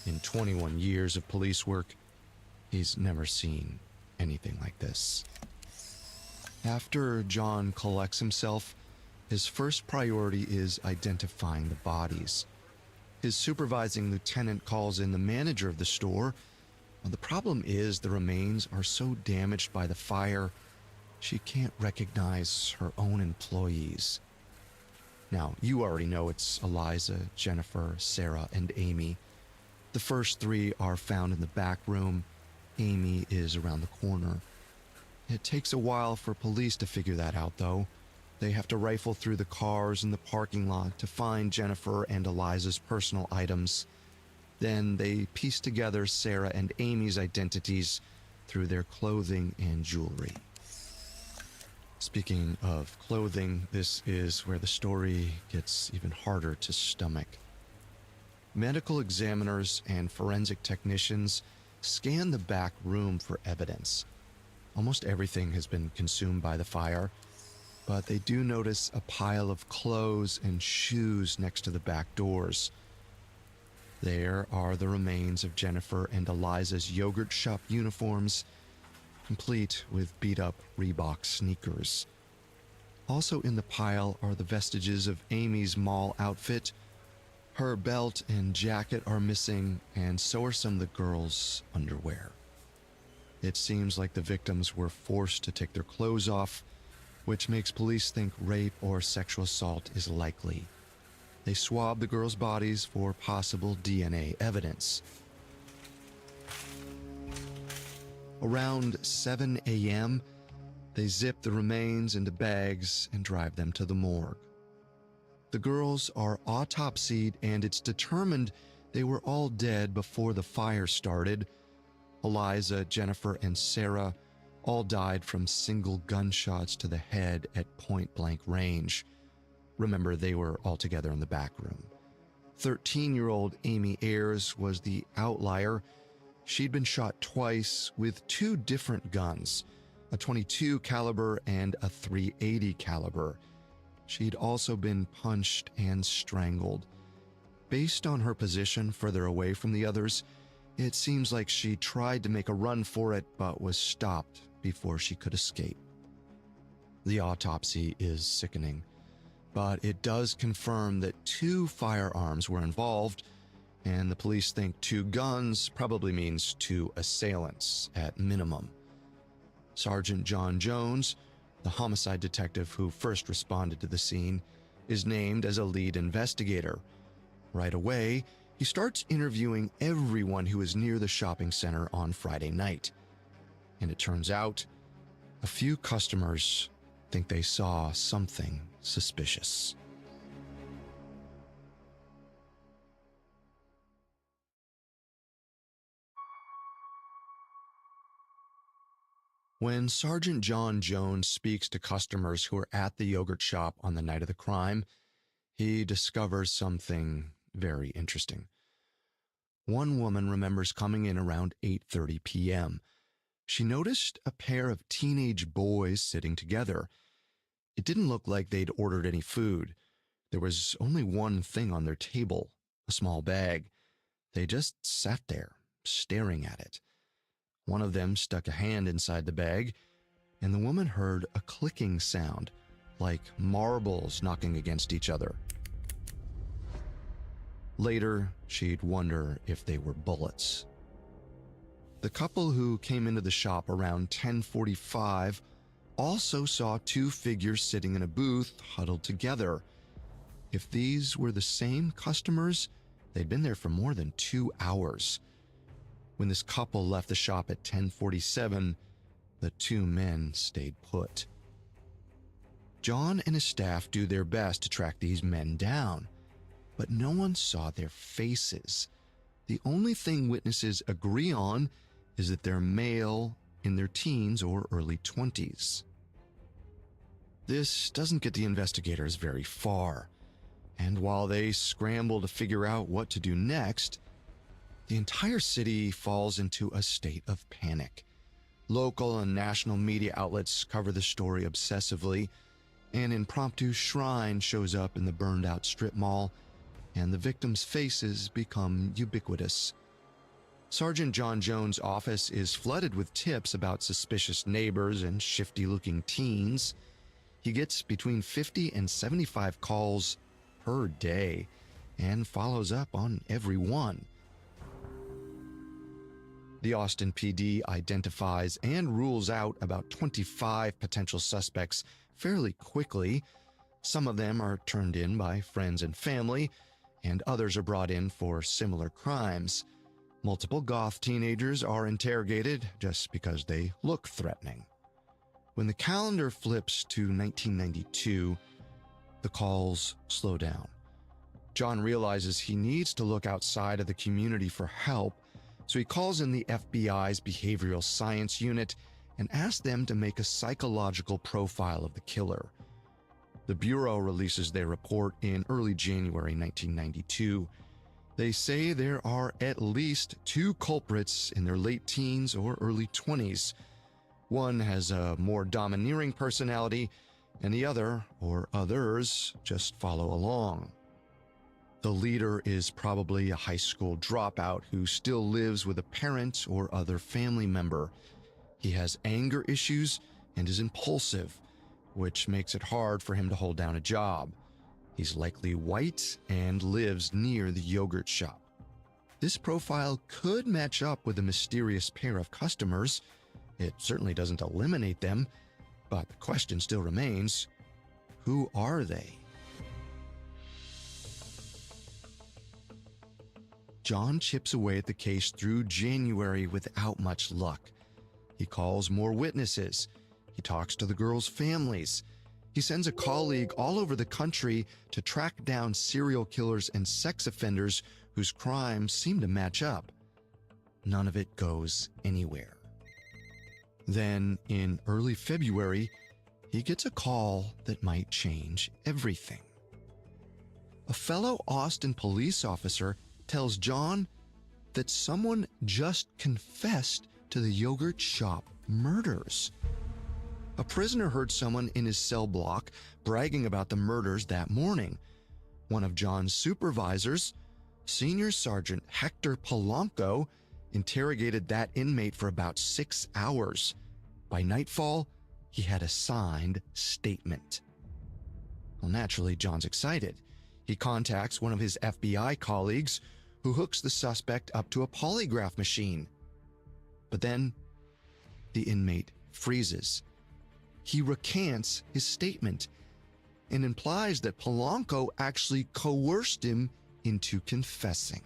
In 21 years of police work, he's never seen anything like this. After John collects himself, his first priority is identifying the bodies. His supervising lieutenant calls in the manager of the store. Well, the problem is the remains are so damaged by the fire, she can't recognize her own employees. Now, you already know it's Eliza, Jennifer, Sarah, and Amy. The first 3 are found in the back room. Amy is around the corner. It takes a while for police to figure that out, though. They have to rifle through the cars in the parking lot to find Jennifer and Eliza's personal items. Then they piece together Sarah and Amy's identities through their clothing and jewelry. Speaking of clothing, this is where the story gets even harder to stomach. Medical examiners and forensic technicians scan the back room for evidence. Almost everything has been consumed by the fire, but they do notice a pile of clothes and shoes next to the back doors. There are the remains of Jennifer and Eliza's yogurt shop uniforms, complete with beat-up Reebok sneakers. Also in the pile are the vestiges of Amy's mall outfit. Her belt and jacket are missing, and so are some of the girls' underwear. It seems like the victims were forced to take their clothes off, which makes police think rape or sexual assault is likely. They swab the girls' bodies for possible DNA evidence. Around 7 a.m., they zip the remains into bags and drive them to the morgue. The girls are autopsied, and it's determined they were all dead before the fire started. Eliza, Jennifer, and Sarah all died from single gunshots to the head at point-blank range. Remember, they were all together in the back room. 13-year-old Amy Ayers was the outlier. She'd been shot twice with 2 different guns, a .22 caliber and a .380 caliber. She'd also been punched and strangled. Based on her position further away from the others, it seems like she tried to make a run for it but was stopped before she could escape. The autopsy is sickening, but it does confirm that 2 firearms were involved, and the police think 2 guns probably means 2 assailants at minimum. Sergeant John Jones, the homicide detective who first responded to the scene, is named as a lead investigator. Right away, he starts interviewing everyone who was near the shopping center on Friday night. And it turns out, a few customers think they saw something suspicious. When Sergeant John Jones speaks to customers who are at the yogurt shop on the night of the crime, he discovers something very interesting. One woman remembers coming in around 8:30 p.m. She noticed a pair of teenage boys sitting together. It didn't look like they'd ordered any food. There was only one thing on their table, a small bag. They just sat there, staring at it. One of them stuck a hand inside the bag, and the woman heard a clicking sound. like marbles knocking against each other. Later, she'd wonder if they were bullets. The couple who came into the shop around 10:45 also saw two figures sitting in a booth huddled together. If these were the same customers, they'd been there for more than 2 hours. When this couple left the shop at 10:47, the two men stayed put. John and his staff do their best to track these men down, but no one saw their faces. The only thing witnesses agree on is that they're male, in their teens or early 20s. This doesn't get the investigators very far, and while they scramble to figure out what to do next, the entire city falls into a state of panic. Local and national media outlets cover the story obsessively. An impromptu shrine shows up in the burned-out strip mall, and the victims' faces become ubiquitous. Sergeant John Jones' office is flooded with tips about suspicious neighbors and shifty-looking teens. He gets between 50 and 75 calls per day and follows up on every one. The Austin PD identifies and rules out about 25 potential suspects fairly quickly. Some of them are turned in by friends and family, and others are brought in for similar crimes. Multiple goth teenagers are interrogated just because they look threatening. When the calendar flips to 1992, the calls slow down. John realizes he needs to look outside of the community for help, so he calls in the FBI's behavioral science unit and asks them to make a psychological profile of the killer. The Bureau releases their report in early January 1992. They say there are at least two culprits in their late teens or early 20s. One has a more domineering personality, and the other, or others, just follow along. The leader is probably a high school dropout who still lives with a parent or other family member. He has anger issues and is impulsive, which makes it hard for him to hold down a job. He's likely white and lives near the yogurt shop. This profile could match up with a mysterious pair of customers. It certainly doesn't eliminate them, but the question still remains, who are they? John chips away at the case through January without much luck. He calls more witnesses. He talks to the girls' families. He sends a colleague all over the country to track down serial killers and sex offenders whose crimes seem to match up. None of it goes anywhere. Then, in early February, he gets a call that might change everything. A fellow Austin police officer tells John that someone just confessed to the yogurt shop murders. A prisoner heard someone in his cell block bragging about the murders that morning. One of John's supervisors, Senior Sergeant Hector Polanco, interrogated that inmate for about 6 hours. By nightfall, he had a signed statement. Well, naturally, John's excited. He contacts one of his FBI colleagues, who hooks the suspect up to a polygraph machine. But then, the inmate freezes. He recants his statement and implies that Polanco actually coerced him into confessing.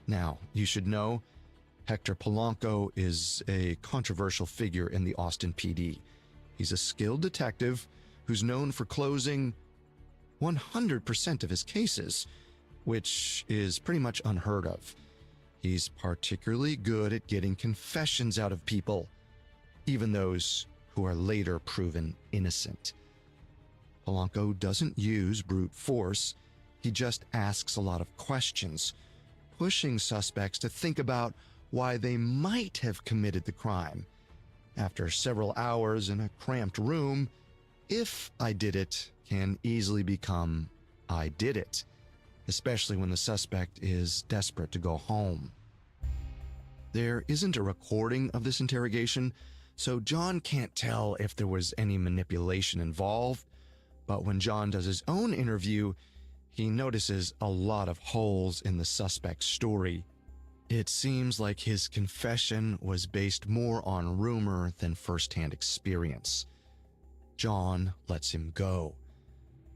Now, you should know, Hector Polanco is a controversial figure in the Austin PD. He's a skilled detective who's known for closing 100% of his cases, which is pretty much unheard of. He's particularly good at getting confessions out of people, even those who are later proven innocent. Polanco doesn't use brute force. He just asks a lot of questions, pushing suspects to think about why they might have committed the crime. After several hours in a cramped room, "if I did it" can easily become "I did it," especially when the suspect is desperate to go home. There isn't a recording of this interrogation, so John can't tell if there was any manipulation involved, but when John does his own interview, he notices a lot of holes in the suspect's story. It seems like his confession was based more on rumor than first-hand experience. John lets him go.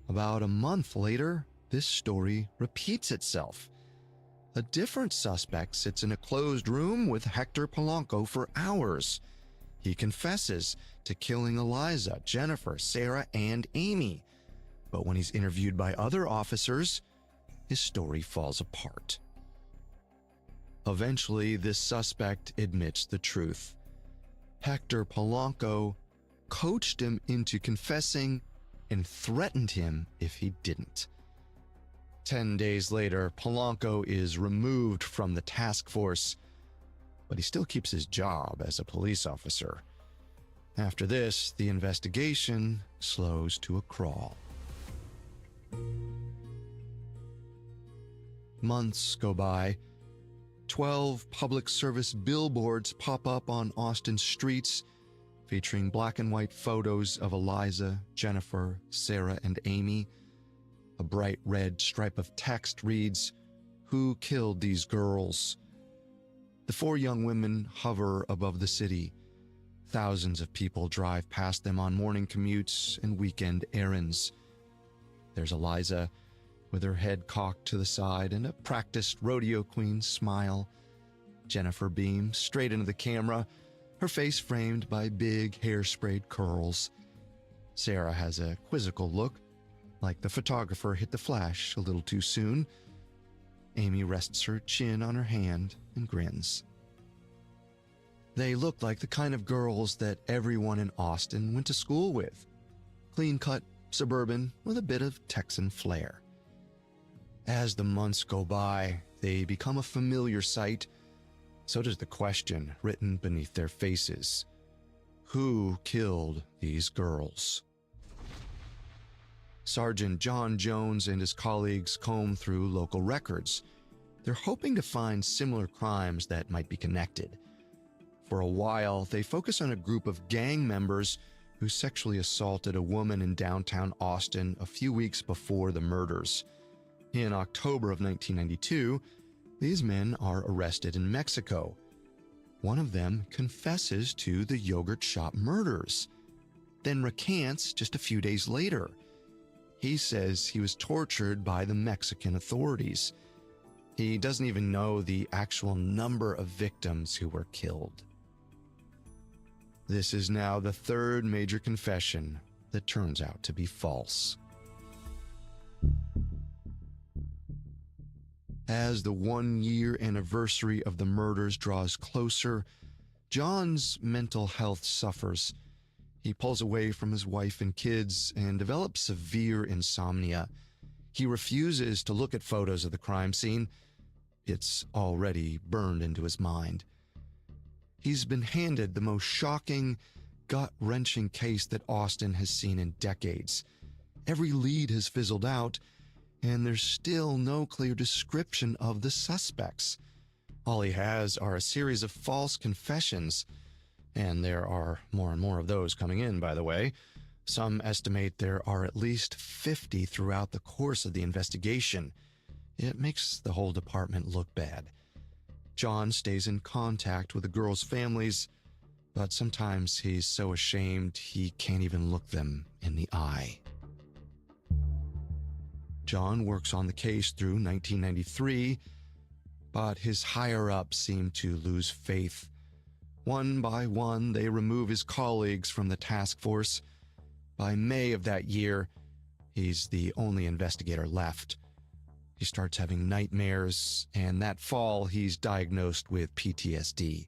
About a month later, this story repeats itself. A different suspect sits in a closed room with Hector Polanco for hours. He confesses to killing Eliza, Jennifer, Sarah, and Amy. But when he's interviewed by other officers, his story falls apart. Eventually, this suspect admits the truth. Hector Polanco coached him into confessing and threatened him if he didn't. 10 days later, Polanco is removed from the task force, but he still keeps his job as a police officer. After this, the investigation slows to a crawl. Months go by. 12 public service billboards pop up on Austin streets, featuring black and white photos of Eliza, Jennifer, Sarah, and Amy. A bright red stripe of text reads, "Who killed these girls?" The 4 young women hover above the city. Thousands of people drive past them on morning commutes and weekend errands. There's Eliza, with her head cocked to the side and a practiced rodeo queen smile. Jennifer beams straight into the camera, her face framed by big hair-sprayed curls. Sarah has a quizzical look, like the photographer hit the flash a little too soon. Amy rests her chin on her hand and grins. They look like the kind of girls that everyone in Austin went to school with. Clean-cut, suburban, with a bit of Texan flair. As the months go by, they become a familiar sight. So does the question written beneath their faces. Who killed these girls? Sergeant John Jones and his colleagues comb through local records. They're hoping to find similar crimes that might be connected. For a while, they focus on a group of gang members who sexually assaulted a woman in downtown Austin a few weeks before the murders. In October of 1992, these men are arrested in Mexico. One of them confesses to the yogurt shop murders, then recants just a few days later. He says he was tortured by the Mexican authorities. He doesn't even know the actual number of victims who were killed. This is now the 3rd major confession that turns out to be false. As the 1-year anniversary of the murders draws closer, John's mental health suffers. He pulls away from his wife and kids and develops severe insomnia. He refuses to look at photos of the crime scene. It's already burned into his mind. He's been handed the most shocking, gut-wrenching case that Austin has seen in decades. Every lead has fizzled out, and there's still no clear description of the suspects. All he has are a series of false confessions, and there are more and more of those coming in, by the way. Some estimate there are at least 50 throughout the course of the investigation. It makes the whole department look bad. John stays in contact with the girls' families, but sometimes he's so ashamed he can't even look them in the eye. John works on the case through 1993, but his higher-ups seem to lose faith. One by one, they remove his colleagues from the task force. By May of that year, he's the only investigator left. He starts having nightmares, and that fall, he's diagnosed with PTSD.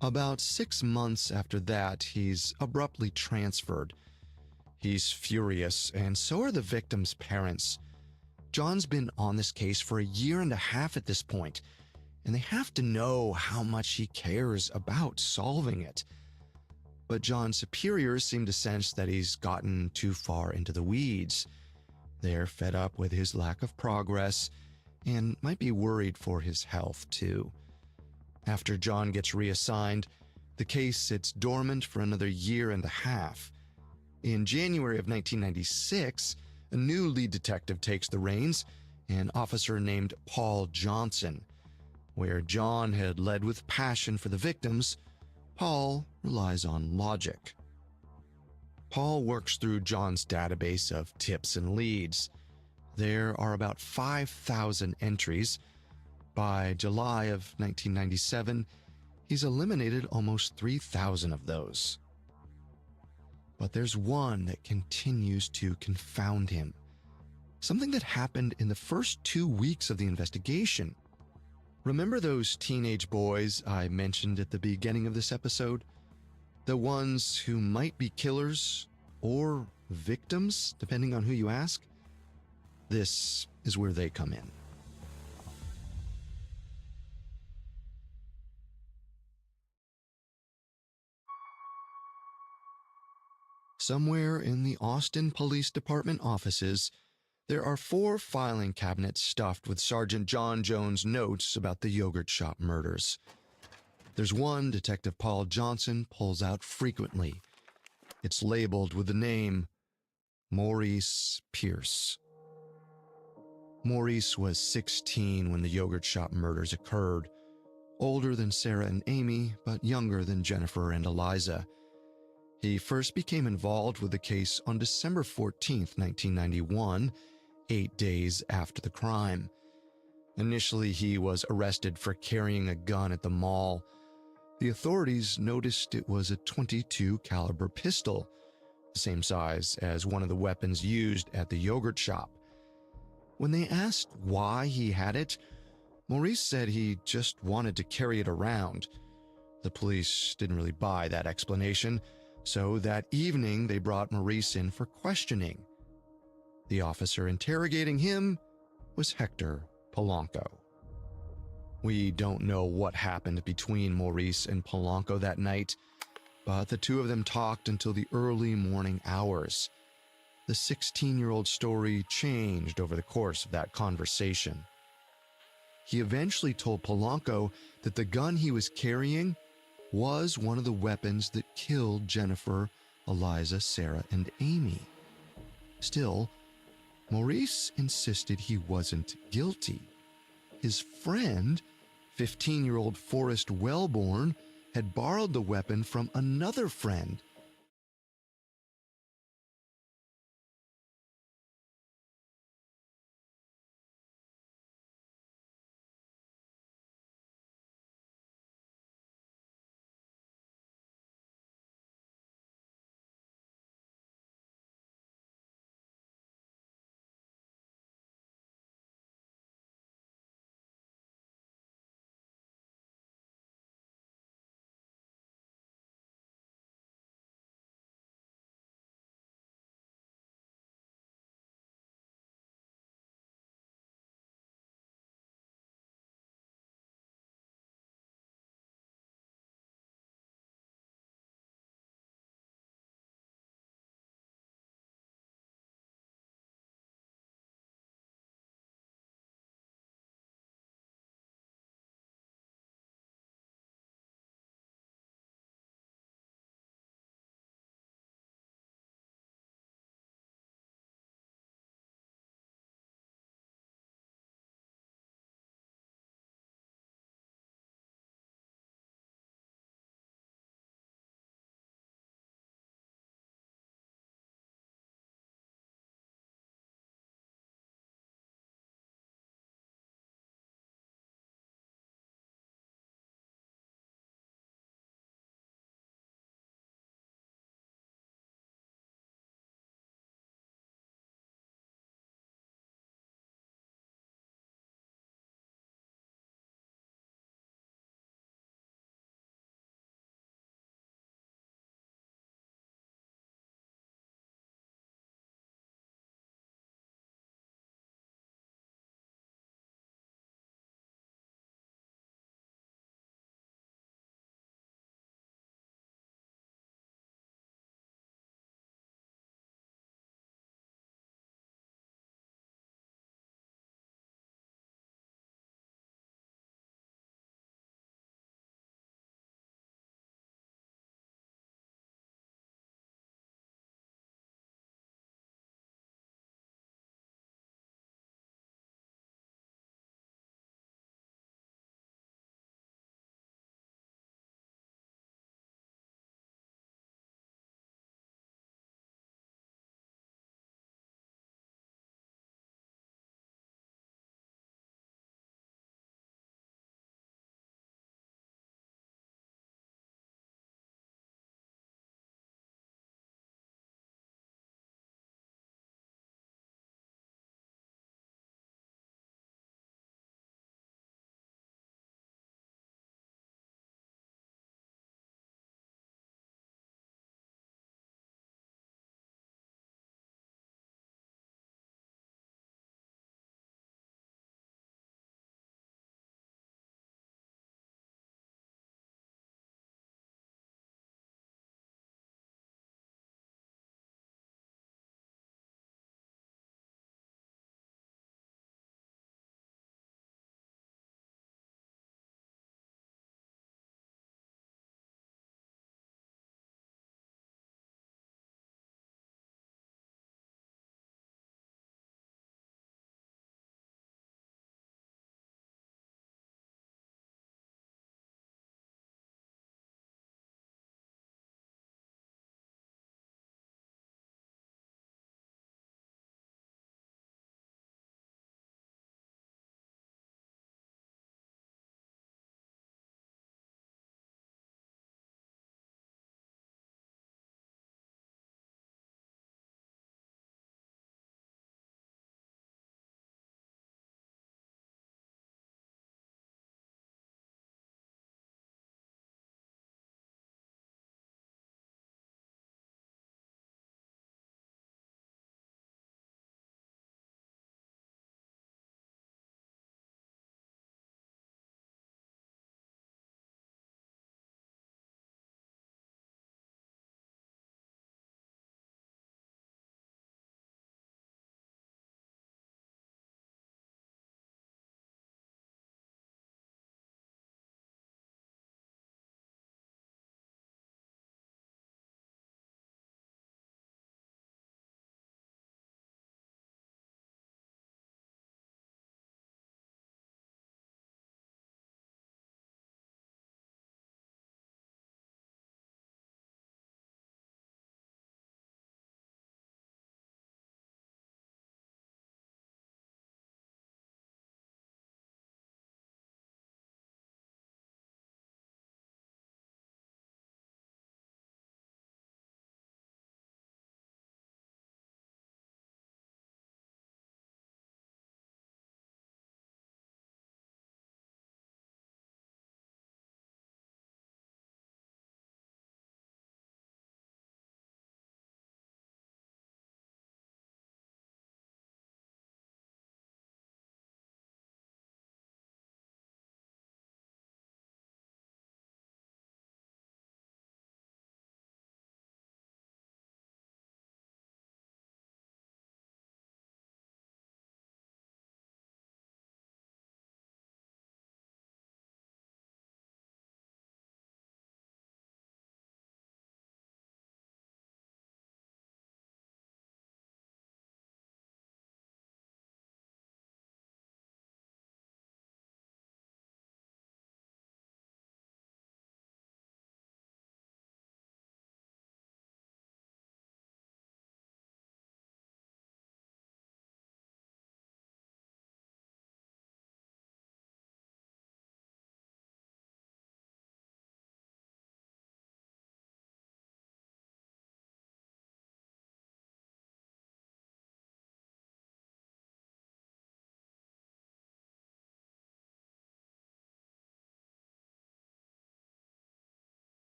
About 6 months after that, he's abruptly transferred. He's furious, and so are the victims' parents. John's been on this case for 1.5 years at this point, and they have to know how much he cares about solving it. But John's superiors seem to sense that he's gotten too far into the weeds. They're fed up with his lack of progress and might be worried for his health, too. After John gets reassigned, The case sits dormant for another year and a half. In January of 1996, a new lead detective takes the reins, an officer named Paul Johnson. Where John had led with passion for the victims, Paul relies on logic. Paul works through John's database of tips and leads. There are about 5,000 entries. By July of 1997, he's eliminated almost 3,000 of those. But there's one that continues to confound him. Something that happened in the first 2 weeks of the investigation. Remember those teenage boys I mentioned at the beginning of this episode? The ones who might be killers or victims, depending on who you ask? This is where they come in. Somewhere in the Austin Police Department offices, there are 4 filing cabinets stuffed with Sergeant John Jones' notes about the yogurt shop murders. There's one Detective Paul Johnson pulls out frequently. It's labeled with the name Maurice Pierce. Maurice was 16 when the yogurt shop murders occurred, older than Sarah and Amy, but younger than Jennifer and Eliza. He first became involved with the case on December 14, 1991, 8 days after the crime. Initially, he was arrested for carrying a gun at the mall. The authorities noticed it was a .22 caliber pistol, the same size as one of the weapons used at the yogurt shop. When they asked why he had it, Maurice said he just wanted to carry it around. The police didn't really buy that explanation, so that evening they brought Maurice in for questioning. The officer interrogating him was Hector Polanco. We don't know what happened between Maurice and Polanco that night, but the two of them talked until the early morning hours. The 16-year-old story changed over the course of that conversation. He eventually told Polanco that the gun he was carrying was one of the weapons that killed Jennifer, Eliza, Sarah, and Amy. Still, Maurice insisted he wasn't guilty. His friend, 15-year-old Forrest Wellborn, had borrowed the weapon from another friend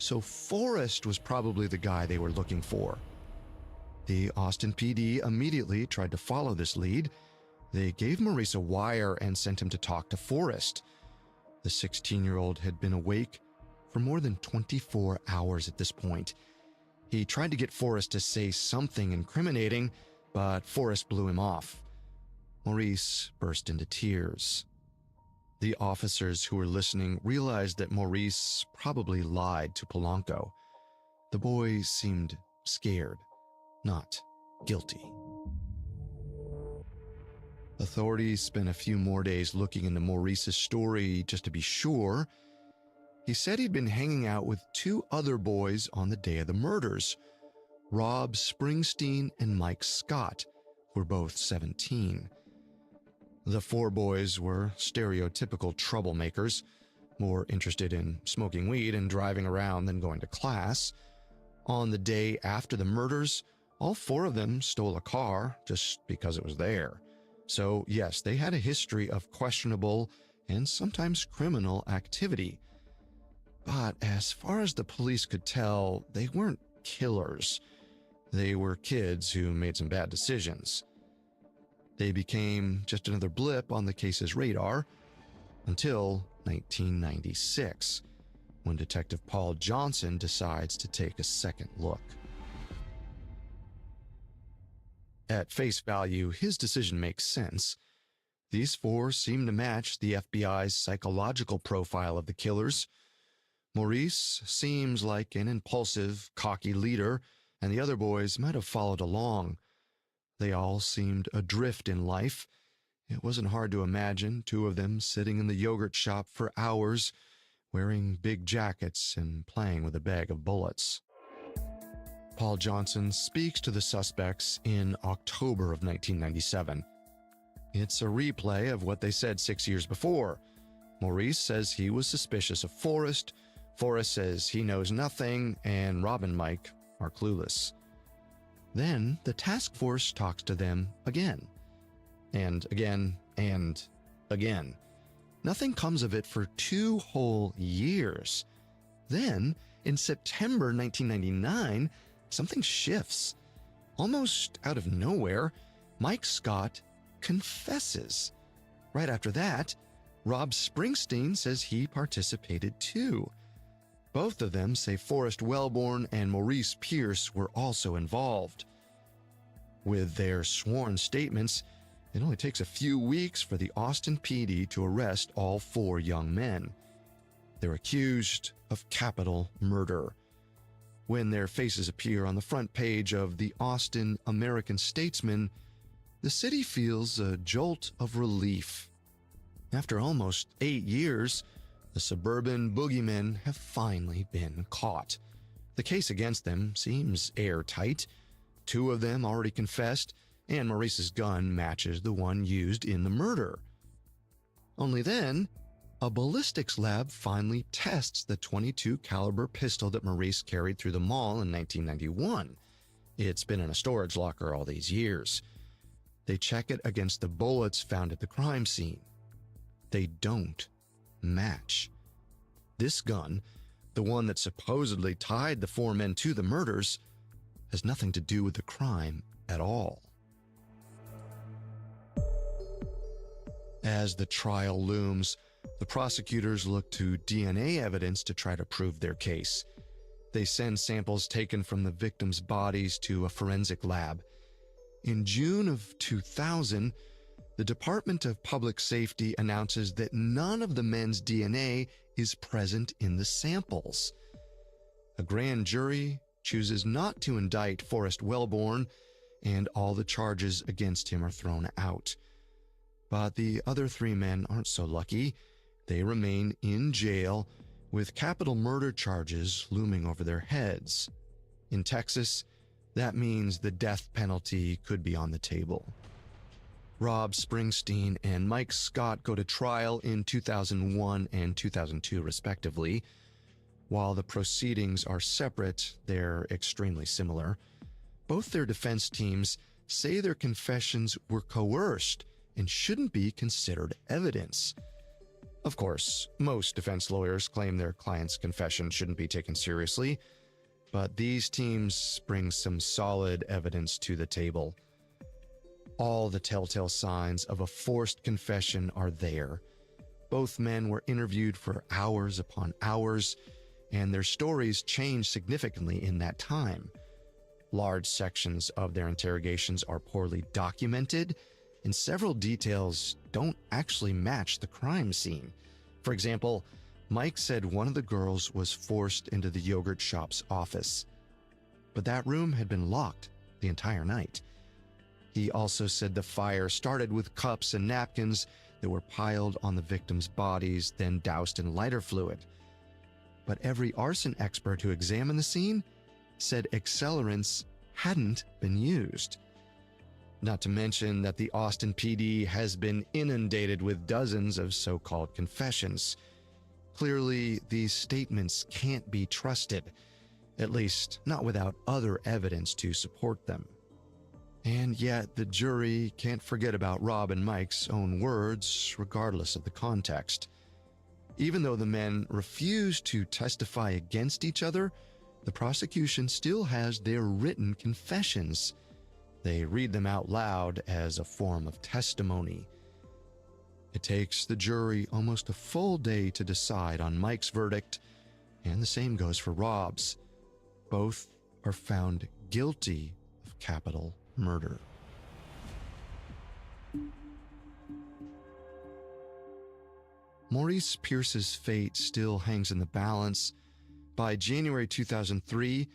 so Forrest was probably the guy they were looking for. The Austin PD immediately tried to follow this lead. They gave Maurice a wire and sent him to talk to Forrest. The 16-year-old had been awake for more than 24 hours at this point. He tried to get Forrest to say something incriminating, but Forrest blew him off. Maurice burst into tears. The officers who were listening realized that Maurice probably lied to Polanco. The boy seemed scared, not guilty. Authorities spent a few more days looking into Maurice's story just to be sure. He said he'd been hanging out with two other boys on the day of the murders, Rob Springsteen and Mike Scott, who were both 17. The four boys were stereotypical troublemakers, more interested in smoking weed and driving around than going to class. On the day after the murders, all four of them stole a car just because it was there. So yes, they had a history of questionable and sometimes criminal activity. But as far as the police could tell, they weren't killers. They were kids who made some bad decisions. They became just another blip on the case's radar until 1996, when Detective Paul Johnson decides to take a second look. At face value, his decision makes sense. These four seem to match the FBI's psychological profile of the killers. Maurice seems like an impulsive, cocky leader, and the other boys might have followed along. They all seemed adrift in life. It wasn't hard to imagine two of them sitting in the yogurt shop for hours, wearing big jackets and playing with a bag of bullets. Paul Johnson speaks to the suspects in October of 1997. It's a replay of what they said 6 years before. Maurice says he was suspicious of Forrest. Forrest says he knows nothing, and Rob and Mike are clueless. Then the task force talks to them again. And again, and again. Nothing comes of it for 2 whole years. Then, in September 1999, something shifts. Almost out of nowhere, Mike Scott confesses. Right after that, Rob Springsteen says he participated too. Both of them say Forrest Wellborn and Maurice Pierce were also involved. With their sworn statements, it only takes a few weeks for the Austin PD to arrest all 4 young men. They're accused of capital murder. When their faces appear on the front page of the Austin American-Statesman, the city feels a jolt of relief. After almost 8 years, the suburban boogeymen have finally been caught. The case against them seems airtight. 2 of them already confessed, and Maurice's gun matches the one used in the murder. Only then, a ballistics lab finally tests the .22 caliber pistol that Maurice carried through the mall in 1991. It's been in a storage locker all these years. They check it against the bullets found at the crime scene. They don't match. This gun, the one that supposedly tied the 4 men to the murders, has nothing to do with the crime at all. As the trial looms, the prosecutors look to DNA evidence to try to prove their case. They send samples taken from the victims' bodies to a forensic lab. In June of 2000, the Department of Public Safety announces that none of the men's DNA is present in the samples. A grand jury chooses not to indict Forrest Wellborn, and all the charges against him are thrown out. But the other 3 men aren't so lucky. They remain in jail with capital murder charges looming over their heads. In Texas, that means the death penalty could be on the table. Rob Springsteen and Mike Scott go to trial in 2001 and 2002, respectively. While the proceedings are separate, they're extremely similar. Both their defense teams say their confessions were coerced and shouldn't be considered evidence. Of course, most defense lawyers claim their client's confession shouldn't be taken seriously, but these teams bring some solid evidence to the table. All the telltale signs of a forced confession are there. Both men were interviewed for hours upon hours, and their stories changed significantly in that time. Large sections of their interrogations are poorly documented, and several details don't actually match the crime scene. For example, Mike said one of the girls was forced into the yogurt shop's office, but that room had been locked the entire night. He also said the fire started with cups and napkins that were piled on the victims' bodies, then doused in lighter fluid. But every arson expert who examined the scene said accelerants hadn't been used. Not to mention that the Austin PD has been inundated with dozens of so-called confessions. Clearly, these statements can't be trusted, at least not without other evidence to support them. And yet, the jury can't forget about Rob and Mike's own words, regardless of the context. Even though the men refuse to testify against each other, the prosecution still has their written confessions. They read them out loud as a form of testimony. It takes the jury almost a full day to decide on Mike's verdict, and the same goes for Rob's. Both are found guilty of capital murder. Maurice Pierce's fate still hangs in the balance. By January 2003,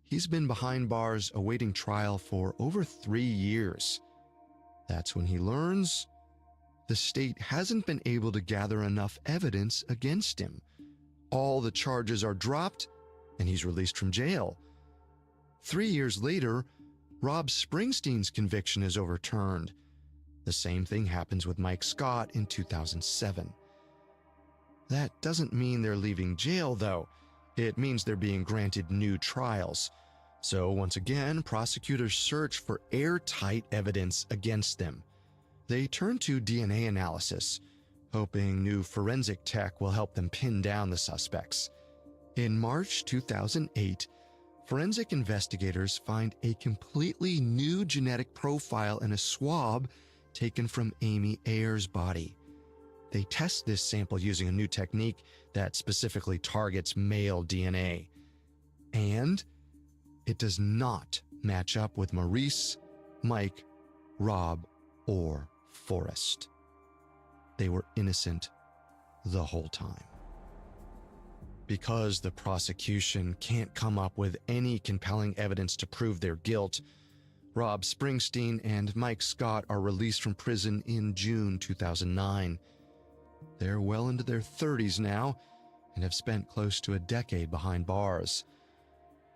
he's been behind bars awaiting trial for over 3 years. That's when he learns the state hasn't been able to gather enough evidence against him. All the charges are dropped, and he's released from jail. 3 years later, Rob Springsteen's conviction is overturned. The same thing happens with Mike Scott in 2007. That doesn't mean they're leaving jail, though. It means they're being granted new trials. So once again, prosecutors search for airtight evidence against them. They turn to DNA analysis, hoping new forensic tech will help them pin down the suspects. In March 2008, forensic investigators find a completely new genetic profile in a swab taken from Amy Ayer's body. They test this sample using a new technique that specifically targets male DNA. And it does not match up with Maurice, Mike, Rob, or Forrest. They were innocent the whole time. Because the prosecution can't come up with any compelling evidence to prove their guilt, Rob Springsteen and Mike Scott are released from prison in June 2009. They're well into their 30s now and have spent close to a decade behind bars.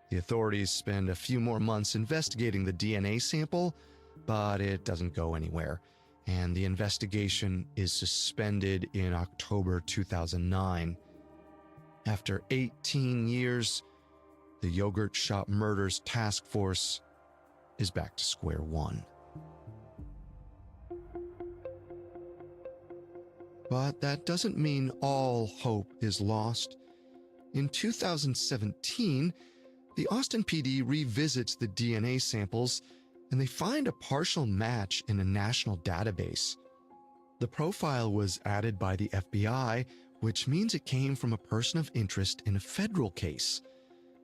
The authorities spend a few more months investigating the DNA sample, but it doesn't go anywhere, and the investigation is suspended in October 2009. After 18 years, the Yogurt Shop Murders Task Force is back to square one. But that doesn't mean all hope is lost. In 2017, the Austin PD revisits the DNA samples and they find a partial match in a national database. The profile was added by the FBI, which means it came from a person of interest in a federal case.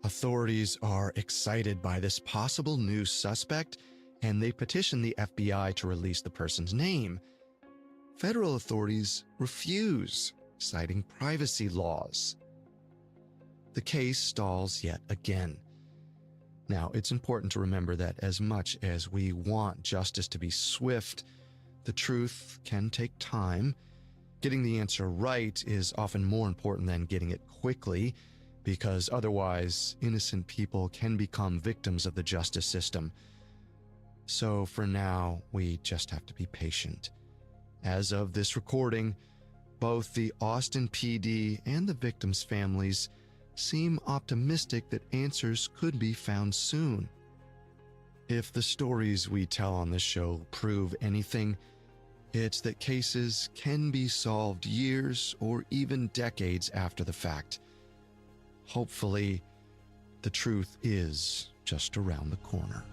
Authorities are excited by this possible new suspect, and they petition the FBI to release the person's name. Federal authorities refuse, citing privacy laws. The case stalls yet again. Now, it's important to remember that as much as we want justice to be swift, the truth can take time. Getting the answer right is often more important than getting it quickly, because otherwise, innocent people can become victims of the justice system. So for now, we just have to be patient. As of this recording, both the Austin PD and the victims' families seem optimistic that answers could be found soon. If the stories we tell on this show prove anything, It's that cases can be solved years or even decades after the fact. Hopefully, the truth is just around the corner.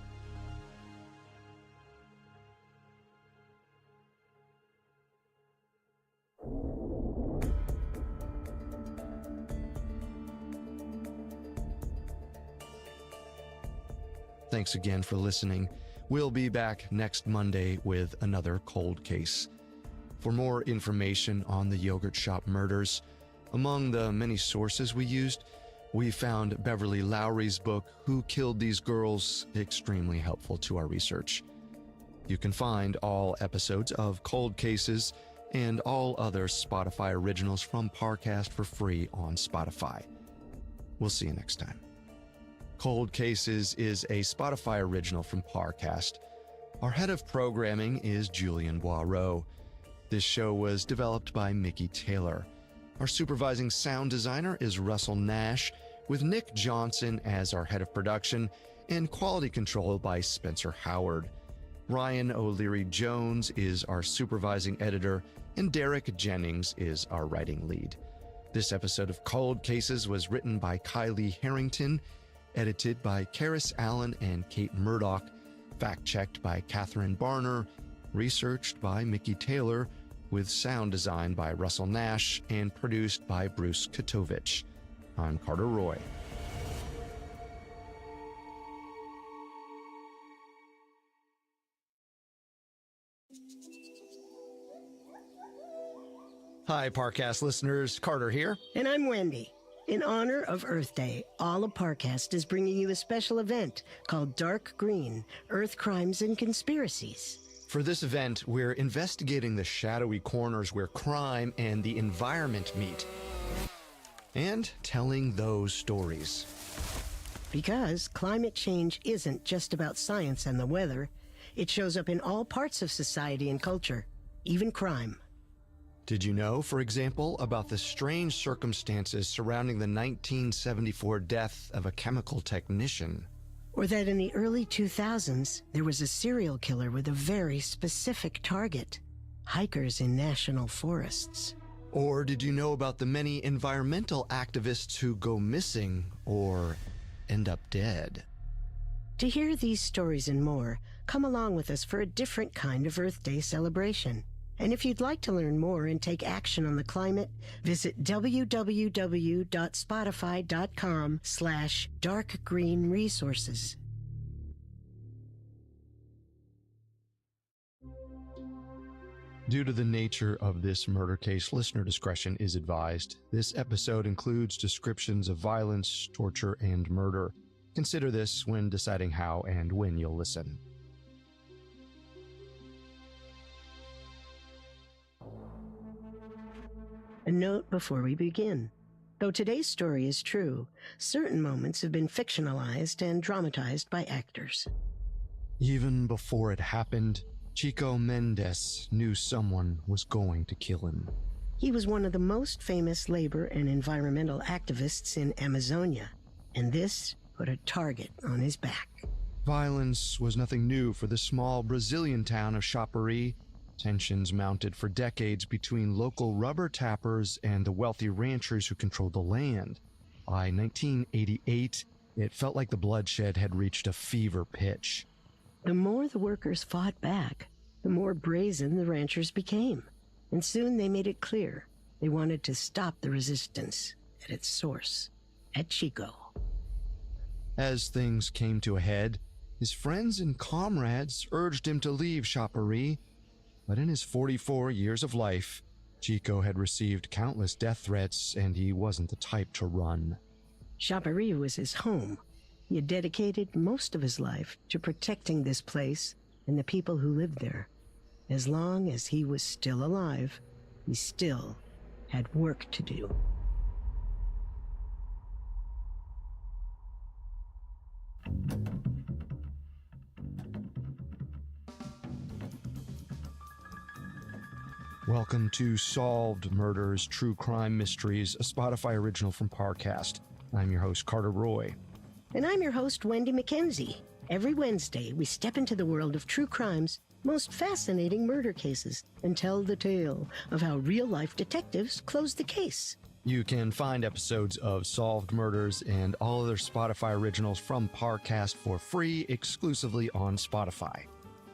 Thanks again for listening. We'll be back next Monday with another cold case. For more information on the yogurt shop murders, among the many sources we used, we found Beverly Lowry's book, Who Killed These Girls, extremely helpful to our research. You can find all episodes of Cold Cases and all other Spotify originals from Parcast for free on Spotify. We'll see you next time. Cold Cases is a Spotify original from Parcast. Our head of programming is Julian Boireau. This show was developed by Mickey Taylor. Our supervising sound designer is Russell Nash, with Nick Johnson as our head of production and quality control by Spencer Howard. Ryan O'Leary Jones is our supervising editor, and Derek Jennings is our writing lead. This episode of Cold Cases was written by Kylie Harrington, edited by Karis Allen and Kate Murdoch, fact-checked by Catherine Barner, researched by Mickey Taylor, with sound design by Russell Nash, and produced by Bruce Katovich. I'm Carter Roy. Hi, Parcast listeners. Carter here. And I'm Wendy. In honor of Earth Day, all of Parcast is bringing you a special event called Dark Green, Earth Crimes and Conspiracies. For this event, we're investigating the shadowy corners where crime and the environment meet, and telling those stories. Because climate change isn't just about science and the weather. It shows up in all parts of society and culture, even crime. Did you know, for example, about the strange circumstances surrounding the 1974 death of a chemical technician? Or that in the early 2000s, there was a serial killer with a very specific target: hikers in national forests. Or did you know about the many environmental activists who go missing or end up dead? To hear these stories and more, come along with us for a different kind of Earth Day celebration. And if you'd like to learn more and take action on the climate, visit www.spotify.com/darkgreenresources. Due to the nature of this murder case, listener discretion is advised. This episode includes descriptions of violence, torture, and murder. Consider this when deciding how and when you'll listen. A note before we begin. Though today's story is true, certain moments have been fictionalized and dramatized by actors. Even before it happened, Chico Mendes knew someone was going to kill him. He was one of the most famous labor and environmental activists in Amazonia, and this put a target on his back. Violence was nothing new for the small Brazilian town of Chapuri. Tensions mounted for decades between local rubber tappers and the wealthy ranchers who controlled the land. By 1988, it felt like the bloodshed had reached a fever pitch. The more the workers fought back, the more brazen the ranchers became. And soon they made it clear they wanted to stop the resistance at its source, at Chico. As things came to a head, his friends and comrades urged him to leave Chapuri. But in his 44 years of life, Chico had received countless death threats, and he wasn't the type to run. Chapuri was his home. He had dedicated most of his life to protecting this place and the people who lived there. As long as he was still alive, he still had work to do. Welcome to Solved Murders, True Crime Mysteries, a Spotify original from Parcast. I'm your host, Carter Roy. And I'm your host, Wendy McKenzie. Every Wednesday, we step into the world of true crime's most fascinating murder cases and tell the tale of how real-life detectives close the case. You can find episodes of Solved Murders and all other Spotify originals from Parcast for free exclusively on Spotify.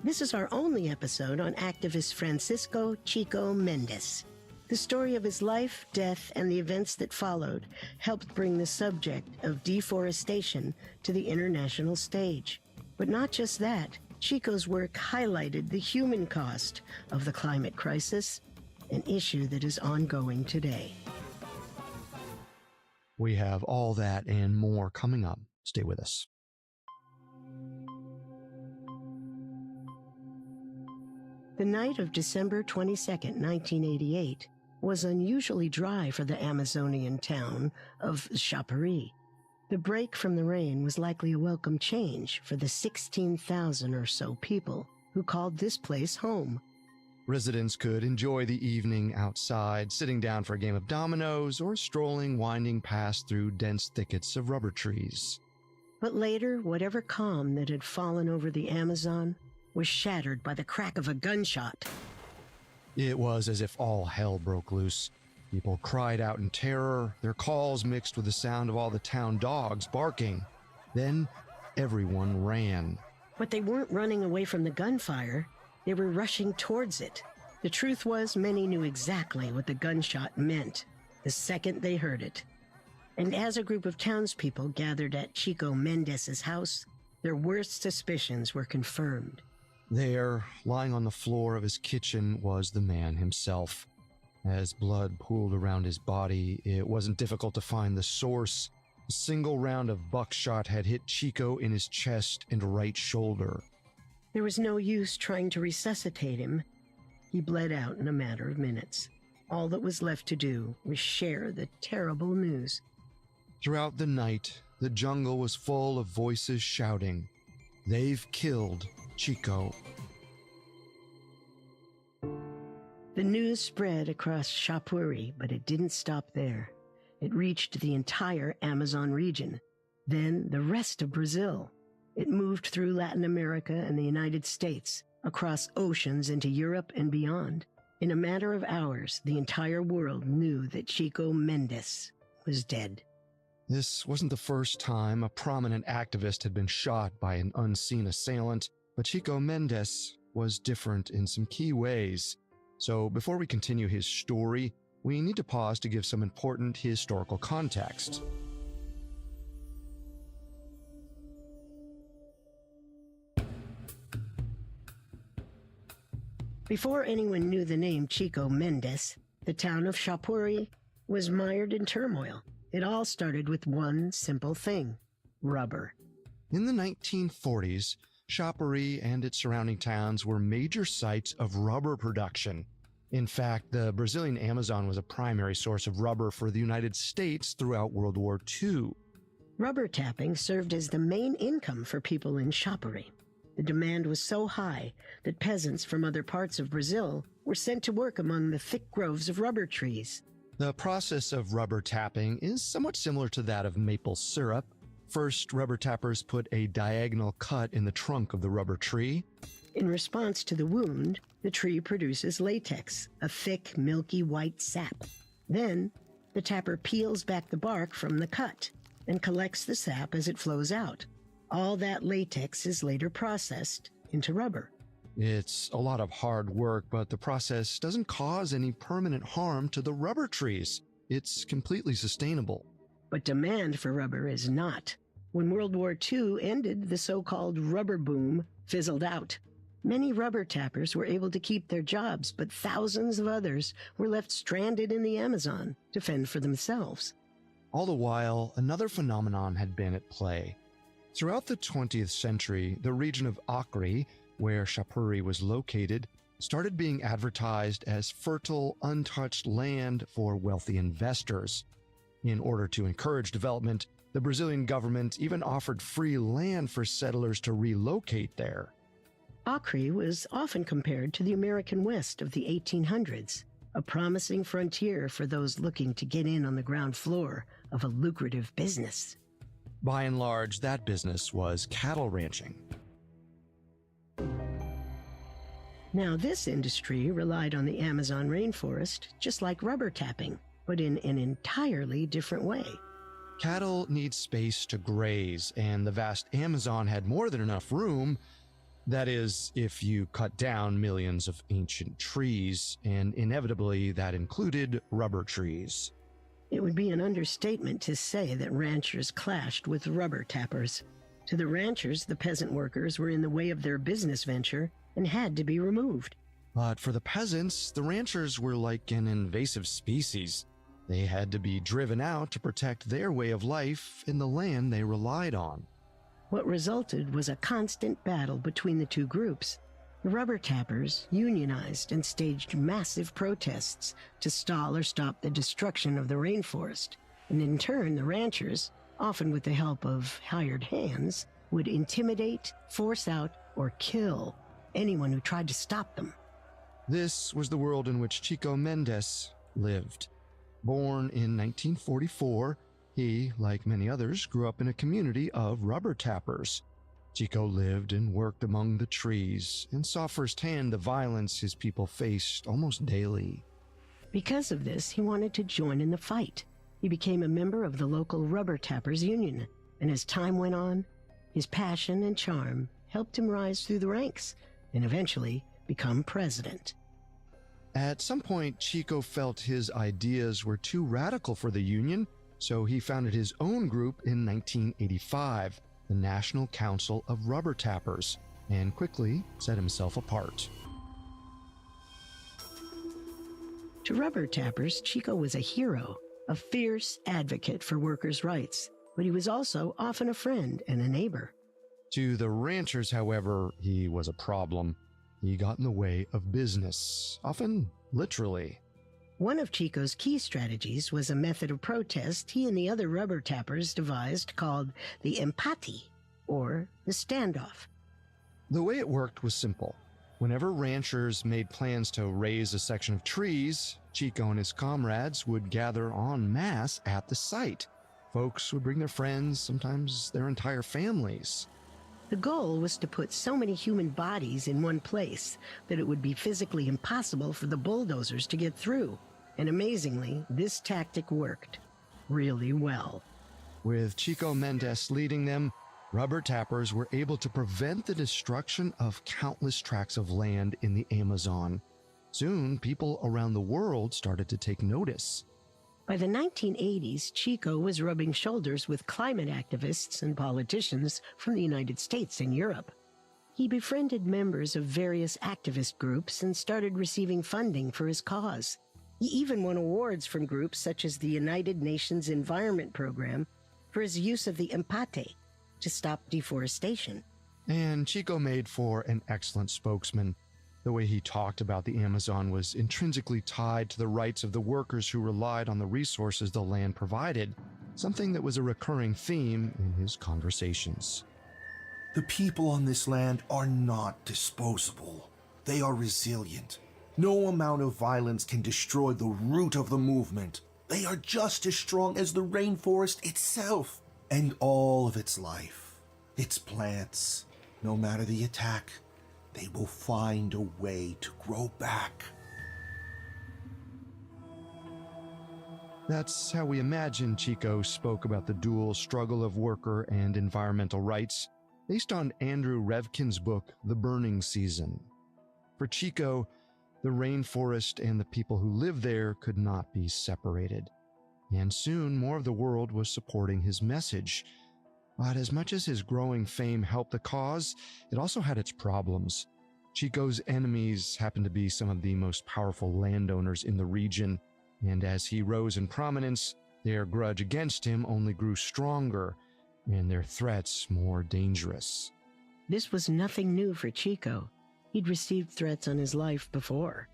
This is our only episode on activist Francisco Chico Mendes. The story of his life, death, and the events that followed helped bring the subject of deforestation to the international stage. But not just that, Chico's work highlighted the human cost of the climate crisis, an issue that is ongoing today. We have all that and more coming up. Stay with us. The night of December 22nd, 1988, was unusually dry for the Amazonian town of Shapuri. The break from the rain was likely a welcome change for the 16,000 or so people who called this place home. Residents could enjoy the evening outside, sitting down for a game of dominoes or strolling, winding past through dense thickets of rubber trees. But later, whatever calm that had fallen over the Amazon was shattered by the crack of a gunshot. It was as if all hell broke loose. People cried out in terror, their calls mixed with the sound of all the town dogs barking. Then everyone ran. But they weren't running away from the gunfire. They were rushing towards it. The truth was, many knew exactly what the gunshot meant the second they heard it. And as a group of townspeople gathered at Chico Mendes's house, their worst suspicions were confirmed. There, lying on the floor of his kitchen, was the man himself. As blood pooled around his body, it wasn't difficult to find the source. A single round of buckshot had hit Chico in his chest and right shoulder. There was no use trying to resuscitate him. He bled out in a matter of minutes. All that was left to do was share the terrible news. Throughout the night, the jungle was full of voices shouting, "They've killed Chico." The news spread across Shapuri, but it didn't stop there. It reached the entire Amazon region, then the rest of Brazil. It moved through Latin America and the United States, across oceans into Europe and beyond. In a matter of hours, the entire world knew that Chico Mendes was dead. This wasn't the first time a prominent activist had been shot by an unseen assailant, but Chico Mendes was different in some key ways. So before we continue his story, we need to pause to give some important historical context. Before anyone knew the name Chico Mendes, the town of Shapuri was mired in turmoil. It all started with one simple thing: rubber. In the 1940s, Shapuri and its surrounding towns were major sites of rubber production. In fact, the Brazilian Amazon was a primary source of rubber for the United States throughout World War II. Rubber tapping served as the main income for people in Shapuri. The demand was so high that peasants from other parts of Brazil were sent to work among the thick groves of rubber trees. The process of rubber tapping is somewhat similar to that of maple syrup. First, rubber tappers put a diagonal cut in the trunk of the rubber tree. In response to the wound, the tree produces latex, a thick, milky white sap. Then, the tapper peels back the bark from the cut and collects the sap as it flows out. All that latex is later processed into rubber. It's a lot of hard work, but the process doesn't cause any permanent harm to the rubber trees. It's completely sustainable. But demand for rubber is not. When World War II ended, the so-called rubber boom fizzled out. Many rubber tappers were able to keep their jobs, but thousands of others were left stranded in the Amazon to fend for themselves. All the while, another phenomenon had been at play. Throughout the 20th century, the region of Acre, where Shapuri was located, started being advertised as fertile, untouched land for wealthy investors. In order to encourage development, the Brazilian government even offered free land for settlers to relocate there. Acre was often compared to the American West of the 1800s, a promising frontier for those looking to get in on the ground floor of a lucrative business. By and large, that business was cattle ranching. Now, this industry relied on the Amazon rainforest, just like rubber tapping, but in an entirely different way. Cattle need space to graze, and the vast Amazon had more than enough room. That is, if you cut down millions of ancient trees, and inevitably that included rubber trees. It would be an understatement to say that ranchers clashed with rubber tappers. To the ranchers, the peasant workers were in the way of their business venture and had to be removed. But for the peasants, the ranchers were like an invasive species. They had to be driven out to protect their way of life in the land they relied on. What resulted was a constant battle between the two groups. The rubber tappers unionized and staged massive protests to stall or stop the destruction of the rainforest. And in turn, the ranchers, often with the help of hired hands, would intimidate, force out, or kill anyone who tried to stop them. This was the world in which Chico Mendes lived. Born in 1944, he, like many others, grew up in a community of rubber tappers. Chico lived and worked among the trees and saw firsthand the violence his people faced almost daily. Because of this, he wanted to join in the fight. He became a member of the local rubber tappers union, and as time went on, his passion and charm helped him rise through the ranks and eventually become president. At some point, Chico felt his ideas were too radical for the union, so he founded his own group in 1985, the National Council of Rubber Tappers, and quickly set himself apart. To rubber tappers, Chico was a hero, a fierce advocate for workers' rights, but he was also often a friend and a neighbor. To the ranchers, however, he was a problem. He got in the way of business, often literally. One of Chico's key strategies was a method of protest he and the other rubber tappers devised called the empate, or the standoff. The way it worked was simple. Whenever ranchers made plans to raise a section of trees, Chico and his comrades would gather en masse at the site. Folks would bring their friends, sometimes their entire families. The goal was to put so many human bodies in one place that it would be physically impossible for the bulldozers to get through. And amazingly, this tactic worked really well. With Chico Mendes leading them, rubber tappers were able to prevent the destruction of countless tracts of land in the Amazon. Soon, people around the world started to take notice. By the 1980s, Chico was rubbing shoulders with climate activists and politicians from the United States and Europe. He befriended members of various activist groups and started receiving funding for his cause. He even won awards from groups such as the United Nations Environment Program for his use of the empate to stop deforestation. And Chico made for an excellent spokesman. The way he talked about the Amazon was intrinsically tied to the rights of the workers who relied on the resources the land provided, something that was a recurring theme in his conversations. The people on this land are not disposable. They are resilient. No amount of violence can destroy the root of the movement. They are just as strong as the rainforest itself and all of its life, its plants. No matter the attack, they will find a way to grow back. That's how we imagine Chico spoke about the dual struggle of worker and environmental rights, based on Andrew Revkin's book, The Burning Season. For Chico, the rainforest and the people who live there could not be separated. And soon more of the world was supporting his message. But as much as his growing fame helped the cause, it also had its problems. Chico's enemies happened to be some of the most powerful landowners in the region, and as he rose in prominence, their grudge against him only grew stronger, and their threats more dangerous. This was nothing new for Chico. He'd received threats on his life before,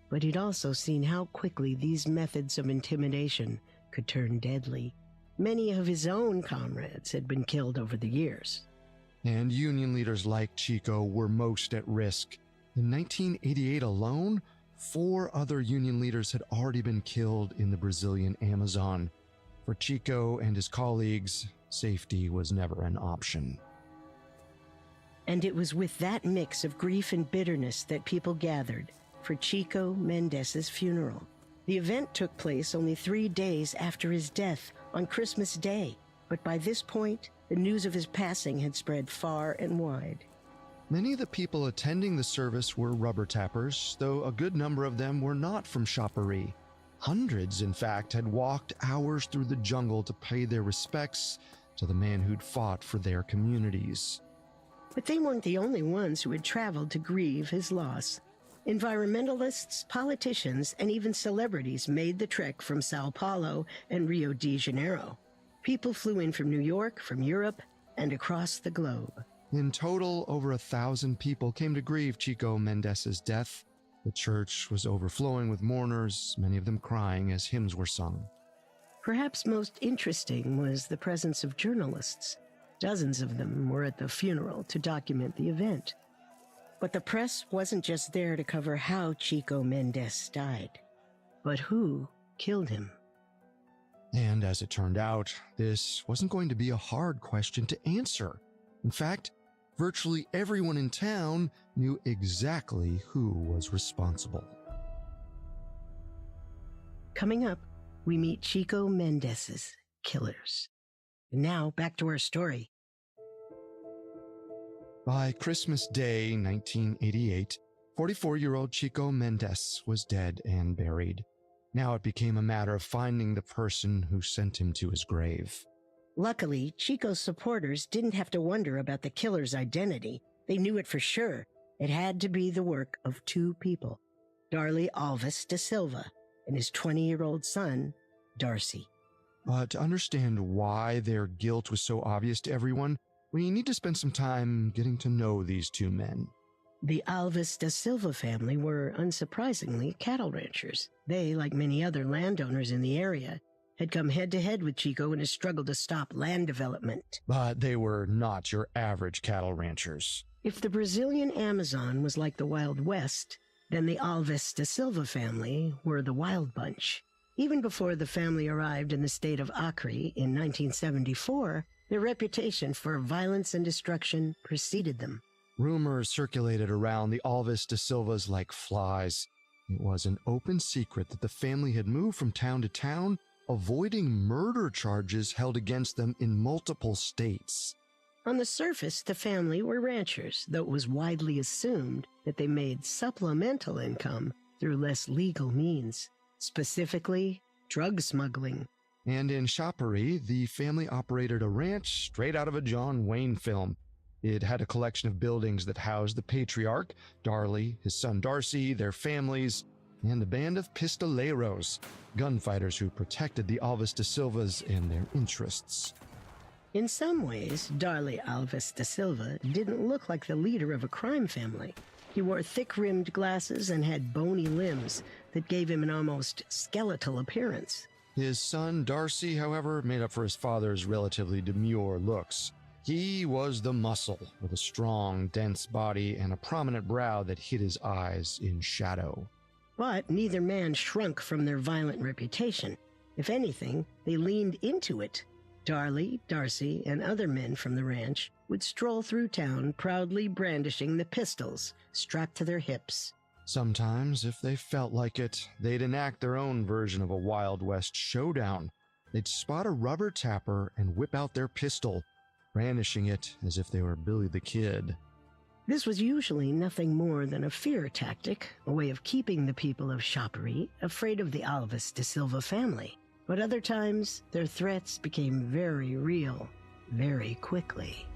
but he'd also seen how quickly these methods of intimidation could turn deadly. Many of his own comrades had been killed over the years. And union leaders like Chico were most at risk. In 1988 alone, 4 other union leaders had already been killed in the Brazilian Amazon. For Chico and his colleagues, Safety was never an option. And it was with that mix of grief and bitterness that people gathered for Chico Mendez's funeral. The event took place only 3 days after his death on Christmas Day, but by this point, the news of his passing had spread far and wide. Many of the people attending the service were rubber tappers, though a good number of them were not from Shopperee. Hundreds, in fact, had walked hours through the jungle to pay their respects to the man who'd fought for their communities. But they weren't the only ones who had traveled to grieve his loss. Environmentalists, politicians, and even celebrities made the trek from Sao Paulo and Rio de Janeiro. People flew in from New York, from Europe, and across the globe. In total, over 1,000 people came to grieve Chico Mendez's death. The church was overflowing with mourners, many of them crying as hymns were sung. Perhaps most interesting was the presence of journalists. Dozens of them were at the funeral to document the event. But the press wasn't just there to cover how Chico Mendez died, but who killed him. And as it turned out, this wasn't going to be a hard question to answer. In fact, virtually everyone in town knew exactly who was responsible. Coming up, we meet Chico Mendez's killers. And now, back to our story. By Christmas Day, 1988, 44-year-old Chico Mendez was dead and buried. Now it became a matter of finding the person who sent him to his grave. Luckily, Chico's supporters didn't have to wonder about the killer's identity. They knew it for sure. It had to be the work of two people, Darley Alves da Silva and his 20-year-old son, Darcy. But to understand why their guilt was so obvious to everyone, we need to spend some time getting to know these two men. The Alves da Silva family were, unsurprisingly, cattle ranchers. They, like many other landowners in the area, had come head-to-head with Chico in his struggle to stop land development. But they were not your average cattle ranchers. If the Brazilian Amazon was like the Wild West, then the Alves da Silva family were the Wild Bunch. Even before the family arrived in the state of Acre in 1974, their reputation for violence and destruction preceded them. Rumors circulated around the Alves da Silvas like flies. It was an open secret that the family had moved from town to town, avoiding murder charges held against them in multiple states. On the surface, the family were ranchers, though it was widely assumed that they made supplemental income through less legal means, specifically drug smuggling. And in Shopperee, the family operated a ranch straight out of a John Wayne film. It had a collection of buildings that housed the patriarch, Darley, his son Darcy, their families, and a band of pistoleros, gunfighters who protected the Alves da Silvas and their interests. In some ways, Darley Alves da Silva didn't look like the leader of a crime family. He wore thick-rimmed glasses and had bony limbs that gave him an almost skeletal appearance. His son Darcy, however, made up for his father's relatively demure looks. He was the muscle, with a strong, dense body and a prominent brow that hid his eyes in shadow. But neither man shrunk from their violent reputation. If anything, they leaned into it. Darley, Darcy, and other men from the ranch would stroll through town proudly brandishing the pistols strapped to their hips. Sometimes, if they felt like it, they'd enact their own version of a Wild West showdown. They'd spot a rubber tapper and whip out their pistol, brandishing it as if they were Billy the Kid. This was usually nothing more than a fear tactic, a way of keeping the people of Shopperee afraid of the Alves da Silva family. But other times, their threats became very real, very quickly.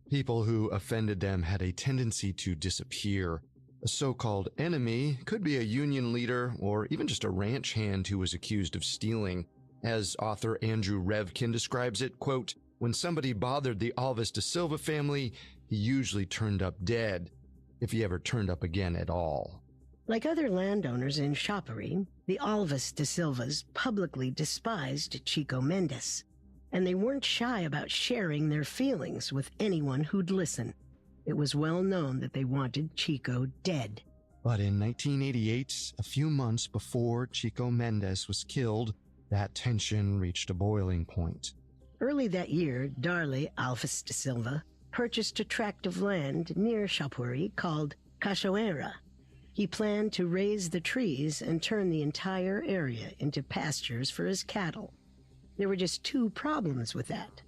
People who offended them had a tendency to disappear. A so-called enemy could be a union leader or even just a ranch hand who was accused of stealing. As author Andrew Revkin describes it, quote, "When somebody bothered the Alves da Silva family, he usually turned up dead, if he ever turned up again at all." Like other landowners in Shopperee, the Alves da Silvas publicly despised Chico Mendez, and they weren't shy about sharing their feelings with anyone who'd listen. It was well known that they wanted Chico dead. But in 1988, a few months before Chico Mendez was killed, That tension reached a boiling point. Early that year, Darley Alves de Silva purchased a tract of land near Shapuri called Cachoeira. He planned to raise the trees and turn the entire area into pastures for his cattle. There were just two problems with that.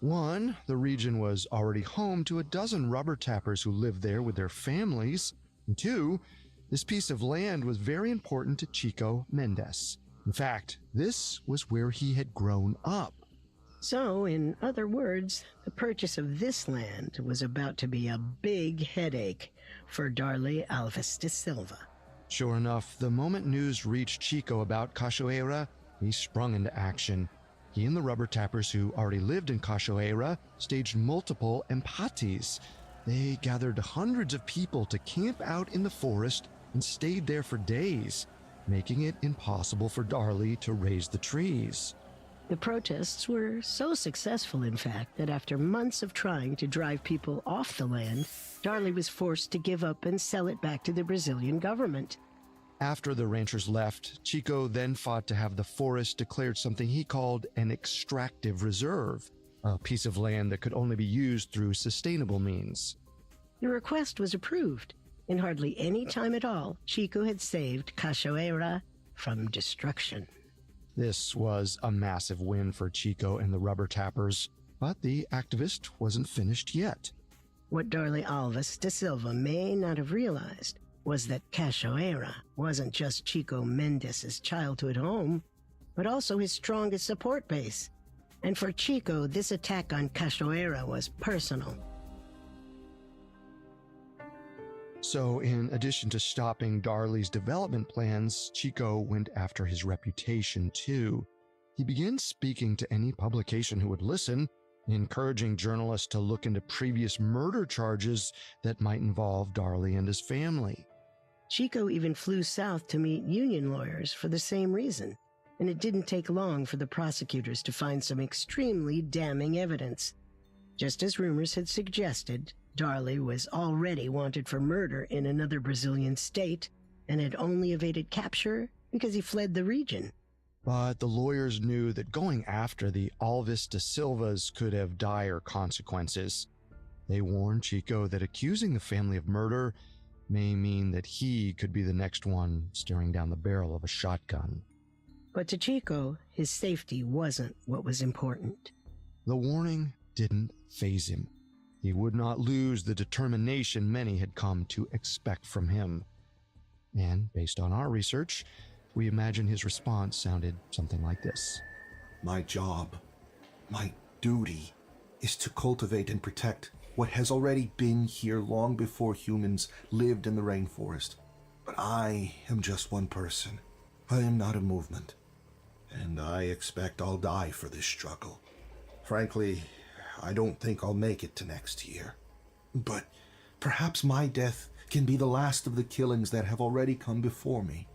One, the region was already home to a dozen rubber tappers who lived there with their families. And two, this piece of land was very important to Chico Mendes. In fact, this was where he had grown up. So, in other words, the purchase of this land was about to be a big headache for Darley Alves de Silva. Sure enough, the moment news reached Chico about Cachoeira, he sprung into action. He and the rubber tappers who already lived in Cachoeira staged multiple empates. They gathered hundreds of people to camp out in the forest and stayed there for days, making it impossible for Darley to raise the trees. The protests were so successful, in fact, that after months of trying to drive people off the land, Darley was forced to give up and sell it back to the Brazilian government. After the ranchers left, Chico then fought to have the forest declared something he called an extractive reserve, a piece of land that could only be used through sustainable means. The request was approved. In hardly any time at all, Chico had saved Cachoeira from destruction. This was a massive win for Chico and the rubber tappers, but the activist wasn't finished yet. What Darley Alves de Silva may not have realized was that Cachoeira wasn't just Chico Mendes' childhood home, but also his strongest support base. And for Chico, this attack on Cachoeira was personal. So in addition to stopping Darley's development plans, Chico went after his reputation too. He began speaking to any publication who would listen, encouraging journalists to look into previous murder charges that might involve Darley and his family. Chico even flew south to meet union lawyers for the same reason, and it didn't take long for the prosecutors to find some extremely damning evidence. Just as rumors had suggested, Darley was already wanted for murder in another Brazilian state and had only evaded capture because he fled the region. But the lawyers knew that going after the Alves de Silvas could have dire consequences. They warned Chico that accusing the family of murder may mean that he could be the next one staring down the barrel of a shotgun. But to Chico, his safety wasn't what was important. The warning didn't faze him. He would not lose the determination many had come to expect from him. And based on our research, we imagine his response sounded something like this. My job, my duty, is to cultivate and protect what has already been here long before humans lived in the rainforest. But I am just one person. I am not a movement. And I expect I'll die for this struggle. Frankly, I don't think I'll make it to next year. But perhaps my death can be the last of the killings that have already come before me.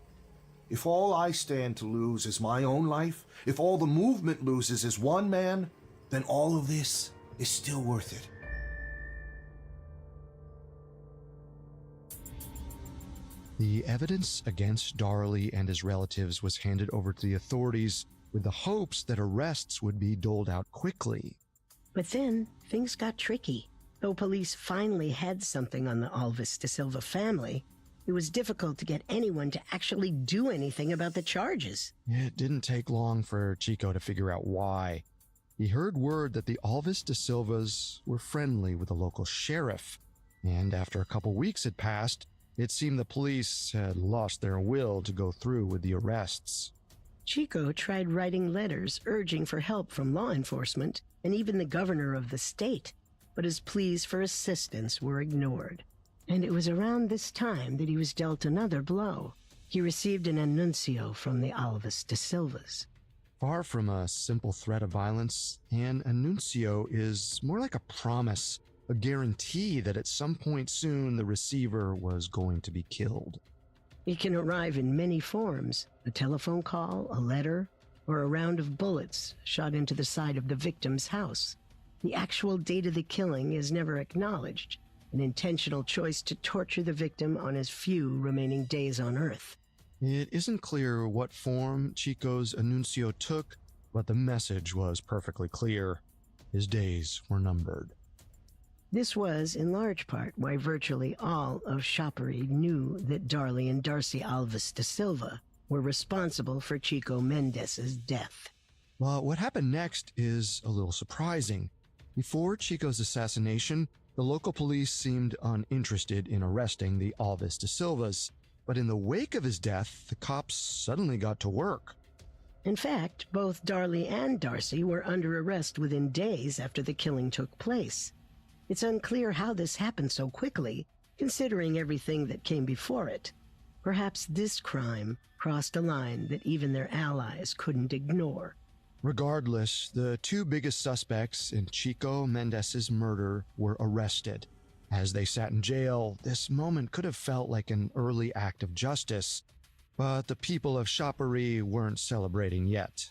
If all I stand to lose is my own life, if all the movement loses is one man, then all of this is still worth it. The evidence against Darley and his relatives was handed over to the authorities with the hopes that arrests would be doled out quickly. But then things got tricky. Though police finally had something on the Alves de Silva family, it was difficult to get anyone to actually do anything about the charges. It didn't take long for Chico to figure out why. He heard word that the Alves de Silvas were friendly with the local sheriff, and after a couple weeks had passed, it seemed the police had lost their will to go through with the arrests. Chico tried writing letters urging for help from law enforcement and even the governor of the state, but his pleas for assistance were ignored. And it was around this time that he was dealt another blow. He received an anuncio from the Alves de Silvas. Far from a simple threat of violence, an anuncio is more like a promise, a guarantee that at some point soon the receiver was going to be killed. It can arrive in many forms: a telephone call, a letter, or a round of bullets shot into the side of the victim's house. The actual date of the killing is never acknowledged, an intentional choice to torture the victim on his few remaining days on Earth. It isn't clear what form Chico's anuncio took, but the message was perfectly clear. His days were numbered. This was, in large part, why virtually all of Shoppery knew that Darley and Darcy Alves de Silva were responsible for Chico Mendez's death. Well, what happened next is a little surprising. Before Chico's assassination, the local police seemed uninterested in arresting the Alves de Silvas, but in the wake of his death, the cops suddenly got to work. In fact, both Darley and Darcy were under arrest within days after the killing took place. It's unclear how this happened so quickly, considering everything that came before it. Perhaps this crime crossed a line that even their allies couldn't ignore. Regardless, the two biggest suspects in Chico Mendez's murder were arrested. As they sat in jail, this moment could have felt like an early act of justice, but the people of Shoppery weren't celebrating yet.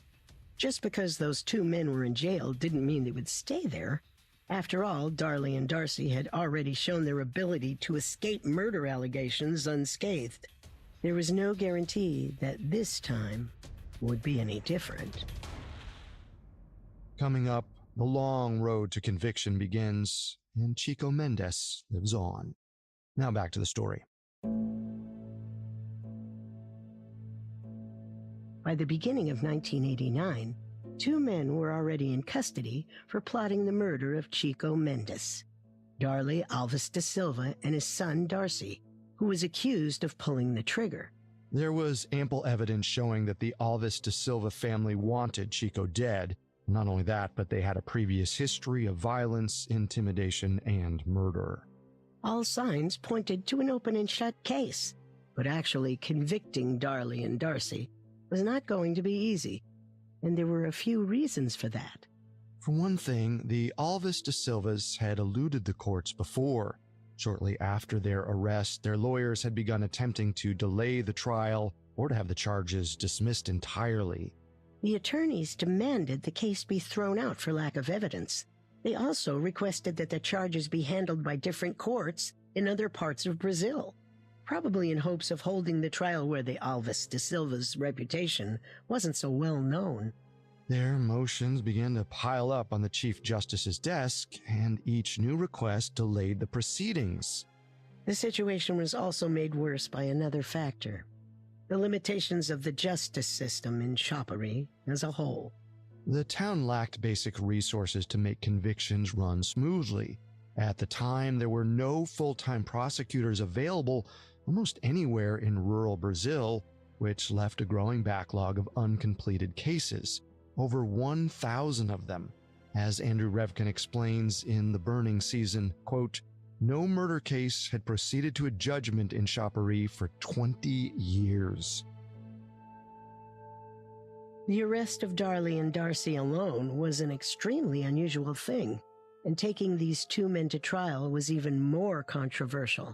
Just because those two men were in jail didn't mean they would stay there. After all, Darley and Darcy had already shown their ability to escape murder allegations unscathed. There was no guarantee that this time would be any different. Coming up, the long road to conviction begins, and Chico Mendez lives on. Now back to the story. By the beginning of 1989, two men were already in custody for plotting the murder of Chico Mendez, Darley Alves de Silva and his son Darcy, who was accused of pulling the trigger. There was ample evidence showing that the Alves de Silva family wanted Chico dead. Not only that, but they had a previous history of violence, intimidation, and murder. All signs pointed to an open and shut case, but actually convicting Darley and Darcy was not going to be easy, and there were a few reasons for that. For one thing, the Alves de Silvas had eluded the courts before. Shortly after their arrest, their lawyers had begun attempting to delay the trial or to have the charges dismissed entirely. The attorneys demanded the case be thrown out for lack of evidence. They also requested that the charges be handled by different courts in other parts of Brazil, probably in hopes of holding the trial where the Alves de Silva's reputation wasn't so well known. Their motions began to pile up on the Chief Justice's desk, and each new request delayed the proceedings. The situation was also made worse by another factor: the limitations of the justice system in Shoppery as a whole. The town lacked basic resources to make convictions run smoothly. At the time, there were no full-time prosecutors available almost anywhere in rural Brazil, which left a growing backlog of uncompleted cases, over 1,000 of them. As Andrew Revkin explains in The Burning Season, quote, "No murder case had proceeded to a judgment in Shoppery for 20 years. The arrest of Darley and Darcy alone was an extremely unusual thing, and taking these two men to trial was even more controversial.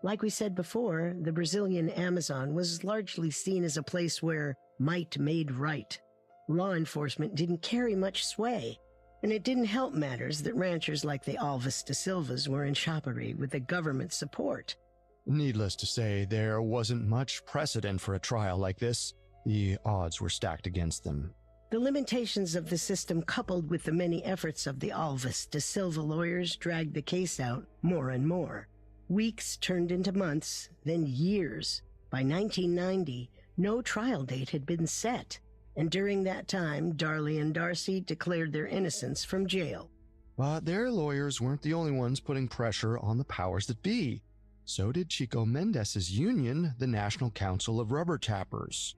Like we said before, the Brazilian Amazon was largely seen as a place where might made right. Law enforcement didn't carry much sway, and it didn't help matters that ranchers like the Alves de Silvas were in Shoppery with the government's support. Needless to say, there wasn't much precedent for a trial like this. The odds were stacked against them. The limitations of the system, coupled with the many efforts of the Alves de Silva lawyers, dragged the case out more and more. Weeks turned into months, then years. By 1990, no trial date had been set, and during that time, Darley and Darcy declared their innocence from jail. But their lawyers weren't the only ones putting pressure on the powers that be. So did Chico Mendez's union, the National Council of Rubber Tappers.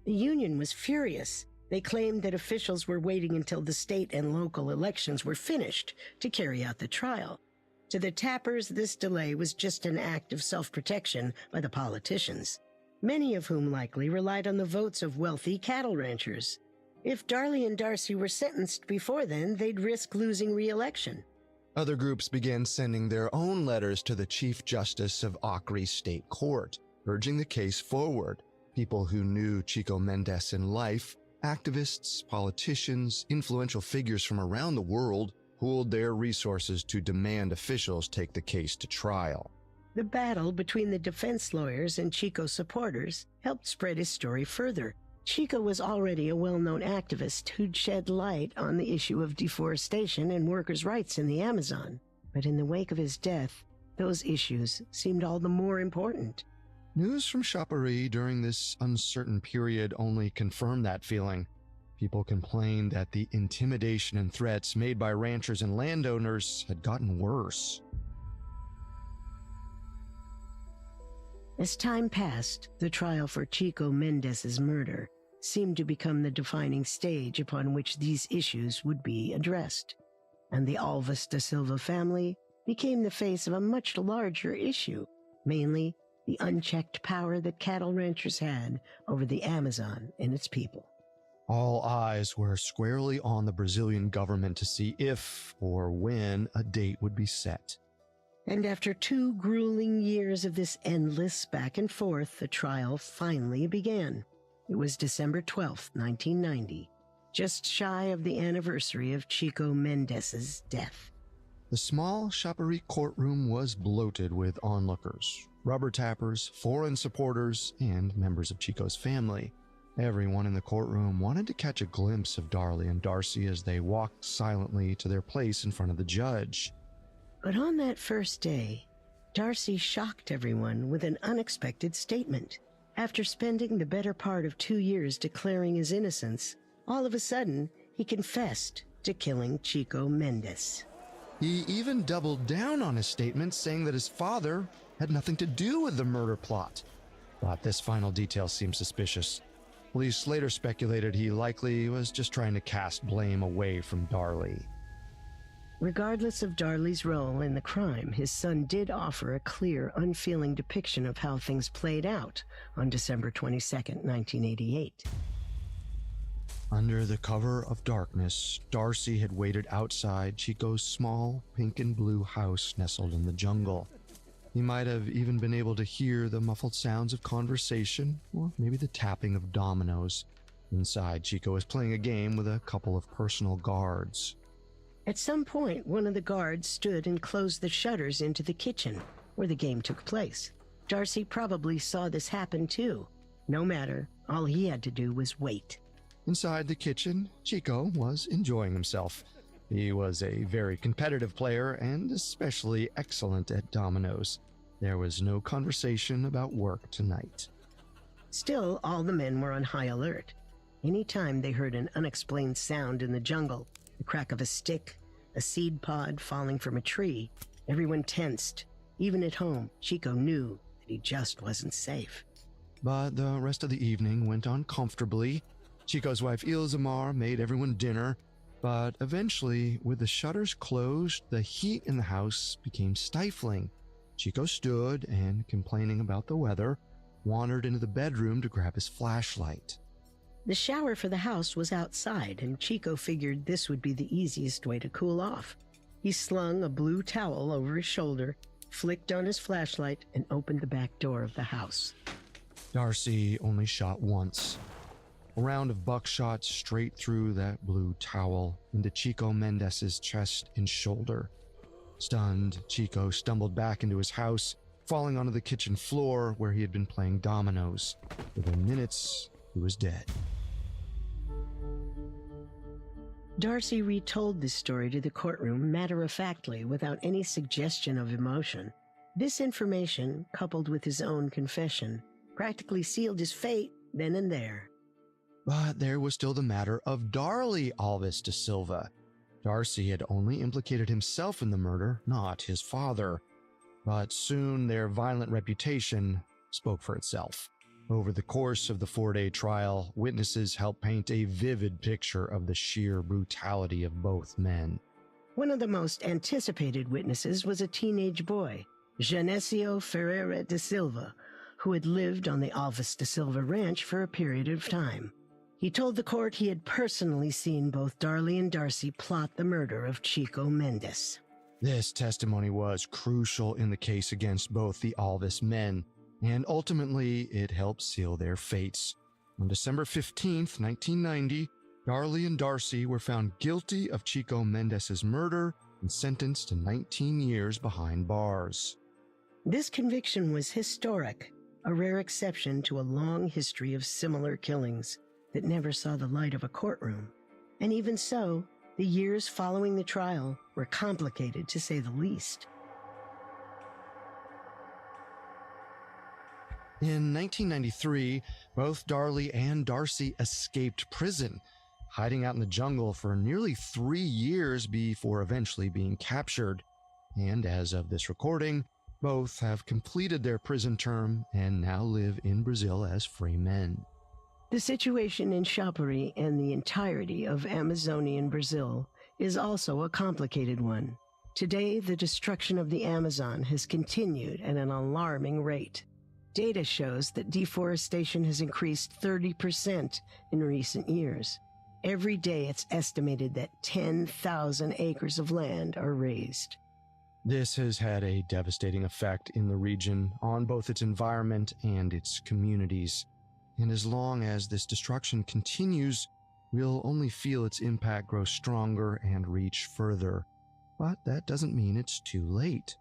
The union was furious. They claimed that officials were waiting until the state and local elections were finished to carry out the trial. To the tappers, this delay was just an act of self-protection by the politicians, many of whom likely relied on the votes of wealthy cattle ranchers. If Darley and Darcy were sentenced before then, they'd risk losing re-election. Other groups began sending their own letters to the Chief Justice of Acre State Court, urging the case forward. People who knew Chico Mendez in life, activists, politicians, influential figures from around the world, pooled their resources to demand officials take the case to trial. The battle between the defense lawyers and Chico's supporters helped spread his story further. Chico was already a well-known activist who'd shed light on the issue of deforestation and workers' rights in the Amazon. But in the wake of his death, those issues seemed all the more important. News from Chaperie during this uncertain period only confirmed that feeling. People complained that the intimidation and threats made by ranchers and landowners had gotten worse. As time passed, the trial for Chico Mendez's murder seemed to become the defining stage upon which these issues would be addressed, and the Alves da Silva family became the face of a much larger issue, mainly the unchecked power that cattle ranchers had over the Amazon and its people. All eyes were squarely on the Brazilian government to see if or when a date would be set. And after 2 grueling years of this endless back and forth, the trial finally began. It was December 12th, 1990, just shy of the anniversary of Chico Mendez's death. The small Chaperie courtroom was bloated with onlookers, rubber tappers, foreign supporters, and members of Chico's family. Everyone in the courtroom wanted to catch a glimpse of Darlie and Darcy as they walked silently to their place in front of the judge. But on that first day, Darcy shocked everyone with an unexpected statement. After spending the better part of 2 years declaring his innocence, all of a sudden, he confessed to killing Chico Mendez. He even doubled down on his statement, saying that his father had nothing to do with the murder plot. But this final detail seems suspicious. Police later speculated he likely was just trying to cast blame away from Darlie. Regardless of Darlie's role in the crime, his son did offer a clear, unfeeling depiction of how things played out on December 22nd, 1988. Under the cover of darkness, Darcy had waited outside Chico's small pink and blue house nestled in the jungle. He might have even been able to hear the muffled sounds of conversation, or maybe the tapping of dominoes. Inside, Chico was playing a game with a couple of personal guards. At some point, one of the guards stood and closed the shutters into the kitchen, where the game took place. Darcy probably saw this happen too. No matter, all he had to do was wait. Inside the kitchen, Chico was enjoying himself. He was a very competitive player and especially excellent at dominoes. There was no conversation about work tonight. Still, all the men were on high alert. Anytime they heard an unexplained sound in the jungle, the crack of a stick, a seed pod falling from a tree, everyone tensed. Even at home, Chico knew that he just wasn't safe. But the rest of the evening went on comfortably. Chico's wife Ilzamar made everyone dinner, but eventually, with the shutters closed, the heat in the house became stifling. Chico stood and, complaining about the weather, wandered into the bedroom to grab his flashlight. The shower for the house was outside, and Chico figured this would be the easiest way to cool off. He slung a blue towel over his shoulder, flicked on his flashlight, and opened the back door of the house. Darcy only shot once. A round of buckshot straight through that blue towel into Chico Mendez's chest and shoulder. Stunned, Chico stumbled back into his house, falling onto the kitchen floor where he had been playing dominoes. Within minutes, he was dead. Darcy retold this story to the courtroom matter-of-factly, without any suggestion of emotion. This information, coupled with his own confession, practically sealed his fate then and there. But there was still the matter of Darlie Alves da Silva. Darcy had only implicated himself in the murder, not his father. But soon their violent reputation spoke for itself. Over the course of the 4-day trial, witnesses helped paint a vivid picture of the sheer brutality of both men. One of the most anticipated witnesses was a teenage boy, Genesio Ferreira da Silva, who had lived on the Alves da Silva ranch for a period of time. He told the court he had personally seen both Darlie and Darcy plot the murder of Chico Mendez. This testimony was crucial in the case against both the Alves men, and ultimately it helped seal their fates. On December 15th, 1990, Darlie and Darcy were found guilty of Chico Mendez's murder and sentenced to 19 years behind bars. This conviction was historic, a rare exception to a long history of similar killings that never saw the light of a courtroom. And even so, the years following the trial were complicated, to say the least. In 1993, both Darley and Darcy escaped prison, hiding out in the jungle for nearly 3 years before eventually being captured. And as of this recording, both have completed their prison term and now live in Brazil as free men. The situation in Chapuri and the entirety of Amazonian Brazil is also a complicated one. Today, the destruction of the Amazon has continued at an alarming rate. Data shows that deforestation has increased 30% in recent years. Every day, it's estimated that 10,000 acres of land are razed. This has had a devastating effect in the region on both its environment and its communities. And as long as this destruction continues, we'll only feel its impact grow stronger and reach further. But that doesn't mean it's too late.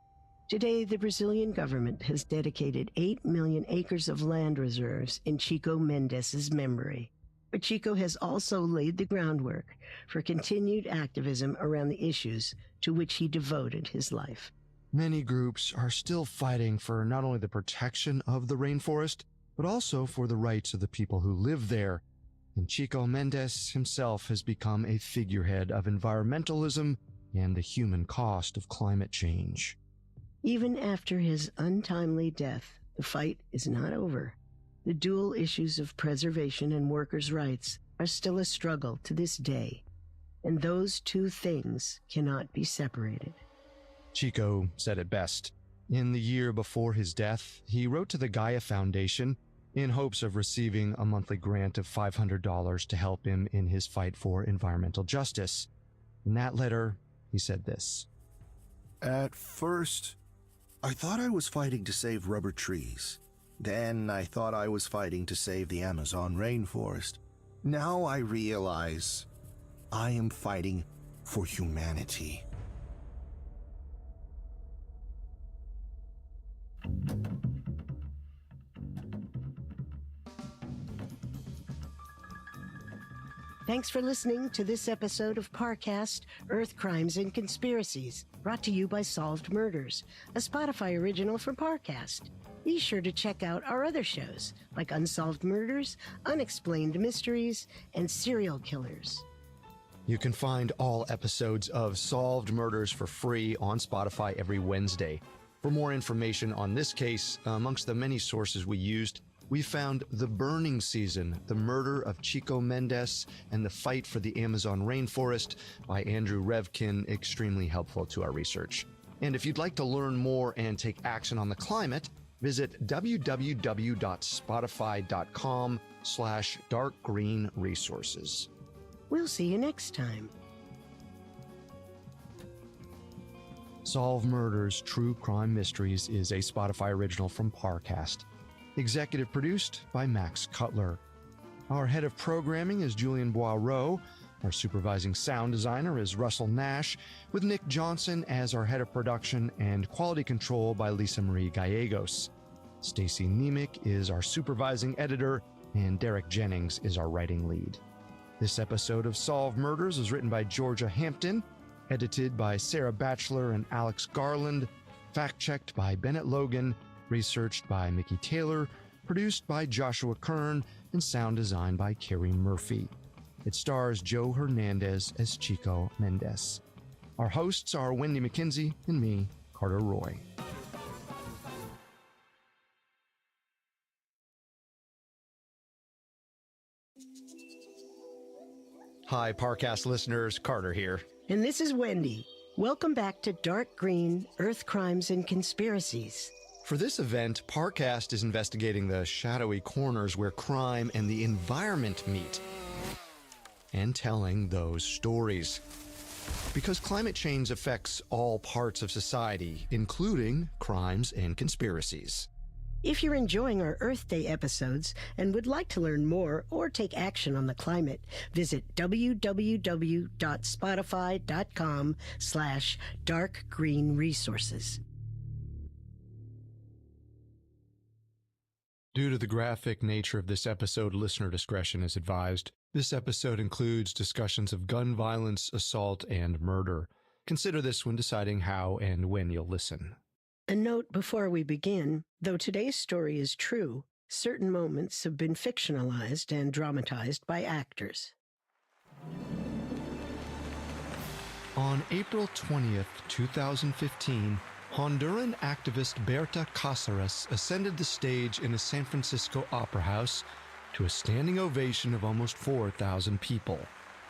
Today, the Brazilian government has dedicated 8 million acres of land reserves in Chico Mendes' memory. But Chico has also laid the groundwork for continued activism around the issues to which he devoted his life. Many groups are still fighting for not only the protection of the rainforest, but also for the rights of the people who live there. And Chico Mendes himself has become a figurehead of environmentalism and the human cost of climate change. Even after his untimely death, the fight is not over. The dual issues of preservation and workers' rights are still a struggle to this day, and those two things cannot be separated. Chico said it best. In the year before his death, he wrote to the Gaia Foundation in hopes of receiving a monthly grant of $500 to help him in his fight for environmental justice. In that letter, he said this: "At first, I thought I was fighting to save rubber trees. Then I thought I was fighting to save the Amazon rainforest. Now I realize I am fighting for humanity." Thanks for listening to this episode of Parcast, Earth Crimes and Conspiracies, brought to you by Solved Murders, a Spotify original for Parcast. Be sure to check out our other shows, like Unsolved Murders, Unexplained Mysteries, and Serial Killers. You can find all episodes of Solved Murders for free on Spotify every Wednesday. For more information on this case, amongst the many sources we used, we found The Burning Season, The Murder of Chico Mendes, and The Fight for the Amazon Rainforest by Andrew Revkin extremely helpful to our research. And if you'd like to learn more and take action on the climate, visit www.spotify.com/darkgreenresources. We'll see you next time. Solve Murders True Crime Mysteries is a Spotify original from Parcast. Executive produced by Max Cutler. Our head of programming is Julian Boireau. Our supervising sound designer is Russell Nash, with Nick Johnson as our head of production and quality control by Lisa Marie Gallegos. Stacy Nemec is our supervising editor, and Derek Jennings is our writing lead. This episode of Solve Murders was written by Georgia Hampton, edited by Sarah Batchelor and Alex Garland, fact-checked by Bennett Logan, researched by Mickey Taylor, produced by Joshua Kern, and sound designed by Carrie Murphy. It stars Joe Hernandez as Chico Mendes. Our hosts are Wendy McKenzie and me, Carter Roy. Hi, Parcast listeners, Carter here. And this is Wendy. Welcome back to Dark Green, Earth Crimes and Conspiracies. For this event, Parcast is investigating the shadowy corners where crime and the environment meet, and telling those stories. Because climate change affects all parts of society, including crimes and conspiracies. If you're enjoying our Earth Day episodes and would like to learn more or take action on the climate, visit www.spotify.com/darkgreenresources. Due to the graphic nature of this episode, listener discretion is advised. This episode includes discussions of gun violence, assault, and murder. Consider this when deciding how and when you'll listen. A note before we begin, though today's story is true, certain moments have been fictionalized and dramatized by actors. On April 20th, 2015, Honduran activist Berta Cáceres ascended the stage in a San Francisco opera house to a standing ovation of almost 4,000 people.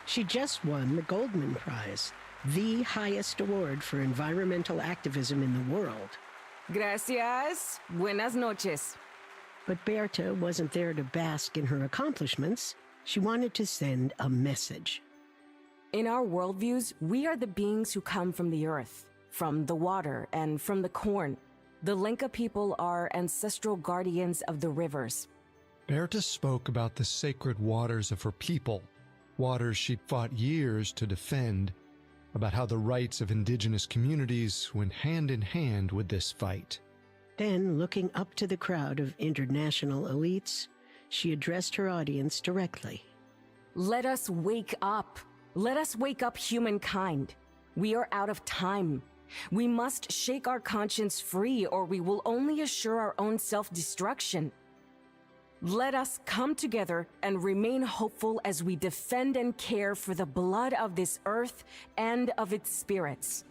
She just won the Goldman Prize, the highest award for environmental activism in the world. Gracias. Buenas noches. But Berta wasn't there to bask in her accomplishments. She wanted to send a message. In our worldviews, we are the beings who come from the earth, from the water, and from the corn. The Lenca people are ancestral guardians of the rivers. Berta spoke about the sacred waters of her people, waters she'd fought years to defend, about how the rights of indigenous communities went hand in hand with this fight. Then, looking up to the crowd of international elites, she addressed her audience directly. Let us wake up. Let us wake up, humankind. We are out of time. We must shake our conscience free, or we will only assure our own self-destruction. Let us come together and remain hopeful as we defend and care for the blood of this earth and of its spirits.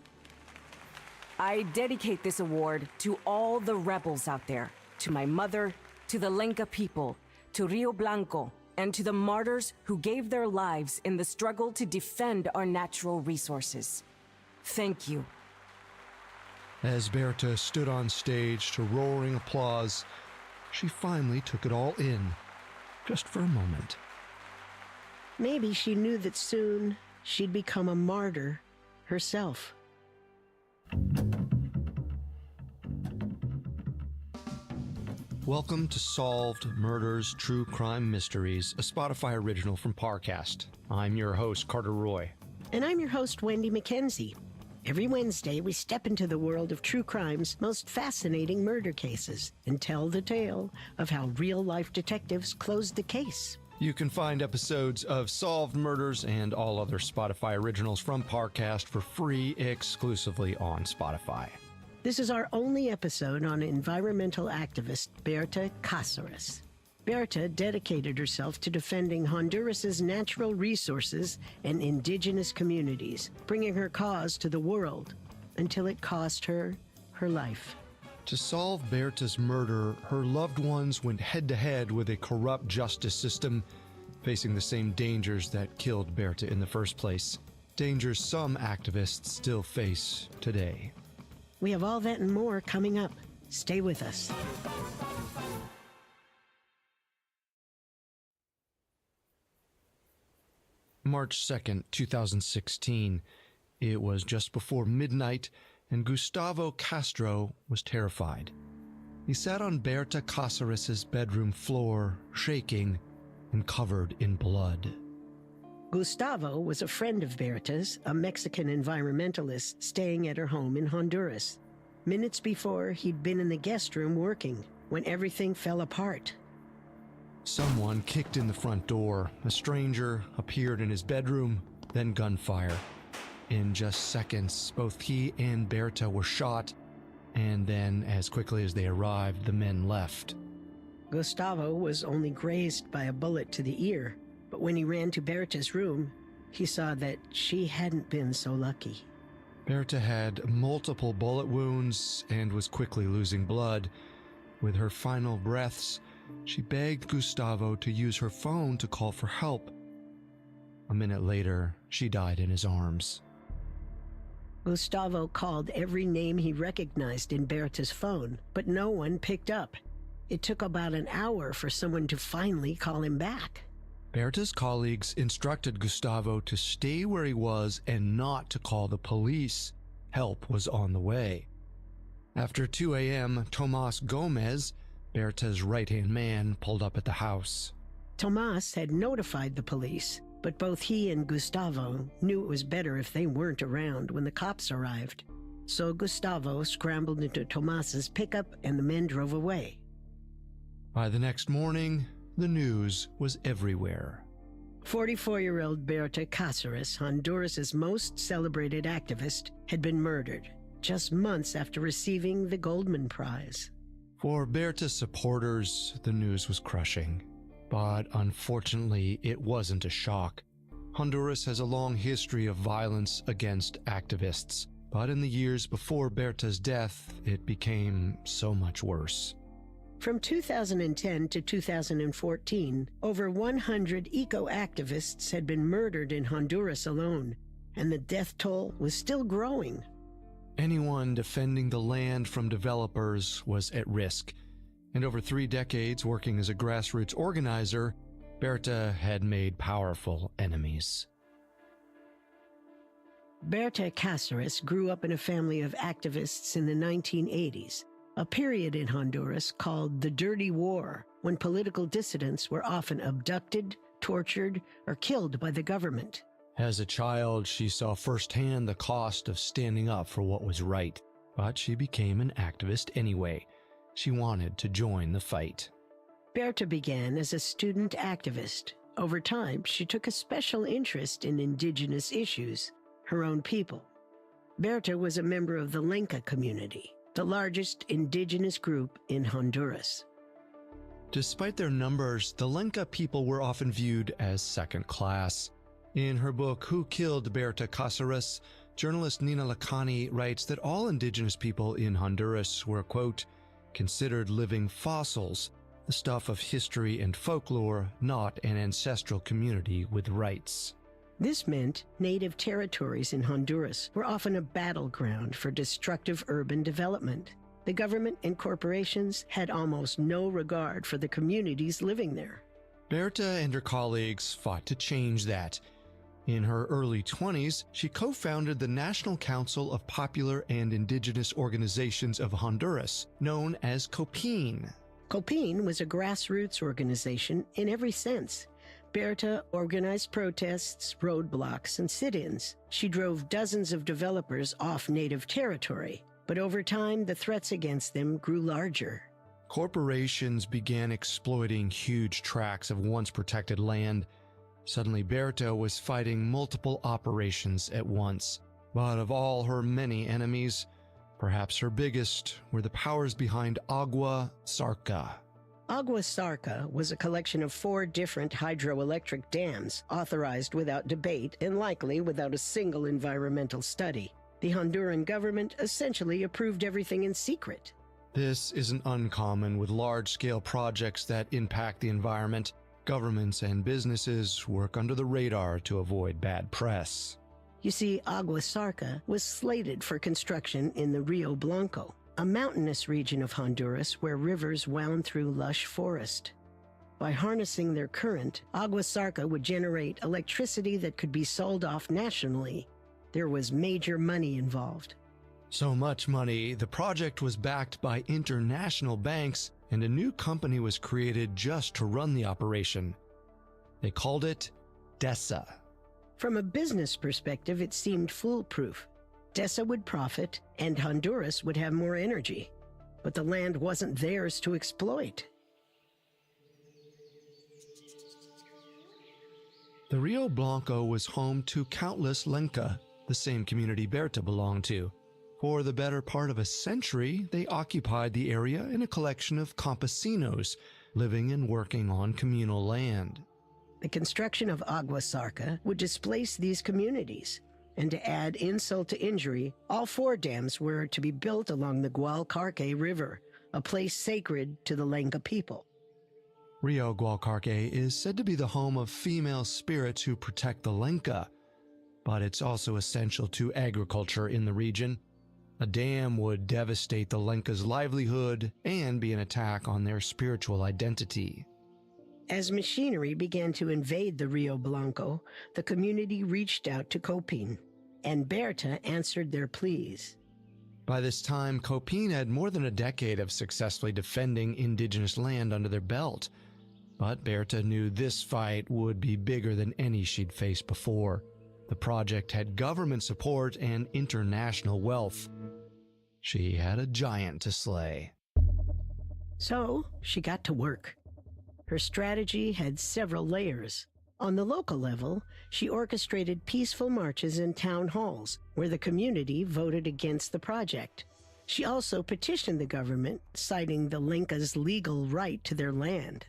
I dedicate this award to all the rebels out there, to my mother, to the Lenca people, to Rio Blanco, and to the martyrs who gave their lives in the struggle to defend our natural resources. Thank you. As Berta stood on stage to roaring applause, she finally took it all in, just for a moment. Maybe she knew that soon she'd become a martyr herself. Welcome to Solved Murders True Crime Mysteries, a Spotify original from Parcast. I'm your host, Carter Roy. And I'm your host, Wendy McKenzie. Every Wednesday, we step into the world of true crime's most fascinating murder cases and tell the tale of how real-life detectives closed the case. You can find episodes of Solved Murders and all other Spotify originals from Parcast for free exclusively on Spotify. This is our only episode on environmental activist Berta Cáceres. Berta dedicated herself to defending Honduras's natural resources and indigenous communities, bringing her cause to the world until it cost her her life. To solve Berta's murder, her loved ones went head-to-head with a corrupt justice system, facing the same dangers that killed Berta in the first place. Dangers some activists still face today. We have all that and more coming up. Stay with us. March 2nd, 2016. It was just before midnight, and Gustavo Castro was terrified. He sat on Berta Cáceres' bedroom floor, shaking and covered in blood. Gustavo was a friend of Berta's, a Mexican environmentalist staying at her home in Honduras. Minutes before, he'd been in the guest room working when everything fell apart. Someone kicked in the front door. A stranger appeared in his bedroom, then gunfire. In just seconds, both he and Berta were shot, and then, as quickly as they arrived, the men left. Gustavo was only grazed by a bullet to the ear, but when he ran to Berta's room, he saw that she hadn't been so lucky. Berta had multiple bullet wounds and was quickly losing blood. With her final breaths, she begged Gustavo to use her phone to call for help. A minute later, she died in his arms. Gustavo called every name he recognized in Berta's phone, but no one picked up. It took about an hour for someone to finally call him back. Berta's colleagues instructed Gustavo to stay where he was and not to call the police. Help was on the way. After 2 a.m., Tomas Gomez, Berta's right-hand man, pulled up at the house. Tomas had notified the police, but both he and Gustavo knew it was better if they weren't around when the cops arrived. So Gustavo scrambled into Tomas's pickup and the men drove away. By the next morning, the news was everywhere. 44-year-old Berta Cáceres, Honduras' most celebrated activist, had been murdered just months after receiving the Goldman Prize. For Berta's supporters, the news was crushing. But unfortunately, it wasn't a shock. Honduras has a long history of violence against activists, but in the years before Berta's death, it became so much worse. From 2010 to 2014, over 100 eco-activists had been murdered in Honduras alone, and the death toll was still growing. Anyone defending the land from developers was at risk, and over 3 decades working as a grassroots organizer, Berta had made powerful enemies. Berta Cáceres grew up in a family of activists in the 1980s, a period in Honduras called the Dirty War, when political dissidents were often abducted, tortured, or killed by the government. As a child, she saw firsthand the cost of standing up for what was right, but she became an activist anyway. She wanted to join the fight. Berta began as a student activist. Over time, she took a special interest in indigenous issues, her own people. Berta was a member of the Lenca community, the largest indigenous group in Honduras. Despite their numbers, the Lenca people were often viewed as second class. In her book, Who Killed Berta Cáceres, journalist Nina Lacani writes that all indigenous people in Honduras were, quote, considered living fossils, the stuff of history and folklore, not an ancestral community with rights. This meant native territories in Honduras were often a battleground for destructive urban development. The government and corporations had almost no regard for the communities living there. Berta and her colleagues fought to change that. In her early 20s, she co-founded the National Council of Popular and Indigenous Organizations of Honduras, known as COPIN. COPIN was a grassroots organization in every sense. Berta organized protests, roadblocks, and sit-ins. She drove dozens of developers off native territory, but over time the threats against them grew larger. Corporations began exploiting huge tracts of once protected land. Suddenly, Berta was fighting multiple operations at once. But of all her many enemies, perhaps her biggest were the powers behind Agua Zarca. Agua Zarca was a collection of 4 different hydroelectric dams, authorized without debate and likely without a single environmental study. The Honduran government essentially approved everything in secret. This isn't uncommon with large-scale projects that impact the environment. Governments and businesses work under the radar to avoid bad press. You see, Agua Zarca was slated for construction in the Rio Blanco, a mountainous region of Honduras where rivers wound through lush forest. By harnessing their current, Agua Zarca would generate electricity that could be sold off nationally. There was major money involved. So much money, the project was backed by international banks, and a new company was created just to run the operation. They called it DESA. From a business perspective, it seemed foolproof. DESA would profit, and Honduras would have more energy. But the land wasn't theirs to exploit. The Rio Blanco was home to countless Lenca, the same community Berta belonged to. For the better part of a century, they occupied the area in a collection of campesinos, living and working on communal land. The construction of Agua Zarca would displace these communities, and to add insult to injury, all 4 dams were to be built along the Gualcarque River, a place sacred to the Lenca people. Rio Gualcarque is said to be the home of female spirits who protect the Lenca, but it's also essential to agriculture in the region. A dam would devastate the Lenca's livelihood and be an attack on their spiritual identity. As machinery began to invade the Rio Blanco, the community reached out to COPIN, and Berta answered their pleas. By this time, COPIN had more than a decade of successfully defending indigenous land under their belt. But Berta knew this fight would be bigger than any she'd faced before. The project had government support and international wealth. She had a giant to slay. So she got to work. Her strategy had several layers. On the local level, she orchestrated peaceful marches in town halls where the community voted against the project. She also petitioned the government, citing the Lenca's legal right to their land.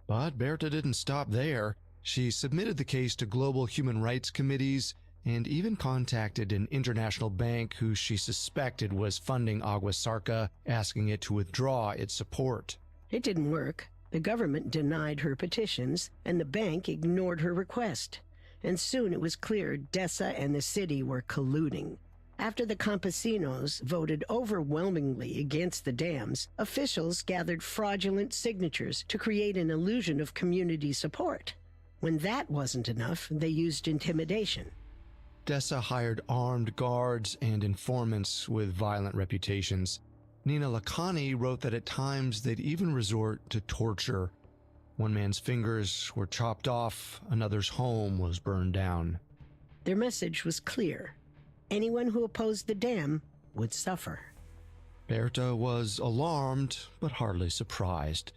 But Berta didn't stop there. She submitted the case to global human rights committees and even contacted an international bank who she suspected was funding Agua Zarca, asking it to withdraw its support. It didn't work. The government denied her petitions, and the bank ignored her request. And soon it was clear Dessa and the city were colluding. After the campesinos voted overwhelmingly against the dams, officials gathered fraudulent signatures to create an illusion of community support. When that wasn't enough, they used intimidation. Dessa hired armed guards and informants with violent reputations. Nina Lacani wrote that at times they'd even resort to torture. One man's fingers were chopped off, another's home was burned down. Their message was clear. Anyone who opposed the dam would suffer. Berta was alarmed, but hardly surprised.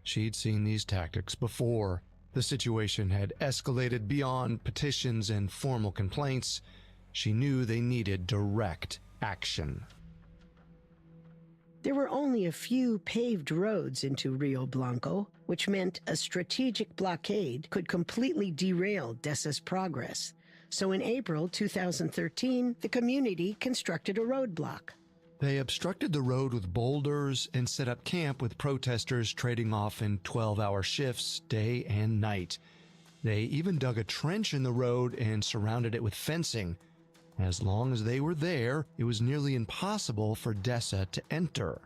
She'd seen these tactics before. The situation had escalated beyond petitions and formal complaints. She knew they needed direct action. There were only a few paved roads into Rio Blanco, which meant a strategic blockade could completely derail Dessa's progress. So in April 2013, the community constructed a roadblock. They obstructed the road with boulders and set up camp with protesters trading off in 12-hour shifts, day and night. They even dug a trench in the road and surrounded it with fencing. As long as they were there, it was nearly impossible for Dessa to enter.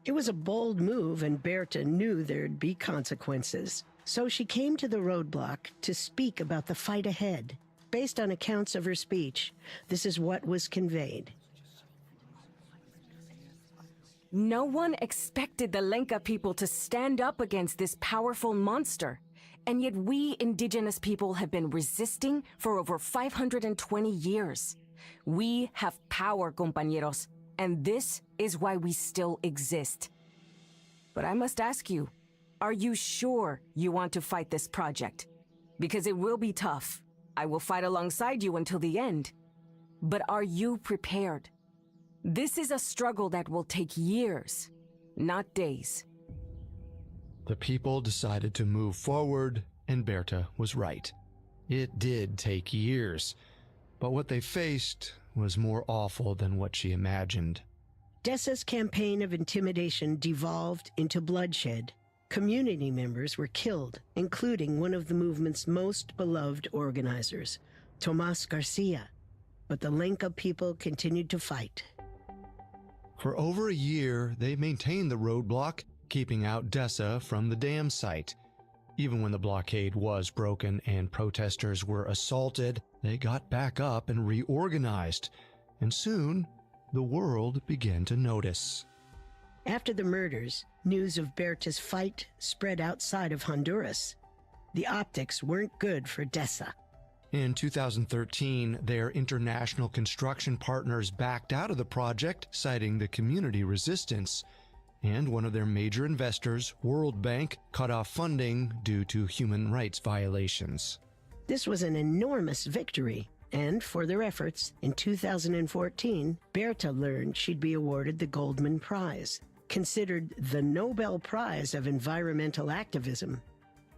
It was a bold move, and Berta knew there'd be consequences. So she came to the roadblock to speak about the fight ahead. Based on accounts of her speech, this is what was conveyed. No one expected the Lenca people to stand up against this powerful monster. And yet we indigenous people have been resisting for over 520 years. We have power, compañeros, and this is why we still exist. But I must ask you, are you sure you want to fight this project? Because it will be tough. I will fight alongside you until the end. But are you prepared? This is a struggle that will take years, not days. The people decided to move forward, and Berta was right. It did take years, but what they faced was more awful than what she imagined. Dessa's campaign of intimidation devolved into bloodshed. Community members were killed, including one of the movement's most beloved organizers, Tomas Garcia. But the Lenca people continued to fight. For over a year, they maintained the roadblock, keeping out Dessa from the dam site. Even when the blockade was broken and protesters were assaulted, they got back up and reorganized. And soon, the world began to notice. After the murders, news of Berta's fight spread outside of Honduras. The optics weren't good for Dessa. In 2013, their international construction partners backed out of the project, citing the community resistance. And one of their major investors, World Bank, cut off funding due to human rights violations. This was an enormous victory, and for their efforts, in 2014, Berta learned she'd be awarded the Goldman Prize, considered the Nobel Prize of Environmental Activism.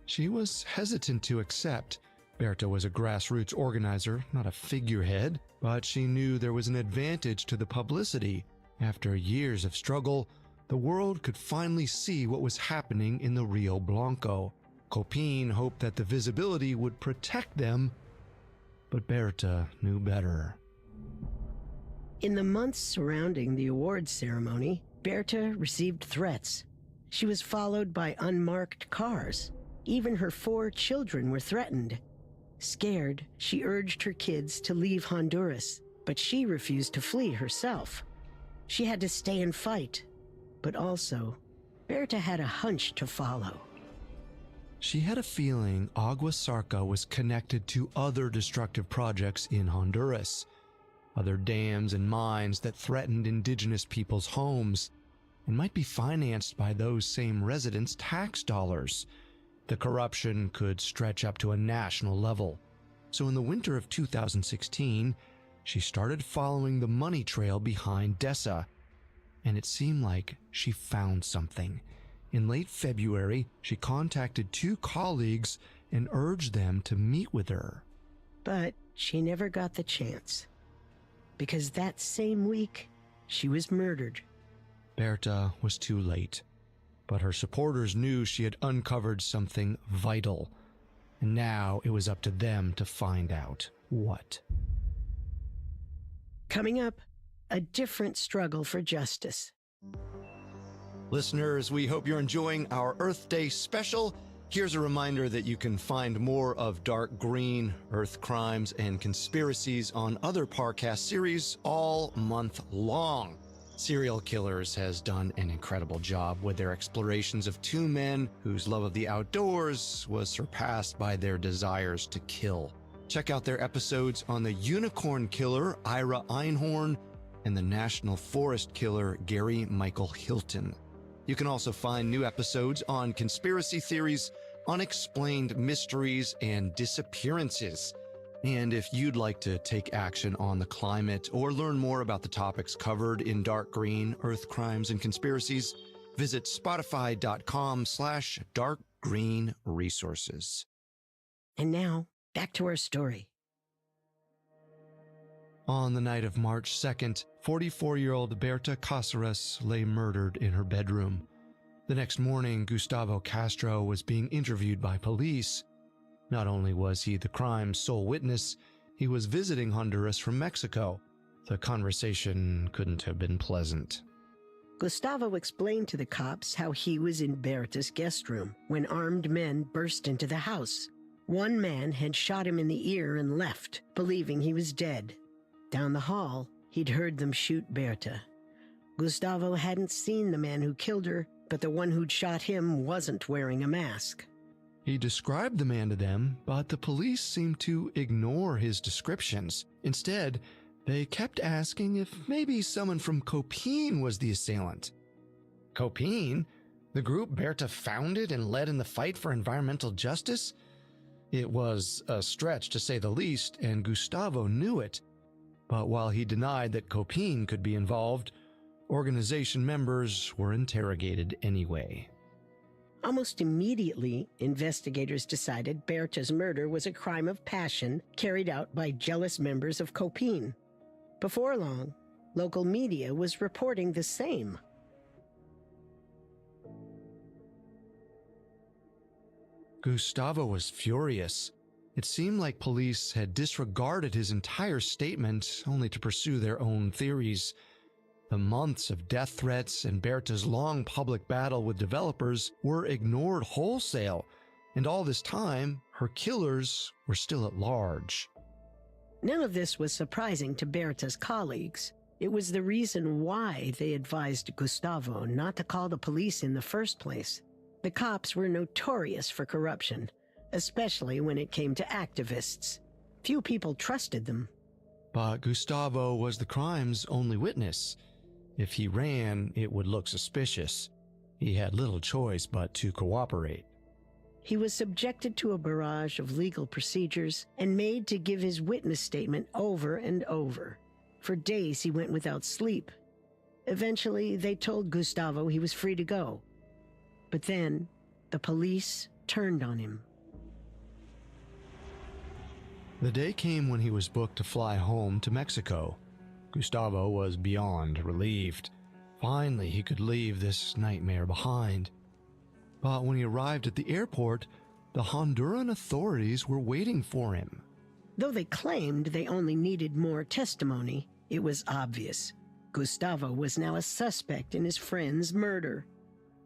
She was hesitant to accept. Berta was a grassroots organizer, not a figurehead, but she knew there was an advantage to the publicity. After years of struggle, the world could finally see what was happening in the Rio Blanco. Copin hoped that the visibility would protect them, but Berta knew better. In the months surrounding the awards ceremony, Berta received threats. She was followed by unmarked cars. Even her 4 children were threatened. Scared, she urged her kids to leave Honduras, but she refused to flee herself. She had to stay and fight. But also, Berta had a hunch to follow. She had a feeling Agua Zarca was connected to other destructive projects in Honduras, other dams and mines that threatened indigenous people's homes. and might be financed by those same residents' tax dollars. The corruption could stretch up to a national level. So in the winter of 2016, she started following the money trail behind Dessa, and it seemed like she found something. In late February, she contacted 2 colleagues and urged them to meet with her. But she never got the chance, because that same week, she was murdered. Berta was too late, but her supporters knew she had uncovered something vital, and now it was up to them to find out what. Coming up, a different struggle for justice. Listeners, we hope you're enjoying our Earth Day special. Here's a reminder that you can find more of Dark Green, Earth Crimes, and Conspiracies on other Parcast series all month long. Serial Killers has done an incredible job with their explorations of 2 men whose love of the outdoors was surpassed by their desires to kill. Check out their episodes on the Unicorn Killer, Ira Einhorn, and the National Forest Killer, Gary Michael Hilton. You can also find new episodes on conspiracy theories, unexplained mysteries, and disappearances. And if you'd like to take action on the climate or learn more about the topics covered in Dark Green, Earth Crimes, and Conspiracies, visit spotify.com/darkgreenresources. And now, back to our story. On the night of March 2nd, 44-year-old Berta Cáceres lay murdered in her bedroom. The next morning, Gustavo Castro was being interviewed by police. Not only was he the crime's sole witness, he was visiting Honduras from Mexico. The conversation couldn't have been pleasant. Gustavo explained to the cops how he was in Berta's guest room when armed men burst into the house. One man had shot him in the ear and left, believing he was dead. Down the hall, he'd heard them shoot Berta. Gustavo hadn't seen the man who killed her, but the one who'd shot him wasn't wearing a mask. He described the man to them, but the police seemed to ignore his descriptions. Instead, they kept asking if maybe someone from Copine was the assailant. Copine? The group Berta founded and led in the fight for environmental justice? It was a stretch to say the least, and Gustavo knew it. But while he denied that Copine could be involved, organization members were interrogated anyway. Almost immediately, investigators decided Berta's murder was a crime of passion carried out by jealous members of Copine. Before long, local media was reporting the same. Gustavo was furious. It seemed like police had disregarded his entire statement only to pursue their own theories. The months of death threats and Berta's long public battle with developers were ignored wholesale, and all this time, her killers were still at large. None of this was surprising to Berta's colleagues. It was the reason why they advised Gustavo not to call the police in the first place. The cops were notorious for corruption, especially when it came to activists. Few people trusted them. But Gustavo was the crime's only witness. If he ran, it would look suspicious. He had little choice but to cooperate. He was subjected to a barrage of legal procedures and made to give his witness statement over and over. For days he went without sleep. Eventually, they told Gustavo he was free to go. But then, the police turned on him. The day came when he was booked to fly home to Mexico. Gustavo was beyond relieved. Finally, he could leave this nightmare behind. But when he arrived at the airport, the Honduran authorities were waiting for him. Though they claimed they only needed more testimony, it was obvious. Gustavo was now a suspect in his friend's murder.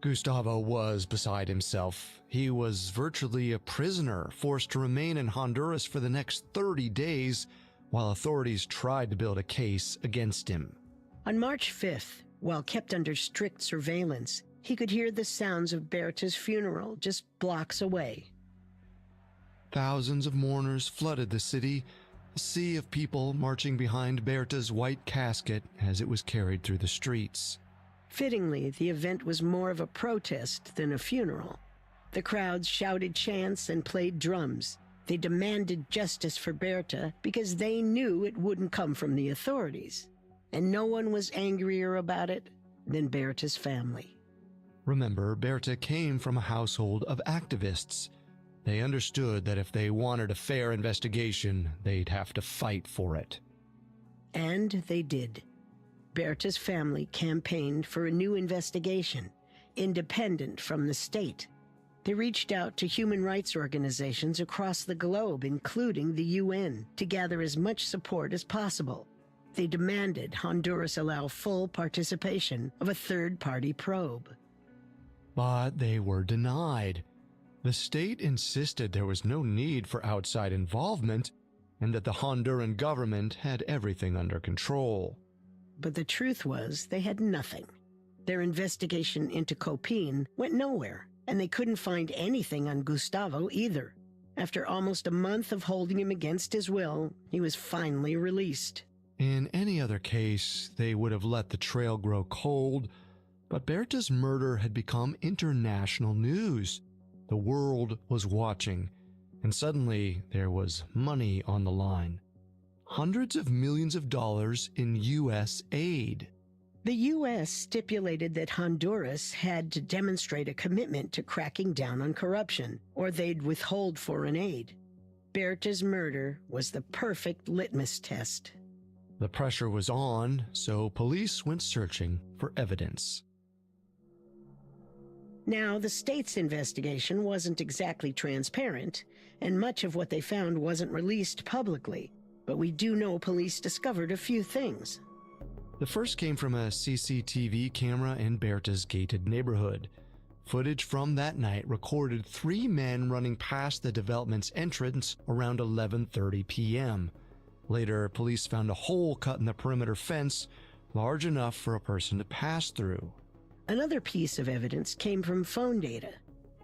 Gustavo was beside himself. He was virtually a prisoner, forced to remain in Honduras for the next 30 days, while authorities tried to build a case against him. On March 5th, while kept under strict surveillance, he could hear the sounds of Berta's funeral just blocks away. Thousands of mourners flooded the city, a sea of people marching behind Berta's white casket as it was carried through the streets. Fittingly, the event was more of a protest than a funeral. The crowds shouted chants and played drums. They demanded justice for Berta because they knew it wouldn't come from the authorities. And no one was angrier about it than Berta's family. Remember, Berta came from a household of activists. They understood that if they wanted a fair investigation, they'd have to fight for it. And they did. Berta's family campaigned for a new investigation, independent from the state. They reached out to human rights organizations across the globe, including the UN, to gather as much support as possible. They demanded Honduras allow full participation of a third-party probe. But they were denied. The state insisted there was no need for outside involvement and that the Honduran government had everything under control. But the truth was they had nothing. Their investigation into Copine went nowhere, and they couldn't find anything on Gustavo either. After almost a month of holding him against his will, he was finally released. In any other case, they would have let the trail grow cold, but Berta's murder had become international news. The world was watching, and suddenly there was money on the line. Hundreds of millions of dollars in U.S. aid. The U.S. stipulated that Honduras had to demonstrate a commitment to cracking down on corruption, or they'd withhold foreign aid. Berta's murder was the perfect litmus test. The pressure was on, so police went searching for evidence. Now, the state's investigation wasn't exactly transparent, and much of what they found wasn't released publicly. But we do know police discovered a few things. The first came from a CCTV camera in Berta's gated neighborhood. Footage from that night recorded 3 men running past the development's entrance around 11:30 p.m. Later, police found a hole cut in the perimeter fence large enough for a person to pass through. Another piece of evidence came from phone data.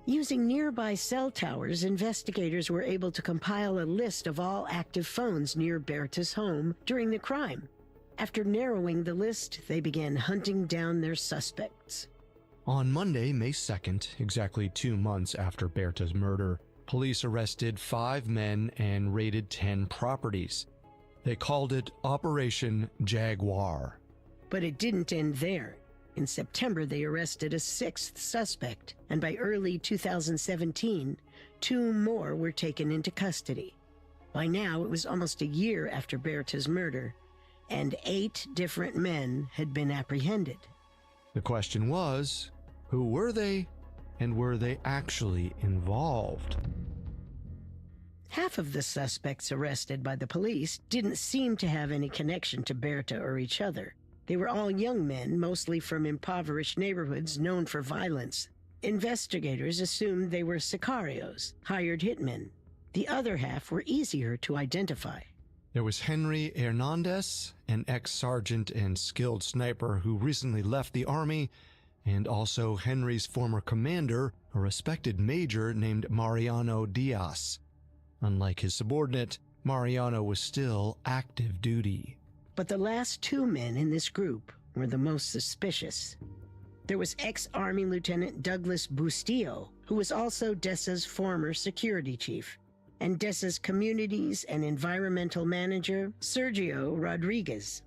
Using nearby cell towers, investigators were able to compile a list of all active phones near Berta's home during the crime. After narrowing the list, they began hunting down their suspects. On Monday, May 2nd, exactly 2 months after Berta's murder, police arrested 5 men and raided 10 properties. They called it Operation Jaguar. But it didn't end there. In September, they arrested a 6th suspect, and by early 2017, 2 more were taken into custody. By now, it was almost a year after Berta's murder, and 8 different men had been apprehended. The question was, who were they, and were they actually involved? Half of the suspects arrested by the police didn't seem to have any connection to Berta or each other. They were all young men, mostly from impoverished neighborhoods known for violence. Investigators assumed they were sicarios, hired hitmen. The other half were easier to identify. There was Henry Hernandez, an ex-sergeant and skilled sniper who recently left the army, and also Henry's former commander, a respected major named Mariano Diaz. Unlike his subordinate, Mariano was still active duty. But the last 2 men in this group were the most suspicious. There was ex-Army Lieutenant Douglas Bustillo, who was also Dessa's former security chief, and Dessa's communities and environmental manager, Sergio Rodriguez.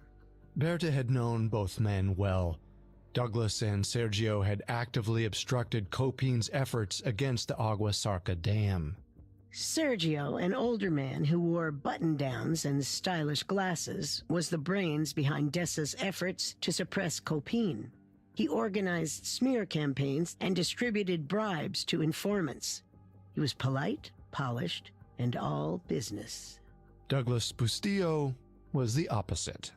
Berta had known both men well. Douglas and Sergio had actively obstructed Copine's efforts against the Agua Zarca Dam. Sergio, an older man who wore button-downs and stylish glasses, was the brains behind Dessa's efforts to suppress Copine. He organized smear campaigns and distributed bribes to informants. He was polite, polished, and all business. Douglas Bustillo was the opposite.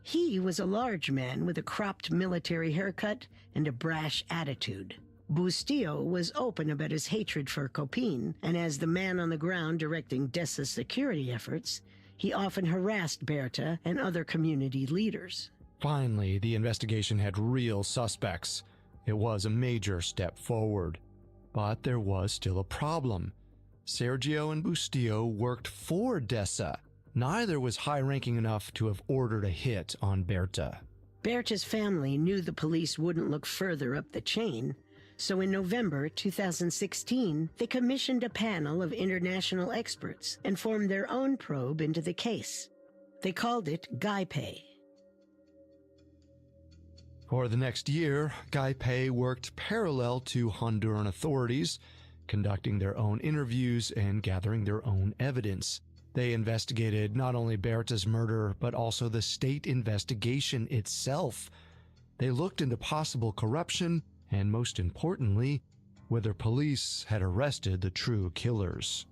He was a large man with a cropped military haircut and a brash attitude. Bustillo was open about his hatred for Copine, and as the man on the ground directing Dessa's security efforts, he often harassed Berta and other community leaders. Finally, the investigation had real suspects. It was a major step forward. But there was still a problem. Sergio and Bustillo worked for Dessa. Neither was high-ranking enough to have ordered a hit on Berta. Berta's family knew the police wouldn't look further up the chain, so in November 2016, they commissioned a panel of international experts and formed their own probe into the case. They called it GUYPE. For the next year, GUYPE worked parallel to Honduran authorities, conducting their own interviews and gathering their own evidence. They investigated not only Berta's murder, but also the state investigation itself. They looked into possible corruption, and most importantly, whether police had arrested the true killers.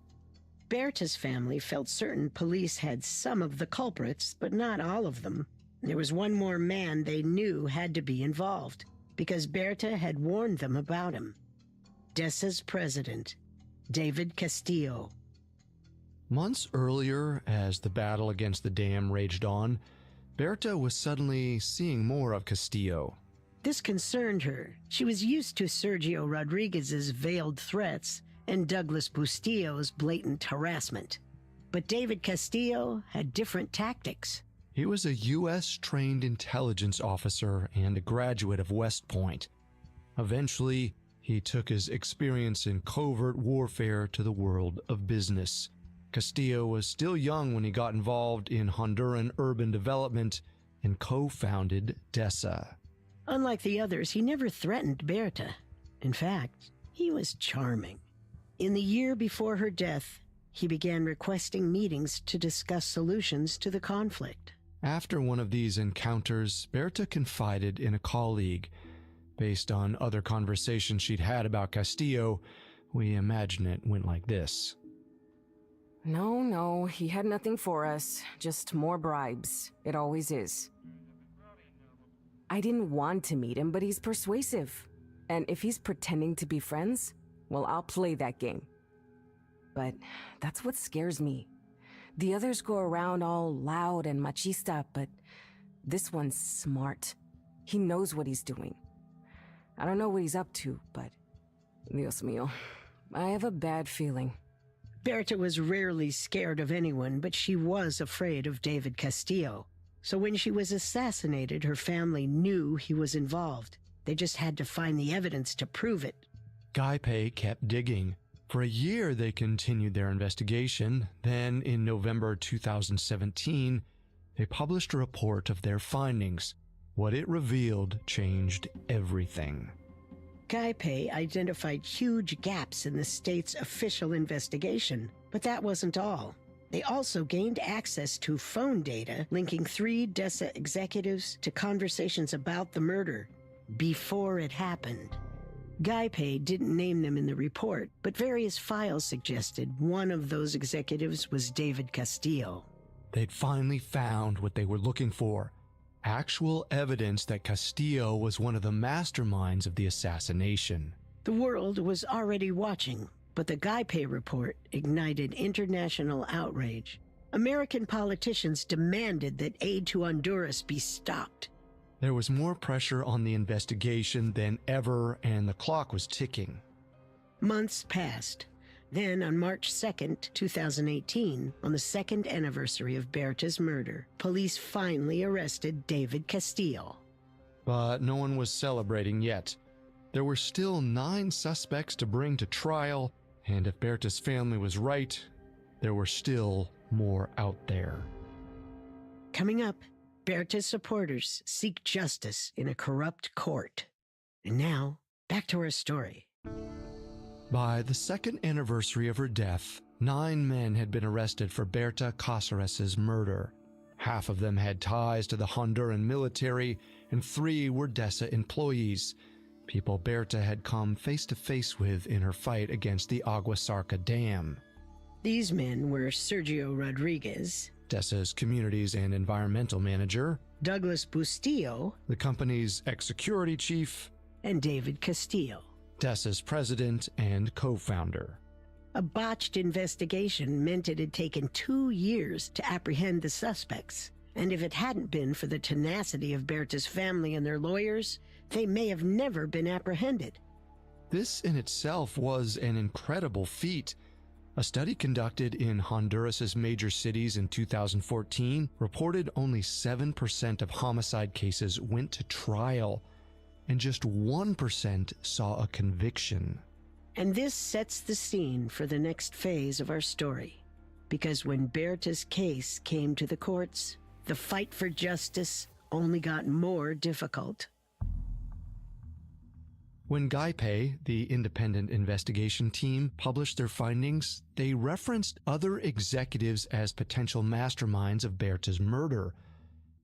Berta's family felt certain police had some of the culprits, but not all of them. There was one more man they knew had to be involved, because Berta had warned them about him. DESA's president, David Castillo. Months earlier, as the battle against the dam raged on, Berta was suddenly seeing more of Castillo. This concerned her. She was used to Sergio Rodriguez's veiled threats and Douglas Bustillo's blatant harassment. But David Castillo had different tactics. He was a U.S.-trained intelligence officer and a graduate of West Point. Eventually, he took his experience in covert warfare to the world of business. Castillo was still young when he got involved in Honduran urban development and co-founded DESA. Unlike the others, he never threatened Berta. In fact, he was charming. In the year before her death, he began requesting meetings to discuss solutions to the conflict. After one of these encounters, Berta confided in a colleague. Based on other conversations she'd had about Castillo, we imagine it went like this. No, he had nothing for us. Just more bribes. It always is. I didn't want to meet him, but he's persuasive. And if he's pretending to be friends, well, I'll play that game. But that's what scares me. The others go around all loud and machista, but this one's smart. He knows what he's doing. I don't know what he's up to, but Dios mío, I have a bad feeling. Berta was rarely scared of anyone, but she was afraid of David Castillo. So when she was assassinated, her family knew he was involved. They just had to find the evidence to prove it. GUYPE kept digging. For a year, they continued their investigation. Then, in November 2017, they published a report of their findings. What it revealed changed everything. GUYPE identified huge gaps in the state's official investigation, but that wasn't all. They also gained access to phone data linking 3 DESA executives to conversations about the murder before it happened. GUYPE didn't name them in the report, but various files suggested one of those executives was David Castillo. They'd finally found what they were looking for. Actual evidence that Castillo was one of the masterminds of the assassination. The world was already watching, but the GUYPE report ignited international outrage. American politicians demanded that aid to Honduras be stopped. There was more pressure on the investigation than ever, and the clock was ticking. Months passed. Then, on March 2nd, 2018, on the 2nd anniversary of Berta's murder, police finally arrested David Castillo. But no one was celebrating yet. There were still 9 suspects to bring to trial, and if Berta's family was right, there were still more out there. Coming up, Berta's supporters seek justice in a corrupt court. And now, back to our story. By the 2nd anniversary of her death, 9 men had been arrested for Berta Cáceres' murder. Half of them had ties to the Honduran military, and 3 were DESA employees, people Berta had come face-to-face with in her fight against the Agua Zarca Dam. These men were Sergio Rodriguez, DESA's Communities and Environmental Manager, Douglas Bustillo, the company's ex-security chief, and David Castillo, DESA's president and co-founder. A botched investigation meant it had taken 2 years to apprehend the suspects, and if it hadn't been for the tenacity of Berta's family and their lawyers, they may have never been apprehended. This in itself was an incredible feat. A study conducted in Honduras's major cities in 2014 reported only 7% of homicide cases went to trial, and just 1% saw a conviction. And this sets the scene for the next phase of our story. Because when Berta's case came to the courts, the fight for justice only got more difficult. When Gaipe, the independent investigation team, published their findings, they referenced other executives as potential masterminds of Berta's murder.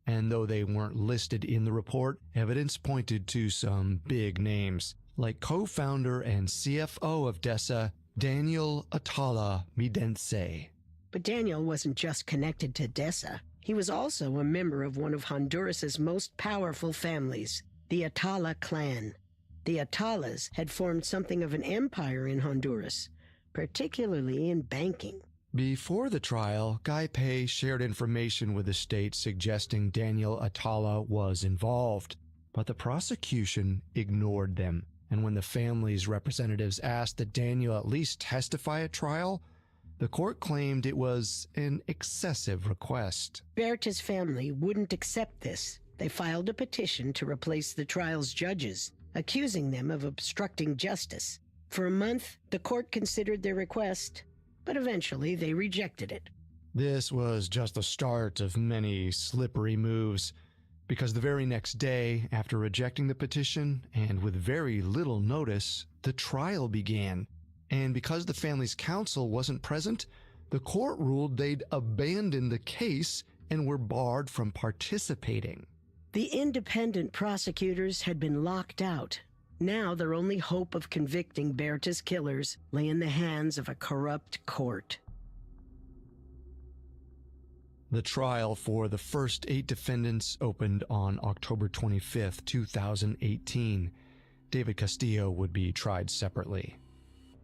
And though they weren't listed in the report, evidence pointed to some big names, like co-founder and CFO of DESA, Daniel Atala Midense. But Daniel wasn't just connected to DESA. He was also a member of one of Honduras's most powerful families, the Atala clan. The Atalas had formed something of an empire in Honduras, particularly in banking. Before the trial, Gaipe shared information with the state suggesting Daniel Atala was involved, but the prosecution ignored them. And when the family's representatives asked that Daniel at least testify at trial, the court claimed it was an excessive request. Berta's family wouldn't accept this. They filed a petition to replace the trial's judges, accusing them of obstructing justice. For a month, the court considered their request, but eventually they rejected it. This was just the start of many slippery moves, because the very next day, after rejecting the petition, and with very little notice, the trial began. And because the family's counsel wasn't present, the court ruled they'd abandoned the case and were barred from participating. The independent prosecutors had been locked out. Now their only hope of convicting Berta's killers lay in the hands of a corrupt court. The trial for the first 8 defendants opened on October 25, 2018. David Castillo would be tried separately.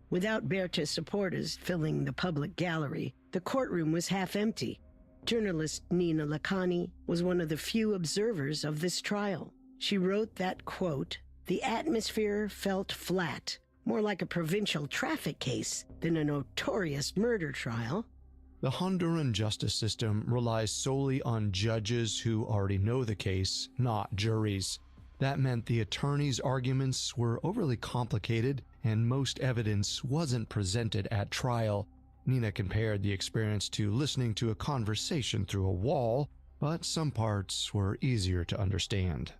Without Berta's supporters filling the public gallery, the courtroom was half empty. Journalist Nina Lacani was one of the few observers of this trial. She wrote that, quote, "The atmosphere felt flat, more like a provincial traffic case than a notorious murder trial." The Honduran justice system relies solely on judges who already know the case, not juries. That meant the attorney's arguments were overly complicated and most evidence wasn't presented at trial. Nina compared the experience to listening to a conversation through a wall, but some parts were easier to understand.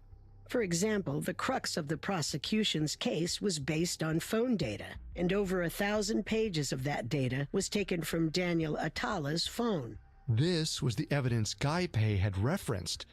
For example, the crux of the prosecution's case was based on phone data, and over 1,000 pages of that data was taken from Daniel Atala's phone. This was the evidence Gaipe had referenced,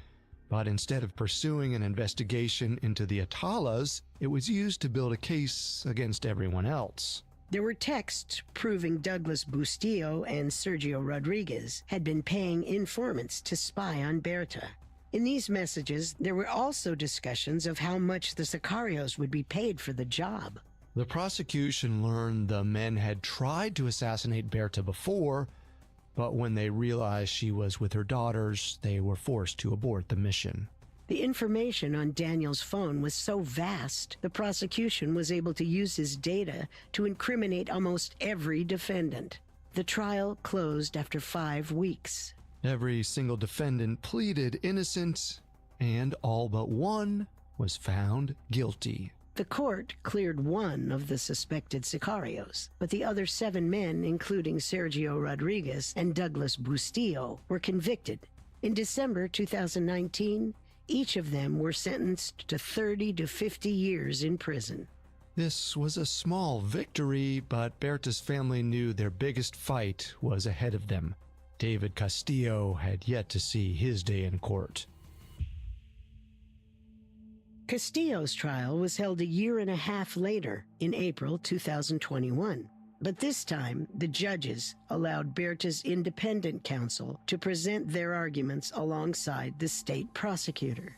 but instead of pursuing an investigation into the Atalas, it was used to build a case against everyone else. There were texts proving Douglas Bustillo and Sergio Rodriguez had been paying informants to spy on Berta. In these messages, there were also discussions of how much the Sicarios would be paid for the job. The prosecution learned the men had tried to assassinate Berta before, but when they realized she was with her daughters, they were forced to abort the mission. The information on Daniel's phone was so vast, the prosecution was able to use his data to incriminate almost every defendant. The trial closed after 5 weeks. Every single defendant pleaded innocent, and all but one was found guilty. The court cleared one of the suspected Sicarios, but the other 7 men, including Sergio Rodriguez and Douglas Bustillo, were convicted. In December 2019, each of them were sentenced to 30 to 50 years in prison. This was a small victory, but Berta's family knew their biggest fight was ahead of them. David Castillo had yet to see his day in court. Castillo's trial was held a year and a half later, in April 2021. But this time, the judges allowed Berta's independent counsel to present their arguments alongside the state prosecutor.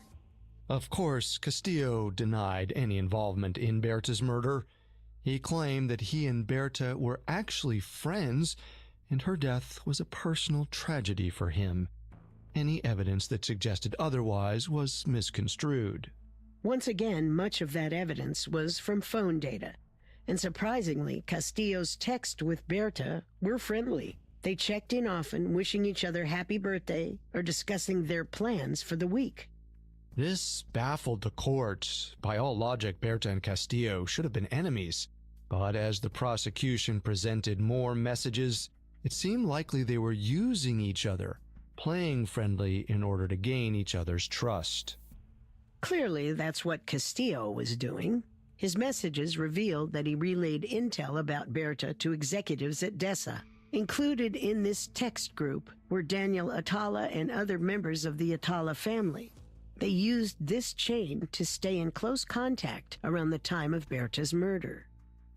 Of course, Castillo denied any involvement in Berta's murder. He claimed that he and Berta were actually friends, and her death was a personal tragedy for him. Any evidence that suggested otherwise was misconstrued. Once again, much of that evidence was from phone data. And surprisingly, Castillo's texts with Berta were friendly. They checked in often, wishing each other happy birthday or discussing their plans for the week. This baffled the court. By all logic, Berta and Castillo should have been enemies. But as the prosecution presented more messages, it seemed likely they were using each other, playing friendly in order to gain each other's trust. Clearly, that's what Castillo was doing. His messages revealed that he relayed intel about Berta to executives at DESA. Included in this text group were Daniel Atala and other members of the Atala family. They used this chain to stay in close contact around the time of Berta's murder.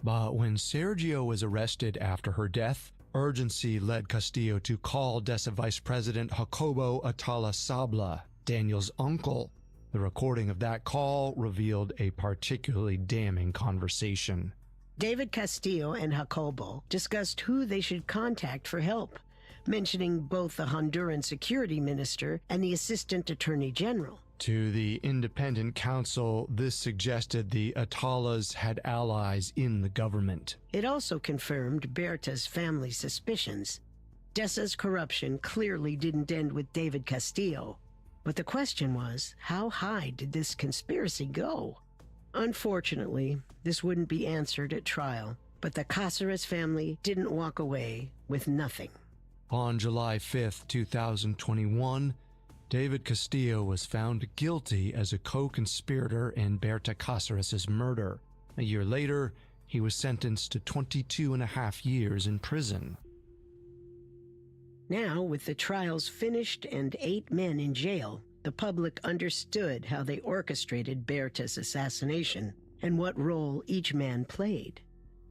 But when Sergio was arrested after her death, urgency led Castillo to call DESA Vice President Jacobo Atala Sabla, Daniel's uncle. The recording of that call revealed a particularly damning conversation. David Castillo and Jacobo discussed who they should contact for help, mentioning both the Honduran security minister and the assistant attorney general. To the independent counsel, this suggested the Atalas had allies in the government. It also confirmed Berta's family suspicions. DESA's corruption clearly didn't end with David Castillo. But the question was, how high did this conspiracy go? Unfortunately, this wouldn't be answered at trial, but the Cáceres family didn't walk away with nothing. On July 5th, 2021, David Castillo was found guilty as a co-conspirator in Berta Cáceres' murder. A year later, he was sentenced to 22.5 years in prison. Now, with the trials finished and 8 men in jail, the public understood how they orchestrated Berta's assassination and what role each man played.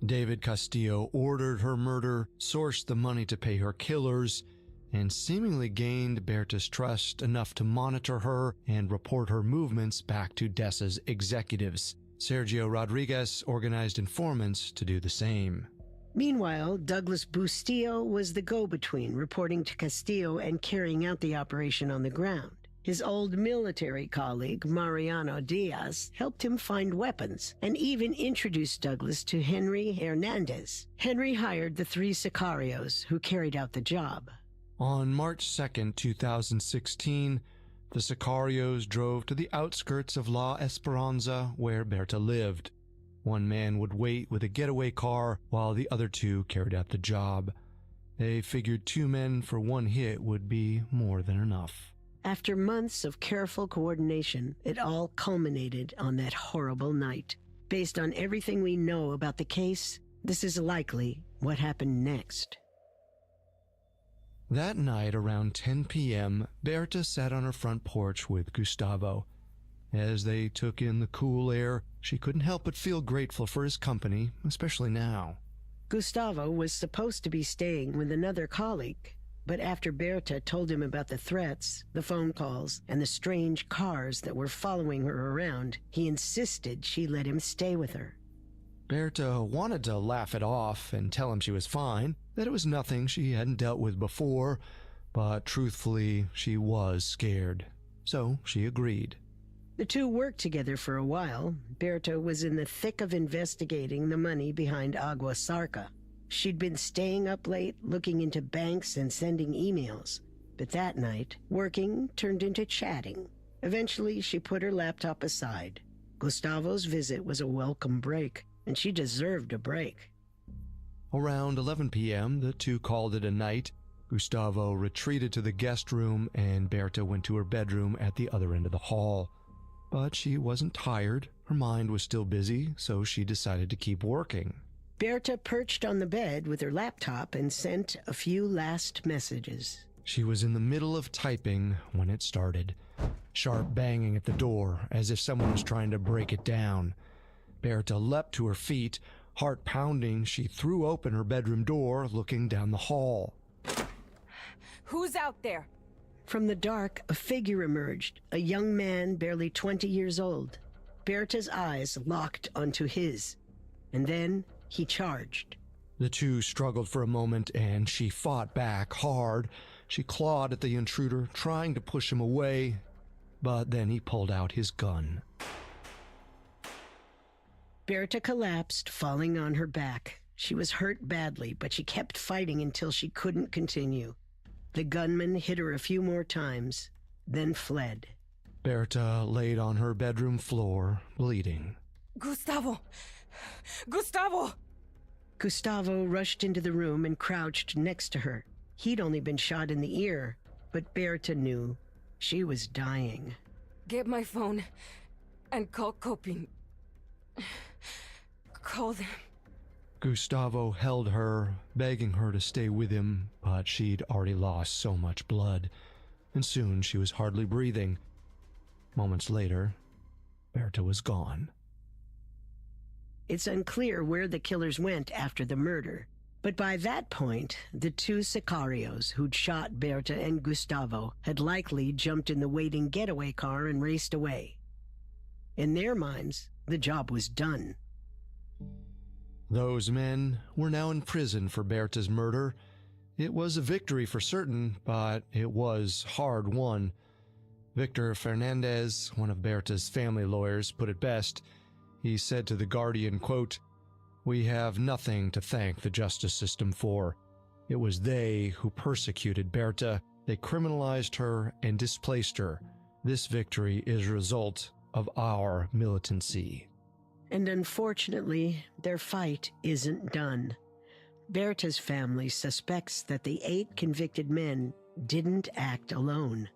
David Castillo ordered her murder, sourced the money to pay her killers, and seemingly gained Berta's trust enough to monitor her and report her movements back to DESA's executives. Sergio Rodriguez organized informants to do the same. Meanwhile, Douglas Bustillo was the go-between, reporting to Castillo and carrying out the operation on the ground. His old military colleague, Mariano Diaz, helped him find weapons and even introduced Douglas to Henry Hernandez. Henry hired the 3 sicarios who carried out the job. On March 2nd, 2016, the sicarios drove to the outskirts of La Esperanza where Berta lived. One man would wait with a getaway car while the other 2 carried out the job. They figured 2 men for 1 hit would be more than enough. After months of careful coordination, it all culminated on that horrible night. Based on everything we know about the case, this is likely what happened next. That night, around 10 p.m., Berta sat on her front porch with Gustavo. As they took in the cool air, she couldn't help but feel grateful for his company, especially now. Gustavo was supposed to be staying with another colleague, but after Berta told him about the threats, the phone calls, and the strange cars that were following her around, he insisted she let him stay with her. Berta wanted to laugh it off and tell him she was fine, that it was nothing she hadn't dealt with before, but truthfully, she was scared. So she agreed. The 2 worked together for a while. Berta was in the thick of investigating the money behind Agua Sarca. She'd been staying up late, looking into banks and sending emails. But that night, working turned into chatting. Eventually, she put her laptop aside. Gustavo's visit was a welcome break, and she deserved a break. Around 11 p.m., the 2 called it a night. Gustavo retreated to the guest room, and Berta went to her bedroom at the other end of the hall. But she wasn't tired. Her mind was still busy, so she decided to keep working. Berta perched on the bed with her laptop and sent a few last messages. She was in the middle of typing when it started. Sharp banging at the door, as if someone was trying to break it down. Berta leapt to her feet. Heart pounding, she threw open her bedroom door, looking down the hall. Who's out there? From the dark, a figure emerged, a young man barely 20 years old. Berta's eyes locked onto his, and then he charged. The 2 struggled for a moment, and she fought back hard. She clawed at the intruder, trying to push him away, but then he pulled out his gun. Berta collapsed, falling on her back. She was hurt badly, but she kept fighting until she couldn't continue. The gunman hit her a few more times, then fled. Berta laid on her bedroom floor, bleeding. Gustavo! Gustavo! Gustavo rushed into the room and crouched next to her. He'd only been shot in the ear, but Berta knew she was dying. Get my phone and call Coping. Call them. Gustavo held her, begging her to stay with him, but she'd already lost so much blood, and soon she was hardly breathing. Moments later, Berta was gone. It's unclear where the killers went after the murder, but by that point, the two sicarios who'd shot Berta and Gustavo had likely jumped in the waiting getaway car and raced away. In their minds, the job was done. Those men were now in prison for Berta's murder. It was a victory for certain, but it was hard won. Victor Fernandez, one of Berta's family lawyers, put it best. He said to The Guardian, quote, "We have nothing to thank the justice system for. It was they who persecuted Berta. They criminalized her and displaced her. This victory is a result of our militancy." And unfortunately, their fight isn't done. Berta's family suspects that the 8 convicted men didn't act alone.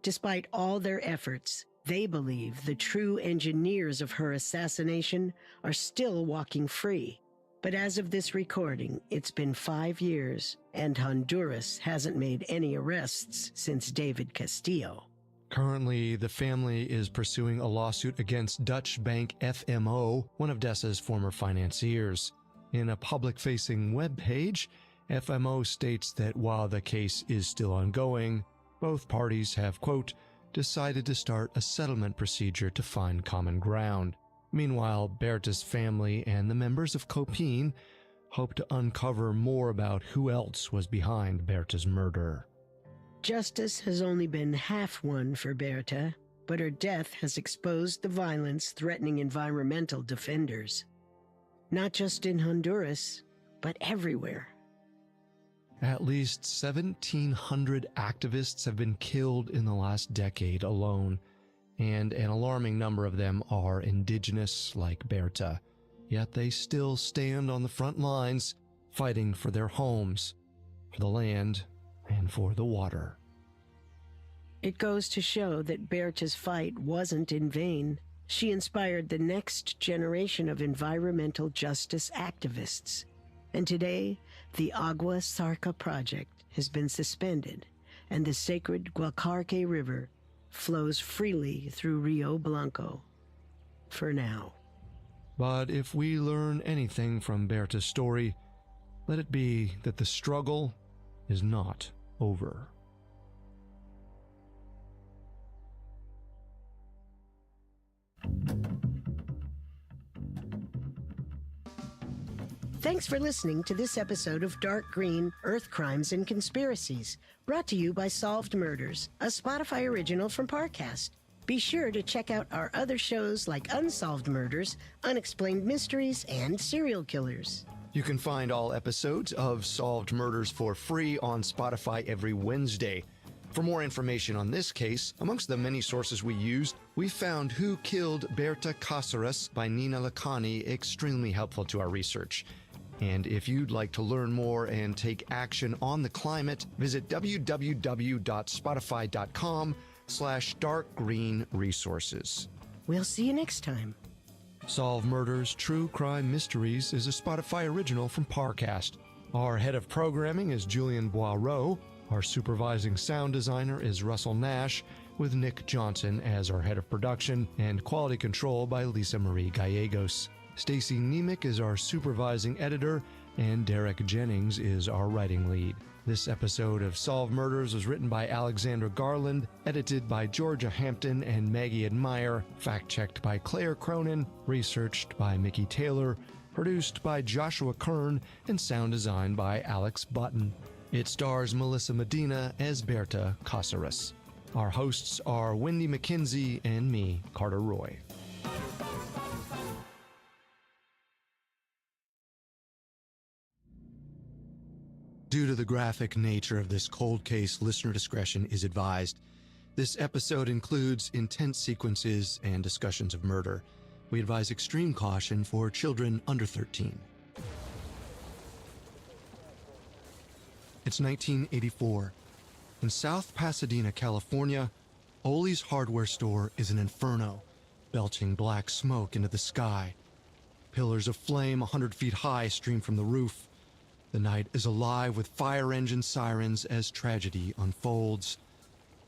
Despite all their efforts, they believe the true engineers of her assassination are still walking free. But as of this recording, it's been 5 years, and Honduras hasn't made any arrests since David Castillo. Currently, the family is pursuing a lawsuit against Dutch bank FMO, one of Dessa's former financiers. In a public-facing webpage, FMO states that while the case is still ongoing, both parties have, quote, decided to start a settlement procedure to find common ground. Meanwhile, Berta's family and the members of Copine hope to uncover more about who else was behind Berta's murder. Justice has only been half won for Berta, but her death has exposed the violence threatening environmental defenders. Not just in Honduras, but everywhere. At least 1,700 activists have been killed in the last decade alone, and an alarming number of them are indigenous like Berta. Yet they still stand on the front lines, fighting for their homes, for the land, and for the water. It goes to show that Berta's fight wasn't in vain. She inspired the next generation of environmental justice activists. And today, the Agua Sarca project has been suspended, and the sacred Guacarque River flows freely through Rio Blanco. For now. But if we learn anything from Berta's story, let it be that the struggle is not over. Thanks for listening to this episode of Dark Green, Earth Crimes and Conspiracies, brought to you by Solved Murders, a Spotify original from Parcast. Be sure to check out our other shows like Unsolved Murders, Unexplained Mysteries, and Serial Killers. You can find all episodes of Solved Murders for free on Spotify every Wednesday. For more information on this case, amongst the many sources we used, we found Who Killed Berta Cáceres by Nina Lacani extremely helpful to our research. And if you'd like to learn more and take action on the climate, visit www.spotify.com/darkgreenresources. We'll see you next time. Solve Murders True Crime Mysteries is a Spotify original from Parcast. Our head of programming is Julian Boireau. Our supervising sound designer is Russell Nash, with Nick Johnson as our head of production, and quality control by Lisa Marie Gallegos. Stacy Nemec is our supervising editor, and Derek Jennings is our writing lead. This episode of Solve Murders was written by Alexandra Garland, edited by Georgia Hampton and Maggie Admire, fact-checked by Claire Cronin, researched by Mickey Taylor, produced by Joshua Kern, and sound designed by Alex Button. It stars Melissa Medina as Berta Cáceres. Our hosts are Wendy McKenzie and me, Carter Roy. Due to the graphic nature of this cold case, listener discretion is advised. This episode includes intense sequences and discussions of murder. We advise extreme caution for children under 13. It's 1984. In South Pasadena, California, Ole's hardware store is an inferno, belching black smoke into the sky. Pillars of flame 100 feet high stream from the roof. The night is alive with fire engine sirens as tragedy unfolds.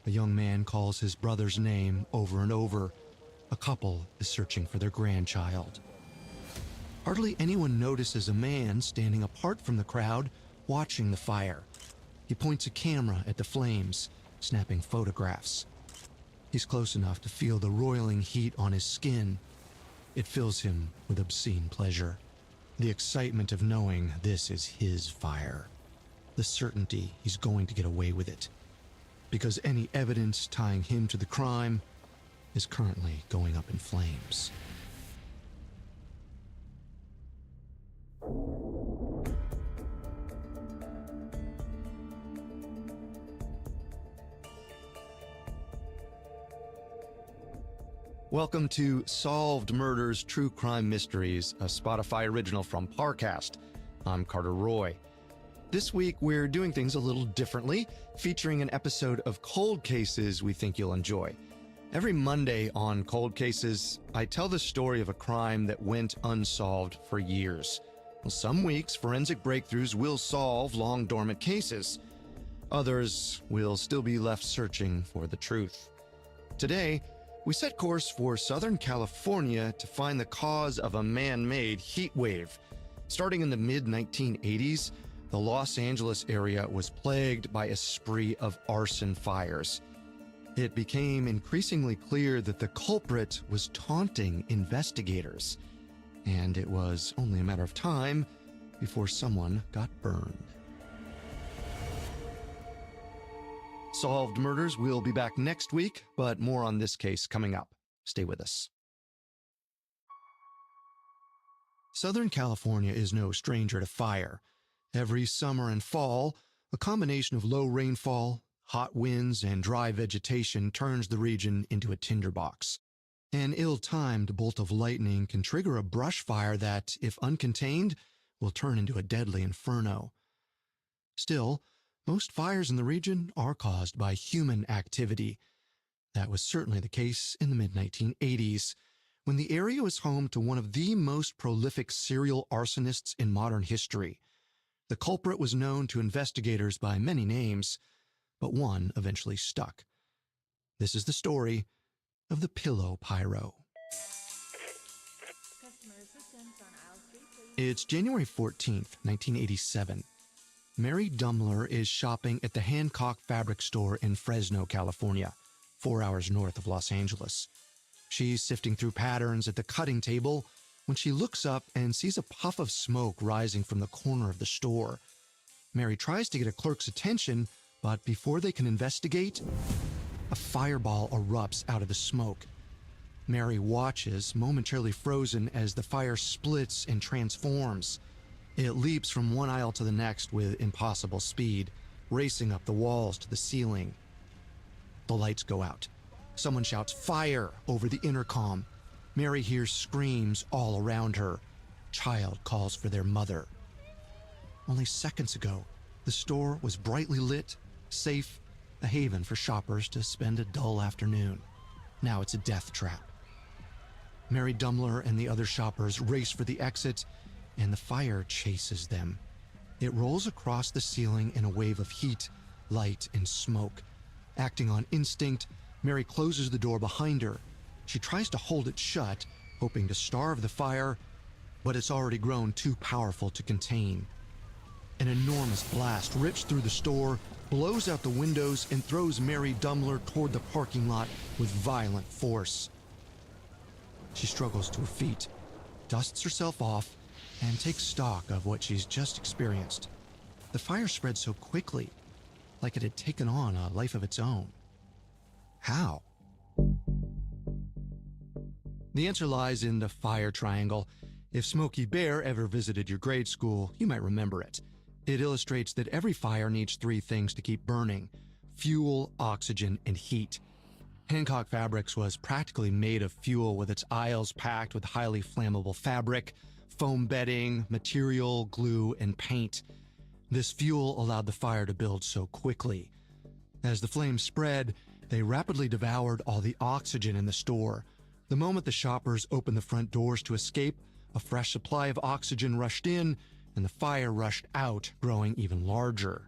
A young man calls his brother's name over and over. A couple is searching for their grandchild. Hardly anyone notices a man standing apart from the crowd, watching the fire. He points a camera at the flames, snapping photographs. He's close enough to feel the roiling heat on his skin. It fills him with obscene pleasure. The excitement of knowing this is his fire. The certainty he's going to get away with it. Because any evidence tying him to the crime is currently going up in flames. Welcome to Solved Murders True Crime Mysteries, a Spotify original from Parcast. I'm Carter Roy. This week, we're doing things a little differently, featuring an episode of Cold Cases we think you'll enjoy. Every Monday on Cold Cases, I tell the story of a crime that went unsolved for years. Well, some weeks, forensic breakthroughs will solve long-dormant cases. Others will still be left searching for the truth. Today, we set course for Southern California to find the cause of a man-made heat wave. Starting in the mid-1980s, the Los Angeles area was plagued by a spree of arson fires. It became increasingly clear that the culprit was taunting investigators, and it was only a matter of time before someone got burned. Solved Murders will be back next week, but more on this case coming up. Stay with us. Southern California is no stranger to fire. Every summer and fall, a combination of low rainfall, hot winds, and dry vegetation turns the region into a tinderbox. An ill-timed bolt of lightning can trigger a brush fire that, if uncontained, will turn into a deadly inferno. Still, most fires in the region are caused by human activity. That was certainly the case in the mid-1980s, when the area was home to one of the most prolific serial arsonists in modern history. The culprit was known to investigators by many names, but one eventually stuck. This is the story of the Pillow Pyro. It's January 14th, 1987. Mary Dumler is shopping at the Hancock Fabric Store in Fresno, California, 4 hours north of Los Angeles. She's sifting through patterns at the cutting table when she looks up and sees a puff of smoke rising from the corner of the store. Mary tries to get a clerk's attention, but before they can investigate, a fireball erupts out of the smoke. Mary watches, momentarily frozen, as the fire splits and transforms. It leaps from one aisle to the next with impossible speed, racing up the walls to the ceiling. The lights go out. Someone shouts "Fire!" over the intercom. Mary hears screams all around her. Child calls for their mother. Only seconds ago, the store was brightly lit, safe, a haven for shoppers to spend a dull afternoon. Now it's a death trap. Mary Dumler and the other shoppers race for the exit, and the fire chases them. It rolls across the ceiling in a wave of heat, light, and smoke. Acting on instinct, Mary closes the door behind her. She tries to hold it shut, hoping to starve the fire, but it's already grown too powerful to contain. An enormous blast rips through the store, blows out the windows, and throws Mary Dumler toward the parking lot with violent force. She struggles to her feet, dusts herself off, and takes stock of what she's just experienced. The fire spread so quickly, like it had taken on a life of its own. How? The answer lies in the fire triangle. If Smokey Bear ever visited your grade school, you might remember it. It illustrates that every fire needs three things to keep burning: fuel, oxygen, and heat. Hancock Fabrics was practically made of fuel, with its aisles packed with highly flammable fabric, foam bedding, material, glue, and paint. This fuel allowed the fire to build so quickly. As the flames spread, they rapidly devoured all the oxygen in the store. The moment the shoppers opened the front doors to escape, a fresh supply of oxygen rushed in, and the fire rushed out, growing even larger.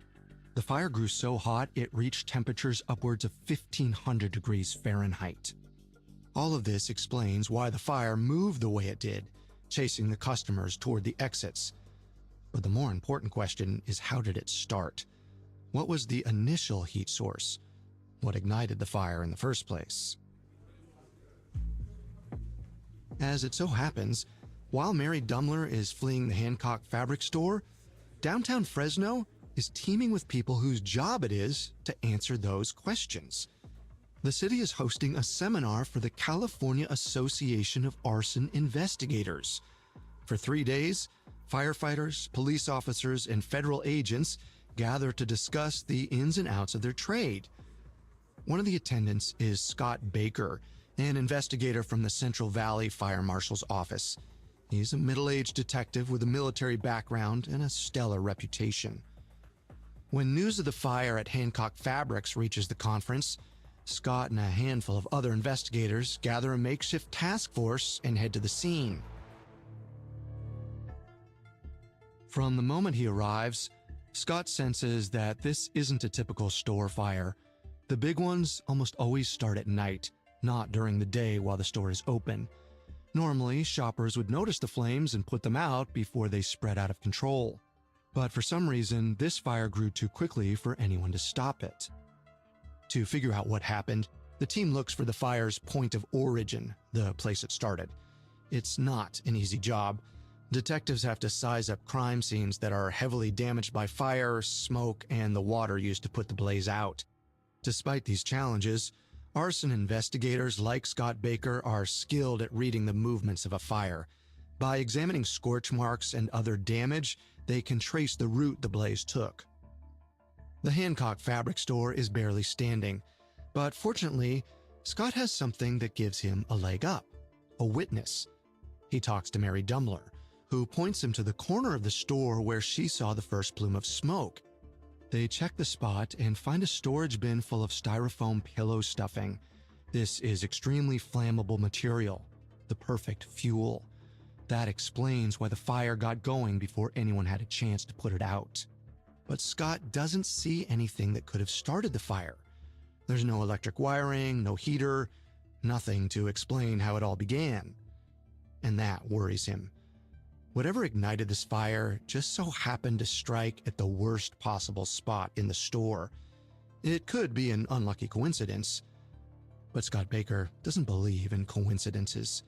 The fire grew so hot it reached temperatures upwards of 1,500 degrees Fahrenheit. All of this explains why the fire moved the way it did, chasing the customers toward the exits. But the more important question is, how did it start? What was the initial heat source? What ignited the fire in the first place? As it so happens, while Mary Dumler is fleeing the Hancock Fabric store, downtown Fresno is teeming with people whose job it is to answer those questions. The city is hosting a seminar for the California Association of Arson Investigators. For 3 days, firefighters, police officers, and federal agents gather to discuss the ins and outs of their trade. One of the attendants is Scott Baker, an investigator from the Central Valley Fire Marshal's office. He's a middle-aged detective with a military background and a stellar reputation. When news of the fire at Hancock Fabrics reaches the conference, Scott and a handful of other investigators gather a makeshift task force and head to the scene. From the moment he arrives, Scott senses that this isn't a typical store fire. The big ones almost always start at night, not during the day while the store is open. Normally, shoppers would notice the flames and put them out before they spread out of control. But for some reason, this fire grew too quickly for anyone to stop it. To figure out what happened, the team looks for the fire's point of origin, the place it started. It's not an easy job. Detectives have to size up crime scenes that are heavily damaged by fire, smoke, and the water used to put the blaze out. Despite these challenges, arson investigators like Scott Baker are skilled at reading the movements of a fire. By examining scorch marks and other damage, they can trace the route the blaze took. The Hancock Fabric store is barely standing, but fortunately, Scott has something that gives him a leg up: a witness. He talks to Mary Dumler, who points him to the corner of the store where she saw the first plume of smoke. They check the spot and find a storage bin full of styrofoam pillow stuffing. This is extremely flammable material, the perfect fuel. That explains why the fire got going before anyone had a chance to put it out. But Scott doesn't see anything that could have started the fire. There's no electric wiring, no heater, nothing to explain how it all began. And that worries him. Whatever ignited this fire just so happened to strike at the worst possible spot in the store. It could be an unlucky coincidence, but Scott Baker doesn't believe in coincidences.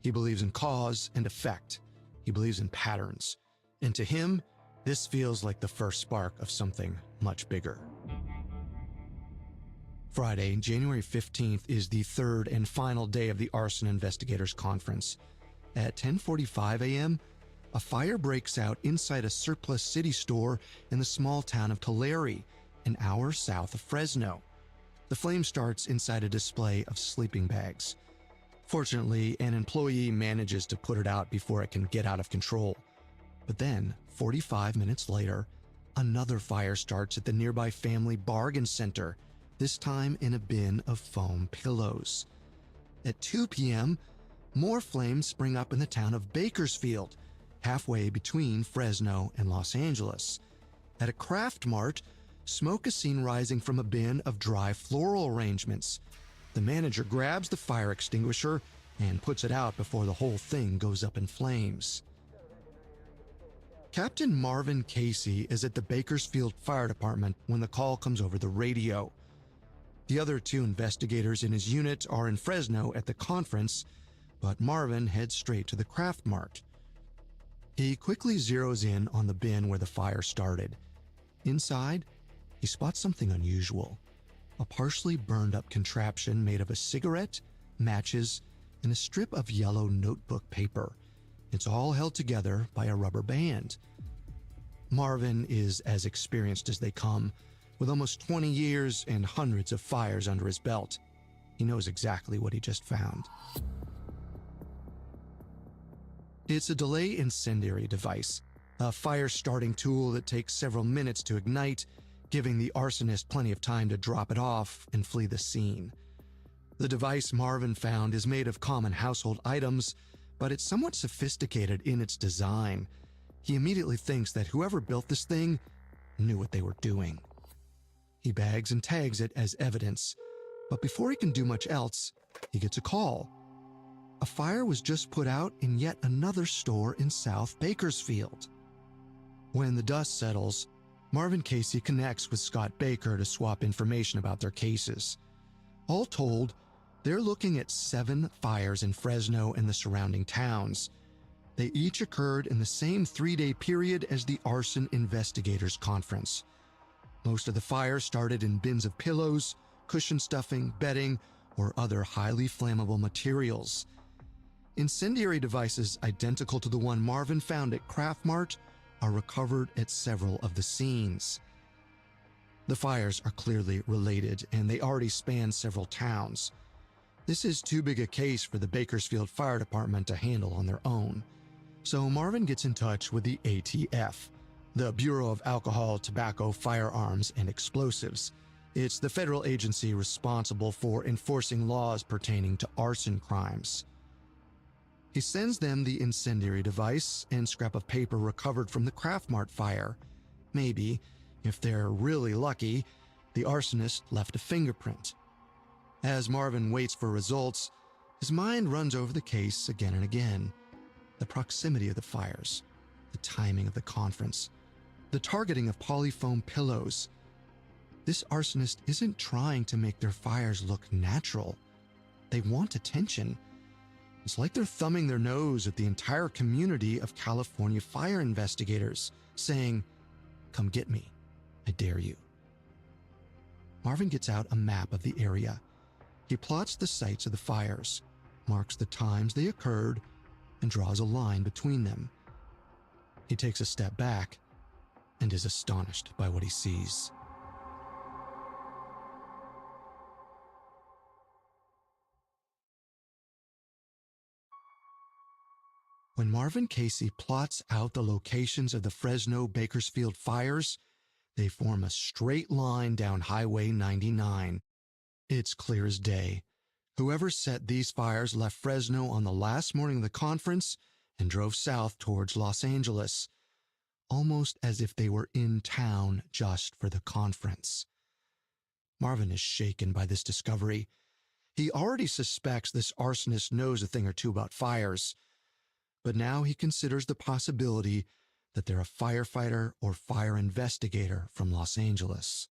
He believes in cause and effect. He believes in patterns. And to him, this feels like the first spark of something much bigger. Friday, January 15th, is the third and final day of the Arson Investigators Conference. At 10:45 a.m., a fire breaks out inside a Surplus City store in the small town of Tulare, an hour south of Fresno. The flame starts inside a display of sleeping bags. Fortunately, an employee manages to put it out before it can get out of control. But then, 45 minutes later, another fire starts at the nearby Family Bargain Center, this time in a bin of foam pillows. At 2 p.m., more flames spring up in the town of Bakersfield, halfway between Fresno and Los Angeles. At a craft mart, smoke is seen rising from a bin of dry floral arrangements. The manager grabs the fire extinguisher and puts it out before the whole thing goes up in flames. Captain Marvin Casey is at the Bakersfield Fire Department when the call comes over the radio. The other two investigators in his unit are in Fresno at the conference, but Marvin heads straight to the craft mart. He quickly zeroes in on the bin where the fire started. Inside, he spots something unusual: a partially burned up contraption made of a cigarette, matches, and a strip of yellow notebook paper. It's all held together by a rubber band. Marvin is as experienced as they come, with almost 20 years and hundreds of fires under his belt. He knows exactly what he just found. It's a delay incendiary device, a fire-starting tool that takes several minutes to ignite, giving the arsonist plenty of time to drop it off and flee the scene. The device Marvin found is made of common household items, but it's somewhat sophisticated in its design. He immediately thinks that whoever built this thing knew what they were doing. He bags and tags it as evidence, but before he can do much else, he gets a call. A fire was just put out in yet another store in South Bakersfield. When the dust settles, Marvin Casey connects with Scott Baker to swap information about their cases. All told, they're looking at 7 fires in Fresno and the surrounding towns. They each occurred in the same 3-day period as the Arson Investigators Conference. Most of the fires started in bins of pillows, cushion stuffing, bedding, or other highly flammable materials. Incendiary devices identical to the one Marvin found at Craft Mart are recovered at several of the scenes. The fires are clearly related, and they already span several towns. This is too big a case for the Bakersfield Fire Department to handle on their own. So Marvin gets in touch with the ATF, the Bureau of Alcohol, Tobacco, Firearms, and Explosives. It's the federal agency responsible for enforcing laws pertaining to arson crimes. He sends them the incendiary device and scrap of paper recovered from the Craft Mart fire. Maybe, if they're really lucky, the arsonist left a fingerprint. As Marvin waits for results, his mind runs over the case again and again. The proximity of the fires, the timing of the conference, the targeting of polyfoam pillows. This arsonist isn't trying to make their fires look natural. They want attention. It's like they're thumbing their nose at the entire community of California fire investigators, saying, "Come get me. I dare you." Marvin gets out a map of the area. He plots the sites of the fires, marks the times they occurred, and draws a line between them. He takes a step back and is astonished by what he sees. When Marvin Casey plots out the locations of the Fresno Bakersfield fires, they form a straight line down Highway 99. It's clear as day. Whoever set these fires left Fresno on the last morning of the conference and drove south towards Los Angeles, almost as if they were in town just for the conference. Marvin is shaken by this discovery. He already suspects this arsonist knows a thing or two about fires, but now he considers the possibility that they're a firefighter or fire investigator from Los Angeles.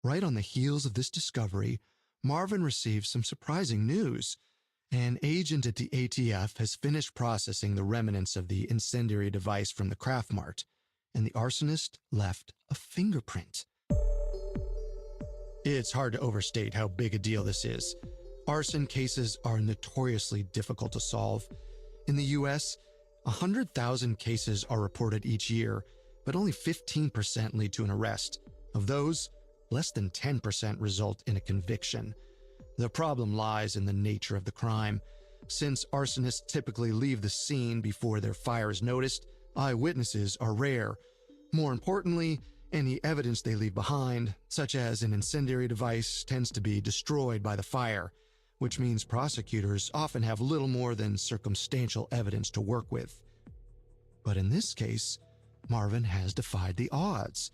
Right on the heels of this discovery, Marvin receives some surprising news. An agent at the ATF has finished processing the remnants of the incendiary device from the Craft Mart, and the arsonist left a fingerprint. It's hard to overstate how big a deal this is. Arson cases are notoriously difficult to solve. In the U.S., 100,000 cases are reported each year, but only 15% lead to an arrest. Of those, less than 10% result in a conviction. The problem lies in the nature of the crime. Since arsonists typically leave the scene before their fire is noticed, eyewitnesses are rare. More importantly, any evidence they leave behind, such as an incendiary device, tends to be destroyed by the fire, which means prosecutors often have little more than circumstantial evidence to work with. But in this case, Marvin has defied the odds.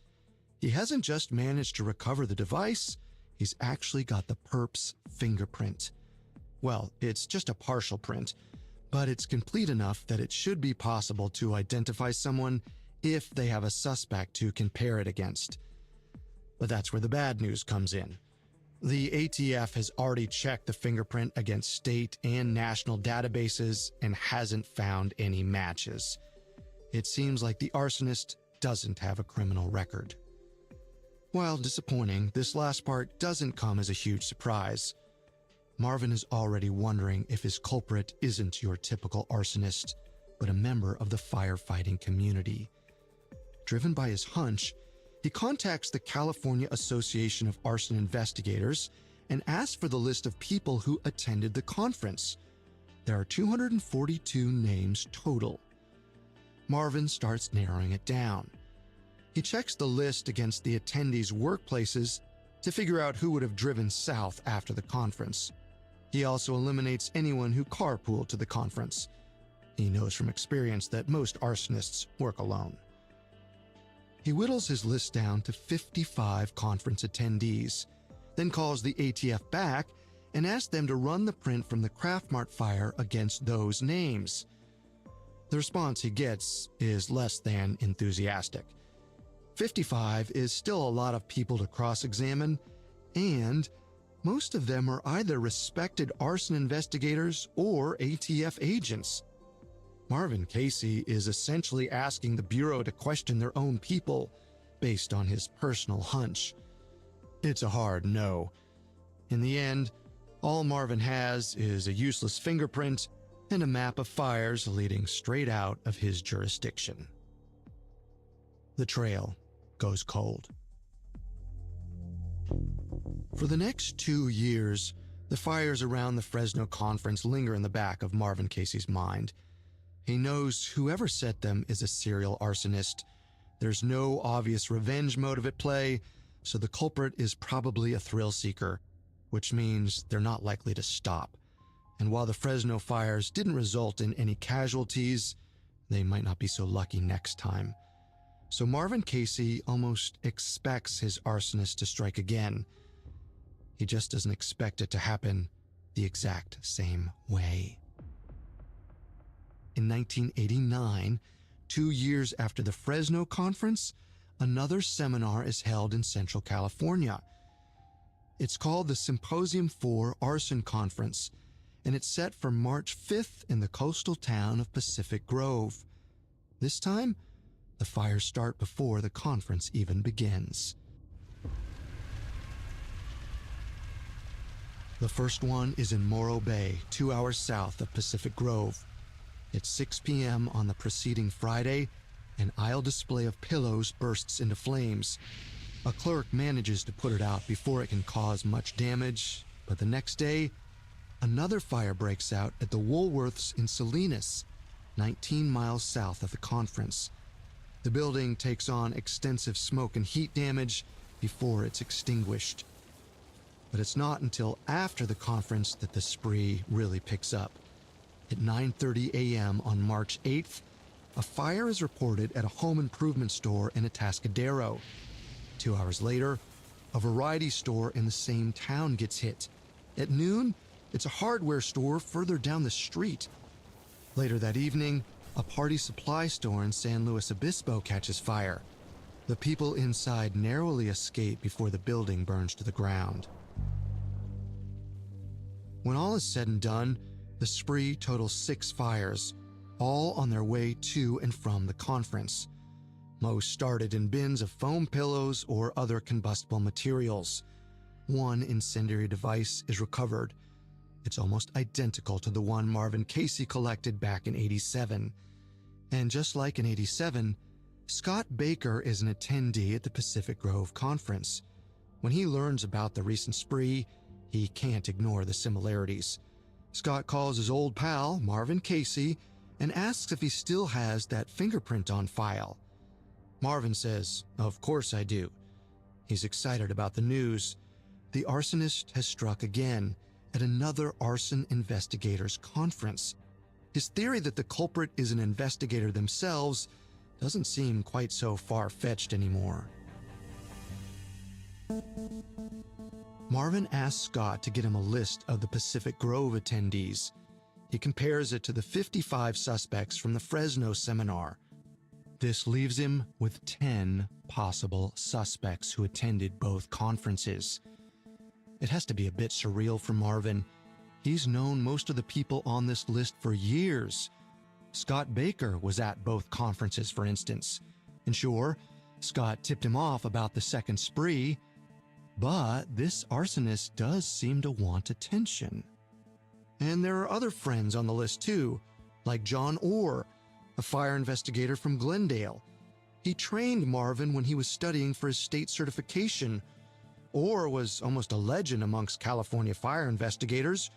He hasn't just managed to recover the device, he's actually got the perp's fingerprint. Well, it's just a partial print, but it's complete enough that it should be possible to identify someone if they have a suspect to compare it against. But that's where the bad news comes in. The ATF has already checked the fingerprint against state and national databases and hasn't found any matches. It seems like the arsonist doesn't have a criminal record. While disappointing, this last part doesn't come as a huge surprise. Marvin is already wondering if his culprit isn't your typical arsonist, but a member of the firefighting community. driven by his hunch, he contacts the California Association of Arson Investigators and asks for the list of people who attended the conference. There are 242 names total. Marvin starts narrowing it down. He checks the list against the attendees' workplaces to figure out who would have driven south after the conference. He also eliminates anyone who carpooled to the conference. He knows from experience that most arsonists work alone. He whittles his list down to 55 conference attendees, then calls the ATF back and asks them to run the print from the Craft Mart fire against those names. The response he gets is less than enthusiastic. 55 is still a lot of people to cross-examine, and most of them are either respected arson investigators or ATF agents. Marvin Casey is essentially asking the Bureau to question their own people based on his personal hunch. It's a hard no. In the end, all Marvin has is a useless fingerprint and a map of fires leading straight out of his jurisdiction. The trail goes cold. For the next 2 years, the fires around the Fresno conference linger in the back of Marvin Casey's mind. He knows whoever set them is a serial arsonist. There's no obvious revenge motive at play, so the culprit is probably a thrill seeker, which means they're not likely to stop. And while the Fresno fires didn't result in any casualties, they might not be so lucky next time. So Marvin Casey almost expects his arsonist to strike again. He just doesn't expect it to happen the exact same way. In 1989, 2 years after the Fresno conference, another seminar is held in Central California. It's called the Symposium 4 Arson Conference, and it's set for March 5th in the coastal town of Pacific Grove. This time, the fires start before the conference even begins. The first one is in Morro Bay, 2 hours south of Pacific Grove. It's 6 p.m. on the preceding Friday. An aisle display of pillows bursts into flames. A clerk manages to put it out before it can cause much damage, but the next day, another fire breaks out at the Woolworths in Salinas, 19 miles south of the conference. The building takes on extensive smoke and heat damage before it's extinguished. But it's not until after the conference that the spree really picks up. At 9:30 a.m. on March 8th, a fire is reported at a home improvement store in Atascadero. 2 hours later, a variety store in the same town gets hit. At noon, it's a hardware store further down the street. Later that evening, a party supply store in San Luis Obispo catches fire. The people inside narrowly escape before the building burns to the ground. When all is said and done, the spree totals 6 fires, all on their way to and from the conference. Most started in bins of foam pillows or other combustible materials. One incendiary device is recovered. It's almost identical to the one Marvin Casey collected back in '87. And just like in '87, Scott Baker is an attendee at the Pacific Grove Conference. When he learns about the recent spree, he can't ignore the similarities. Scott calls his old pal, Marvin Casey, and asks if he still has that fingerprint on file. Marvin says, "Of course I do." He's excited about the news. The arsonist has struck again at another arson investigators conference. His theory that the culprit is an investigator themselves doesn't seem quite so far-fetched anymore. Marvin asks Scott to get him a list of the Pacific Grove attendees. He compares it to the 55 suspects from the Fresno seminar. This leaves him with 10 possible suspects who attended both conferences. It has to be a bit surreal for Marvin. He's known most of the people on this list for years. Scott Baker was at both conferences, for instance. And sure, Scott tipped him off about the second spree, but this arsonist does seem to want attention. And there are other friends on the list too, like John Orr, a fire investigator from Glendale. He trained Marvin when he was studying for his state certification, or was almost a legend amongst California fire investigators,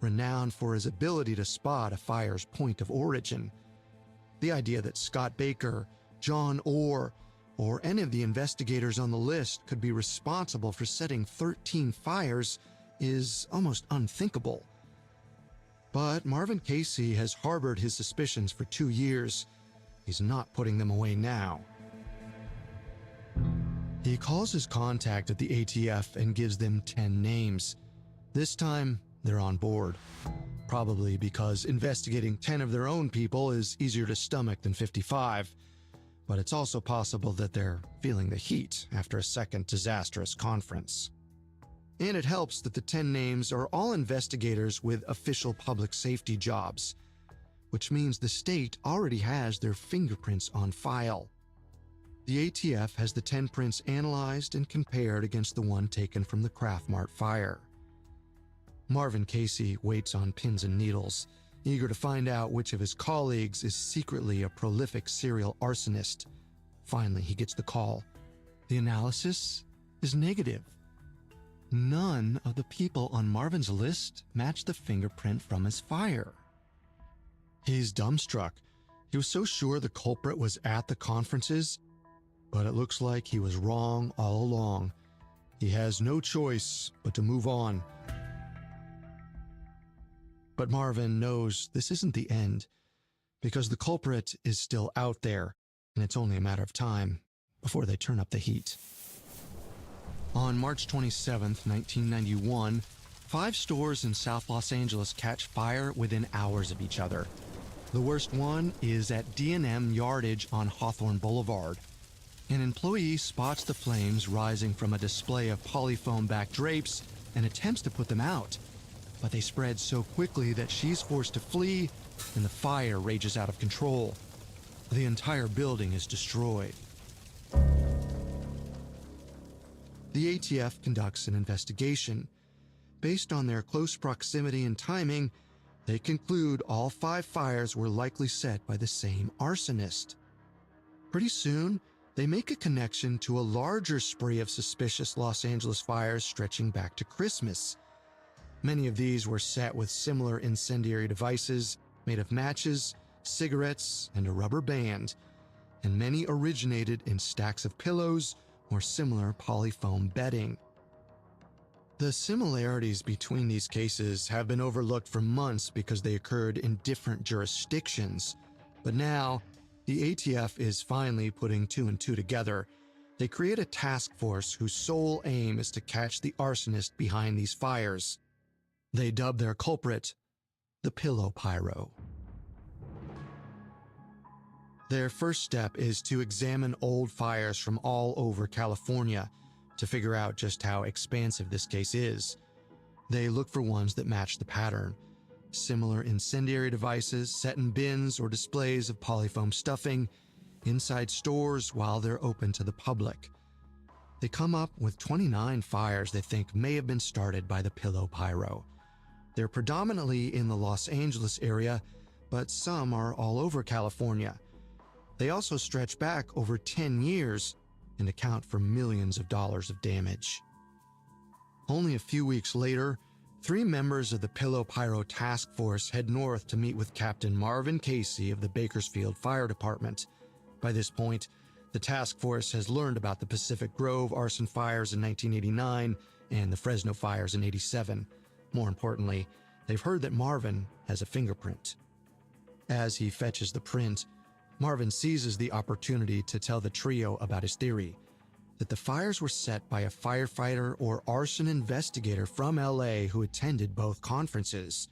renowned for his ability to spot a fire's point of origin. The idea that Scott Baker, John Orr, or any of the investigators on the list could be responsible for setting 13 fires is almost unthinkable. But Marvin Casey has harbored his suspicions for 2 years. He's not putting them away now. He calls his contact at the ATF and gives them 10 names. This time, they're on board. Probably because investigating 10 of their own people is easier to stomach than 55. But it's also possible that they're feeling the heat after a second disastrous conference. And it helps that the 10 names are all investigators with official public safety jobs, which means the state already has their fingerprints on file. The ATF has the 10 prints analyzed and compared against the one taken from the Craft Mart fire. Marvin Casey waits on pins and needles, eager to find out which of his colleagues is secretly a prolific serial arsonist. Finally, he gets the call. The analysis is negative. None of the people on Marvin's list match the fingerprint from his fire. He's dumbstruck. He was so sure the culprit was at the conferences, but it looks like he was wrong all along. He has no choice but to move on. But Marvin knows this isn't the end, because the culprit is still out there, and it's only a matter of time before they turn up the heat. On March 27, 1991, 5 stores in South Los Angeles catch fire within hours of each other. The worst one is at D&M Yardage on Hawthorne Boulevard. An employee spots the flames rising from a display of polyfoam-backed drapes and attempts to put them out. But they spread so quickly that she's forced to flee, and the fire rages out of control. The entire building is destroyed. The ATF conducts an investigation. Based on their close proximity and timing, they conclude all 5 fires were likely set by the same arsonist. Pretty soon, they make a connection to a larger spree of suspicious Los Angeles fires stretching back to Christmas. Many of these were set with similar incendiary devices made of matches, cigarettes, and a rubber band, and many originated in stacks of pillows or similar polyfoam bedding. The similarities between these cases have been overlooked for months because they occurred in different jurisdictions, but now the ATF is finally putting 2 and 2 together. They create a task force whose sole aim is to catch the arsonist behind these fires. They dub their culprit the Pillow Pyro. Their first step is to examine old fires from all over California to figure out just how expansive this case is. They look for ones that match the pattern. Similar incendiary devices set in bins or displays of polyfoam stuffing inside stores while they're open to the public. They come up with 29 fires they think may have been started by the Pillow Pyro. They're predominantly in the Los Angeles area, but some are all over California. They also stretch back over 10 years and account for millions of dollars of damage. Only a few weeks later, 3 members of the Pillow Pyro Task Force head north to meet with Captain Marvin Casey of the Bakersfield Fire Department. By this point, the task force has learned about the Pacific Grove arson fires in 1989 and the Fresno fires in '87. More importantly, they've heard that Marvin has a fingerprint. As he fetches the print, Marvin seizes the opportunity to tell the trio about his theory, that the fires were set by a firefighter or arson investigator from LA who attended both conferences.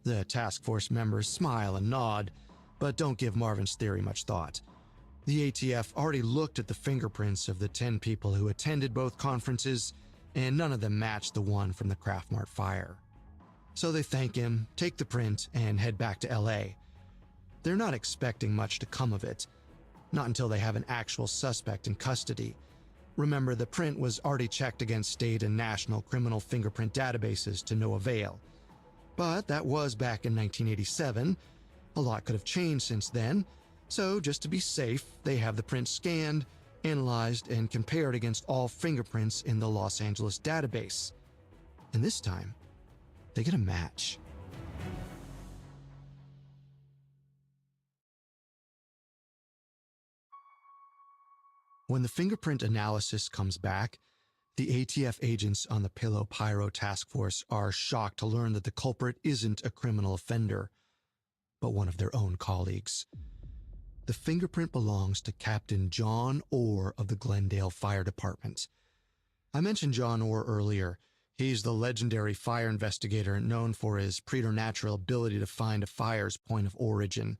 The task force members smile and nod, but don't give Marvin's theory much thought. The ATF already looked at the fingerprints of the 10 people who attended both conferences, and none of them matched the one from the Craft Mart fire. So they thank him, take the print, and head back to LA. They're not expecting much to come of it, not until they have an actual suspect in custody. Remember, the print was already checked against state and national criminal fingerprint databases to no avail. But that was back in 1987. A lot could have changed since then, So, just to be safe, they have the print scanned, analyzed, and compared against all fingerprints in the Los Angeles database. And this time, they get a match. When the fingerprint analysis comes back, the ATF agents on the Pillow Pyro Task Force are shocked to learn that the culprit isn't a criminal offender, but one of their own colleagues. The fingerprint belongs to Captain John Orr of the Glendale Fire Department. I mentioned John Orr earlier. He's the legendary fire investigator known for his preternatural ability to find a fire's point of origin.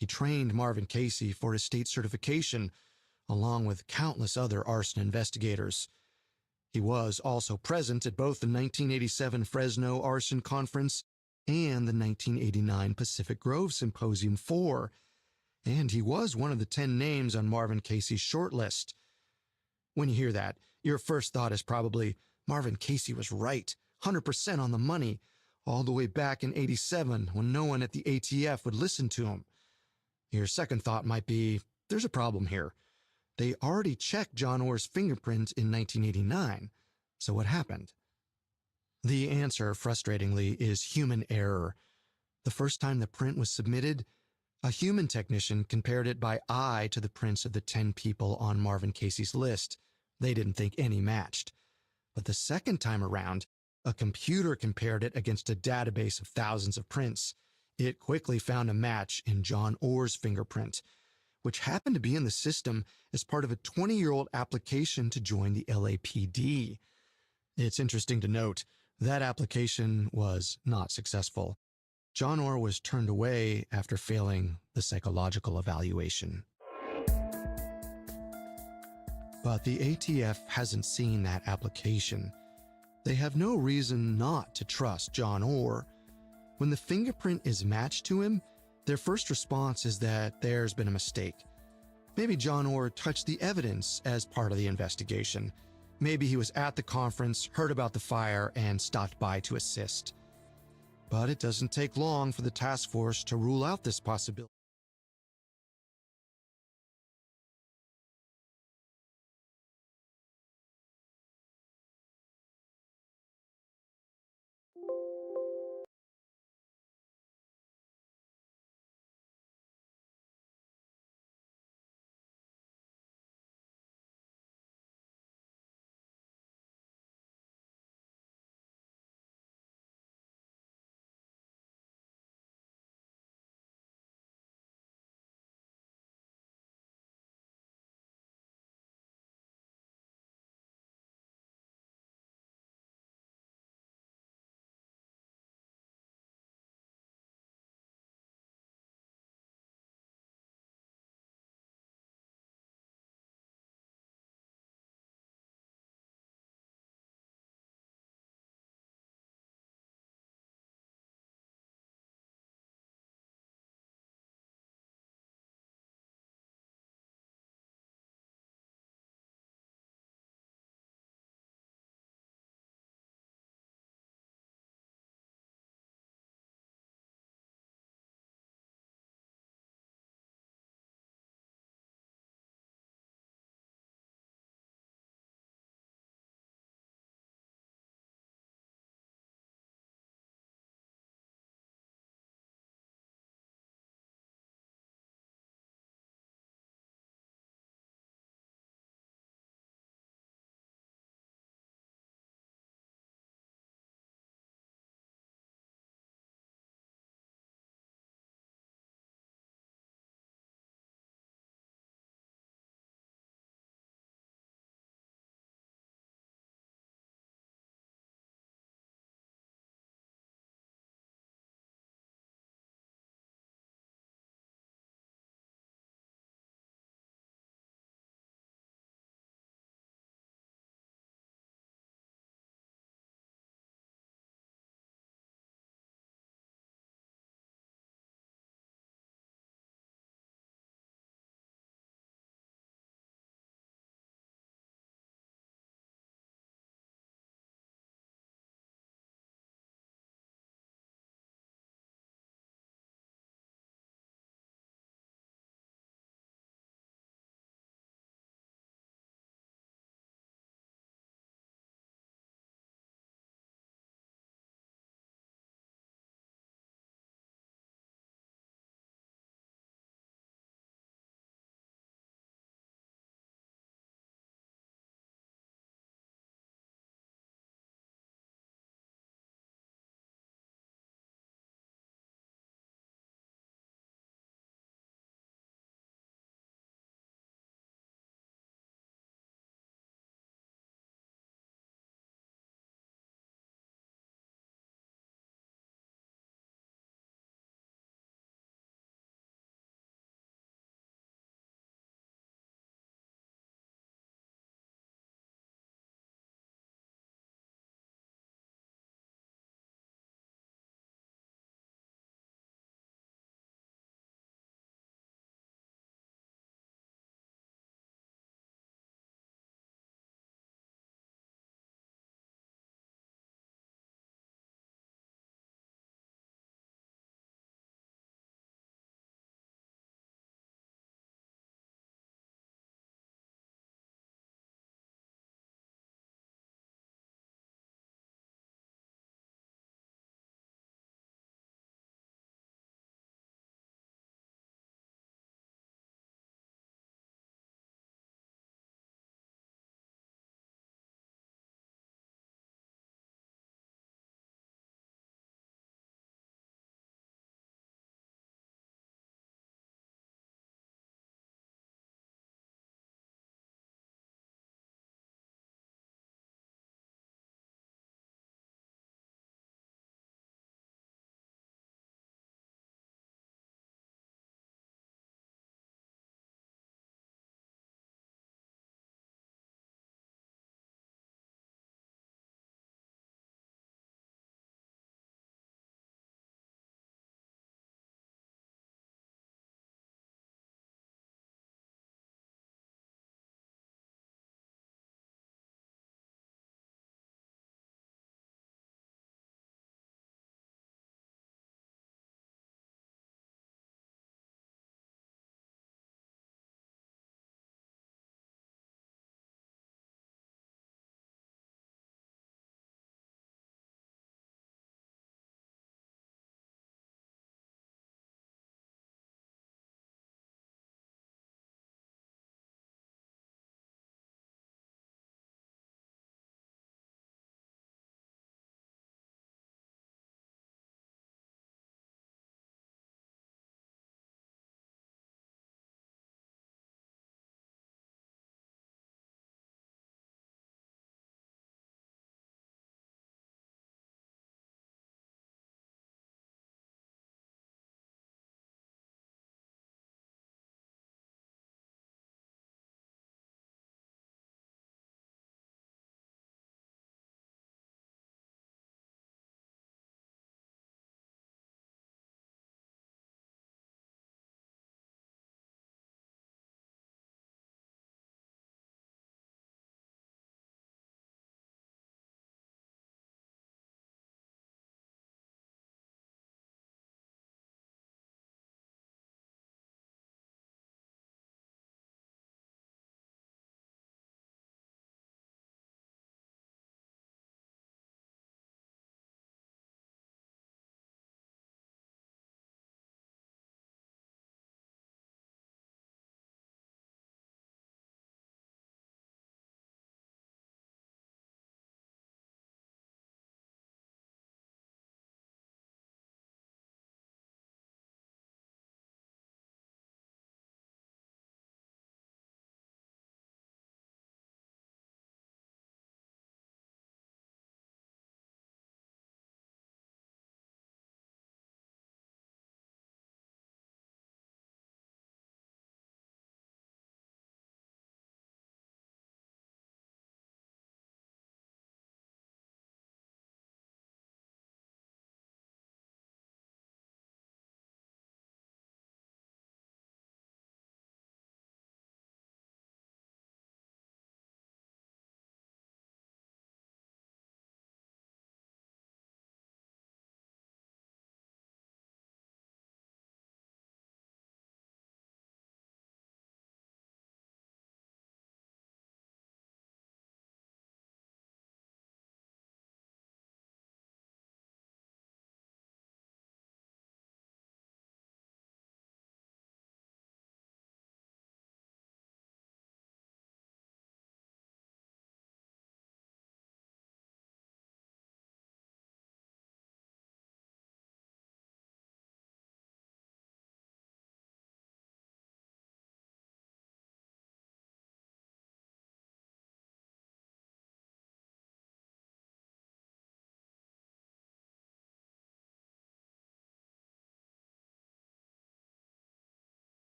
He trained Marvin Casey for his state certification, along with countless other arson investigators. He was also present at both the 1987 Fresno Arson Conference and the 1989 Pacific Grove Symposium 4, and he was one of the 10 names on Marvin Casey's shortlist. When you hear that, your first thought is probably, Marvin Casey was right, 100% on the money, all the way back in 87 when no one at the ATF would listen to him. Your second thought might be, there's a problem here. They already checked John Orr's fingerprint in 1989, so what happened? The answer, frustratingly, is human error. The first time the print was submitted, a human technician compared it by eye to the prints of the 10 people on Marvin Casey's list. They didn't think any matched. But the second time around, a computer compared it against a database of thousands of prints. It quickly found a match in John Orr's fingerprint, which happened to be in the system as part of a 20-year-old application to join the LAPD. It's interesting to note, that application was not successful. John Orr was turned away after failing the psychological evaluation. But the ATF hasn't seen that application. They have no reason not to trust John Orr. When the fingerprint is matched to him, their first response is that there's been a mistake. Maybe John Orr touched the evidence as part of the investigation. Maybe he was at the conference, heard about the fire, and stopped by to assist. But it doesn't take long for the task force to rule out this possibility.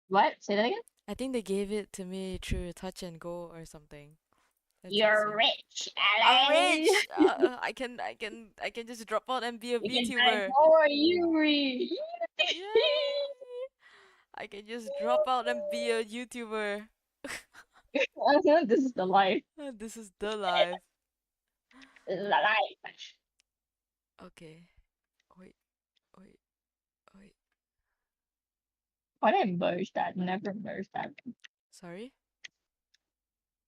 What? Say that again? I think they gave it to me through touch and go or something. That's You're insane. rich, I'm LA. rich. I can just drop out and be a You can buy VTuber. more Yuri. Yay! I can just drop out and be a YouTuber. This is the life. This is the life. This is the life. Okay. Wait, wait, wait. Why did I merge that? Never merge that. Sorry?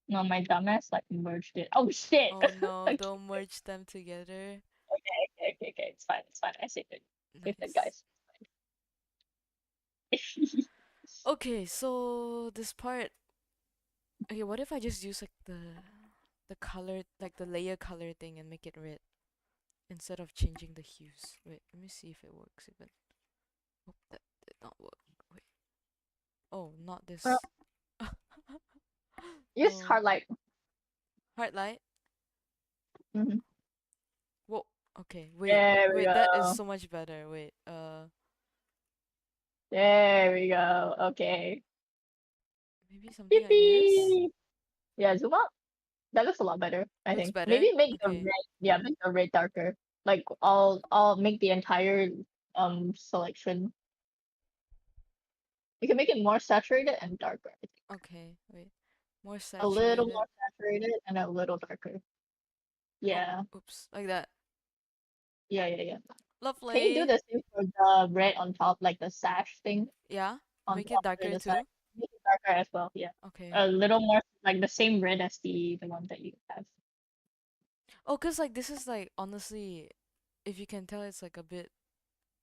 No, my dumbass like merged it. Oh shit! Oh no, Okay, don't merge them together. okay. It's fine. It's fine. I saved it. Saved it, Nice. guys. Okay, so this part. Okay, what if I just use like the color, like the layer color thing, and make it red instead of changing the hues? Wait, let me see if it works even. Oh, that did not work. Wait. Oh, not this. Well, use Oh. hard light. Hard light? Mhm. Whoa. Okay. Wait. There we Wait. That is go. so much better. Wait. There we go. Okay. Maybe something like this. Yippee! Yeah, zoom out. That looks a lot better, I Looks think. better? Maybe make the Okay. red, yeah, make the red darker. Like I'll make the entire selection. You can make it more saturated and darker, I think. Okay. Wait. More A little saturated. more saturated and a little darker. Yeah. Oh, oops. Like that. Yeah. Lovely. Can you do the same for the red on top, like the sash thing? Yeah. On Make it top darker the too. sash? Make it darker as well, yeah. Okay. A little more like the same red as the one that you have. Oh, cause like this is like honestly, if you can tell, it's like a bit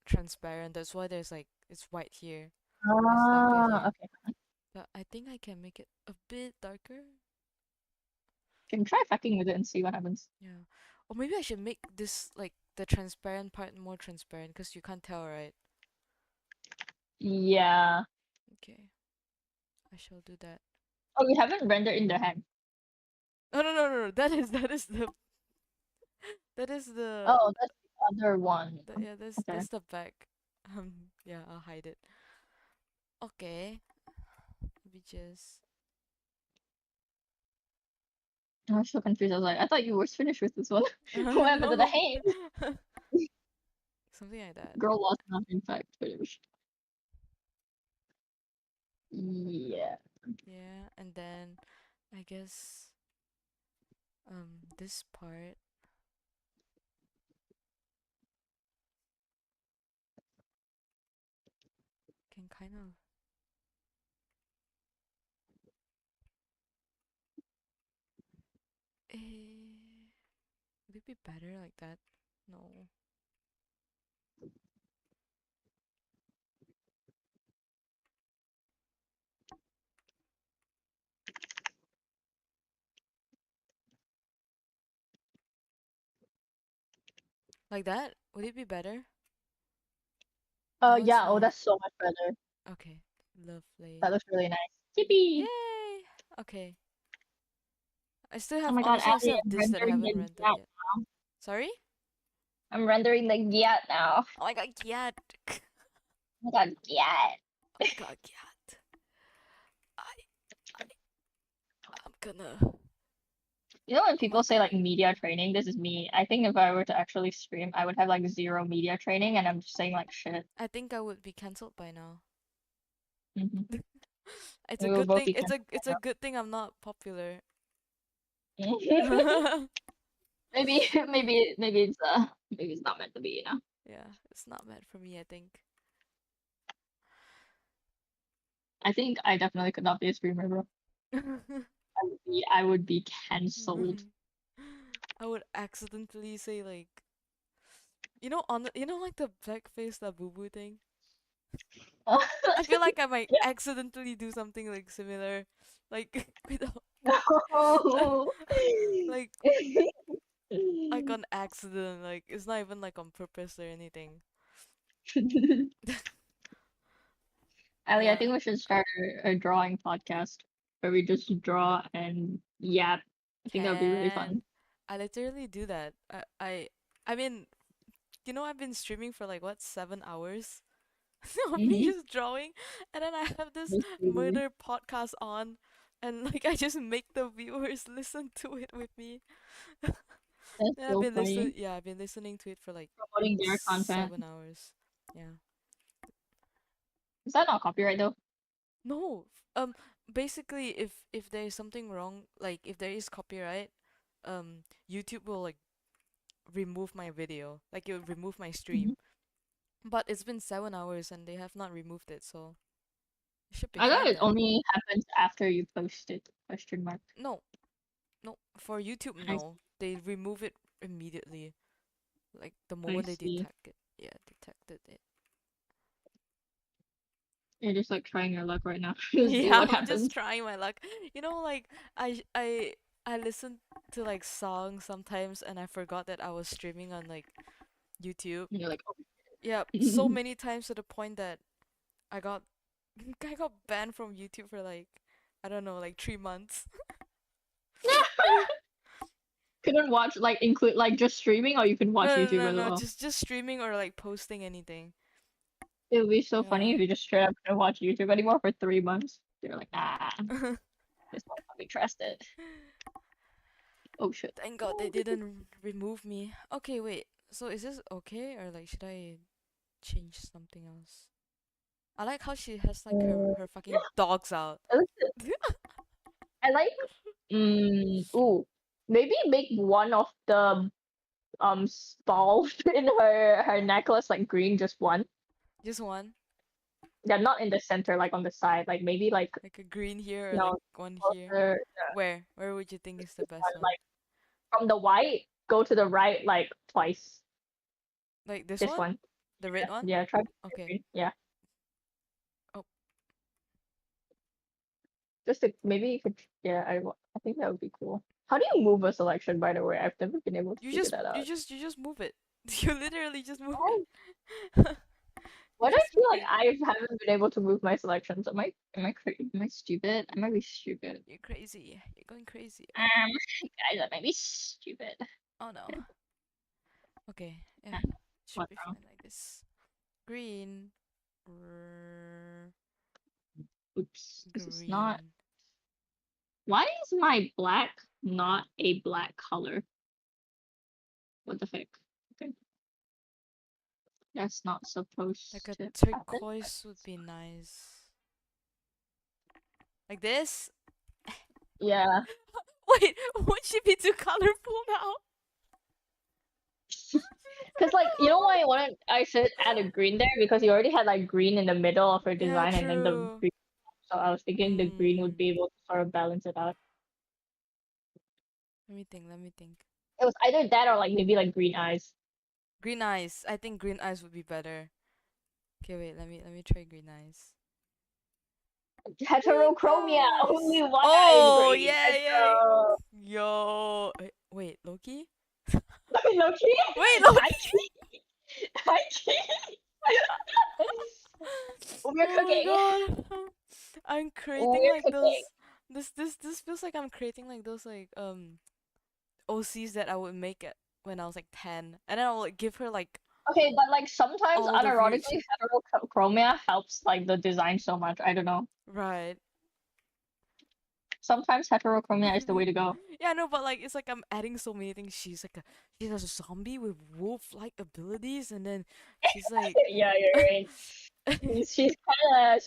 transparent. That's why there's like it's white here. It's darker here. Okay. But I think I can make it a bit darker. Can try fucking with it and see what happens. Yeah. Or maybe I should make this like the transparent part more transparent because you can't tell, right? Yeah. Okay. I shall do that. Oh, we haven't rendered in the hand. Oh no. That is the that is the Oh, that's the other one. yeah, that's the back. Yeah, I'll hide it. Okay. We just I was so confused. I was like, I thought you were finished with this one. What happened to the hand? something like that. Girl was not in fact finished. Yeah. Yeah, and then I guess this part can kind of would it be better like that? No. Like that? Would it be better? No, it's Yeah. Oh, not. that's so much better. Okay, lovely. That looks really nice. Yippee! Yay! Okay. I still Oh have my god, honestly I still Abby, have I'm this that I rendering haven't the rendered Gyat yet. now. Sorry? I'm rendering the Gyat now. Oh my god, Gyat! Oh my god, Gyat. Oh my god, Gyat! I'm gonna. You know when people say like media training, this is me. I think if I were to actually stream, I would have like zero media training, and I'm just saying like shit. I think I would be cancelled by now. Mm-hmm. It's We a will good both thing. be It's a cancelled by now. good thing I'm not popular. maybe it's not meant to be, you know. Yeah, it's not meant for me, I think. I think I definitely could not be a streamer, bro. I would be cancelled. I would accidentally say like, like the blackface la boo boo thing. I feel like I might accidentally do something like similar, like without, like on accident. Like it's not even like on purpose or anything. Ali, Yeah. I think we should start a drawing podcast where we just draw and yap. I think that would be really fun. I literally do that. I mean, I've been streaming for like what 7 hours. of me just drawing, and then I have this murder podcast on, and like I just make the viewers listen to it with me. That's And so funny. I've been listening to it for like Promoting their content. 7 hours. Yeah. Is that not copyright though? No. Basically, if there is something wrong, like if there is copyright, YouTube will like remove my video, like it will remove my stream. But it's been 7 hours and they have not removed it, so it should be I thought fine it then. only happens after you post it. Question mark. No, no. For YouTube, I no. They remove it immediately, like the I moment they see. detect it. Yeah, detected it. You're just like trying your luck right now to see Yeah, what I'm happens. just trying my luck. You know, like I listen to like songs sometimes and I forgot that I was streaming on like YouTube. And you're like, oh. Yeah, so many times to the point that I got I got banned from YouTube for like I don't know, like 3 months. Couldn't watch like include like just streaming, or you can watch YouTube as No, well. just streaming or like posting anything. It would be so funny Yeah. if you just straight up couldn't watch YouTube anymore for 3 months. You're like, nah, this won't be trusted. Oh shit. Thank God they didn't remove me. Okay, wait. So is this okay or like should I change something else? I like how she has like her fucking dogs out. I like. Ooh. Maybe make one of the balls in her necklace like green, just one. Just one? Yeah, not in the center, like on the side. Like maybe like Like a green here or you like know, one here? closer, Where would you think is the best one? like from the white, go to the right like twice. Like this This one? one. The red one? Yeah, try. Okay. Yeah. Oh. Just to, maybe you could. Yeah, I think that would be cool. How do you move a selection, by the way? I've never been able to figure that out. You just move it. You literally just move Oh. it. Why do I Just feel move like it. I haven't been able to move my selections? Am I stupid? I might be stupid. You're crazy. You're going crazy. Guys, I might be stupid. Oh no. Okay, yeah. Should What be now? fine like this. Green. r- Oops. This is Green. not. Why is my black not a black color? What the heck? Okay. That's not supposed Like a to happen. turquoise would be nice. Like this? Yeah. Wait, would she be too colorful now? Cause like you know why I should add a green there, because you already had like green in the middle of her Yeah, design and then the true. green. So I was thinking the green would be able to sort of balance it out. Let me think. It was either that or like maybe like green eyes. Green eyes. I think green eyes would be better. Okay, wait, let me try green eyes. Heterochromia, only one eye is Oh, green. yeah, Let's yeah. go. Yo. Wait, Loki? Loki? Wait, Loki! We're cooking. Oh my god. I'm creating We're like cooking. those this feels like I'm creating like those like OCs that I would make it when I was like 10. And then I'll like give her like Okay, but like sometimes all the unironically heterochromia helps like the design so much. I don't know. right. Sometimes heterochromia is the way to go. Yeah, no, but like it's like I'm adding so many things. She's a zombie with wolf-like abilities, and then she's like Yeah, you're right. she's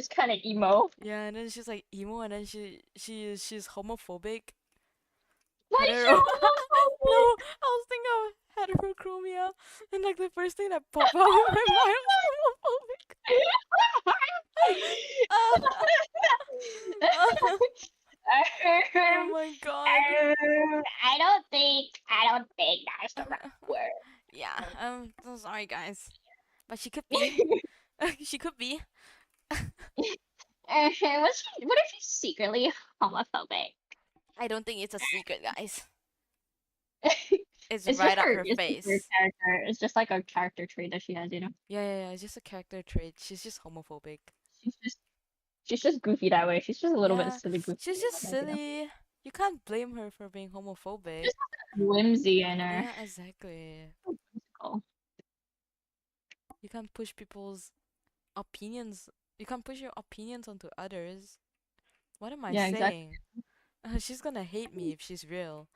kind of emo. yeah, and then she's like emo, and then she's homophobic. Why is she No, homophobic? I was thinking of heterochromia, and like the first thing that popped out in my mind was homophobic. Oh my god. I don't think that's the right word. Yeah, I'm so sorry, guys, but she could be. She could be. What if she's secretly homophobic? I don't think it's a secret, guys. It's It's right just up her, her it's face. just her character. It's just like a character trait that she has, you know. Yeah. It's just a character trait. She's just homophobic. She's just goofy that way. She's just a little bit Yeah, silly goofy. she's just like that, you know? silly. You can't blame her for being homophobic. Just whimsy in her. Yeah, exactly. Whimsical. You can't push people's opinions. You can't push your opinions onto others. What am I Yeah, exactly. saying? She's gonna hate me if she's real.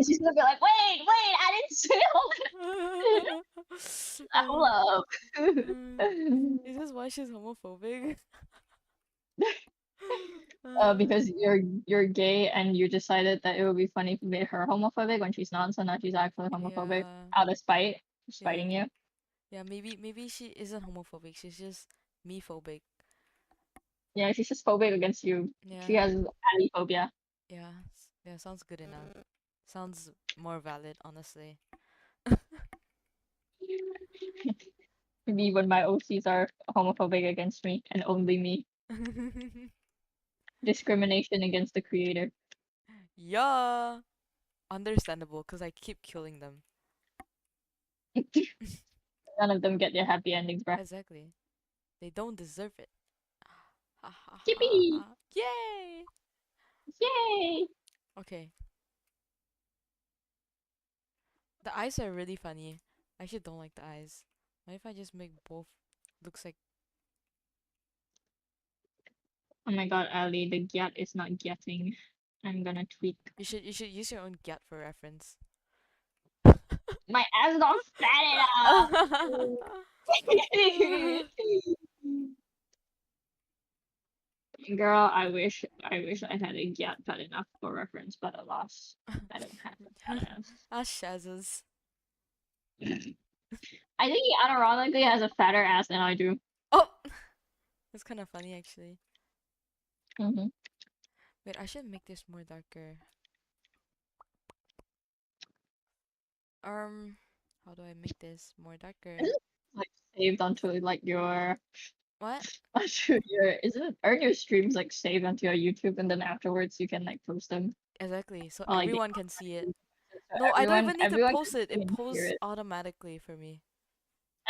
She's gonna be like, wait, I didn't say all this. Hold up. Is this why she's homophobic? Because you're gay and you decided that it would be funny if you made her homophobic when she's not, so now she's actually homophobic Yeah. out of spite, Yeah, spiting you. Yeah, maybe she isn't homophobic. She's just me phobic. Yeah, she's just phobic against you. Yeah. She has aliphobia. Yeah. Yeah, sounds good enough. Sounds more valid, honestly. Me when my OCs are homophobic against me and only me. Discrimination against the creator. Yeah. Understandable, because I keep killing them. None of them get their happy endings, bruh. Exactly. They don't deserve it. Yippee! Yay! Yay! Okay. The eyes are really funny. I actually don't like the eyes. What if I just make both looks like... Oh my god, Ali, the gyat is not getting. I'm gonna tweak. You should use your own gyat for reference. My ass got fatted up. Girl, I wish I had a gyat fat enough for reference, but alas, I don't have a fat ass. Ask Shaz's. I think he unironically has a fatter ass than I do. Oh! That's kind of funny, actually. Mm-hmm. Wait, I should make this more darker. How do I make this more darker? Is it like saved onto like your What? onto your aren't your streams like saved onto your YouTube and then afterwards you can like post them? Exactly, so Or, like, everyone can see it. so No, I don't even need to everyone post can it. see It and hear posts it. automatically for me.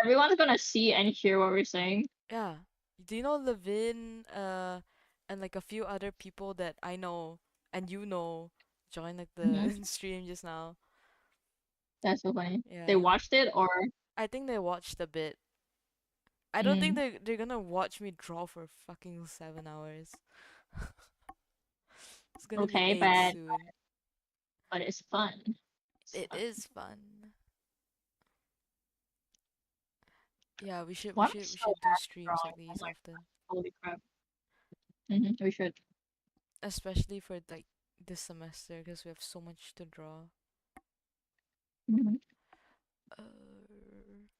Everyone's gonna see and hear what we're saying. Yeah. Do you know Levin, and like a few other people that I know and you know joined like the Mhm. stream just now? That's so funny. Yeah. They watched it or I think they watched a bit. I don't think Mm. they're gonna watch me draw for fucking 7 hours. It's gonna okay, be 8 but soon. it's fun. It is fun. Yeah, we should Why do am I so streams bad at like drawing? these I'm like, often. holy crap. We should. Especially for like this semester because we have so much to draw. Mm-hmm. I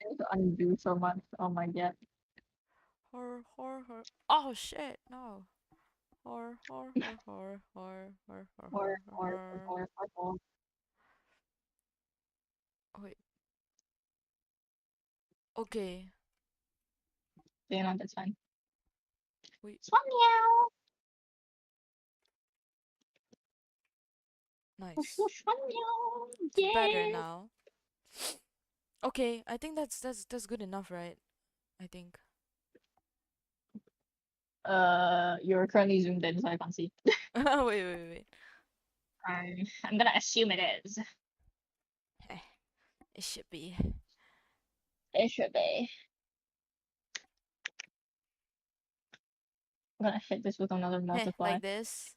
need to undo so much. Oh my god. Horror. Oh shit, no. Horror. Wait. Okay. Yeah, no, that's fine. Wait. Swan meow. Nice. Swan meow. It's better Yeah. now. Okay, I think that's good enough, right? I think. You're currently zoomed in, so I can't see. wait. I'm gonna assume it is. It should be. It should be. I'm gonna hit this with another multiply. Like this.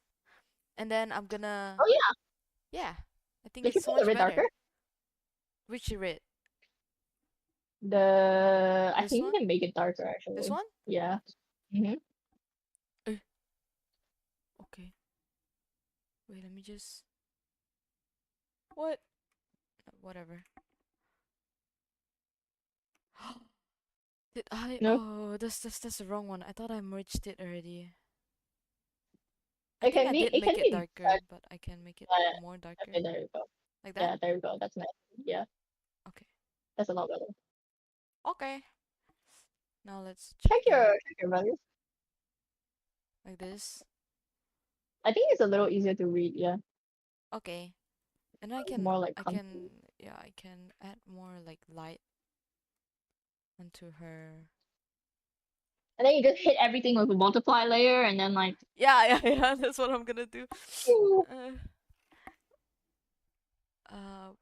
And then I'm gonna... Oh yeah. Yeah. I think Did you it's so put the much red better. darker? Which red? I This think one? you can make it darker actually. This one? Yeah. Mm-hmm. Okay. Wait, let me just... What? Whatever. Did I? No. Oh, that's the wrong one. I thought I merged it already. It I think can I be. did It make can it be darker, dark. but I can make it more darker. Okay, there you go. Like Yeah, that? there you go. That's nice. Yeah. Okay. That's a lot better. Okay. Now let's Check your values. like this. I think it's a little easier to read. Yeah. Okay. And I can More like I can add more like light onto her. And then you just hit everything with a multiply layer, and then like. Yeah. That's what I'm gonna do.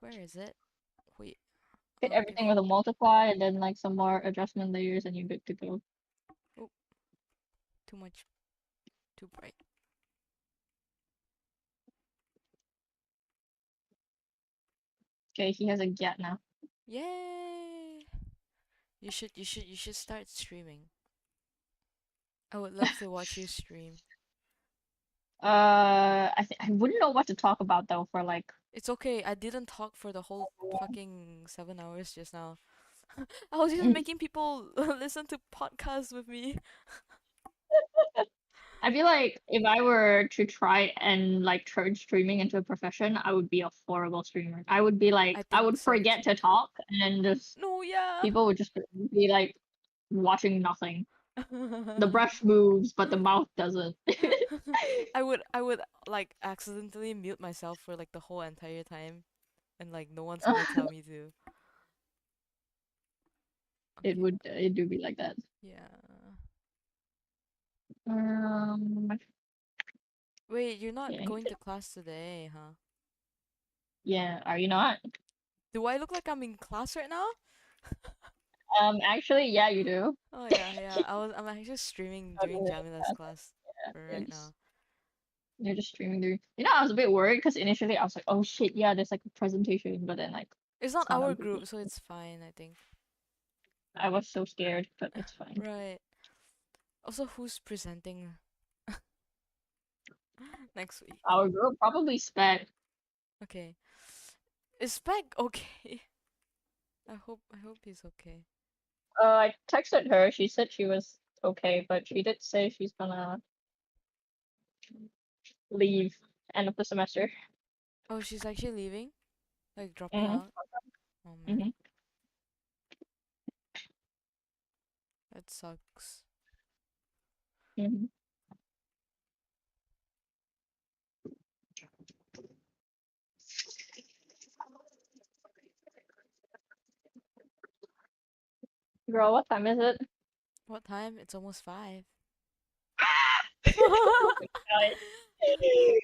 Where is it? Wait. Hit everything with a multiply and then like some more adjustment layers and you're good to go. Oh, too much, too bright. Okay, he has a gap now. Yay! You should start streaming. I would love to watch you stream. I wouldn't know what to talk about though for like. It's okay. I didn't talk for the whole fucking 7 hours just now. I was just making people listen to podcasts with me. I feel like if I were to try and like turn streaming into a profession, I would be a horrible streamer. I would be like, I would forget to talk and just No, yeah. people would just be like watching nothing. The brush moves, but the mouth doesn't. I would like accidentally mute myself for like the whole entire time, and like no one's gonna tell me to. It do be like that. Yeah. Wait, you're not Yeah, going to class today, huh? yeah. Are you not? Do I look like I'm in class right now? Actually, yeah, you do. Oh yeah. I'm actually streaming during Jamila's class right now. You're just streaming through. You know, I was a bit worried because initially I was like, oh shit, yeah, there's like a presentation, but then like It's not a our big group, deal. so it's fine, I think. I was so scared, but it's fine. Right. Also, who's presenting next week? Our group probably spec. Okay. Is Spec okay? I hope he's okay. I texted her. She said she was okay, but she did say she's gonna leave end of the semester. Oh, she's actually leaving? Like dropping out? Oh man. That sucks. Girl, what time is it? What time? It's almost 5.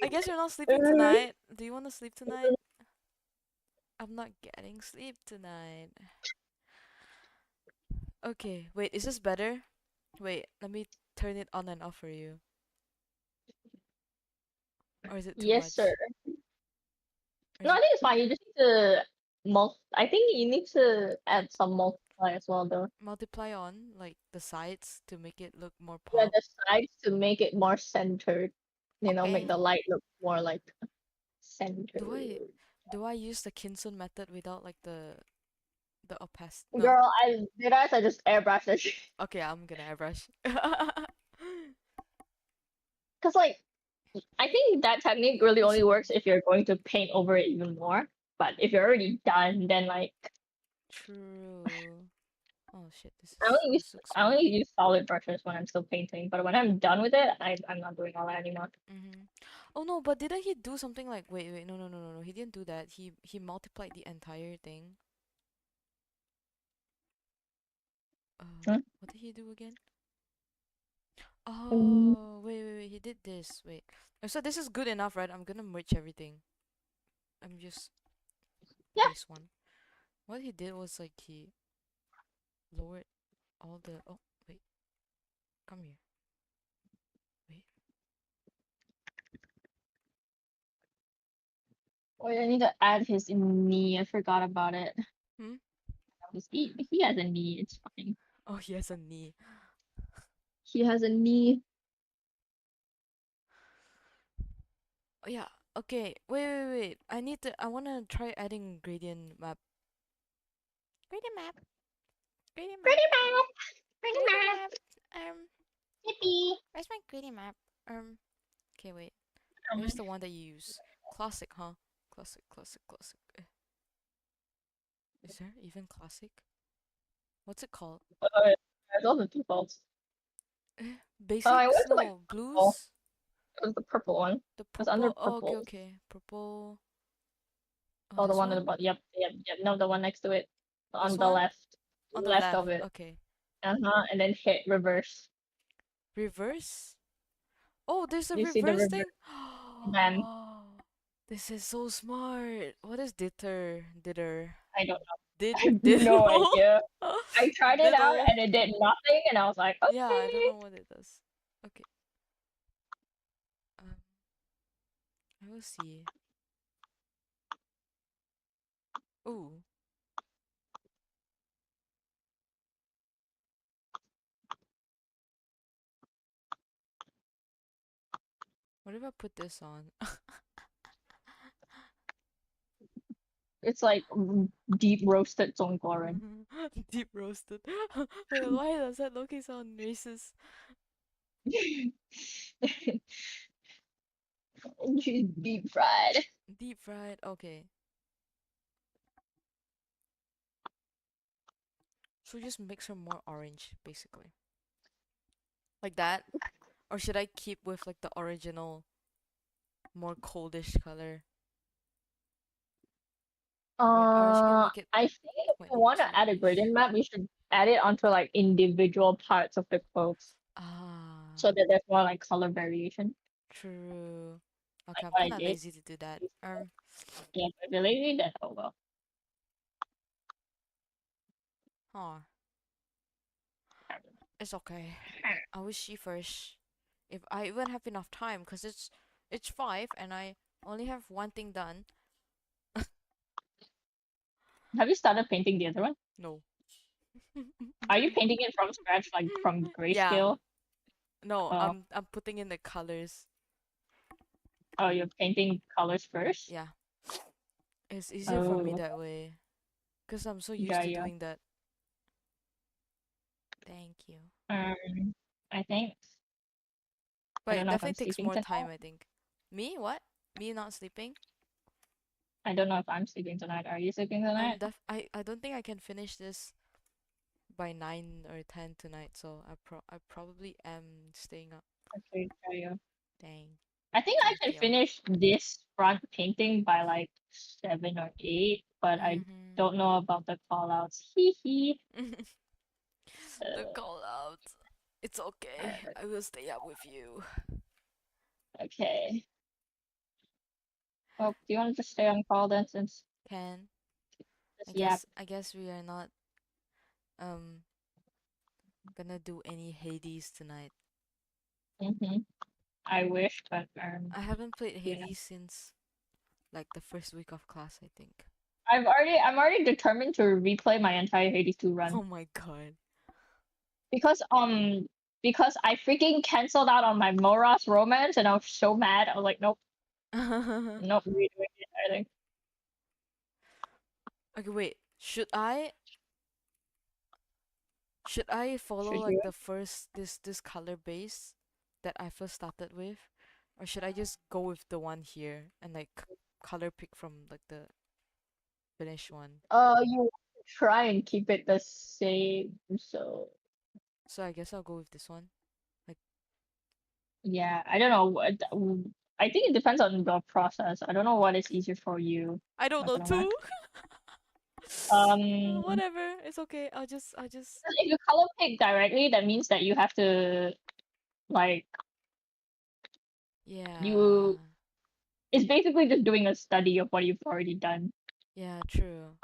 I guess you're not sleeping tonight. Do you want to sleep tonight? I'm not getting sleep tonight. Okay, wait, is this better? Wait, let me turn it on and off for you. Or is it too much? Yes, sir. No, I think it's fine. You just need to I think you need to add some multiply as well, though. Multiply on like the sides to make it look more Yeah, pop. the sides to make it more centered. You know, make Okay. the light look more like centered. Do I use the Kinsun method without like the opacity? No. Girl, I just airbrush it. Okay, I'm gonna airbrush. Cause like I think that technique really only works if you're going to paint over it even more. But if you're already done, then like True. Oh shit, I only use solid brushes when I'm still painting, but when I'm done with it, I'm not doing all that anymore. Oh no, but didn't he do something like wait, no, he didn't do that. He multiplied the entire thing. What did he do again? Oh, wait, he did this. Wait. So this is good enough, right? I'm gonna merge everything. I'm just this one. What he did was like he lowered all the wait. Come here. Wait. Wait, I need to add his knee. I forgot about it. He has a knee, it's fine. Oh, he has a knee. He has a knee. Oh, yeah. Okay. Wait. I wanna try adding gradient map. Gradient map. Yippee. Where's my gradient map? Okay, wait. Where's the one that you use? Classic, huh? Classic. Is there even classic? What's it called? There's all the defaults. Basic, no, blues? It was the purple one. The It was under purple. purple. Okay. Purple. Oh, the one at the bottom. Yep. No, the one next to it. On This the one? left. On the left left. of it. Okay. And then hit reverse. Reverse? Oh, there's a You see the reverse thing? Then This is so smart. What is ditter? I don't know. Did I have did no all? idea. I tried it Did out all? and it did nothing, and I was like, Yeah, I don't okay. know what it does. Okay. Um, I will see. Ooh. What if I put this on? It's like deep roasted 中国人. Deep roasted. Wait, why does that Loki sound racist? She's deep fried. Deep fried. Okay. So just makes her more orange, basically. Like that? Or should I keep with like the original, more coldish color? Wait, or she can make it I think if you want to add a 22-ish. gradient map, you should add it onto like individual parts of the clothes. So that there's more like color variation. True. Like Okay, I'm what I kinda did. lazy to do that. Yeah, if you're lazy, then oh well. Huh. It's okay. I will see first. If I even have enough time, cause it's 5 and I only have one thing done. Have you started painting the other one? No. Are you painting it from scratch, like from Yeah. grayscale? No, Oh. I'm putting in the colors. Oh, you're painting colors first? Yeah. It's easier for me Oh. that way. Cause I'm so used Yeah, to yeah. doing that. Thank you. I think. I But don't it know if definitely I'm takes sleeping more tonight. time, I think. Me? What? Me not sleeping? I don't know if I'm sleeping tonight. Are you sleeping tonight? I don't think I can finish this by 9 or 10 tonight, so I probably am staying up. Okay, try you. Dang. I think I Thank can you. finish this front painting by like 7 or 8, but I don't know about the call outs. Hee hee. The call out. It's okay. I will stay up with you. Okay. Well, do you want to just stay on call then since Can. yap? I guess we are not um gonna do any Hades tonight. I wish, but I haven't played you know. Hades since like the first week of class, I think. I'm already determined to replay my entire Hades 2 run. Oh my god. Because I freaking canceled out on my Moras romance and I was so mad. I was like, nope. Nope, redoing it, I think. Okay, wait. Should I follow Should like you? the first this color base that I first started with, or should I just go with the one here and like color pick from like the finished one? You want to try and keep it the same, so So I guess I'll go with this one. Like yeah, I don't know what I think it depends on the process. I don't know what is easier for you. I don't Not know gonna lie. too. Um, Whatever. It's okay. I'll just if you color pick directly, that means that you have to like yeah. it's basically just doing a study of what you've already done. Yeah, true.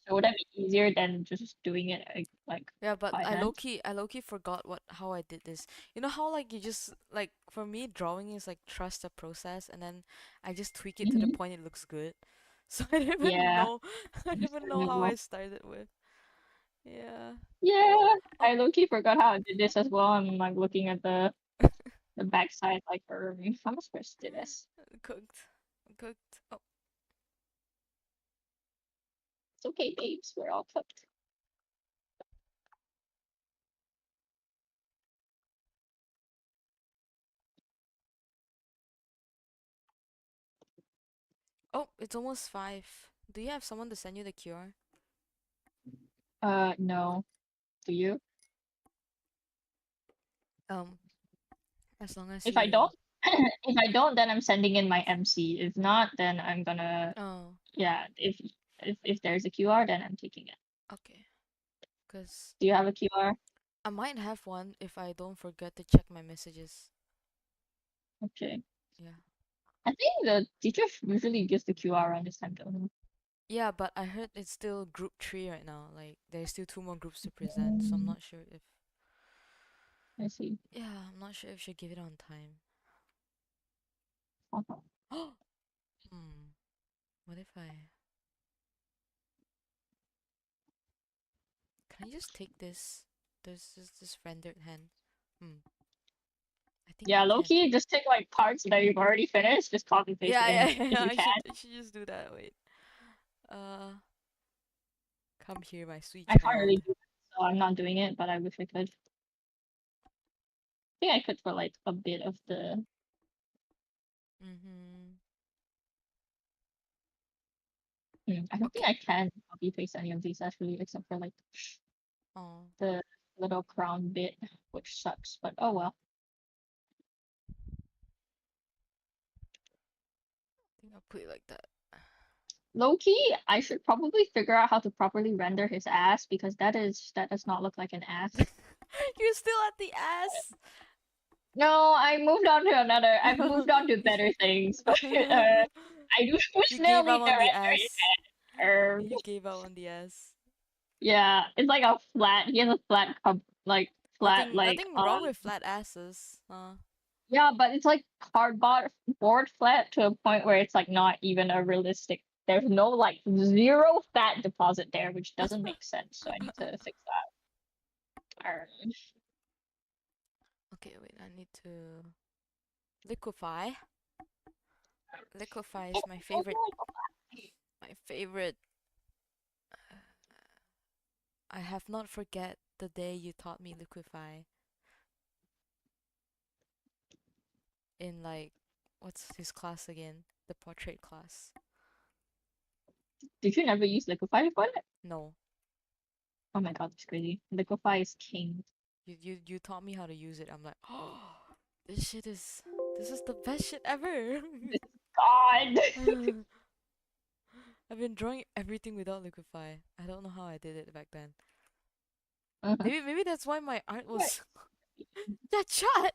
So would that be easier than just doing it like Yeah, but by I hand? low-key forgot how I did this. You know how like you just like for me drawing is like trust the process and then I just tweak it to the point it looks good. So I didn't even Yeah. know I didn't even know how I started with. Yeah. Yeah, I low-key forgot how I did this as well. I'm like looking at the backside like how am I supposed to do this? Cooked. Oh. It's okay, babes, we're all cooked. Oh, it's almost 5. Do you have someone to send you the QR? No. Do you? As long as If I you don't, if I don't, then I'm sending in my MC. If not, then I'm gonna. Oh. Yeah. If there's a QR, then I'm taking it. Okay. Cause Do you have a QR? I might have one if I don't forget to check my messages. Okay. Yeah. I think the teacher usually gives the QR around this time, though. Yeah, but I heard it's still group 3 right now. Like there's still 2 more groups to present, so I'm not sure if I see. yeah, I'm not sure if she'll give it on time. Hmm. What if I can I just take this? There's this rendered hand. I think I Yeah, low can. key, just take like parts that you've already finished, just copy paste it in if you I can. should just do that. Wait. Uh, come here, my sweet I can't really child. do it, so I'm not doing it, but I wish I could. I think I could for like a bit of the. I don't think I can copy paste any of these actually, except for like Oh. the little crown bit, which sucks, but oh well. I think I'll put it like that. Low key, I should probably figure out how to properly render his ass because that does not look like an ass. You're still at the ass. No, I moved on to another. I've moved on to better things, but I do You still gave up need to on the render his ass. ass. You gave up on the ass. Yeah, it's like a flat. He has a flat cup, like flat, like Nothing wrong with flat asses. Yeah, but it's like cardboard board flat to a point where it's like not even a realistic. There's no like zero fat deposit there, which doesn't make sense. So I need to fix that. Okay, wait. I need to liquefy. Liquefy is my favorite. My favorite. I have not forget the day you taught me liquefy. In like, what's his class again? The portrait class. Did you never use liquefy before that? No. Oh my god, that's crazy. Liquefy is king. You taught me how to use it. I'm like, oh, this is the best shit ever. God. I've been drawing everything without liquefy. I don't know how I did it back then. Uh-huh. Maybe that's why my art was that shot.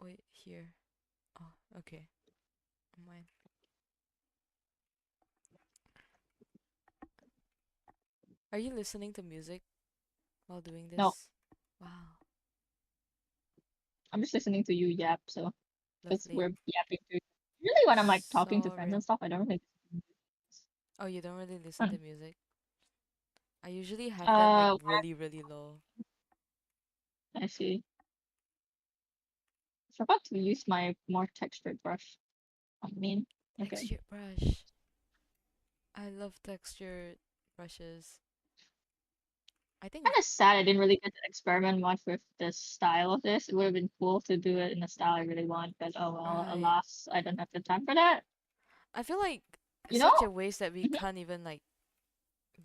Wait, here. Oh, okay. Mine. Are you listening to music while doing this? No. Wow. I'm just listening to you yap, so because Lovely. we're yapping too. Really, when I'm like talking to friends and stuff, I don't really. Oh, you don't really listen to music? I usually have them like really low. I see. I forgot to use my more textured brush. I mean, okay. Textured brush. I love textured brushes. I think Kind of sad I didn't really get to experiment much with the style of this. It would have been cool to do it in the style I really want, but oh well, Right. alas, I don't have the time for that. I feel like You such know? a waste that we can't even like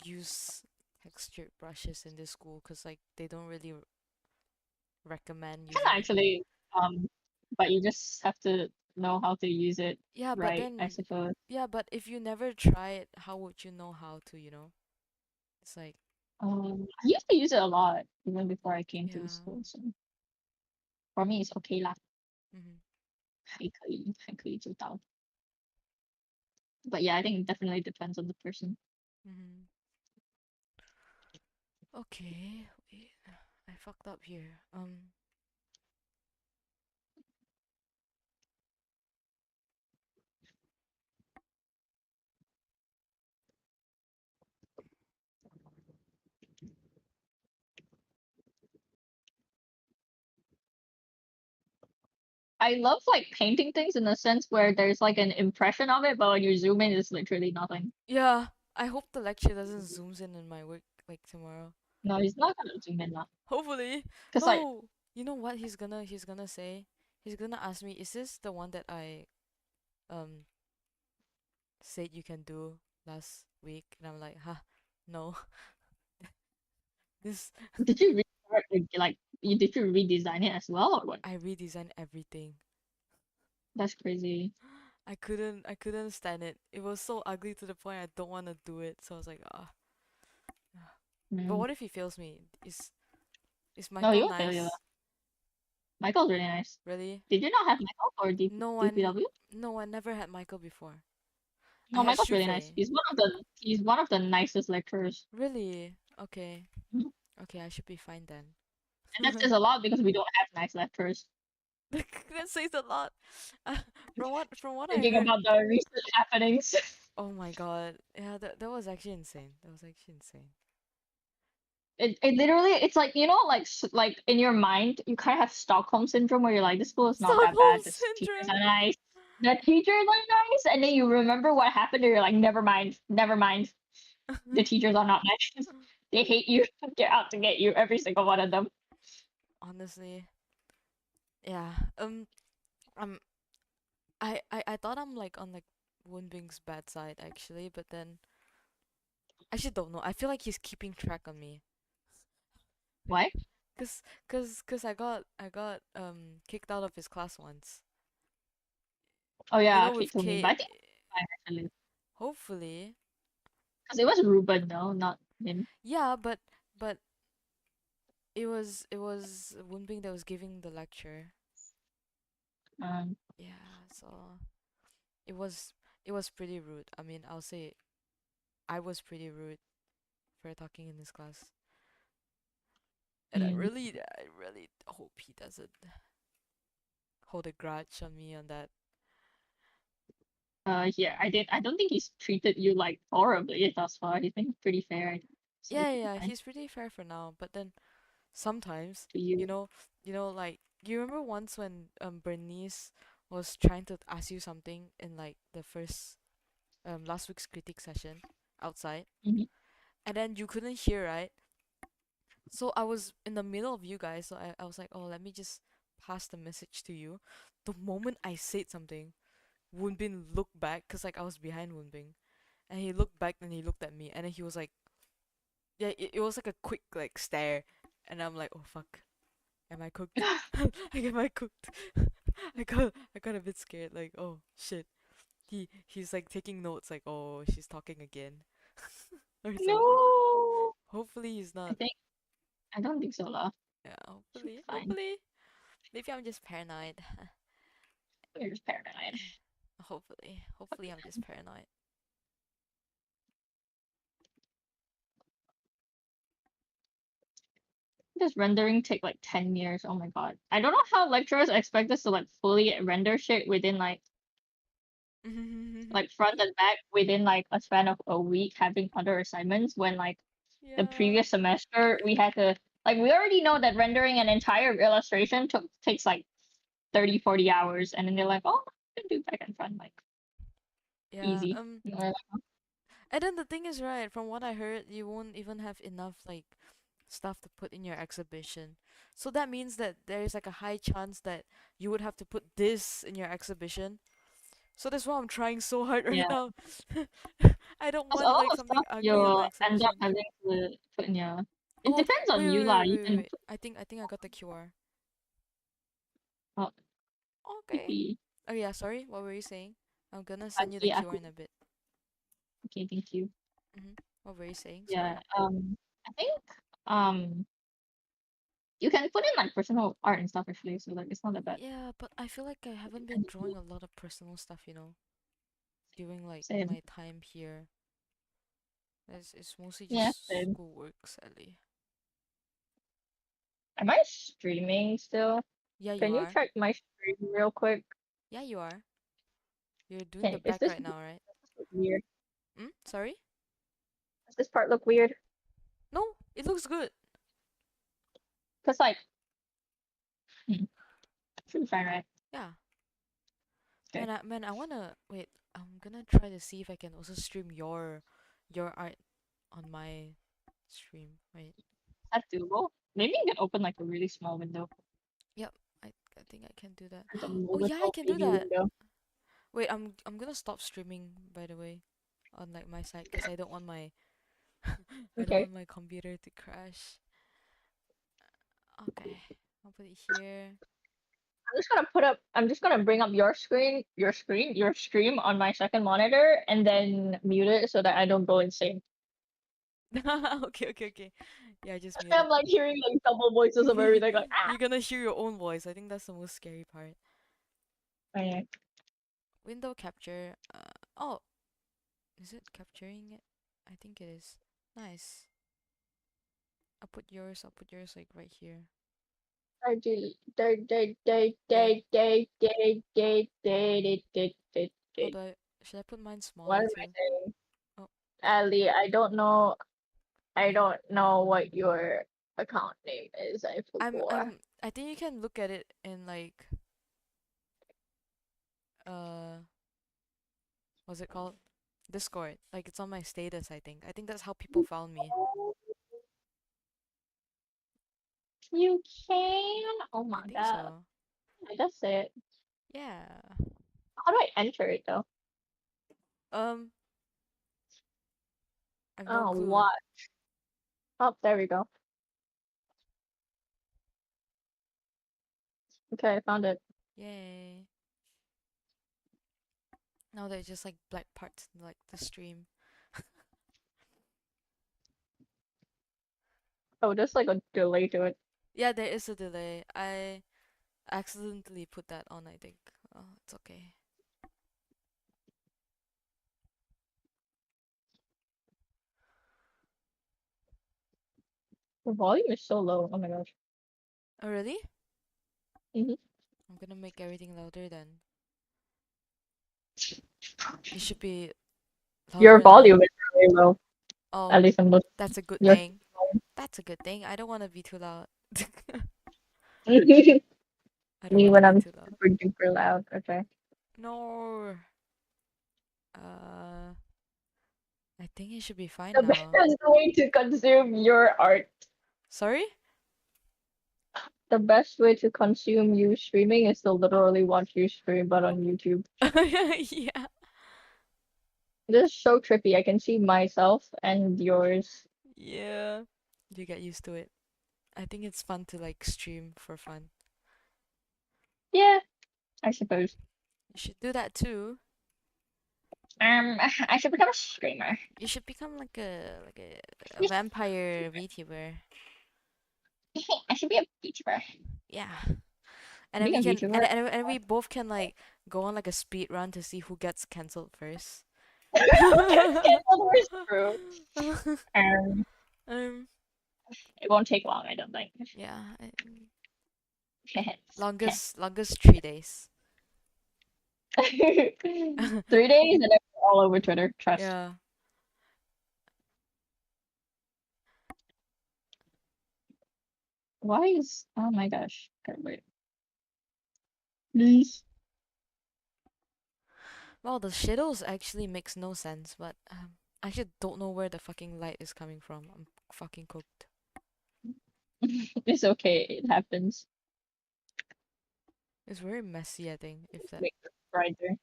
use textured brushes in this school because like they don't really recommend using Can actually, but you just have to know how to use it Yeah, but right, then I suppose. yeah, but if you never try it, how would you know how to, you know? It's like I used to use it a lot even before I came to the school, so for me it's okay lah. 还可以知道. But yeah, I think it definitely depends on the person. Okay, wait. I fucked up here. I love like painting things in the sense where there's like an impression of it, but when you zoom in, it's literally nothing. Yeah, I hope the lecture doesn't zooms in my work like tomorrow. No, he's not gonna zoom in lah. Hopefully. 'Cause like you know what he's gonna say? He's gonna ask me, is this the one that I said you can do last week? And I'm like, huh, no. This did you restart did you redesign it as well or what? I redesigned everything. That's crazy. I couldn't stand it. It was so ugly to the point I don't want to do it. So I was like, ah. But what if he fails me? Is Michael he'll nice? fail you. Michael's really nice. Really? Did you not have Michael or No, DPW? no, I never had Michael before. I No, had Michael's really nice. Shufe. He's one of the nicest lecturers. Really? Okay. Mhm. Okay, I should be fine then. And that says a lot because we don't have nice lecturers. That says a lot. From what I Thinking heard. about the recent happenings. Oh my god. Yeah, that was actually insane. That was actually insane. It literally, it's like, you know, like in your mind, you kind of have Stockholm syndrome where you're like, this school is not that Stockholm bad. The teachers syndrome. are nice. The teachers are nice, and then you remember what happened, and you're like, never mind, never mind. The teachers are not nice. They hate you. They're out to get you, every single one of them. Honestly. Yeah. Um I thought I'm like on like Woonbing's bad side actually, but then I actually don't know. I feel like he's keeping track on me. Why? Cause I got kicked out of his class once. Oh You yeah, know, Kate with told me, Kate. but I think it's fine actually, Hopefully. because it was Ruben though, not him. Yeah, but it was Woonbing that was giving the lecture. Yeah, so it was it was pretty rude. I mean, I'll say I was pretty rude for talking in his class. And I really hope he doesn't hold a grudge on me on that. Yeah, I don't think he's treated you like horribly thus far. He's been pretty fair. So Yeah, it yeah, should be yeah, fine. he's pretty fair for now, but then sometimes, To you. like you remember once when Bernice was trying to ask you something in like the first last week's critique session outside, Mhm. and then you couldn't hear, right? So I was in the middle of you guys, so I was like, oh, let me just pass the message to you. The moment I said something, Woonbin looked back, cause like I was behind Woonbin, and he looked back and he looked at me, and then he was like, yeah, it was like a quick like stare, and I'm like, oh fuck, am I cooked? Like, am I cooked? I got a bit scared, like, oh shit. He's like taking notes, like, oh, she's talking again, or something. No. Hopefully he's I not. think I don't think so, lah. Yeah, Should be hopefully, fine. hopefully. Maybe I'm just paranoid. You're just paranoid. Hopefully I'm just paranoid. Does rendering take like 10 years? Oh my god. I don't know how lecturers expect us to like fully render shit within like front and back within like a span of a week having other assignments when like the previous semester we had to like we already know that rendering an entire illustration takes like 30-40 hours, and then they're like, oh, you can do back and front like Yeah, easy. And we're like, "Huh?" and then the thing is, right, from what I heard, you won't even have enough like stuff to put in your exhibition. So that means that there is like a high chance that you would have to put this in your exhibition. So that's why I'm trying so hard right Yeah. now. I don't Because want a lot like of something stuff ugly in my you'll end up exhibition. having to put in your. It Oh, depends on wait, you, wait, lah. wait, You wait, can wait. put. I think I got the QR. Oh, Okay. maybe. Oh yeah, sorry. What were you saying? I'm gonna send you the Yeah. QR in a bit. Okay, thank you. What were you saying? Yeah. Sorry. I think you can put in like personal art and stuff actually, so like it's not that bad. Yeah, but I feel like I haven't been drawing a lot of personal stuff, during like Same. my time here. It's mostly Yeah, just same. schoolwork, sadly. Am I streaming still? Yeah, you Can you are. check my stream real quick? Yeah, you are. You're doing Okay, the back right now, right? look weird? Sorry? Does this part look weird? No, it looks good. Cause like, should be fine, right? Yeah. Okay. Man, I wanna wait. I'm gonna try to see if I can also stream your art on my stream. Wait. That's doable. Maybe you can open like a really small window. Yep, I think I can do that. Like a Oh yeah, I mobile can do preview that. window. Wait, I'm gonna stop streaming, by the way, on like my side, because I don't want my I don't Okay. want my computer to crash. Okay, I'll put it here. I'm just gonna bring up your stream on my second monitor, and then mute it so that I don't go insane. Okay. Yeah, I just I'm muted. like hearing like double voices of everything. Like ah. You're gonna hear your own voice. I think that's the most scary part. Okay. Window capture. Oh, is it capturing it? I think it is. Nice. I'll put yours like right here. I do. Day. Oh, should I put mine What smaller am I too? saying? Oh, Ali, I don't know. I yeah. don't know what your account name is. I forgot. I think you can look at it in like uh what's it called? Discord. Like it's on my status, I think. I think that's how people found me. You can. Oh I my think god. so. I just say it. Yeah. How do I enter it though? Um, I've no Oh, clue. what? Oh, there we go. Okay, I found it. Yay. Now there's just like black parts in like the stream. Oh, there's like a delay to it. Yeah, there is a delay. I accidentally put that on, I think. Oh, it's okay. The volume is so low. Oh my gosh. Oh, really? Mm-hmm. I'm gonna make everything louder then. It should be Your louder now. volume is really low. Oh, At least I'm looking. that's a good Your thing. That's a good thing. I don't want to be too loud. I don't me want to when be I'm too loud. super duper loud. Okay. No. Uh, I think it should be fine The now. best way to consume your art. Sorry? The best way to consume you streaming is to literally watch you stream, but on YouTube. Yeah. This is so trippy. I can see myself and yours. Yeah. You get used to it. I think it's fun to like stream for fun. Yeah, I suppose. You should do that too. I should become a streamer. You should become like a vampire VTuber. I should be a VTuber. Yeah. And then Being we a can VTuber. and we both can like go on like a speed run to see who gets cancelled first. Cancelled is true. Um It won't take long, I don't think. yeah. Longest. Longest 3 days. 3 days and then all over Twitter. Trust. Yeah. Why is? Oh my gosh. Okay, wait. Please. Well, the shadows actually makes no sense, but I just don't know where the fucking light is coming from. I'm fucking cooked. It's okay. It happens. It's very messy, I think. If that. Make it brighter.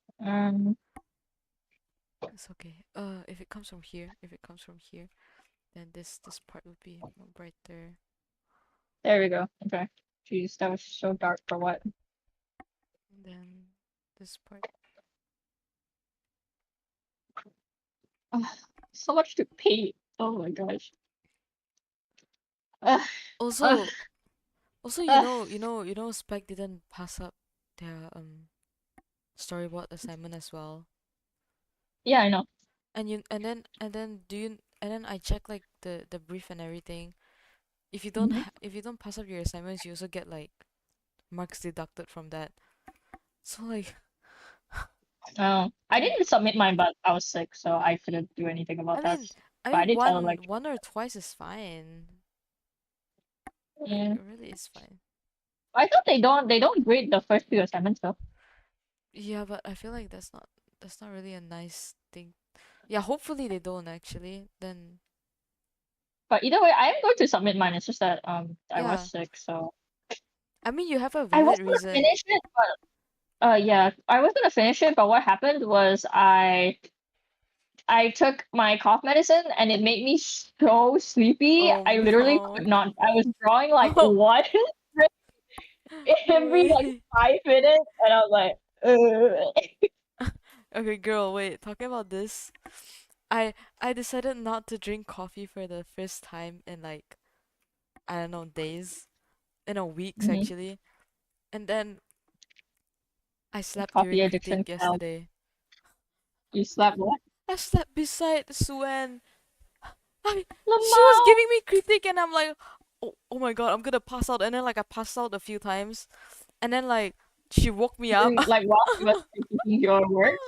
It's okay. If it comes from here, then this part would be more brighter. There we go. Okay. Jeez, that was so dark for what? And then this part. So much to paint. Oh my gosh. Also, Spec didn't pass up their storyboard assignment as well. Yeah, I know. And then I check like the brief and everything. If you don't if you don't pass up your assignments, you also get like marks deducted from that. So like. Oh, I didn't submit mine, but I was sick, so I couldn't do anything about that. I But I mean, did tell like one or twice is fine. yeah. It really is fine. I thought they don't grade the first few assignments though. Yeah, but I feel like that's not really a nice thing. Yeah, hopefully they don't actually. Then. But either way, I am going to submit mine. It's just that I Yeah. was sick, so. I mean, you have a I was valid gonna reason. finish it, but yeah, I was gonna finish it, but what happened was I took my cough medicine and it made me so sleepy. Oh I literally no. could not. I was drawing like Oh. one every like 5 minutes, and I was like, ugh. Okay, girl, wait. Talking about this, I decided not to drink coffee for the first time in like I don't know, days, weeks Mhm. actually. And then I slept Coffee during addiction critique fell. yesterday. You slept what? I slept beside Suen. She was Lamau! giving me critique and I'm like, oh my god, I'm gonna pass out. And then like I passed out a few times. And then like she woke me up. Like while she was critiquing your work?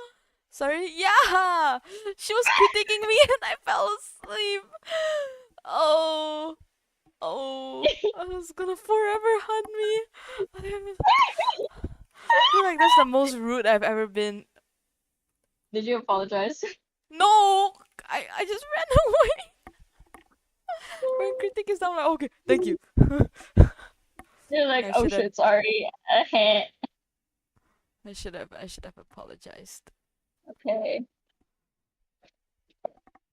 Sorry? Yeah! She was critiquing me and I fell asleep. Oh. Oh. I was gonna forever hunt me. I feel like that's the most rude I've ever been. Did you apologize? No! I just ran away. When critique is down, I'm like, okay, thank you. You're like, I oh should have shit, sorry. I should have apologized. Okay.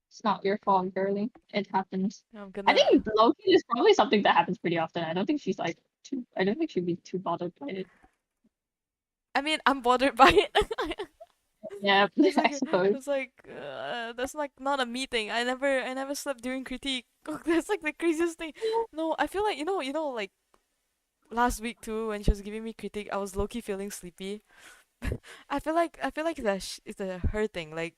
It's not your fault, girly. It happens. I'm I gonna think Loki is probably something that happens pretty often. I don't think she's like I don't think she'd be too bothered by it. I mean, I'm bothered by it. Yeah, It's I like suppose. that's like not a meeting. I never slept during critique. That's like the craziest thing. No, I feel like like last week too when she was giving me critique, I was low-key feeling sleepy. I feel like it's a her thing. Like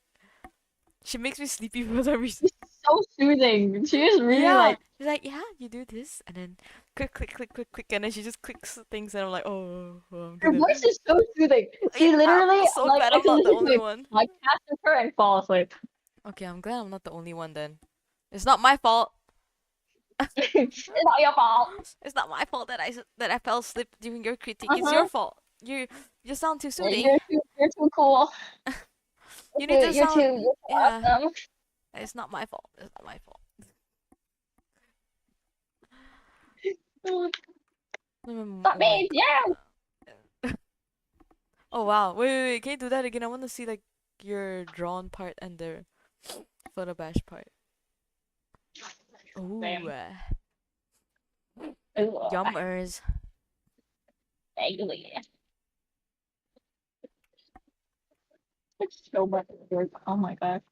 she makes me sleepy for some reason. So soothing. She is really Yeah, like she's like, yeah, you do this, and then click, click, click, click, click, and then she just clicks things, and I'm like, I'm her gonna. voice is so soothing. She Yeah, literally I'm so like glad I I'm can not the listen to only a one. podcast with her and fall asleep. Okay, I'm glad I'm not the only one then. It's not my fault. It's not your fault. It's not my fault that I fell asleep during your critique. It's your fault. You sound too soothing. You're too cool. You need to You're sound. too Yeah. awesome. It's not my fault. It's not my fault. Stop me, yeah. Oh wow! Wait! Can you do that again? I want to see like your drawn part and the photo bash part. Ooh. Yummers. Ugly. It's so much work. Oh my god.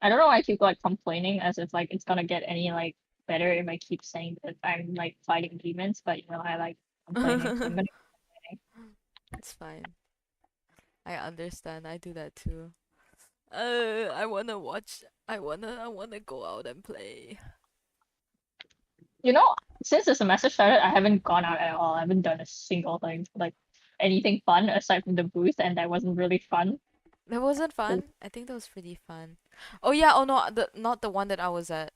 I don't know why I keep like complaining as if like it's gonna get any like better if I keep saying that I'm like fighting demons, but I like complaining, so I'm gonna keep complaining. It's fine. I understand. I do that too. I wanna watch. I wanna go out and play. Since the semester started, I haven't gone out at all. I haven't done a single thing, like anything fun aside from the booth, and that wasn't really fun. That wasn't fun. I think that was pretty fun. Oh yeah. Oh no. Not the one that I was at.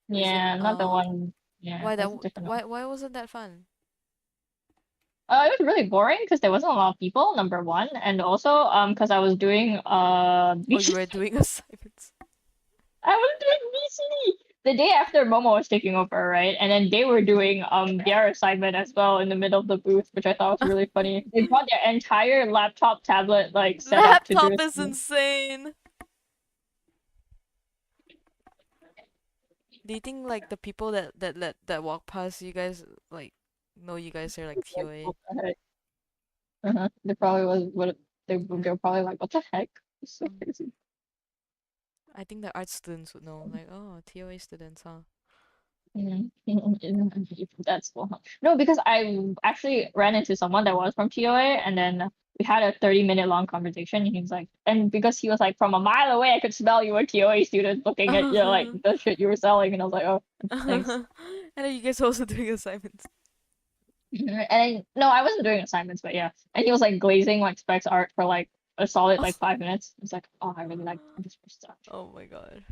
Yeah, not the one. Yeah, Why that's a different one. why wasn't that fun? It was really boring because there wasn't a lot of people, number one, and also because I was doing Oh, you were doing assignments. I was doing VCD the day after Momo was taking over, right? And then they were doing their assignment as well in the middle of the booth, which I thought was really funny. They brought their entire laptop tablet like set up to do Laptop it. is insane. Do you think like the people that walk past you guys like know you guys are like TOA? They probably was what they're probably like, what the heck? It's so crazy. I think the art students would know, like, oh, TOA students, huh? That's cool. No, because I actually ran into someone that was from TOA, and then we had a 30-minute long conversation. And he was like, and because he was like from a mile away, I could smell you were TOA students looking at like the shit you were selling, and I was like, oh, thanks. And then you guys were also doing assignments. And no, I wasn't doing assignments, but yeah. And he was like glazing like specs art for like a solid like 5 minutes. It's like, oh, I really like this stuff. Oh my god.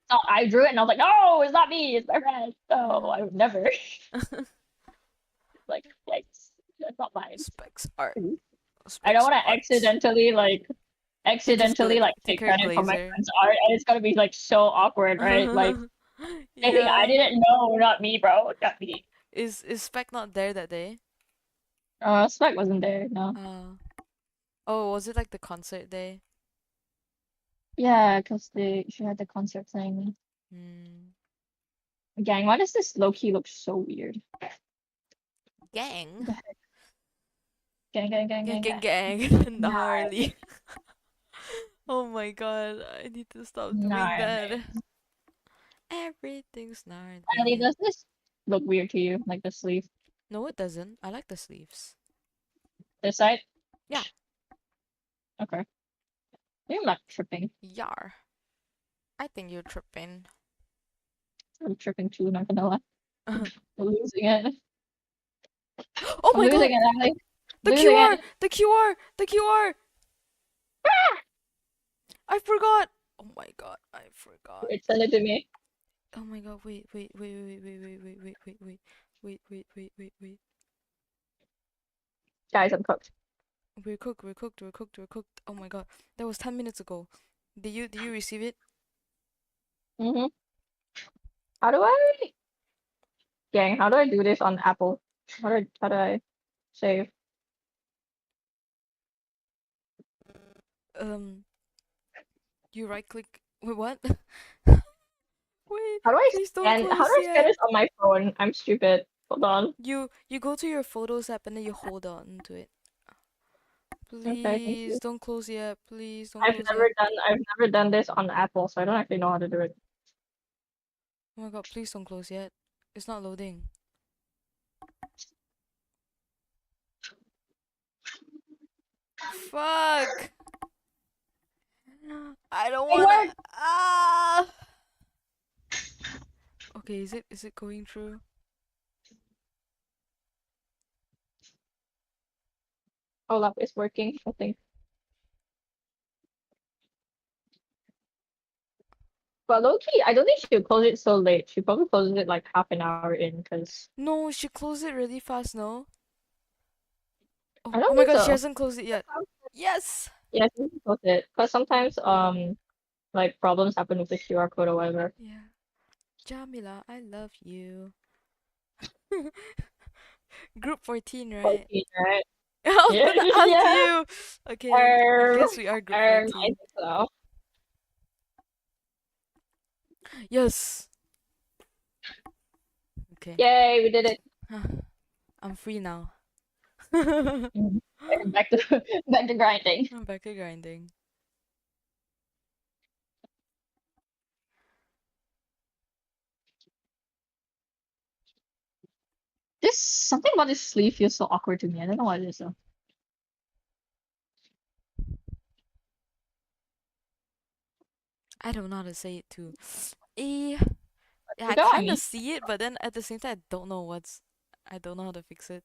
So I drew it and I was like, no, it's not me, it's my friend. No, I would never. Like, yikes. That's not mine. Specs art. I don't want to accidentally take her credit for my glazer. friend's art, and it's gonna be like so awkward, right? Like, I think I didn't know, not me, bro, not me. Is Spec not there that day? Spec wasn't there, no. Oh, was it like the concert day? Yeah, because she had the concert playing. Gang, why does this low-key look so weird? Gang. Gang. Gnarly. Oh my god, I need to stop doing that. Everything's not Ellie, bad. does this look weird to you? Like the sleeve? No, it doesn't. I like the sleeves. This side? Yeah. Okay. Maybe I'm not tripping. Yar. I think you're tripping. I'm tripping too, not gonna lie. I'm losing it. Oh I'm my losing god! it, Ellie. The Losing QR! it. The QR! The QR! I forgot! Oh my god, I forgot. Wait, send it to me. Oh my god, wait. Guys, I'm cooked. We're cooked. Oh my god. That was 10 minutes ago. Did you receive it? Mm-hmm. How do I... Gang, how do I do this on Apple? How do I save? You right click. Wait, what? Wait, How do I please don't scan? How do close I scan yet. this on my phone? I'm stupid. Hold on. You go to your photos app and then you hold on to it. Okay, thank Please you. don't close yet. Please don't I've close never yet. done I've never done this on Apple, so I don't actually know how to do it. Oh my god, please don't close yet. It's not loading. Fuck. I don't wanna. Ah. Okay, is it going through? Hold up, it's working, I think. But low-key, I don't think she'll close it so late. She probably closes it like half an hour in, because No, she closed it really fast. No. I Oh don't my think god, she so. hasn't closed it yet. Yes. Yeah, I think she closed it. Because sometimes like problems happen with the QR code or whatever. Yeah. Jamila, I love you. Group 14, right? 14, right? I was Yeah, gonna ask yeah. you. Okay, I guess we are group I 14. think so. Yes. Okay. Yay, we did it. I'm free now. Back to back to grinding. I'm back to grinding. This something about this sleeve feels so awkward to me. I don't know what it is though. I don't know how to say it too. Yeah, You I got kind me. of see it, but then at the same time, I don't know how to fix it.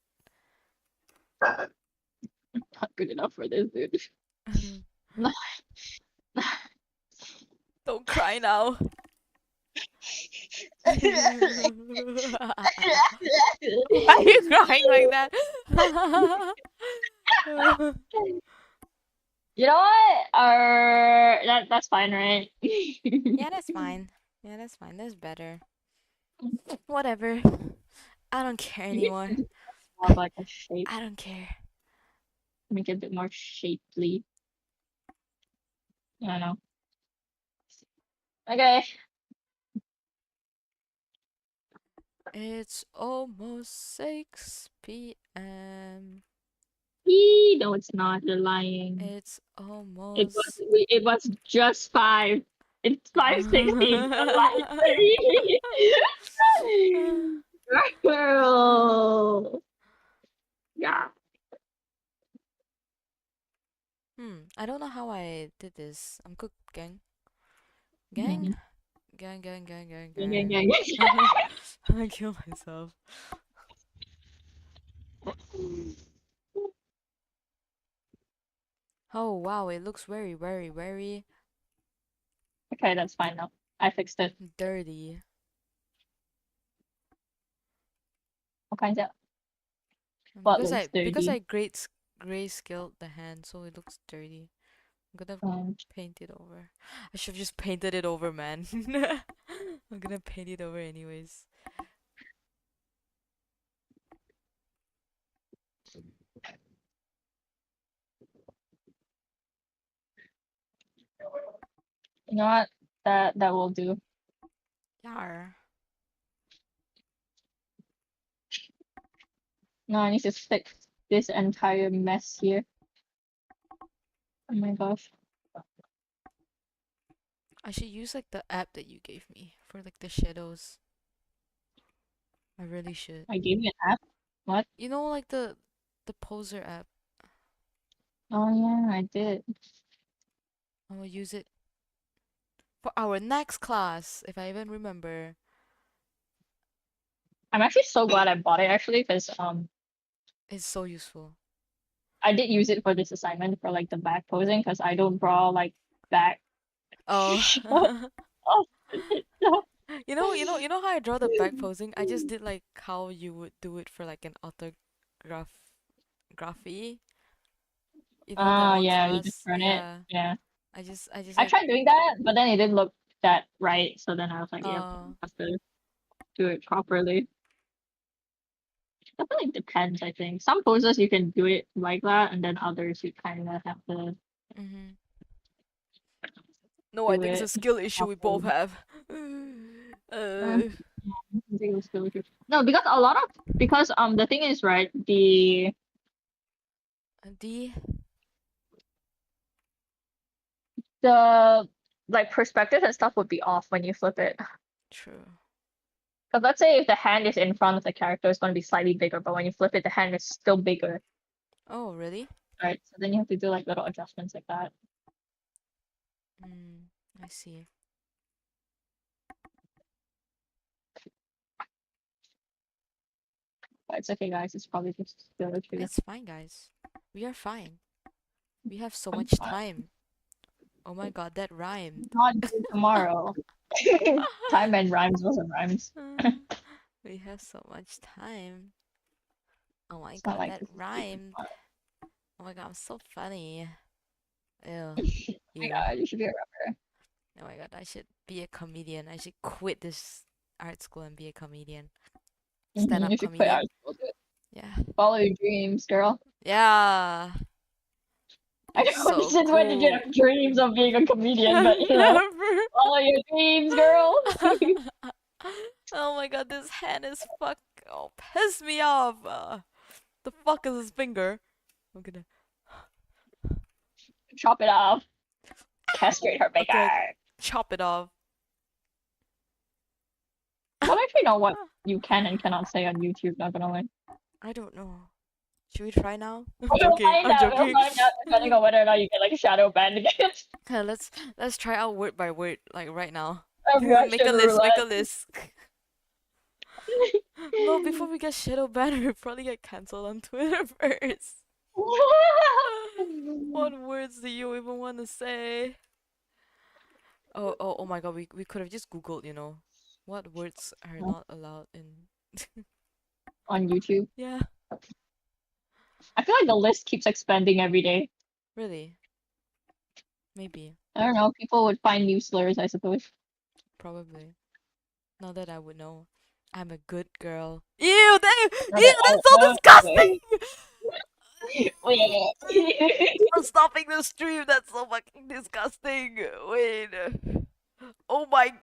Not good enough for this, dude. Don't cry now. Why are you crying like that? You know what? That's fine, right? Yeah, that's fine. Yeah, that's fine. That's better. Whatever. I don't care anymore. More like a shape. I don't care. Make it a bit more shapely. I don't know. Okay. It's almost 6 p.m. No, it's not. You're lying. It's almost. It was just 5. It's 5:16. You're lying to me. Girl. Yeah. I don't know how I did this. I'm cooked, gang. Gang? Gang. Gang, gang, gang. I kill myself. Oh wow, it looks very Okay, that's fine now. I fixed it. dirty. What kinds of what Because looks I dirty? gray scaled the hand, so it looks dirty. I'm gonna paint it over. I should have just painted it over, man. I'm gonna paint it over anyways. You know what? That will do. Yar. No, I need to fix this entire mess here. Oh my gosh. I should use like the app that you gave me for like the shadows. I really should. I gave you an app? What? You know, like the poser app. Oh yeah, I did. I will use it for our next class, if I even remember. I'm actually so glad I bought it actually, because It's so useful. I did use it for this assignment for like the back posing because I don't draw like back. Oh. Oh, you know how I draw the back posing? I just did like how you would do it for like an graphy. You know that one yeah, you just class? turn it. Yeah. Yeah. I just I like tried doing that, but then it didn't look that right. So then I was like, yeah, I have to do it properly. Definitely depends, I think. Some poses you can do it like that, and then others you kind of have to No, I do think it's a it skill issue we both properly. have. I think it was still good. No, because a lot of the thing is right, the like perspective and stuff would be off when you flip it. True. Because let's say if the hand is in front of the character, it's going to be slightly bigger, but when you flip it, the hand is still bigger. Oh, really? Right. So then you have to do like little adjustments like that. I see. But it's okay, guys. It's probably just skill issue. It's fine, guys. We are fine. We have so much time. Oh my god, that rhymed. Not due tomorrow. Time and rhymes wasn't rhymes. We have so much time. Oh my It's not god, like that this is due rhymed. tomorrow. Oh my god, I'm so funny. Ew. Oh my god, you should be a rapper. Oh my god, I should be a comedian. I should quit this art school and be a comedian. Stand up You should quit comedian. art school, dude. Yeah. Follow your dreams, girl. Yeah. I It's know so since when did you cool. have dreams of being a comedian, but you know, follow your dreams, girl. Oh my god, this hand is piss me off. The fuck is his finger? I'm gonna Chop it off. Castrate her bigger. Okay, chop it off. I don't actually know what you can and cannot say on YouTube, not gonna lie. I don't know. Should we try now? I'm We'll joking. find I'm out. We'll joking. find out depending on whether or not you get like a shadow banned again. Okay, let's try out word by word, like right now. Russian Make a list. Make a roulette. list. No, before we get shadow banned, we probably get cancelled on Twitter first. What words do you even want to say? Oh my god, we could have just Googled, you know, what words are not allowed in On YouTube. Yeah. I feel like the list keeps expanding every day. Really? Maybe. I don't know. People would find new slurs, I suppose. Probably. Not that I would know. I'm a good girl. Ew, that's so disgusting! I'm stopping the stream. That's so fucking disgusting. Wait. Oh my